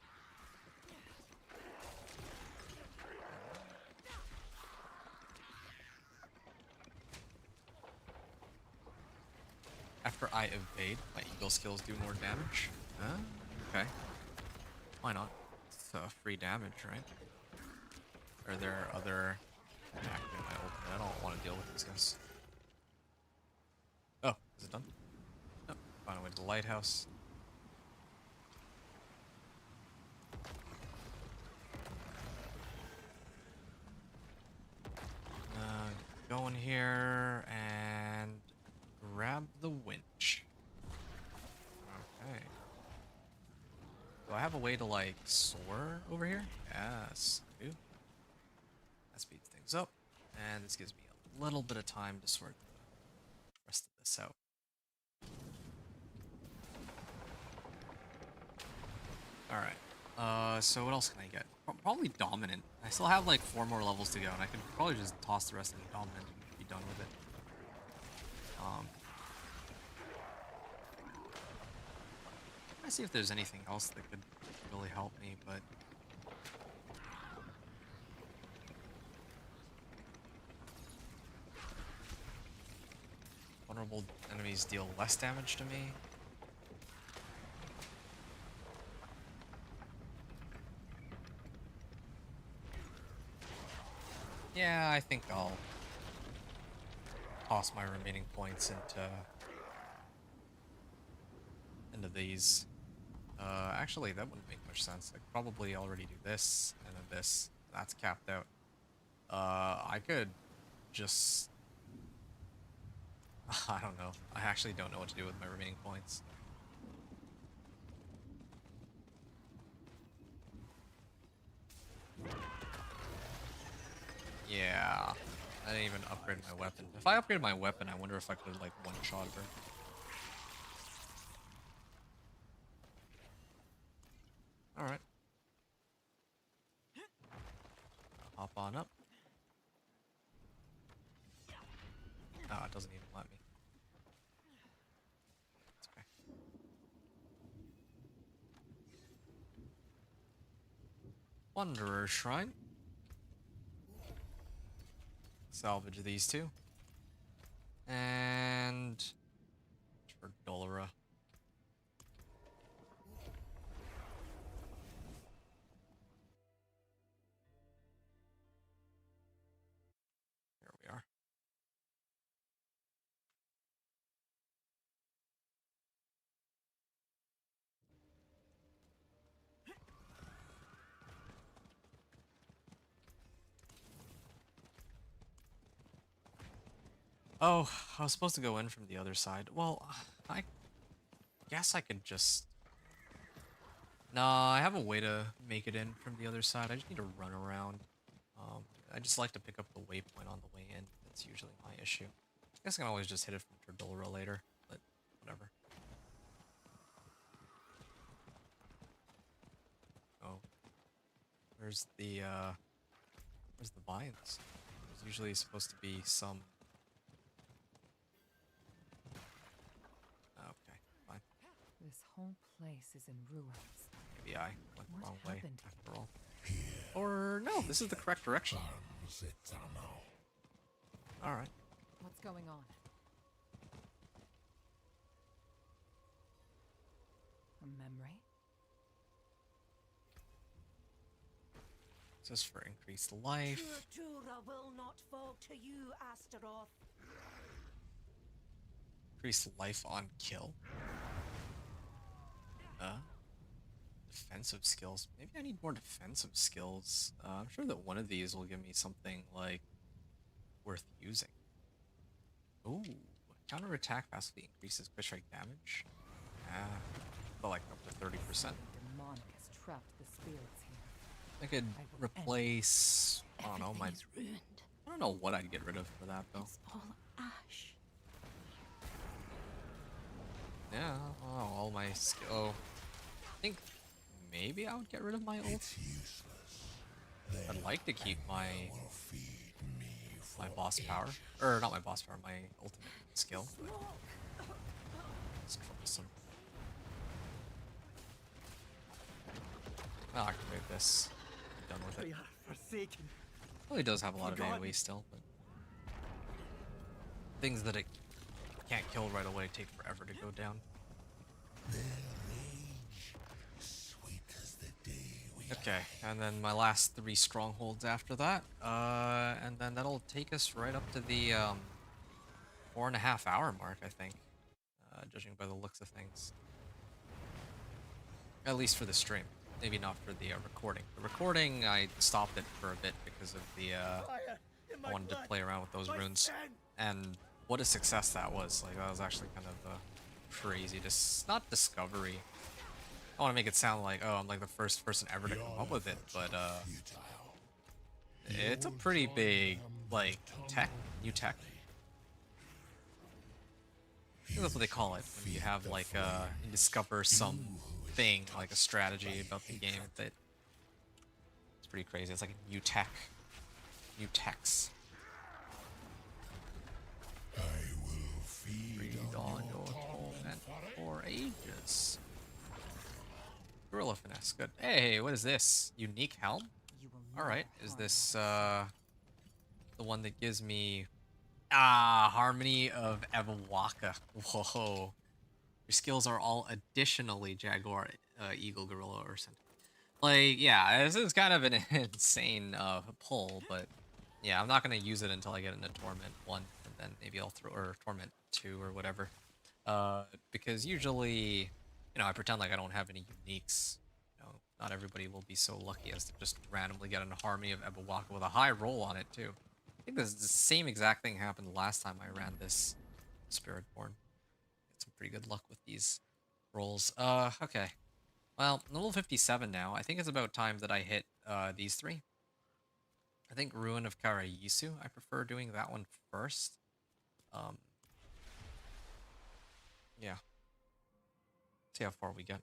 After I evade, my eagle skills do more damage. Okay. Why not? It's free damage, right? Are there other... acting my ultimate? I don't want to deal with these guys. Oh, is it done? No. Find a way to the lighthouse. Go in here and grab the winch. Okay. Do I have a way to, like, soar over here? Yes, I do. That speeds things up, and this gives me a little bit of time to sort the rest of this out. Alright, so what else can I get? Probably Dominant. I still have like 4 more levels to go, and I could probably just toss the rest of the Dominant and be done with it. Let's see if there's anything else that could really help me, but... vulnerable enemies deal less damage to me. Yeah, I think I'll toss my remaining points into these. Actually, that wouldn't make much sense. I could probably already do this and then this. That's capped out. I could just... I don't know. I actually don't know what to do with my remaining points. Yeah. I didn't even upgrade my weapon. If I upgraded my weapon, I wonder if I could, like, one-shot her. Alright. Hop on up. Oh, it doesn't even let me. It's okay. Wanderer Shrine. Salvage these two. And... for Dolora. Here we are. Oh, I was supposed to go in from the other side. Well, I guess I could just... Nah, I have a way to make it in from the other side. I just need to run around. I just like to pick up the waypoint on the way in. That's usually my issue. I guess I can always just hit it from Tordora later, but whatever. Oh. Where's the vines? There's usually supposed to be some... Okay, fine. This whole place is in ruins. Maybe I went the What wrong way happened? after all. Or no, this is the correct direction. Alright. What's going on? A memory? This is for increased life. Tortura will not fall to you, Astaroth. Increased life on kill. Defensive skills. Maybe I need more defensive skills. I'm sure that one of these will give me something, like, worth using. Ooh. Counterattack passively increases quick strike damage. But like up to 30%. Demonic has trapped the spirits here. I could replace... I don't know, my... Everything is ruined. I don't know what I'd get rid of for that, though. It's all ash. Yeah, oh, all my skill... Oh. I think maybe I would get rid of my ult. I'd like to keep my boss power. Or not my boss power, my ultimate skill. It's troublesome. Oh, I can break this. I'm done with it. We are forsaken. Well, he does have a lot of Forgotten. AoE still, but things that it can't kill right away take forever to go down. Okay, and then my last 3 strongholds after that, and then that'll take us right up to the 4.5 hour mark, I think, judging by the looks of things. At least for the stream, maybe not for the recording. The recording, I stopped it for a bit because of the I wanted to play around with those runes, and what a success that was. Like, that was actually kind of crazy. Not discovery. I want to make it sound like, oh, I'm like the first person ever to come up with it, but it's a pretty big, like, new tech. I think that's what they call it, when you have, like, you discover something, like a strategy about the game that it's pretty crazy. It's like a new tech. New techs. Feed on your torment for ages. Gorilla finesse, good. Hey, what is this? Unique helm? You will not Alright, is harm this us. the one that gives me Ah, Harmony of Evawaka. Whoa. Your skills are all additionally Jaguar, Eagle, Gorilla, or Centaur. Like, yeah, this is kind of an insane pull, but yeah, I'm not gonna use it until I get into Torment 1, and then maybe I'll throw, or Torment 2 or whatever. Because usually, I pretend like I don't have any uniques. Not everybody will be so lucky as to just randomly get an Harmony of Ebawaka with a high roll on it too. I think the same exact thing happened last time I ran this Spiritborn. Get some pretty good luck with these rolls. Okay. Well, level 57 now. I think it's about time that I hit these three. I think Ruin of Karayisu. I prefer doing that one first. Yeah. See how far we get.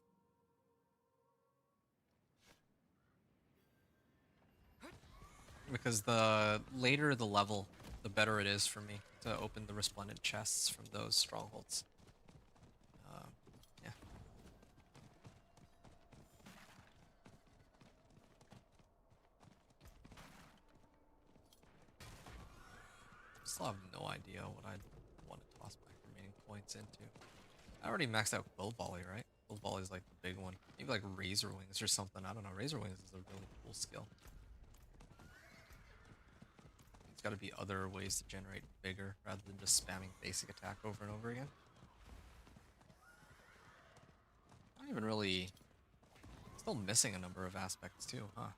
Because the later the level, the better it is for me to open the resplendent chests from those strongholds. Yeah. Still have no idea what I'd want to toss my remaining points into. I already maxed out Quill Volley, right? Quill Volley is like the big one. Maybe like Razor Wings or something. I don't know. Razor Wings is a really cool skill. There's got to be other ways to generate vigor rather than just spamming basic attack over and over again. Not even really... Still missing a number of aspects too, huh?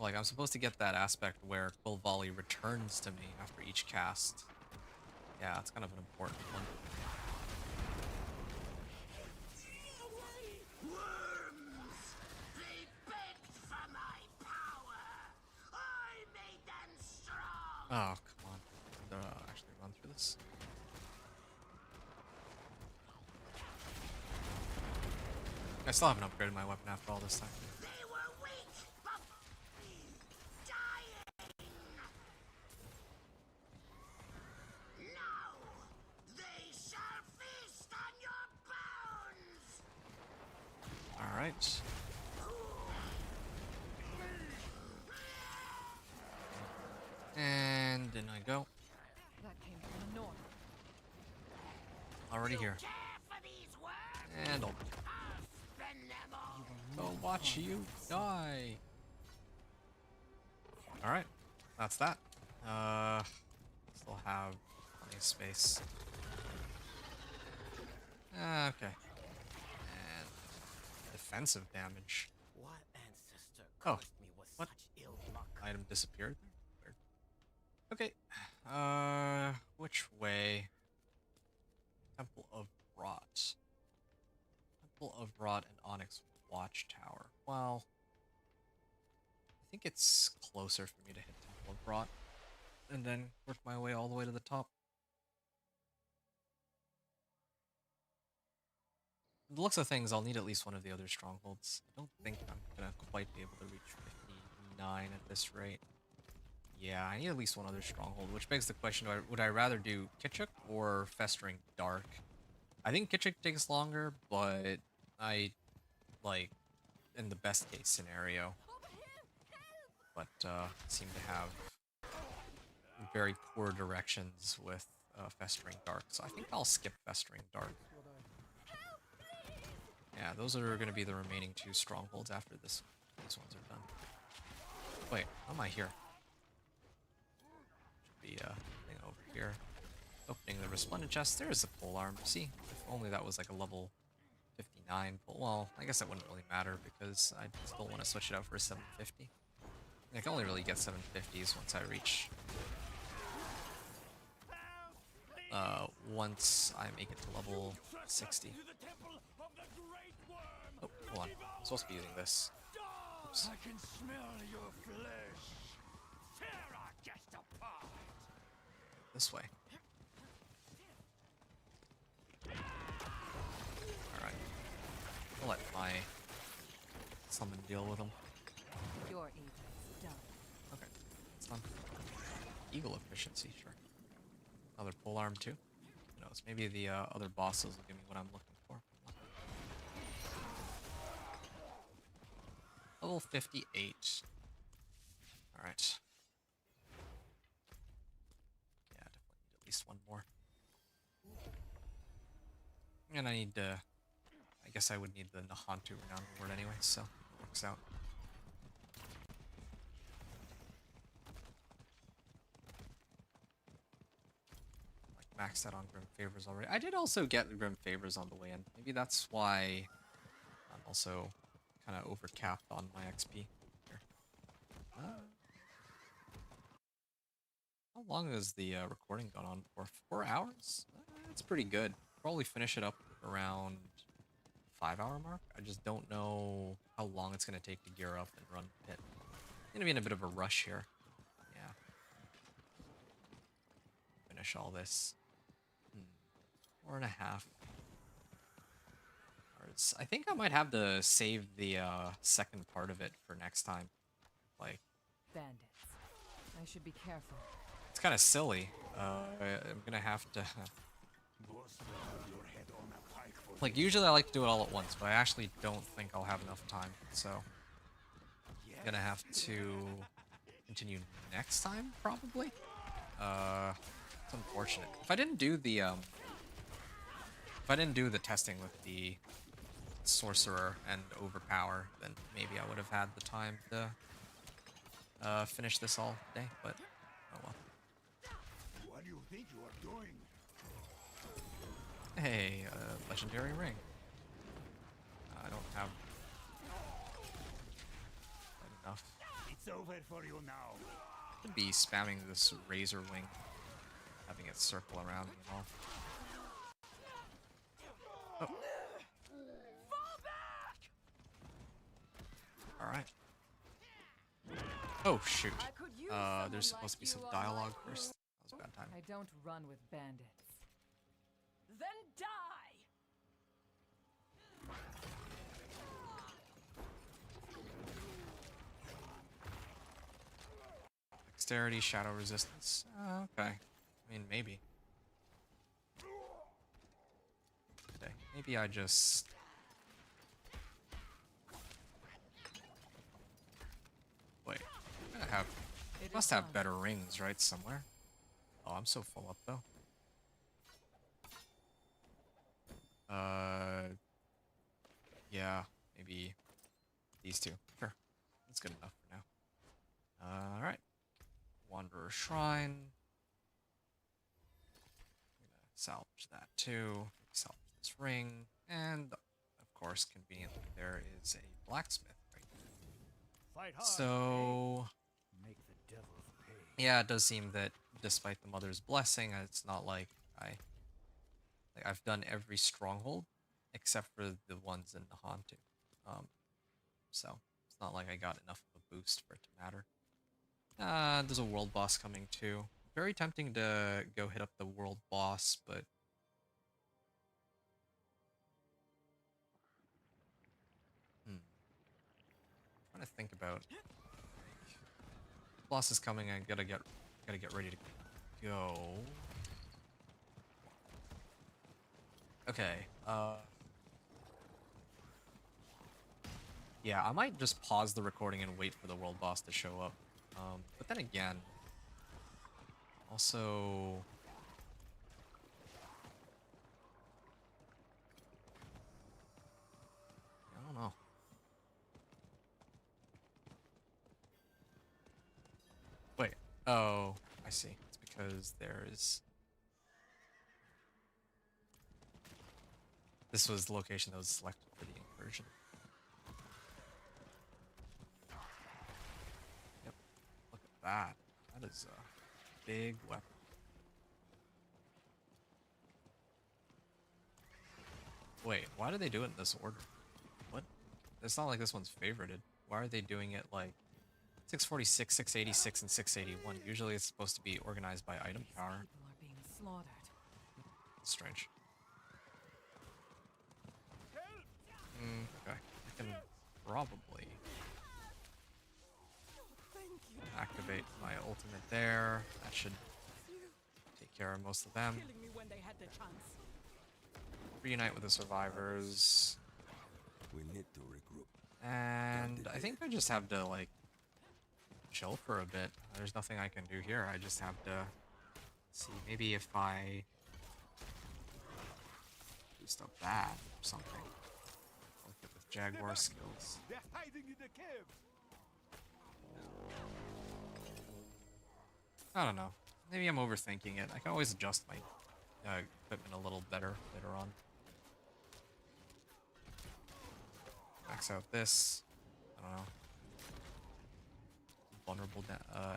Like, I'm supposed to get that aspect where Quill Volley returns to me after each cast. Yeah, it's kind of an important one. Worms! They begged for my power! I made them strong! Oh, come on. Actually run through this. I still haven't upgraded my weapon after all this time. They were weak, but dying! Now, they shall feast on your bones! Alright. And in I go. That came from the north. Already here. Care for these worms? And I'll I'll spend them all! go watch you die. Alright. That's that. Still have plenty of space. Okay. And defensive damage. What ancestor Oh, cursed me with what? such ill luck? Item disappeared. Weird. Okay. Which way? Temple of Rot. Temple of Rot and Onyx Watchtower. Well, I think it's closer for me to hit Temple of Rot and then work my way all the way to the top. The looks of things, I'll need at least one of the other strongholds. I don't think I'm gonna quite be able to reach 59 at this rate. Yeah, I need at least one other stronghold, which begs the question, would I rather do Kitchuk or Festering Dark? I think Kitchuk takes longer, but I, like, in the best case scenario, but seem to have very poor directions with Festering Dark, so I think I'll skip Festering Dark. Yeah, those are going to be the remaining two strongholds after these ones are done. Wait, how am I here? Should be thing over here. Opening the resplendent chest. There is a pole arm. See, if only that was like a level 59 pole. Well, I guess that wouldn't really matter because I still want to switch it out for a 750. I can only really get 750s once I reach. Once I make it to level 60. Oh, hold on. I'm supposed to be using this. Oops. I can smell your flesh. Tear our guest apart. This way. Alright. I'll let my summon deal with them. Your age is done. Okay, it's done. Eagle efficiency, sure. Another pole arm too. Who knows? Maybe the other bosses will give me what I'm looking for. Level 58. Alright. least one more. And I need to... I guess I would need the Nahantu renown reward anyway, so it works out. Like maxed out on Grim Favors already. I did also get Grim Favors on the way in. Maybe that's why I'm also kind of overcapped on my XP here. How long has the recording gone on for? 4 hours? That's pretty good. Probably finish it up around 5-hour mark. I just don't know how long it's going to take to gear up and run pit. I'm going to be in a bit of a rush here. Yeah. Finish all this. 4.5 hours. I think I might have to save the second part of it for next time. Like, Bandits. I should be careful. it's kind of silly. I'm going to have to... Like, usually I like to do it all at once, but I actually don't think I'll have enough time, so... I'm gonna have to continue next time, probably? It's unfortunate. If I didn't do the, testing with the Sorcerer and Overpower, then maybe I would have had the time to, finish this all day, but, oh well. What do you think you are doing? Hey, legendary ring. I don't have enough. It's over for you now. Could be spamming this razor wing, having it circle around me and all. Oh. Alright. Oh shoot. There's supposed to be some dialogue first. That was a bad time. I don't run with bandits. Then die! Dexterity, shadow resistance. Okay. I mean, maybe. Okay. Maybe I just... Wait. I have... Must have better rings, right? Somewhere. Oh, I'm so full up, though. Yeah. Maybe these two. Sure. That's good enough for now. Alright. Wanderer Shrine. I'm gonna salvage that too. Salvage this ring. And, of course, conveniently, there is a blacksmith right there. Fight hard. So, Make the devils pay. yeah, it does seem that despite the Mother's blessing, it's not like I've done every stronghold except for the ones in the Haunted. So, it's not like I got enough of a boost for it to matter. There's a world boss coming too. Very tempting to go hit up the world boss, but... trying to think about... Boss is coming, I gotta get ready to go. Okay, yeah, I might just pause the recording and wait for the world boss to show up. But then again, also... I don't know. Wait, oh, I see. It's because there is... This was the location that was selected for the incursion. Yep, look at that. That is a big weapon. Wait, why do they do it in this order? What? It's not like this one's favorited. Why are they doing it like 646, 686, and 681? Usually it's supposed to be organized by item power. People are being slaughtered. It's strange. Okay, I can probably activate my ultimate there. That should take care of most of them. Killing me when they had the chance. Reunite with the survivors. We need to regroup. And I think I just have to, like, chill for a bit. There's nothing I can do here. I just have to Let's see, maybe if I boost up that or something. Like it with Jaguar skills. They're hiding in the cave. I don't know. Maybe I'm overthinking it. I can always adjust my equipment a little better later on. Max out this. I don't know. Vulnerable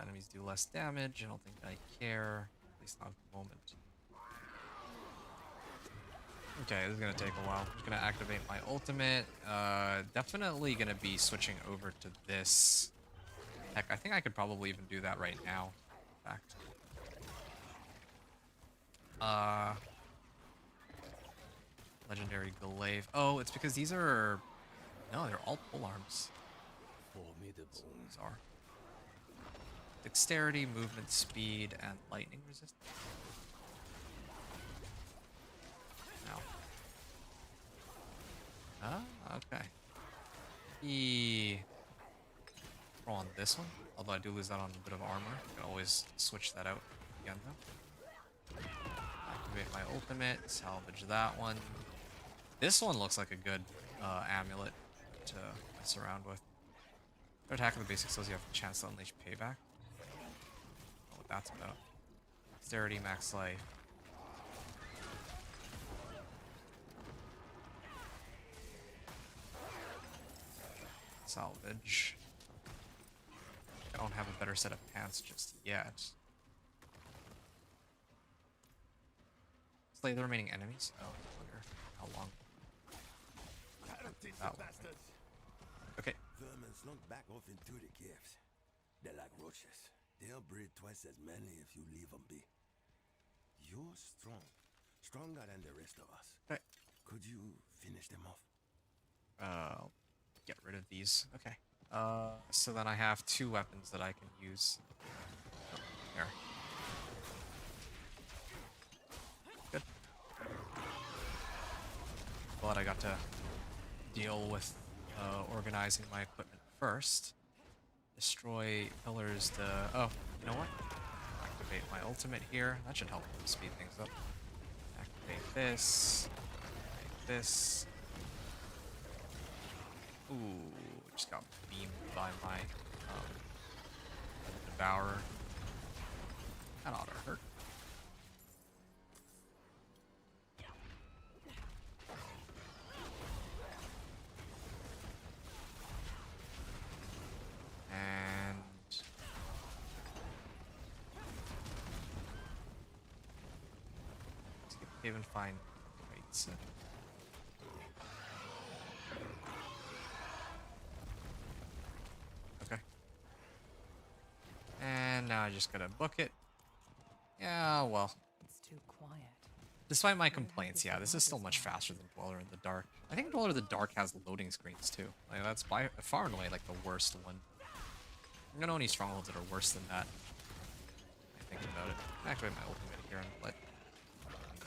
enemies do less damage. I don't think I care. At least not at the moment. Okay, this is gonna take a while. I'm just gonna activate my ultimate. Definitely gonna be switching over to this. Heck, I think I could probably even do that right now. In fact. Legendary Glaive. Oh, it's because these are... No, they're all pole arms. Formidable. These are. Dexterity, movement, speed, and lightning resistance. Now. Okay. Throw on this one. Although I do lose that on a bit of armor. I can always switch that out again though. Activate my ultimate, salvage that one. This one looks like a good amulet to mess around with. Attack of the basic skills, you have a chance to unleash payback. I don't know what that's about. Dexterity, max life. Salvage. I don't have a better set of pants just yet. Slay the remaining enemies? Oh, I wonder how long. That one. Okay. Vermin slunk back off into the caves. They're like roaches. They'll breed twice as many if you leave them be. You're strong. Stronger than the rest of us. Okay. Could you finish them off? Get rid of these. Okay. So then I have 2 weapons that I can use. Oh, there. Good. Glad I got to deal with organizing my equipment first. Destroy pillars to... Oh, you know what? Activate my ultimate here. That should help speed things up. Activate this. Activate this. Ooh, just got beamed by my devourer. That ought to hurt. And let's get even find weights. Okay. And now I just gotta book it. Yeah, well. It's too quiet. Despite my complaints, yeah, this is still much faster than Dweller in the Dark. I think Dweller in the Dark has loading screens too. Like, that's by far and away like the worst one. I don't know any strongholds that are worse than that. I think about it. Activate my ultimate here and let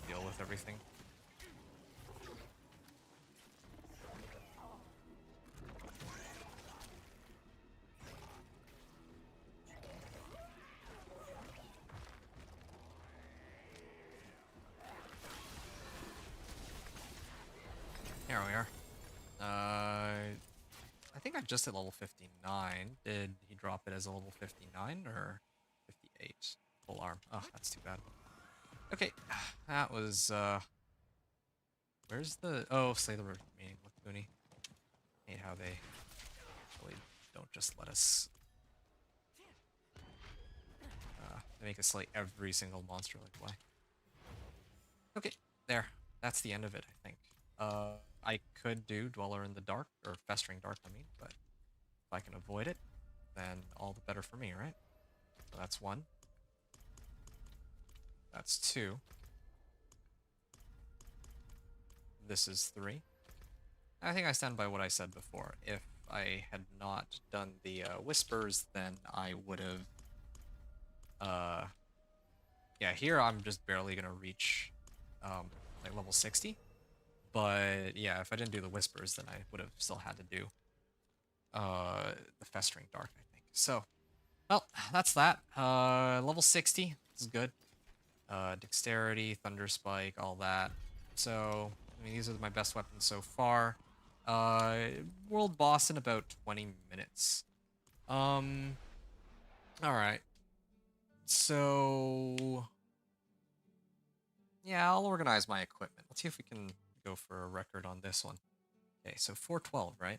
deal with everything. Here we are. I think I just hit level 59. Did he drop it as a level 59 or 58? Full arm. Oh, that's too bad. Okay, that was, where's the... Oh, slay the remaining Lacooni. Hate how they really don't just let us... they make us slay every single monster, like, why? Okay, there. That's the end of it, I think. I could do Dweller in the Dark, or Festering Dark, I mean, but if I can avoid it, then all the better for me, right? So that's 1. That's 2. This is 3. I think I stand by what I said before. If I had not done the Whispers, then I would have... yeah, here I'm just barely gonna reach like level 60. But yeah, if I didn't do the Whispers, then I would have still had to do the Festering Dark, I think. So, well, that's that. Level 60 is good. Dexterity, Thunder Spike, all that. So, I mean, these are my best weapons so far. World boss in about 20 minutes. Alright. So... yeah, I'll organize my equipment. Let's see if we can go for a record on this one. Okay, so 4:12, right?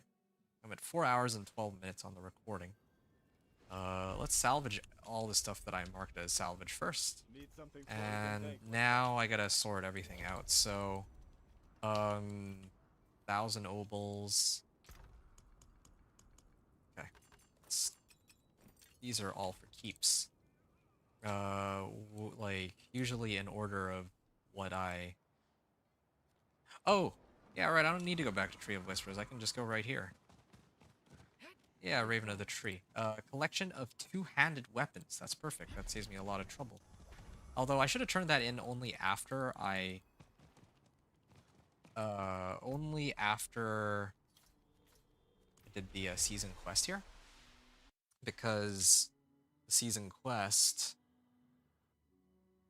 I'm at 4 hours and 12 minutes on the recording. Let's salvage all the stuff that I marked as salvage first. And now I gotta sort everything out. So, 1,000 obols. Okay. These are all for keeps. Like, usually in order of what I... oh! Yeah, right, I don't need to go back to Tree of Whispers. I can just go right here. Yeah, Raven of the Tree. Collection of two-handed weapons. That's perfect. That saves me a lot of trouble. Although I should have turned that in only after I... only after I did the season quest here. Because the season quest...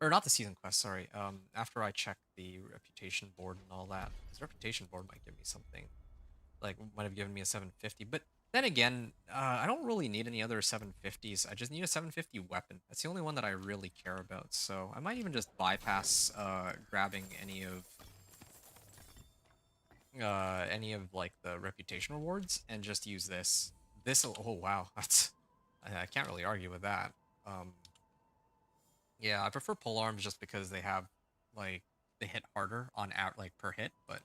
or not the season quest, sorry. After I checked the reputation board and all that. This reputation board might give me something. Like, might have given me a 750, but then again, I don't really need any other 750s. I just need a 750 weapon. That's the only one that I really care about. So I might even just bypass grabbing any of like the reputation rewards and just use this. Oh wow, that's I can't really argue with that. Yeah, I prefer polearms just because they have like they hit harder on like per hit, but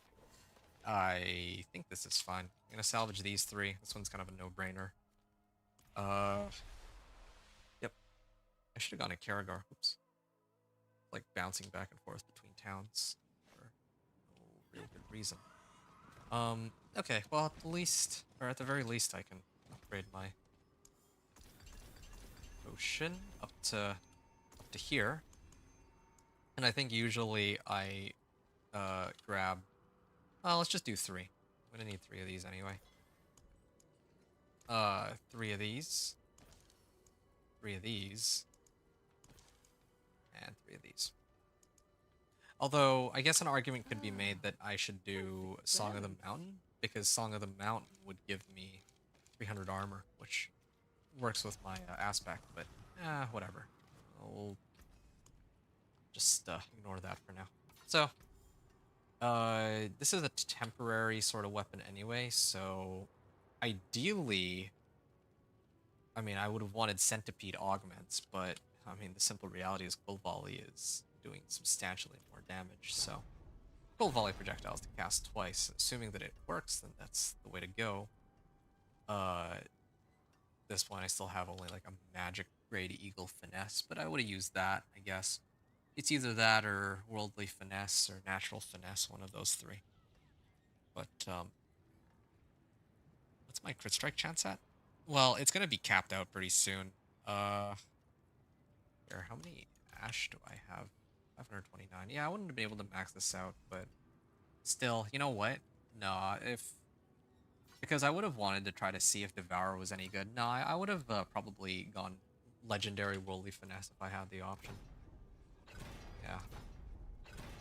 I think this is fine. I'm gonna salvage these three. This one's kind of a no-brainer. Yep. I should have gone to Karragar. Oops. Like bouncing back and forth between towns for no real good reason. Okay. Well, at the least, or at the very least, I can upgrade my potion up to here. And I think usually I grab. Well, let's just do 3. I'm gonna need 3 of these anyway. 3 of these. 3 of these. And 3 of these. Although, I guess an argument could be made that I should do Song of the Mountain, because Song of the Mountain would give me 300 armor, which works with my aspect, but whatever. I'll just ignore that for now. So, this is a temporary sort of weapon anyway, so ideally, I mean, I would have wanted centipede augments, but I mean, the simple reality is Cold Volley is doing substantially more damage, so Cold Volley projectiles to cast twice. Assuming that it works, then that's the way to go. This point, I still have only like a magic grade Eagle Finesse, but I would have used that, I guess. It's either that or Worldly Finesse or Natural Finesse, one of those 3. But, what's my crit strike chance at? Well, it's gonna be capped out pretty soon. Here, how many ash do I have? 529. Yeah, I wouldn't be able to max this out, but still, you know what? No, because I would have wanted to try to see if Devour was any good. No, I would have probably gone Legendary Worldly Finesse if I had the option. Yeah.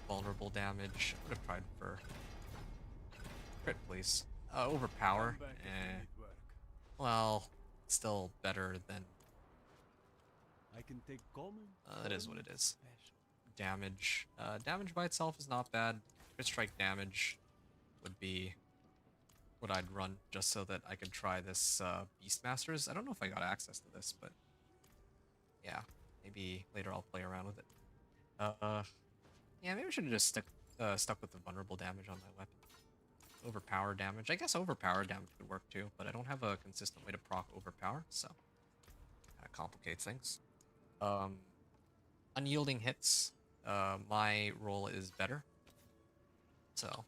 Vulnerable damage. I would have tried for crit, please. Overpower. Well, still better than... I can take common. it is what it is. Damage. Damage by itself is not bad. Crit strike damage would be what I'd run just so that I could try this Beastmasters. I don't know if I got access to this, but yeah, maybe later I'll play around with it. Yeah, maybe I should have just stuck with the vulnerable damage on my weapon. Overpower damage. I guess overpower damage could work too, but I don't have a consistent way to proc overpower, so that complicates things. Unyielding hits. My roll is better, so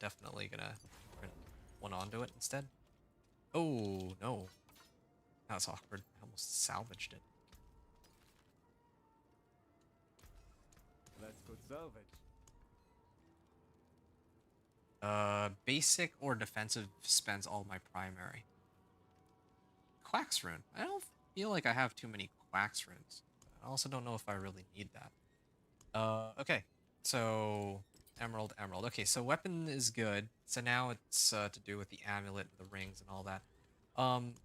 definitely gonna print one onto it instead. Oh no, that's awkward. I almost salvaged it. Let's go salvage. Basic or defensive spends all my primary. Quack's Rune. I don't feel like I have too many Quack's Runes. I also don't know if I really need that. Okay. So emerald, emerald. Okay, so weapon is good. So now it's to do with the amulet, the rings, and all that.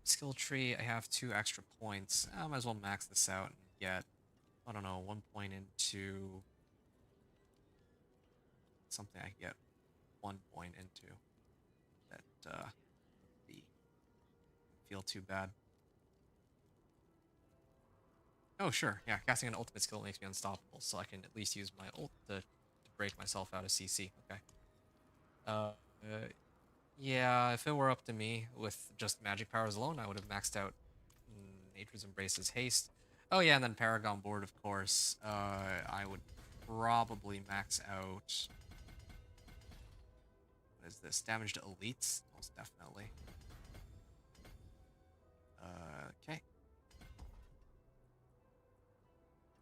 Skill tree. I have 2 extra points. I might as well max this out and get, I don't know, 1 point into something I can get 1 point into. That be feel too bad. Oh sure, yeah. Casting an ultimate skill makes me unstoppable, so I can at least use my ult to break myself out of CC. Okay. Uh, yeah, if it were up to me with just magic powers alone, I would have maxed out Nature's Embrace's haste. Oh yeah, and then Paragon Board, of course. I would probably max out. What is this? Damage to elites? Most definitely. Okay.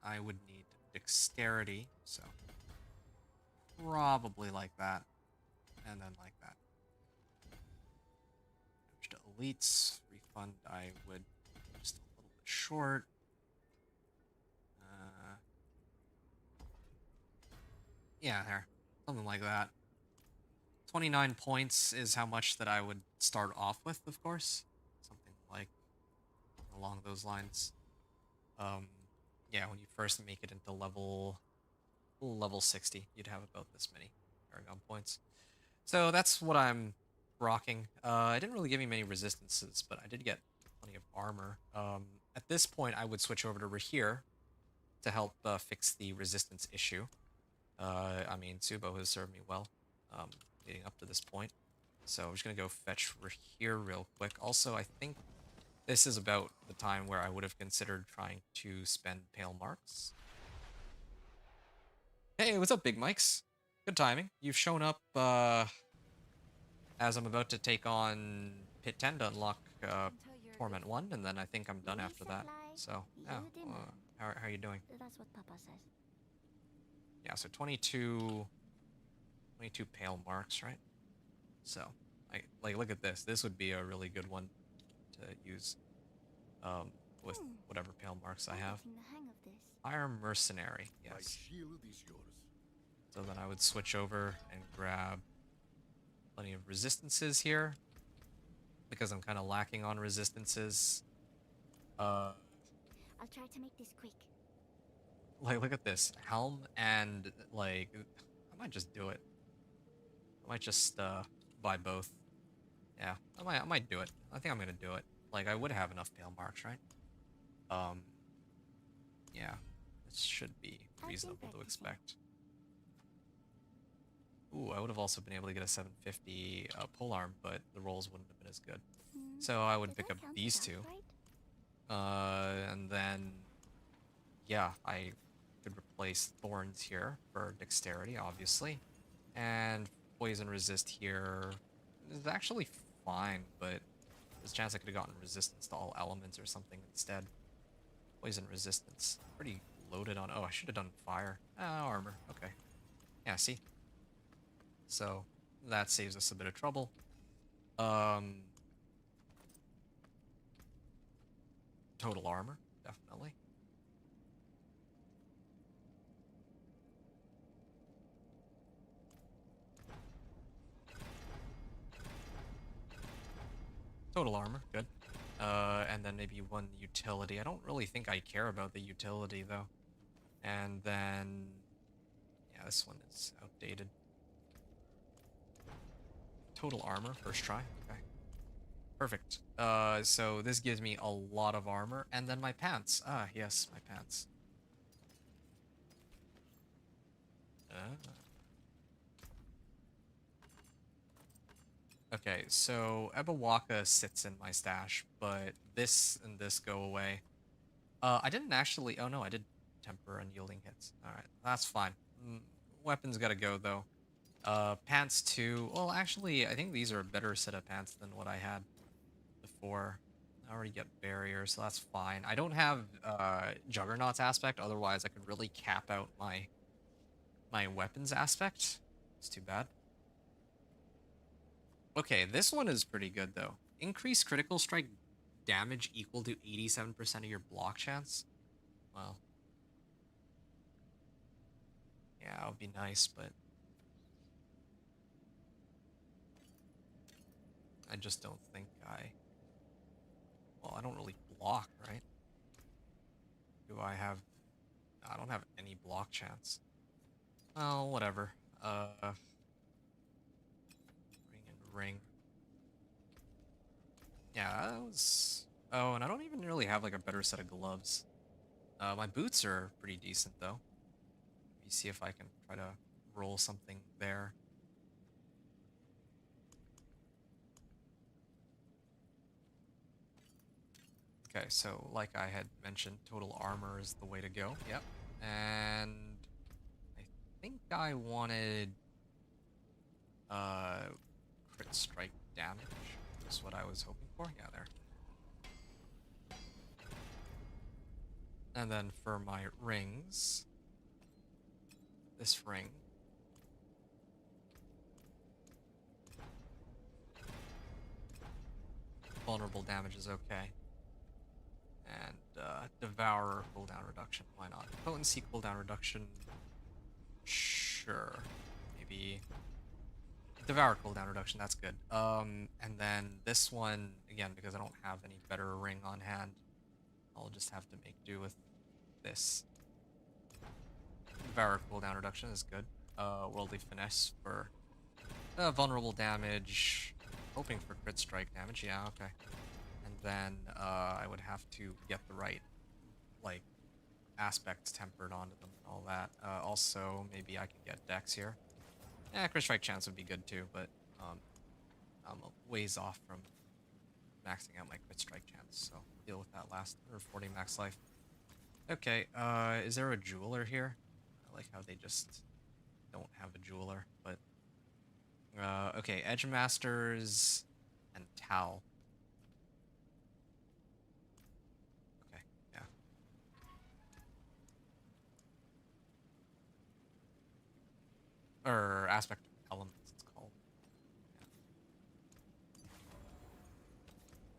I would need dexterity, so probably like that, and then like that. Damage to elites, refund. I would just a little bit short. Yeah, there, something like that. 29 points is how much that I would start off with, of course. Something like along those lines. Yeah, when you first make it into level 60, you'd have about this many Paragon points. So that's what I'm rocking. I didn't really give me many resistances, but I did get plenty of armor. At this point, I would switch over to here to help fix the resistance issue. I mean, Tsubo has served me well leading up to this point. So I'm just going to go fetch here real quick. Also, I think this is about the time where I would have considered trying to spend Pale Marks. Hey, what's up, Big Mikes? Good timing. You've shown up as I'm about to take on Pit 10 to unlock Torment 1, and then I think I'm done after that. So, yeah, how are you doing? That's what Papa says. Yeah, so 22 Pale Marks, right? So, like, look at this. This would be a really good one to use with whatever Pale Marks I have. Getting the hang of this. Fire Mercenary, My yes. shield is yours. So then I would switch over and grab plenty of resistances here, because I'm kind of lacking on resistances. I'll try to make this quick. Like, look at this. Helm and, like, I might just do it. I might just buy both. Yeah, I might do it. I think I'm gonna do it. Like, I would have enough Pale Marks, right? Yeah, this should be reasonable to expect. Ooh, I would have also been able to get a 750 polearm, but the rolls wouldn't have been as good. So I would Does pick that up count these as two. outright? And then, yeah, I could replace Thorns here for Dexterity, obviously. And Poison Resist here is actually fine, but there's a chance I could have gotten Resistance to all elements or something instead. Poison Resistance. Pretty loaded on... Oh, I should have done Fire. Armor. Okay. Yeah, see? So, that saves us a bit of trouble. Total armor, definitely. Total armor, good. And then maybe one utility. I don't really think I care about the utility, though. And then... Yeah, this one is outdated. Total armor, first try. Okay. Perfect. So this gives me a lot of armor. And then my pants. Ah, yes, my pants. Okay, so Ebawaka sits in my stash, but this and this go away. I didn't actually... Oh no, I did temper unyielding hits. Alright, that's fine. Weapons gotta go, though. Pants too. Well, actually, I think these are a better set of pants than what I had before. I already get barrier, so that's fine. I don't have Juggernaut's aspect, otherwise I could really cap out my weapons aspect. It's too bad. Okay, this one is pretty good, though. Increase critical strike damage equal to 87% of your block chance. Well. Yeah, that would be nice, but I just don't think well, I don't really block, right? Do I have... I don't have any block chance. Well, whatever. Ring and ring. Yeah, that was... Oh, and I don't even really have like a better set of gloves. My boots are pretty decent though. Let me see if I can try to roll something there. Okay, so like I had mentioned, total armor is the way to go. Yep. And I think I wanted crit strike damage. That's what I was hoping for. Yeah, there. And then for my rings, this ring. Vulnerable damage is okay. And Devourer cooldown reduction, why not? Potency cooldown reduction, sure. Maybe Devour cooldown reduction, that's good. And then this one, again, because I don't have any better ring on hand, I'll just have to make do with this. Devour cooldown reduction is good. Worldly Finesse for vulnerable damage, hoping for crit strike damage, yeah, okay. And then I would have to get the right, like, aspects tempered onto them and all that. Also, maybe I can get Dex here. Yeah, crit strike chance would be good too, but I'm a ways off from maxing out my crit strike chance, so deal with that last, or 40 max life. Okay, is there a jeweler here? I like how they just don't have a jeweler, but okay, Edge Masters and Tau. Okay, yeah. Or Aspect of Elements, it's called. Yeah.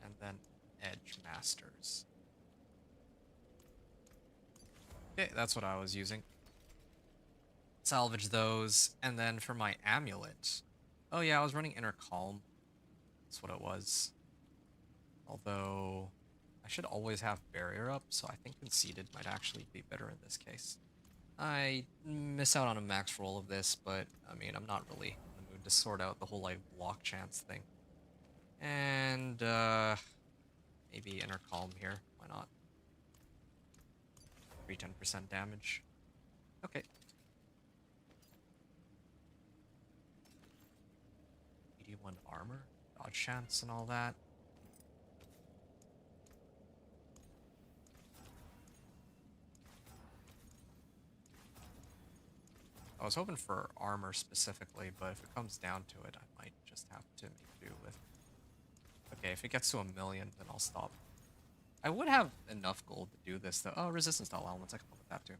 And then Edge Masters. Okay, that's what I was using. Salvage those, and then for my amulet. Oh yeah, I was running Inner Calm. That's what it was. Although, I should always have Barrier up, so I think Conceited might actually be better in this case. I miss out on a max roll of this, but, I mean, I'm not really in the mood to sort out the whole, like, block chance thing. And, maybe Inner Calm here. Why not? 10% damage. Okay. 81 armor, dodge chance and all that. I was hoping for armor specifically, but if it comes down to it, I might just have to make do with... Okay, if it gets to 1 million, then I'll stop. I would have enough gold to do this, though. Oh, resistance to all elements, I can go with that too.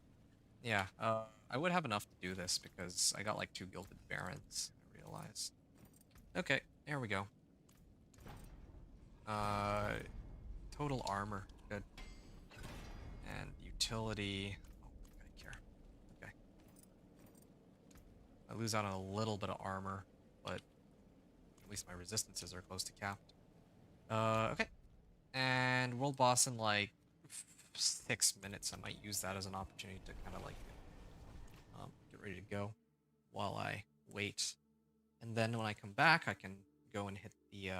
Yeah, I would have enough to do this because I got like 2 Gilded Barons, I realized. Okay, there we go. Total armor, good. And utility, oh, I care. Okay. I lose out on a little bit of armor, but at least my resistances are close to capped. Okay. And world boss in like 6 minutes. I might use that as an opportunity to kind of like get ready to go while I wait. And then when I come back, I can go and hit the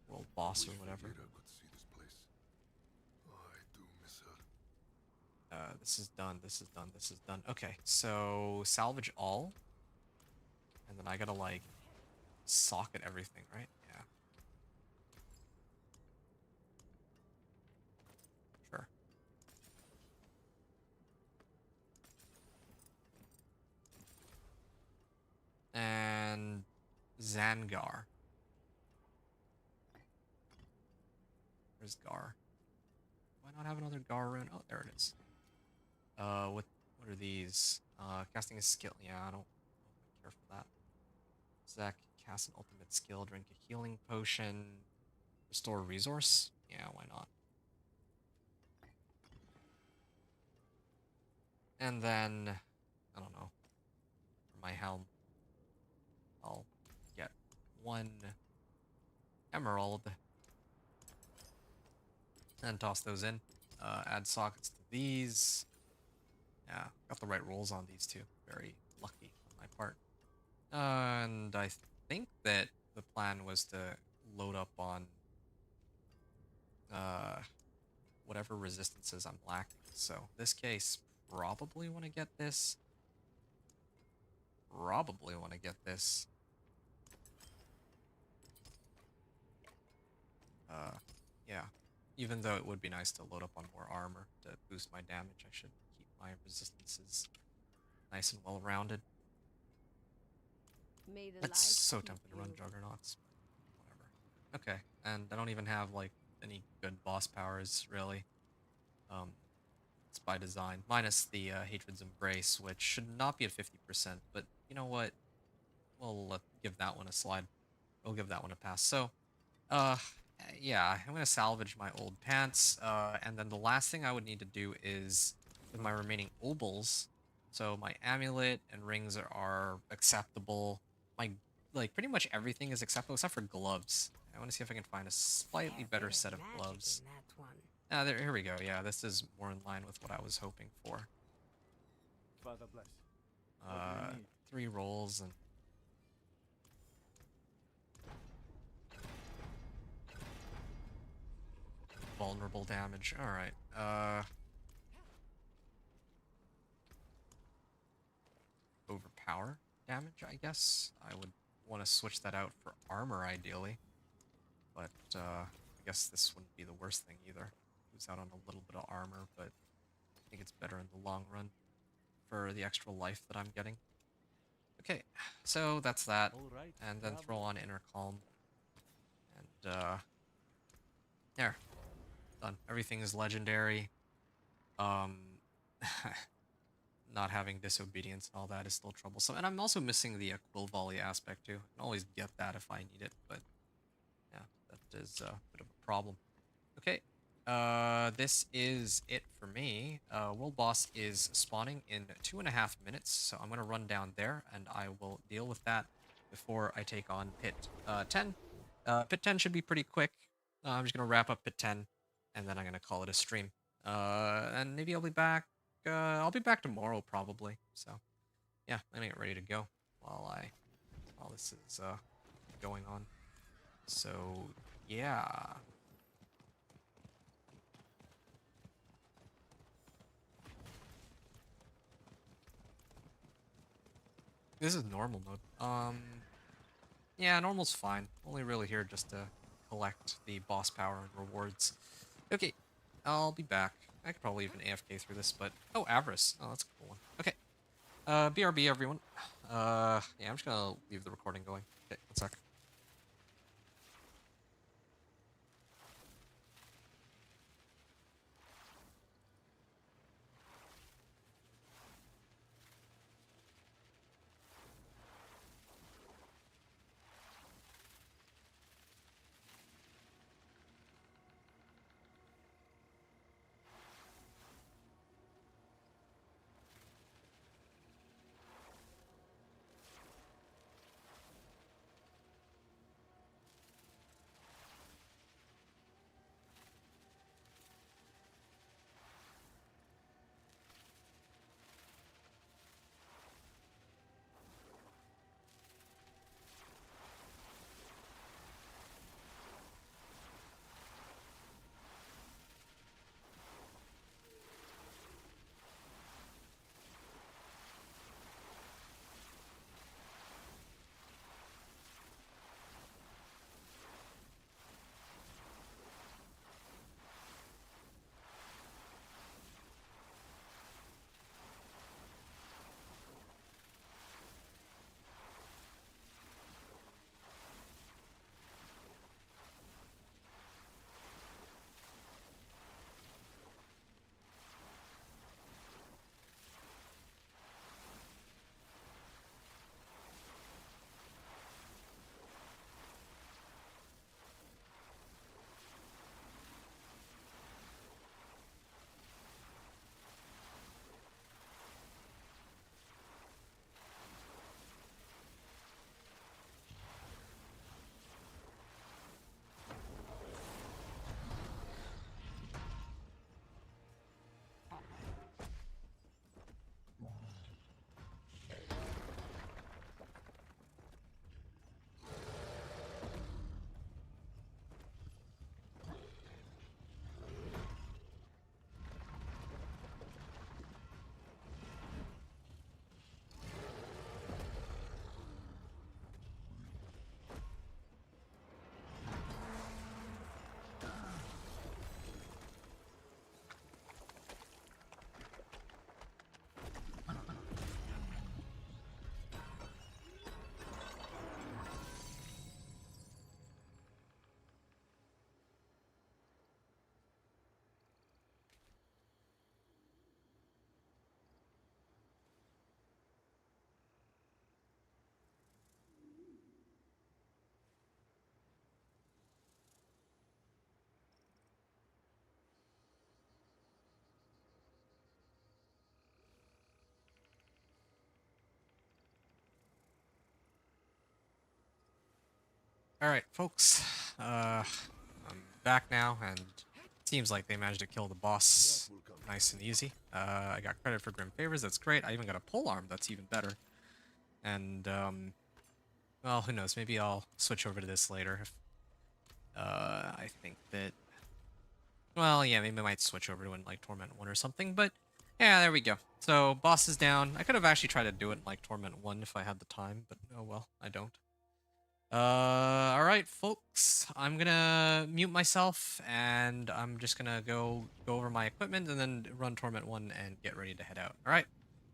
world boss or whatever. This is done, this is done, this is done. Okay, so salvage all. And then I gotta like socket everything, right? Yeah. Sure. And Zangar. Where's Gar? Why not have another Gar rune? Oh, there it is. What are these? Casting a skill. Yeah, I don't care for that. Zach, cast an ultimate skill, drink a healing potion, restore resource. Yeah, why not? And then, I don't know, for my helm, I'll get 1 emerald and toss those in. Add sockets to these. Yeah, got the right rolls on these two. Very lucky on my part. And I think that the plan was to load up on whatever resistances I'm lacking. So this case, probably want to get this. Probably want to get this. Yeah. Even though it would be nice to load up on more armor to boost my damage, I should keep my resistances nice and well rounded. May the It's light so keep tempted to run you. juggernauts, but whatever. Okay, and I don't even have like any good boss powers really. It's by design, minus the Hatred's Embrace, which should not be at 50%. But you know what? We'll give that one a slide. We'll give that one a pass. So, uh, yeah, I'm gonna salvage my old pants. And then the last thing I would need to do is with my remaining obols. So my amulet and rings are acceptable. My pretty much everything is acceptable except for gloves. I want to see if I can find a slightly better set of gloves. There, here we go. Yeah, this is more in line with what I was hoping for. Father bless. What do you need? 3 rolls and vulnerable damage. All right. Overpower damage, I guess. I would want to switch that out for armor, ideally. But, I guess this wouldn't be the worst thing either. Lose out on a little bit of armor, but I think it's better in the long run for the extra life that I'm getting. Okay, so that's that. All right. And then throw on Inner Calm. And, there. Done. Everything is legendary. Not having disobedience and all that is still troublesome. And I'm also missing the quill volley aspect too. I can always get that if I need it, but yeah, that is a bit of a problem. Okay, this is it for me. World boss is spawning in 2.5 minutes, so I'm gonna run down there and I will deal with that before I take on Pit 10. Pit 10 should be pretty quick. I'm just gonna wrap up Pit 10, and then I'm gonna call it a stream. And maybe I'll be back. I'll be back tomorrow probably. So, yeah, I'm gonna get ready to go while this is going on. So, yeah. This is normal mode. Yeah, normal's fine. Only really here just to collect the boss power and rewards. Okay, I'll be back. I could probably even AFK through this, but... Oh, Avarice. Oh, that's a cool one. Okay. BRB, everyone. Yeah, I'm just gonna leave the recording going. Okay, 1 sec. Alright, folks. I'm back now, and it seems like they managed to kill the boss nice and easy. I got credit for Grim Favors, that's great. I even got a pole arm, that's even better. And, well, who knows, maybe I'll switch over to this later. If, I think that... Well, yeah, maybe I might switch over to like Torment 1 or something, but yeah, there we go. So, boss is down. I could have actually tried to do it in like Torment 1 if I had the time, but oh well, I don't. Alright, folks. I'm gonna mute myself, and I'm just gonna go over my equipment and then run Torment 1 and get ready to head out. Alright?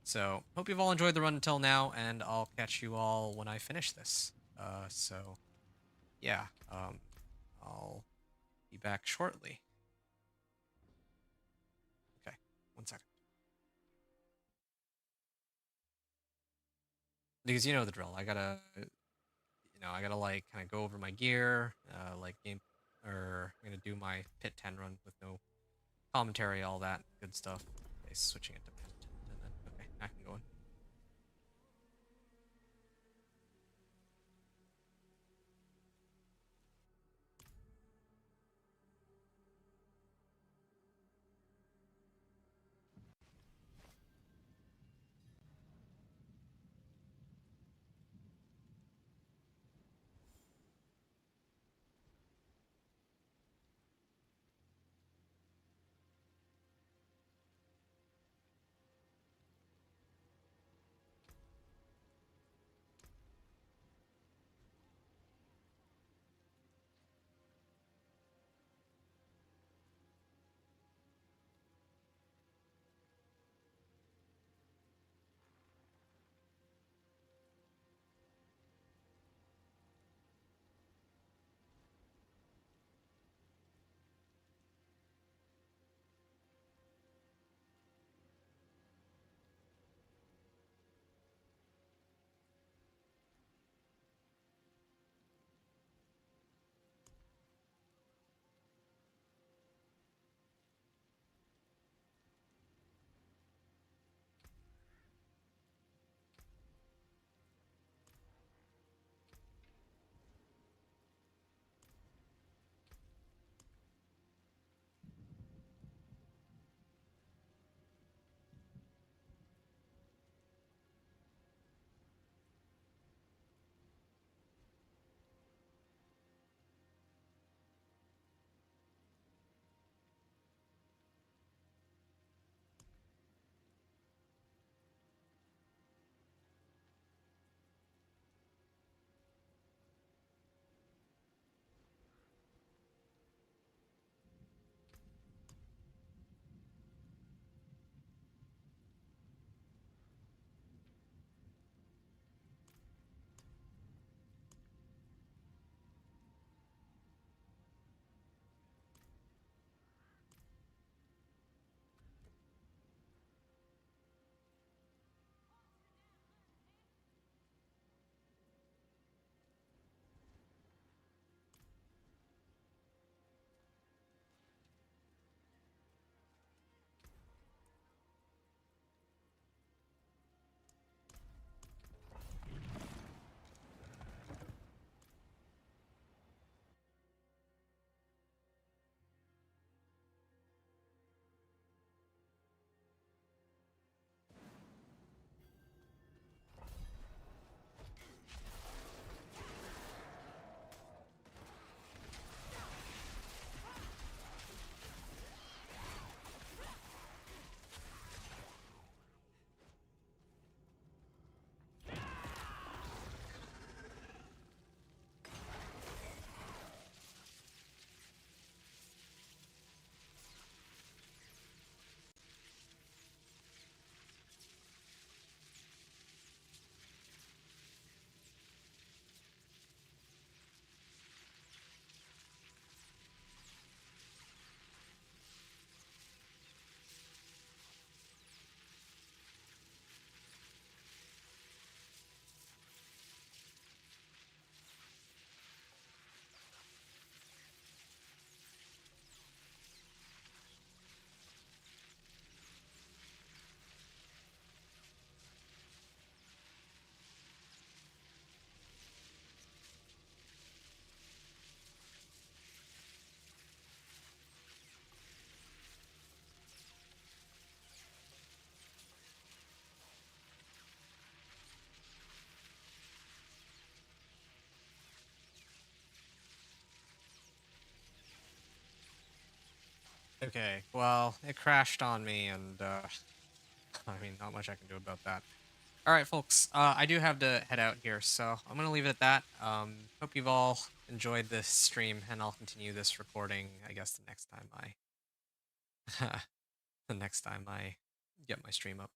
So, hope you've all enjoyed the run until now, and I'll catch you all when I finish this. So, yeah, I'll be back shortly. Okay, 1 second. Because you know the drill. I gotta like kind of go over my gear, like game, or I'm gonna do my pit 10 run with no commentary, all that good stuff. Okay, switching it to pit, and then okay, I can go in. Okay, well, it crashed on me, and I mean, not much I can do about that. All right, folks, I do have to head out here, so I'm gonna leave it at that. Hope you've all enjoyed this stream, and I'll continue this recording, I guess, the next time I get my stream up.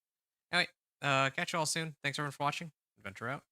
Anyway, catch you all soon. Thanks everyone for watching. Adventure out.